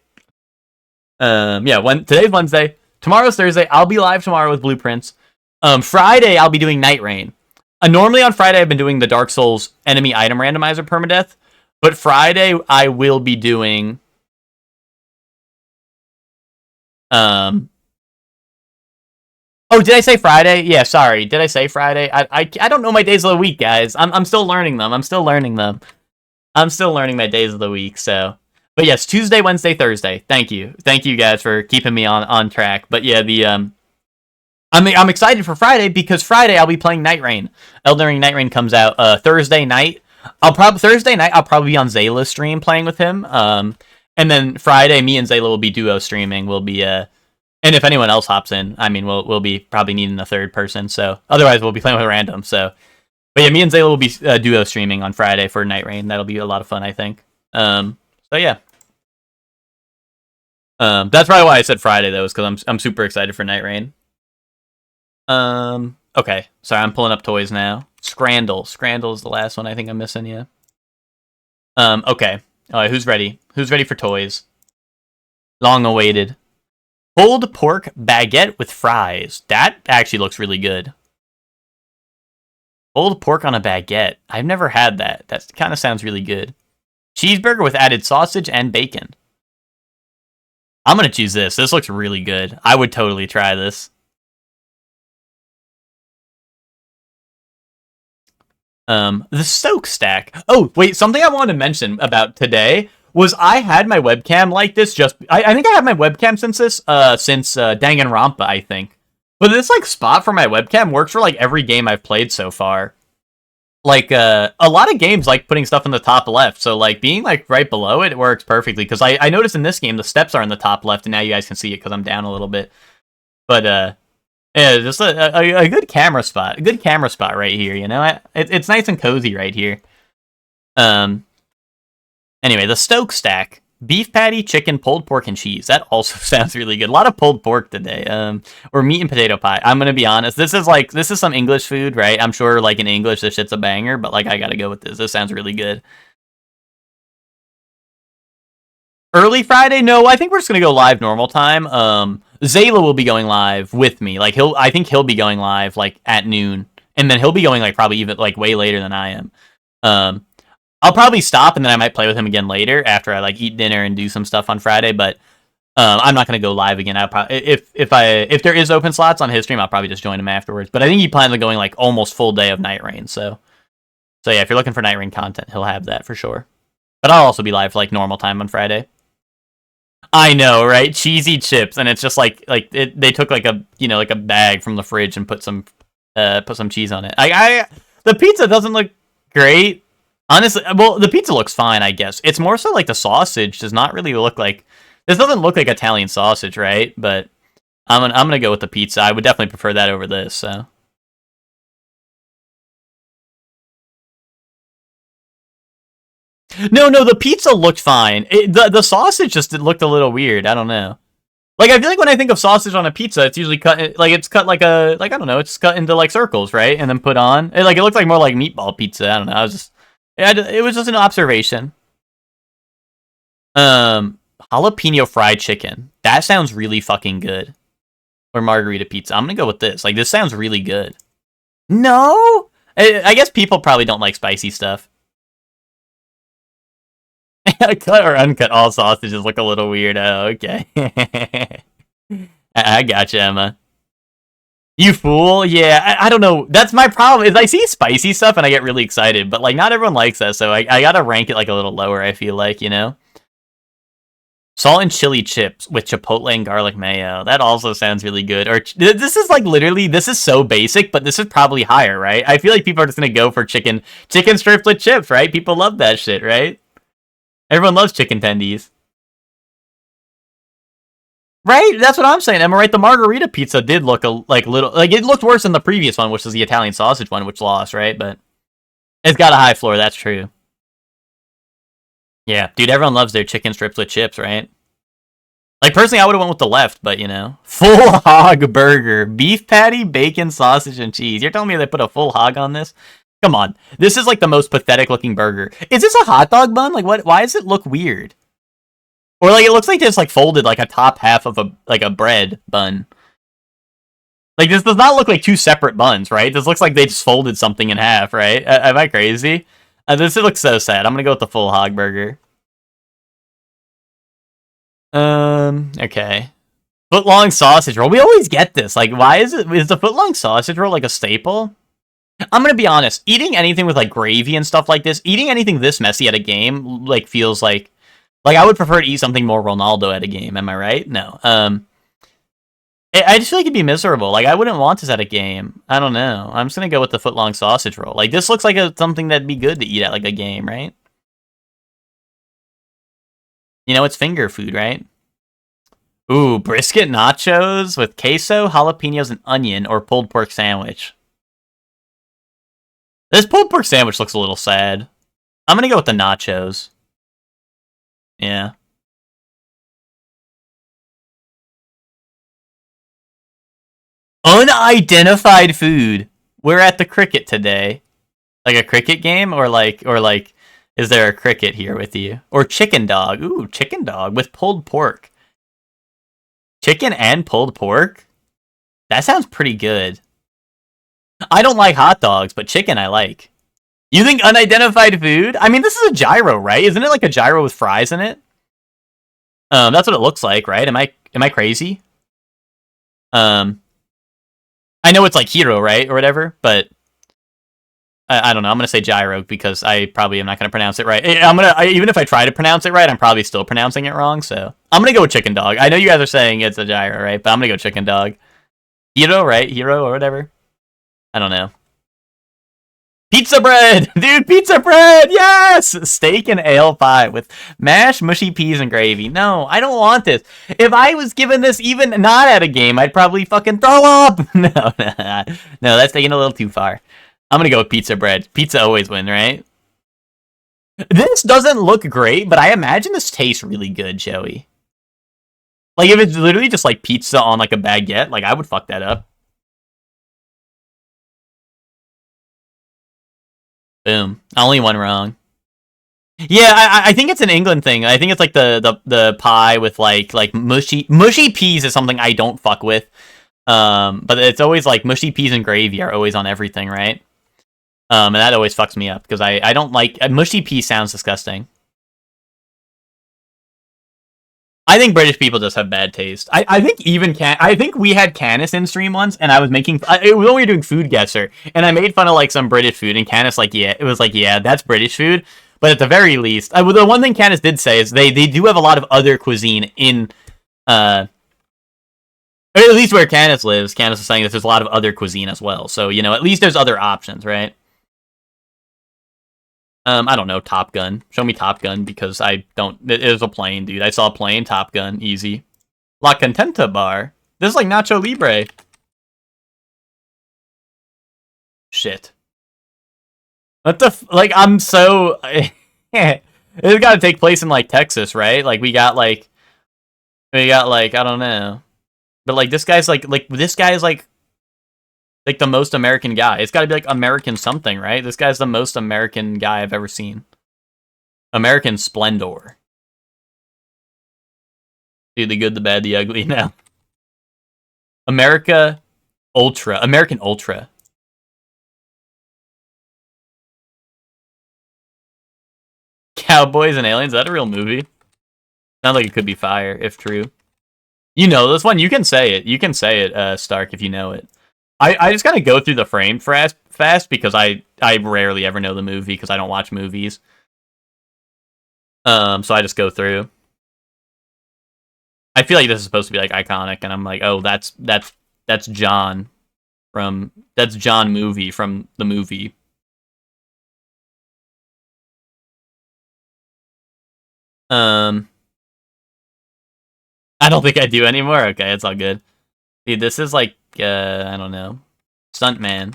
Today's Wednesday, tomorrow's Thursday. I'll be live tomorrow with Blueprints. Friday, I'll be doing Night Rain. Normally on Friday, I've been doing the Dark Souls enemy item randomizer permadeath, but Friday I will be doing oh, did I say Friday? Yeah, sorry. Did I say Friday? I don't know my days of the week, guys. I'm still learning them. I'm still learning my days of the week, so. But yes, Tuesday, Wednesday, Thursday. Thank you guys for keeping me on track. But yeah, I'm excited for Friday, because Friday I'll be playing Night Rain. Elden Ring Night Rain comes out Thursday night. I'll probably be on Zayla's stream playing with him. And then Friday, me and Zayla will be duo streaming. We'll be and if anyone else hops in, I mean, we'll be probably needing a third person. So otherwise, we'll be playing with random. So, but yeah, me and Zayla will be duo streaming on Friday for Night Rain. That'll be a lot of fun, I think. So yeah. That's probably why I said Friday though, is because I'm super excited for Night Rain. Okay. Sorry, I'm pulling up toys now. Scrandle. Scrandle is the last one I think I'm missing, yeah. Okay. Alright, who's ready? Who's ready for toys? Long awaited. Pulled pork baguette with fries. That actually looks really good. Pulled pork on a baguette. I've never had that. That kind of sounds really good. Cheeseburger with added sausage and bacon. I'm gonna choose this. This looks really good. I would totally try this. The Stoke Stack. Oh, wait, something I wanted to mention about today was I had my webcam like this I think I had my webcam since Danganronpa, I think. But this like spot for my webcam works for like every game I've played so far. Like a lot of games like putting stuff in the top left, so like being like right below it works perfectly, because I noticed in this game the steps are in the top left, and now you guys can see it because I'm down a little bit. But yeah, just a good camera spot. A good camera spot right here, you know? It's nice and cozy right here. Anyway, the Stoke Stack. Beef patty, chicken, pulled pork, and cheese. That also sounds really good. A lot of pulled pork today. Or meat and potato pie. I'm gonna be honest. This is some English food, right? I'm sure like in English this shit's a banger, but like I gotta go with this. This sounds really good. Early Friday? No, I think we're just gonna go live normal time. Zayla will be going live with me. Like I think he'll be going live like at noon, and then he'll be going like probably even like way later than I am. I'll probably stop and then I might play with him again later after I like eat dinner and do some stuff on Friday. But I'm not gonna go live again. I'll probably if there is open slots on his stream, I'll probably just join him afterwards. But I think he plans on going like almost full day of Night Rain. So yeah, if you're looking for Night Rain content, he'll have that for sure. But I'll also be live like normal time on Friday. I know, right? Cheesy chips, and it's just like they took like a like a bag from the fridge and put some cheese on it. The pizza doesn't look great. Honestly, well, the pizza looks fine, I guess. It's more so like the sausage does not really look like... This doesn't look like Italian sausage, right? But I'm gonna go with the pizza. I would definitely prefer that over this, so... No, the pizza looked fine. The sausage just looked a little weird. I don't know. Like, I feel like when I think of sausage on a pizza, it's usually cut... Like, it's cut like a... Like, I don't know. It's cut into, like, circles, right? And then put on. It looked like more like meatball pizza. I don't know. I was just... It was just an observation. Jalapeno fried chicken. That sounds really fucking good. Or margarita pizza. I'm gonna go with this. Like, this sounds really good. No? I guess people probably don't like spicy stuff. Cut or uncut, all sausages look a little weird. Oh, okay. I gotcha, Emma. You fool? Yeah, I don't know. That's my problem, is I see spicy stuff and I get really excited, but like not everyone likes that, so I gotta rank it like a little lower, I feel like, you know? Salt and chili chips with chipotle and garlic mayo. That also sounds really good. Or this is like literally, this is so basic, but this is probably higher, right? I feel like people are just gonna go for chicken strips with chips, right? People love that shit, right? Everyone loves chicken tendies. Right? That's what I'm saying. Am I right? The margarita pizza did look it looked worse than the previous one, which was the Italian sausage one, which lost, right? But it's got a high floor, that's true. Yeah, dude, everyone loves their chicken strips with chips, right? Like, personally, I would have went with the left, but, you know. Full hog burger. Beef patty, bacon, sausage, and cheese. You're telling me they put a full hog on this? Come on. This is, like, the most pathetic looking burger. Is this a hot dog bun? Like, what? Why does it look weird? Or, like, it looks like it's, like, folded, like, a top half of a bread bun. Like, this does not look like two separate buns, right? This looks like they just folded something in half, right? Am I crazy? This looks so sad. I'm gonna go with the full hog burger. Okay. Footlong sausage roll. We always get this. Like, why is the footlong sausage roll, like, a staple? I'm gonna be honest. Eating anything with, like, gravy and stuff like this, eating anything this messy at a game, like, feels like... Like, I would prefer to eat something more Ronaldo at a game, am I right? No. I just feel like it'd be miserable. Like, I wouldn't want this at a game. I don't know. I'm just gonna go with the footlong sausage roll. Like, this looks like something that'd be good to eat at, like, a game, right? You know, it's finger food, right? Ooh, brisket nachos with queso, jalapenos, and onion, or pulled pork sandwich. This pulled pork sandwich looks a little sad. I'm gonna go with the nachos. Yeah. Unidentified food. We're at the cricket today. Like a cricket game? Or like, is there a cricket here with you? Or chicken dog. Ooh, chicken dog with pulled pork. Chicken and pulled pork? That sounds pretty good. I don't like hot dogs, but chicken I like. You think unidentified food? I mean, this is a gyro, right? Isn't it like a gyro with fries in it? That's what it looks like, right? Am I crazy? I know it's like Hero, right? Or whatever, but I don't know. I'm going to say gyro because I probably am not going to pronounce it right. Even if I try to pronounce it right, I'm probably still pronouncing it wrong, so I'm going to go with chicken dog. I know you guys are saying it's a gyro, right? But I'm going to go chicken dog. Hero, right? Hero or whatever. I don't know. Pizza bread! Dude, pizza bread! Yes! Steak and ale pie with mashed, mushy peas and gravy. No, I don't want this. If I was given this even not at a game, I'd probably fucking throw up! No, that's taking a little too far. I'm gonna go with pizza bread. Pizza always win, right? This doesn't look great, but I imagine this tastes really good, Joey. Like, if it's literally just, like, pizza on, like, a baguette, like, I would fuck that up. Boom. Only one wrong. Yeah, I think it's an England thing. I think it's, like, the pie with, like mushy peas is something I don't fuck with. But it's always, like, mushy peas and gravy are always on everything, right? And that always fucks me up, because I don't like... mushy pea sounds disgusting. I think British people just have bad taste. I think even I think we had Canis in stream once, and I was making... it was when we were doing Food Guesser, and I made fun of, like, some British food, and Canis, like, yeah, it was like, yeah, that's British food, but at the very least... the one thing Canis did say is they do have a lot of other cuisine in... at least where Canis lives, Canis is saying that there's a lot of other cuisine as well, so, you know, at least there's other options, right? I don't know, Top Gun. Show me Top Gun, because I don't... It was a plane, dude. I saw a plane, Top Gun, easy. La Contenta Bar. This is like Nacho Libre. Shit. What the like, I'm so... It's gotta take place in, like, Texas, right? Like, we got, like, I don't know. But, like, this guy's, this guy is, like the most American guy. It's gotta be, like, American something, right? This guy's the most American guy I've ever seen. American Splendor. Dude, the good, the bad, the ugly now. American Ultra. Cowboys and Aliens, is that a real movie? Sounds like it could be fire, if true. You know this one, you can say it. You can say it, Stark, if you know it. I just gotta go through the frame fast because I rarely ever know the movie because I don't watch movies. So I just go through. I feel like this is supposed to be like iconic, and I'm like, oh, that's John that's John movie from the movie. I don't think I do anymore. Okay, it's all good. Dude, this is like I don't know. Stuntman.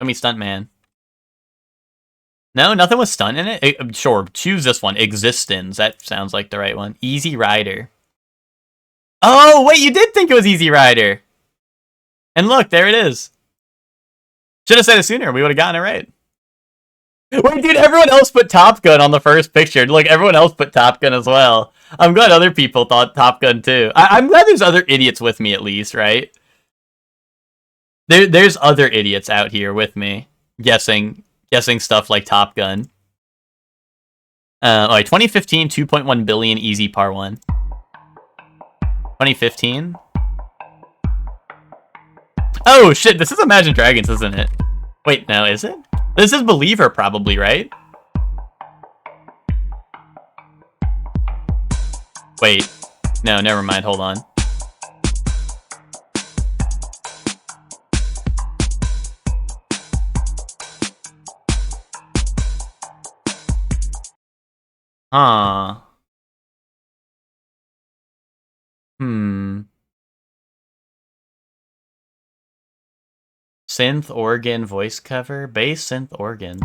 Show me Stuntman. No, nothing with stunt in it? Sure, choose this one. Existence. That sounds like the right one. Easy Rider. Oh, wait, you did think it was Easy Rider. And look, there it is. Should have said it sooner. We would have gotten it right. Wait, dude, everyone else put Top Gun on the first picture. Look, everyone else put Top Gun as well. I'm glad other people thought Top Gun too. I'm glad there's other idiots with me at least, right? There's other idiots out here with me guessing stuff like Top Gun. Alright, 2015, 2.1 billion easy par 1. 2015? Oh shit, this is Imagine Dragons, isn't it? Wait, no, is it? This is Believer probably, right? Wait. No, never mind, hold on. Huh. Synth organ voice cover? Bass synth organ.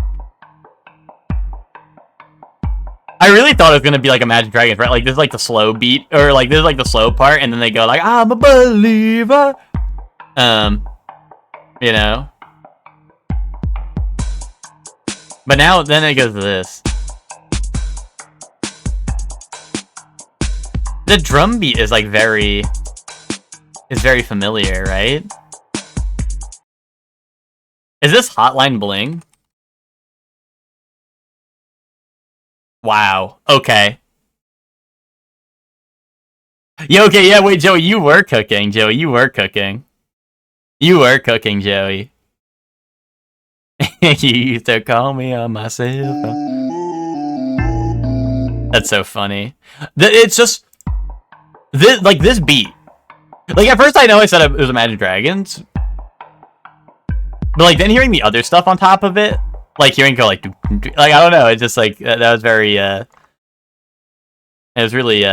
I really thought it was gonna be like Imagine Dragons, right? Like this is like the slow beat, or like this is like the slow part, and then they go like, I'm a believer. You know. But now then it goes to this. The drum beat is like very familiar, right? Is this Hotline Bling? Wow. Okay. Yeah, okay, yeah, wait, Joey, you were cooking, Joey. You were cooking, Joey. You used to call me on my cell phone. That's so funny. It's just... This beat. Like, at first I know I said it was Imagine Dragons. But, like, then hearing the other stuff on top of it, like, hearing go, like, I don't know, it's just, like, that was very, it was really,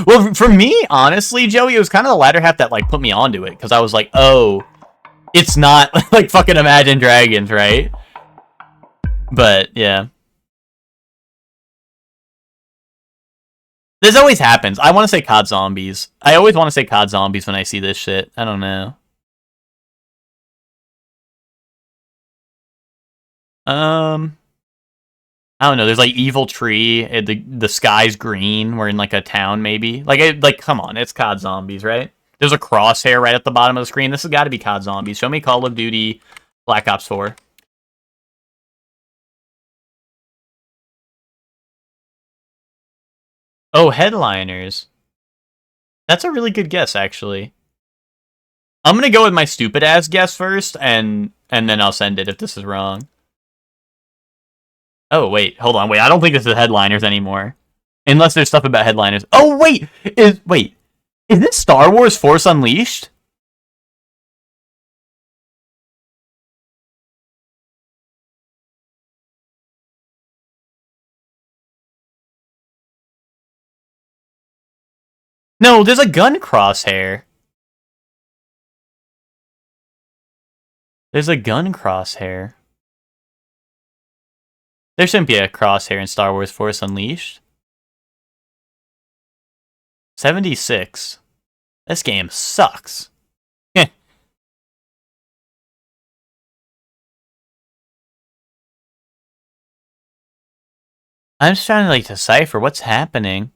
well, for me, honestly, Joey, it was kind of the latter half that, like, put me onto it, because I was like, oh, it's not, like, fucking Imagine Dragons, right? But yeah. This always happens. I want to say COD Zombies. I always want to say COD Zombies when I see this shit. I don't know. I don't know. There's like Evil Tree. The sky's green. We're in like a town, maybe. Like come on, it's COD Zombies, right? There's a crosshair right at the bottom of the screen. This has got to be COD Zombies. Show me Call of Duty Black Ops 4. Oh, headliners. That's a really good guess, actually. I'm gonna go with my stupid ass guess first, and then I'll send it if this is wrong. Oh wait, hold on, wait. I don't think this is headliners anymore, unless there's stuff about headliners. Oh wait, is this Star Wars Force Unleashed? No, there's a gun crosshair. There's a gun crosshair. There shouldn't be a crosshair in Star Wars Force Unleashed. 76. This game sucks. I'm just trying to like decipher what's happening.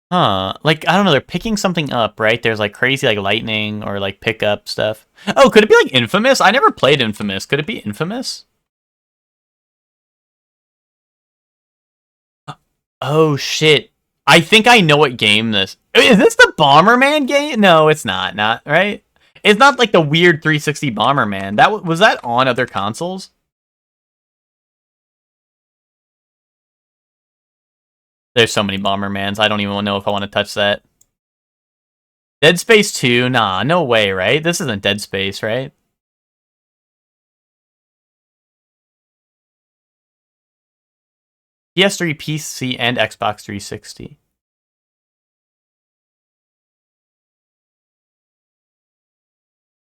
Huh. Like, I don't know, they're picking something up, right? There's like crazy like lightning or like pickup stuff. Oh, could it be like Infamous? I never played Infamous. Could it be Infamous? Oh shit. I think I know what game this is. This the Bomberman game? No, it's not. Not right. It's not like the weird 360 Bomberman. That was that on other consoles? There's so many Bombermans. I don't even know if I want to touch that. Dead Space 2? Nah, no way, right? This isn't Dead Space, right? PS3, PC, and Xbox 360.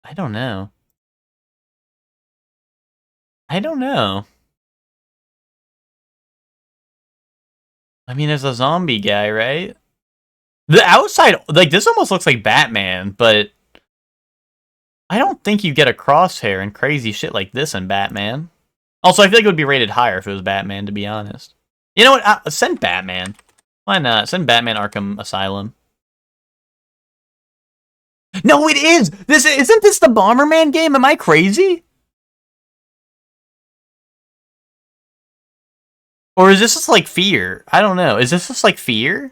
I don't know. I don't know. I mean, there's a zombie guy, right? The outside, like, this almost looks like Batman, but I don't think you get a crosshair and crazy shit like this in Batman. Also, I feel like it would be rated higher if it was Batman, to be honest. You know what? Send Batman. Why not? Send Batman Arkham Asylum. No, it is! Isn't this the Bomberman game? Am I crazy? Or is this just like Fear? I don't know. Is this just like Fear?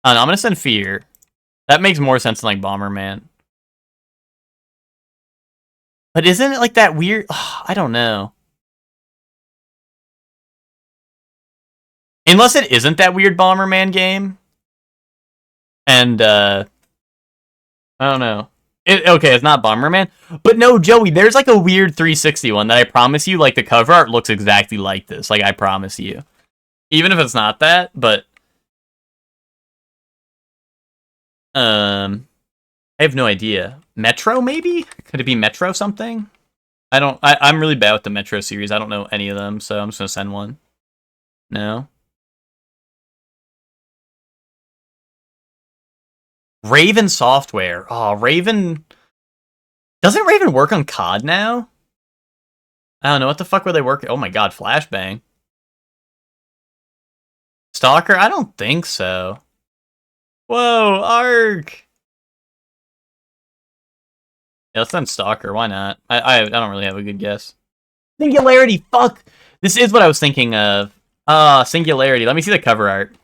I don't know, I'm gonna send Fear. That makes more sense than like Bomberman. But isn't it like that weird? I don't know. Unless it isn't that weird Bomberman game. And, I don't know. Okay, it's not Bomberman. But no, Joey, there's like a weird 360 one that I promise you, like, the cover art looks exactly like this. Like, I promise you. Even if it's not that, but... I have no idea. Metro, maybe? Could it be Metro something? I'm really bad with the Metro series. I don't know any of them, so I'm just gonna send one. No? Raven Software. Oh, Raven... Doesn't Raven work on COD now? I don't know. What the fuck were they working? Oh my god, Flashbang. Stalker? I don't think so. Whoa, Ark! Yeah, let's send Stalker. Why not? I don't really have a good guess. Singularity! Fuck! This is what I was thinking of. Singularity. Let me see the cover art.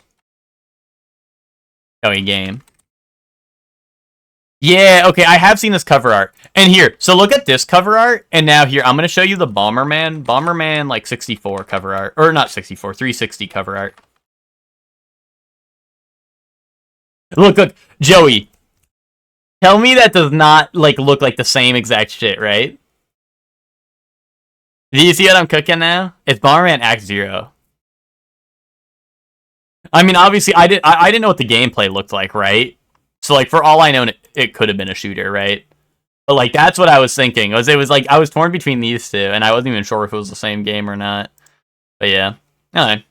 Oh, game. Yeah, okay, I have seen this cover art. And here, so look at this cover art, and now here, I'm going to show you the Bomberman, like, 64 cover art. Or not 64, 360 cover art. Look, Joey. Tell me that does not, like, look like the same exact shit, right? Do you see what I'm cooking now? It's Bomberman Act Zero. I mean, obviously, I didn't know what the gameplay looked like, right? So, like, for all I know, it could have been a shooter, right? But like that's what I was thinking. It was like I was torn between these two, and I wasn't even sure if it was the same game or not. But yeah, alright.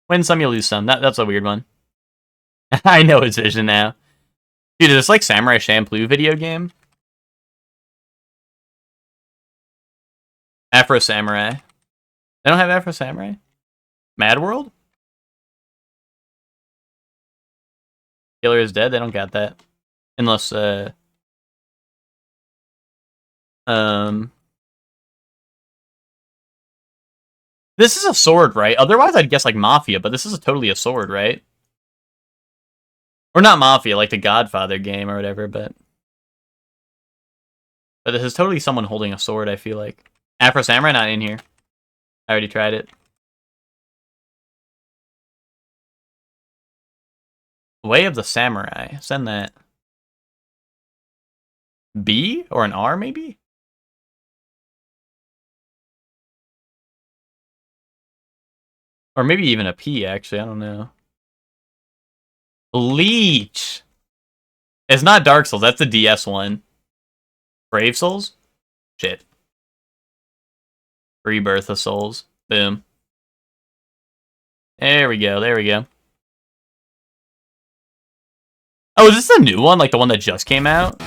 Win some, you lose some. That's a weird one. I know his vision now. Dude, is this like Samurai Champloo video game? Afro Samurai. They don't have Afro Samurai? Mad World? Killer is dead? They don't got that. Unless, this is a sword, right? Otherwise, I'd guess like Mafia, but this is totally a sword, right? Or not Mafia, like the Godfather game or whatever, but this is totally someone holding a sword, I feel like. Afro Samurai not in here. I already tried it. Way of the Samurai. Send that. B? Or an R, maybe? Or maybe even a P, actually. I don't know. Bleach! It's not Dark Souls. That's the DS one. Brave Souls? Shit. Rebirth of Souls. Boom. There we go. There we go. Oh, is this a new one? Like the one that just came out?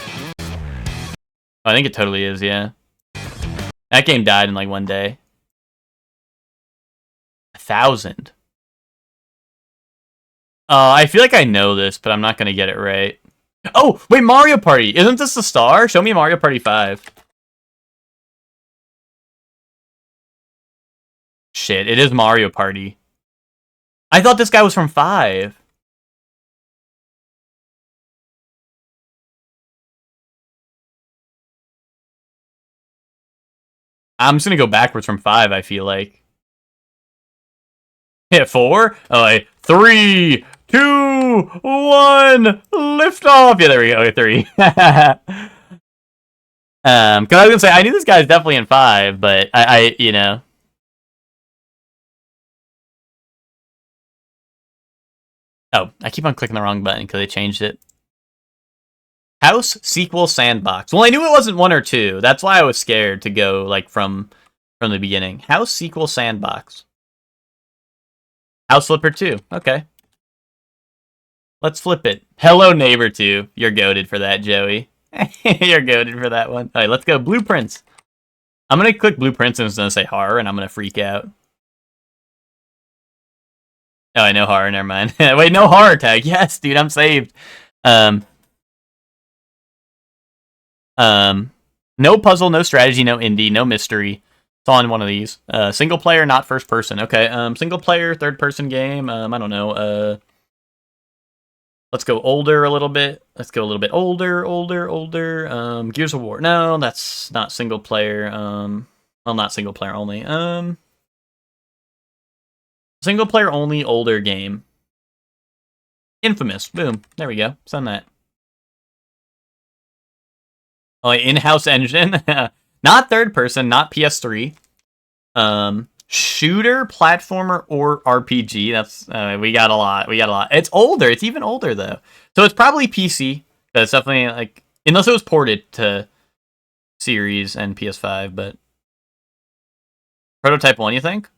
I think it totally is, yeah. That game died in like one day. 1,000. I feel like I know this, but I'm not gonna get it right. Oh, wait, Mario Party! Isn't this the star? Show me Mario Party 5. Shit, it is Mario Party. I thought this guy was from 5. I'm just gonna go backwards from 5, I feel like. Yeah, 4? Oh, wait. 3, 2, 1, lift off! Yeah, there we go, 3. Cause I was gonna say, I knew this guy's definitely in 5, but I you know. Oh, I keep on clicking the wrong button because they changed it. House Sequel Sandbox. Well, I knew it wasn't 1 or 2. That's why I was scared to go like from the beginning. House Sequel Sandbox. House Flipper 2. Okay. Let's flip it. Hello Neighbor 2. You're goated for that, Joey. You're goated for that one. Alright, let's go. Blueprints. I'm gonna click Blueprints and it's gonna say horror and I'm gonna freak out. Oh, I know horror, never mind. Wait, no horror tag. Yes, dude, I'm saved. No puzzle, no strategy, no indie, no mystery. It's all in one of these. Single player, not first person. Okay, single player, third person game. I don't know. Let's go older a little bit. Let's go a little bit older. Gears of War. No, that's not single player. Well, not single player only. Single player only older game. Infamous. Boom. There we go. Send that. Oh, in-house engine. Not third person, not PS3. Shooter, platformer, or RPG. That's we got a lot. It's older. It's even older though. So it's probably PC. It's definitely like unless it was ported to Series and PS5, but Prototype 1, you think?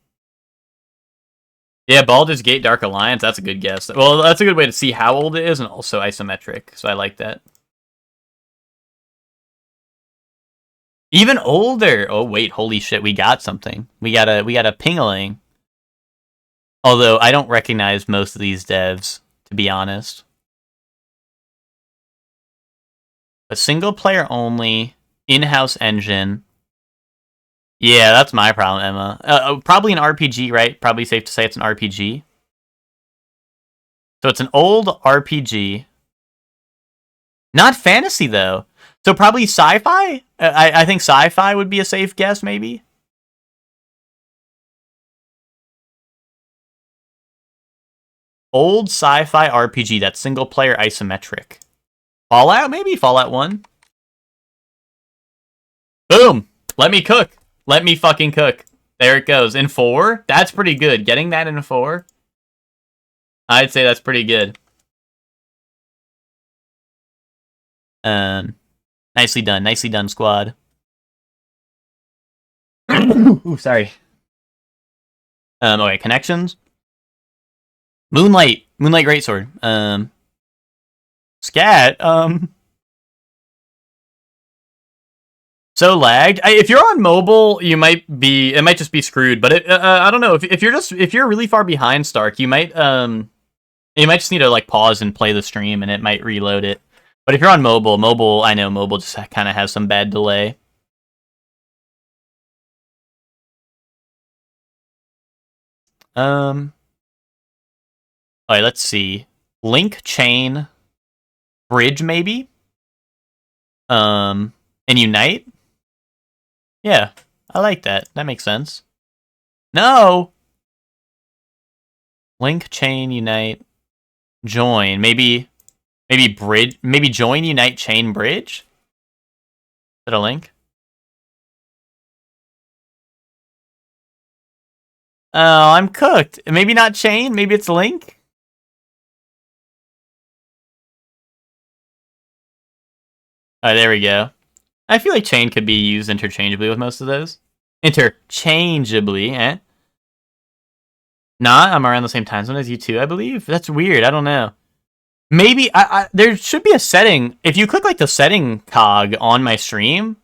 Yeah, Baldur's Gate Dark Alliance, that's a good guess. Well, that's a good way to see how old it is and also isometric. So I like that. Even older. Oh wait, holy shit, we got something. We got a Pingling. Although I don't recognize most of these devs, to be honest. A single player only, in-house engine. Yeah, that's my problem, Emma. Probably an RPG, right? Probably safe to say it's an RPG. So it's an old RPG. Not fantasy though. So probably sci-fi? I think sci-fi would be a safe guess, maybe? Old sci-fi RPG that's single-player isometric. Fallout, maybe? Fallout 1? Boom! Let me cook! Let me fucking cook. There it goes. In 4? That's pretty good. Getting that in 4? I'd say that's pretty good. Nicely done, squad. Ooh, sorry. Okay, connections. Moonlight Greatsword. Scat. So lagged. If you're on mobile, it might just be screwed. But I don't know. If you're really far behind Stark, you might just need to like pause and play the stream, and it might reload it. But if you're on mobile, I know mobile just kind of has some bad delay. Alright, let's see. Link, chain, bridge, maybe. And unite. Yeah, I like that. That makes sense. No. Link, chain, unite, join. Maybe bridge. Maybe join, unite, chain, bridge. Is that a link? Oh, I'm cooked. Maybe not chain. Maybe it's link. Alright, there we go. I feel like chain could be used interchangeably with most of those. Interchangeably, eh? Not, I'm around the same time zone as you too, I believe. That's weird. I don't know. Maybe there should be a setting. If you click like the setting cog on my stream,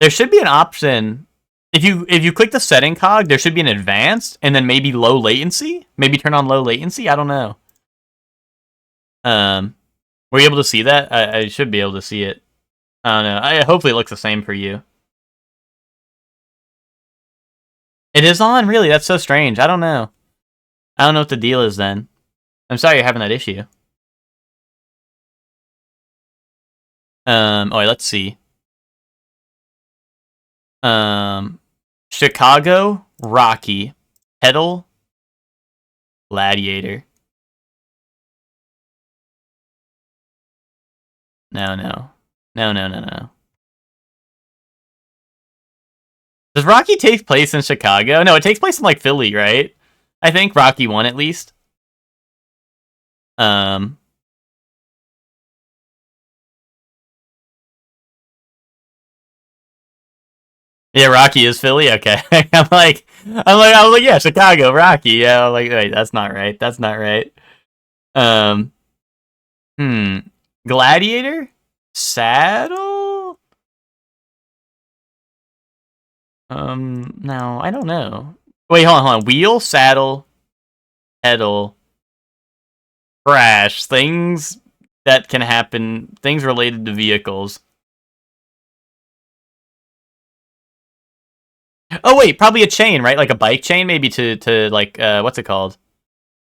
there should be an option. If you click the setting cog, there should be an advanced and then maybe low latency. Maybe turn on low latency. I don't know. Were you able to see that? I should be able to see it. I don't know. Hopefully it looks the same for you. It is on? Really? That's so strange. I don't know. I don't know what the deal is then. I'm sorry you're having that issue. Alright, let's see. Chicago, Rocky, Petal, Gladiator. No. Does Rocky take place in Chicago? No, it takes place in like Philly, right? I think Rocky 1 at least. Yeah, Rocky is Philly. Okay, I'm like, yeah, Chicago, Rocky. Yeah, I'm like, wait, that's not right. That's not right. Gladiator, Saddle. No, I don't know. Wait, hold on. Wheel, saddle, pedal, crash. Things that can happen. Things related to vehicles. Oh wait, probably a chain, right? Like a bike chain, maybe to like what's it called?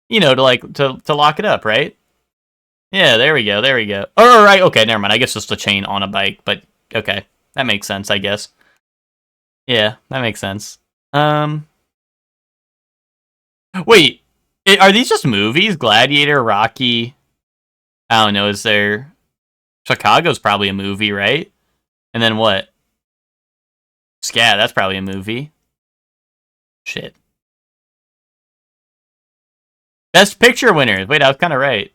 You know, to like to lock it up, right? Yeah, there we go. Oh, right. Okay, never mind. I guess just a chain on a bike, but okay, that makes sense, I guess. Yeah, that makes sense. Wait, are these just movies? Gladiator, Rocky. I don't know. Is there? Chicago's probably a movie, right? And then what? Scat. That's probably a movie. Shit. Best Picture winners. Wait, I was kind of right.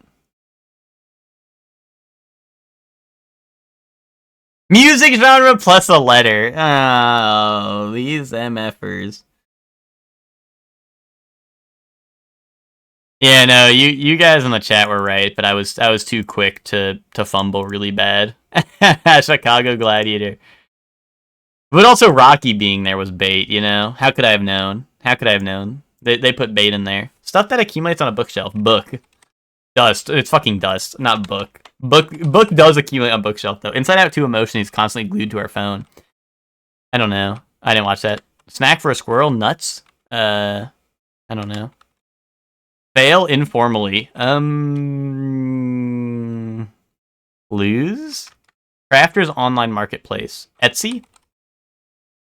Music genre plus a letter. Oh, these MFers. Yeah, no, you guys in the chat were right, but I was too quick to fumble really bad. Chicago Gladiator. But also Rocky being there was bait, you know? How could I have known? They put bait in there. Stuff that accumulates on a bookshelf. Book. Dust. It's fucking dust, not book. Book does accumulate on bookshelf, though. Inside Out 2 Emotion is constantly glued to our phone. I don't know. I didn't watch that. Snack for a squirrel? Nuts? I don't know. Fail informally. Lose? Crafters online marketplace. Etsy?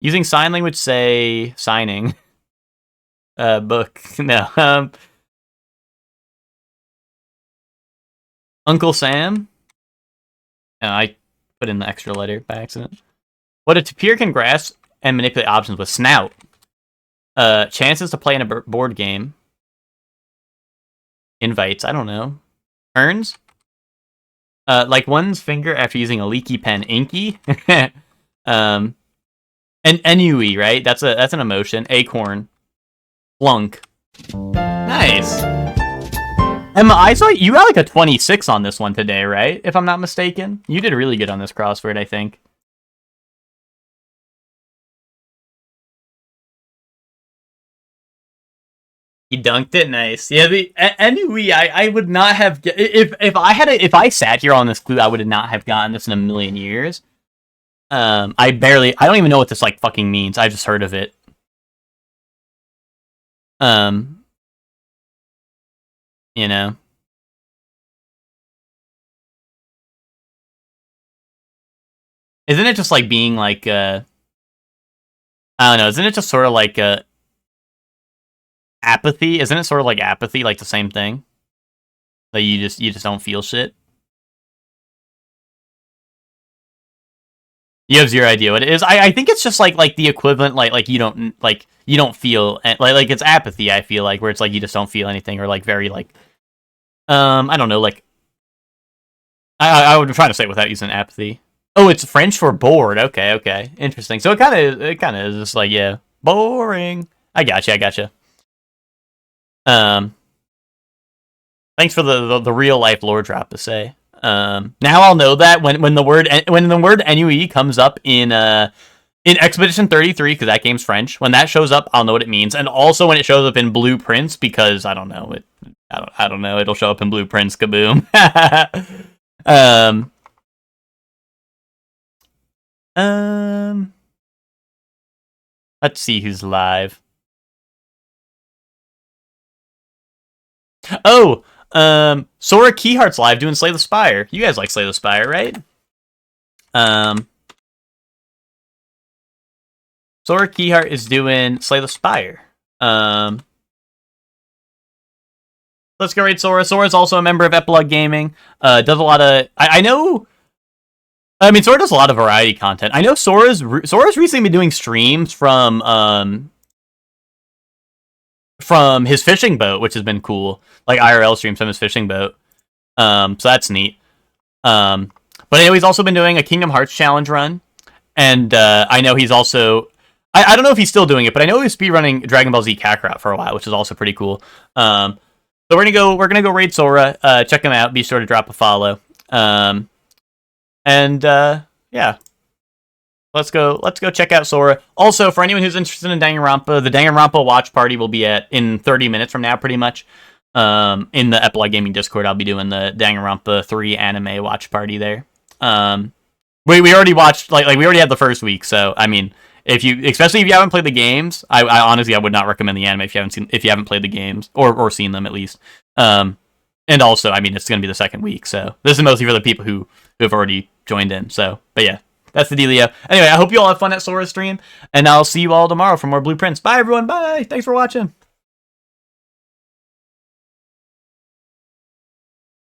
Using sign language, say signing. Book. No. Uncle Sam? No, I put in the extra letter by accident. What a tapir can grasp and manipulate options with snout. Chances to play in a board game. Invites, I don't know. Turns? Like one's finger after using a leaky pen, inky. And ennui, right? That's an emotion. Acorn. Flunk. Nice. Emma, I saw you got like a 26 on this one today, right? If I'm not mistaken. You did really good on this crossword, I think. He dunked it, nice. Yeah, the ennui, I would not have if I sat here on this clue, I would not have gotten this in a million years. I don't even know what this like fucking means. I just heard of it. You know. Isn't it just like being like I don't know, isn't it just sort of like apathy? Isn't it sort of like apathy, like the same thing? Like you just don't feel shit? You have zero idea what it is. I think it's just like the equivalent like you don't feel like it's apathy. I feel like where it's like you just don't feel anything or like very like I don't know like I would try to say it without using apathy. Oh, it's French for bored. Okay, interesting. So it kind of is just like yeah, boring. I gotcha. Thanks for the real life lore drop to say. Now I'll know that when the word ennui comes up in Expedition 33 because that game's French. When that shows up, I'll know what it means, and also when it shows up in Blueprints because I don't know it. I don't know. It'll show up in Blueprints. Kaboom. Let's see who's live. Oh, Sora Keyheart's live doing Slay the Spire. You guys like Slay the Spire, right? Sora Keyheart is doing Slay the Spire. Let's go raid Sora. Sora's also a member of Epilogue Gaming. Does a lot of... I know... I mean, Sora does a lot of variety content. I know Sora's recently been doing streams from his fishing boat, which has been cool. Like IRL streams from his fishing boat. So that's neat. But I know he's also been doing a Kingdom Hearts challenge run. And I know he's also... I don't know if he's still doing it, but I know he was speedrunning Dragon Ball Z Kakarot for a while, which is also pretty cool. So we're gonna go raid Sora. Check him out. Be sure to drop a follow. Yeah. Let's go check out Sora. Also, for anyone who's interested in Danganronpa, the Danganronpa watch party will be in 30 minutes from now, pretty much. In the Epilogue Gaming Discord, I'll be doing the Danganronpa 3 anime watch party there. We already watched we already had the first week, so I mean, especially if you haven't played the games, I honestly would not recommend the anime if you haven't played the games or seen them at least. And also, I mean, it's going to be the second week, so this is mostly for the people who have already joined in. So, but yeah, that's the dealio. Anyway, I hope you all have fun at Sora's stream, and I'll see you all tomorrow for more Blueprints. Bye, everyone. Bye. Thanks for watching.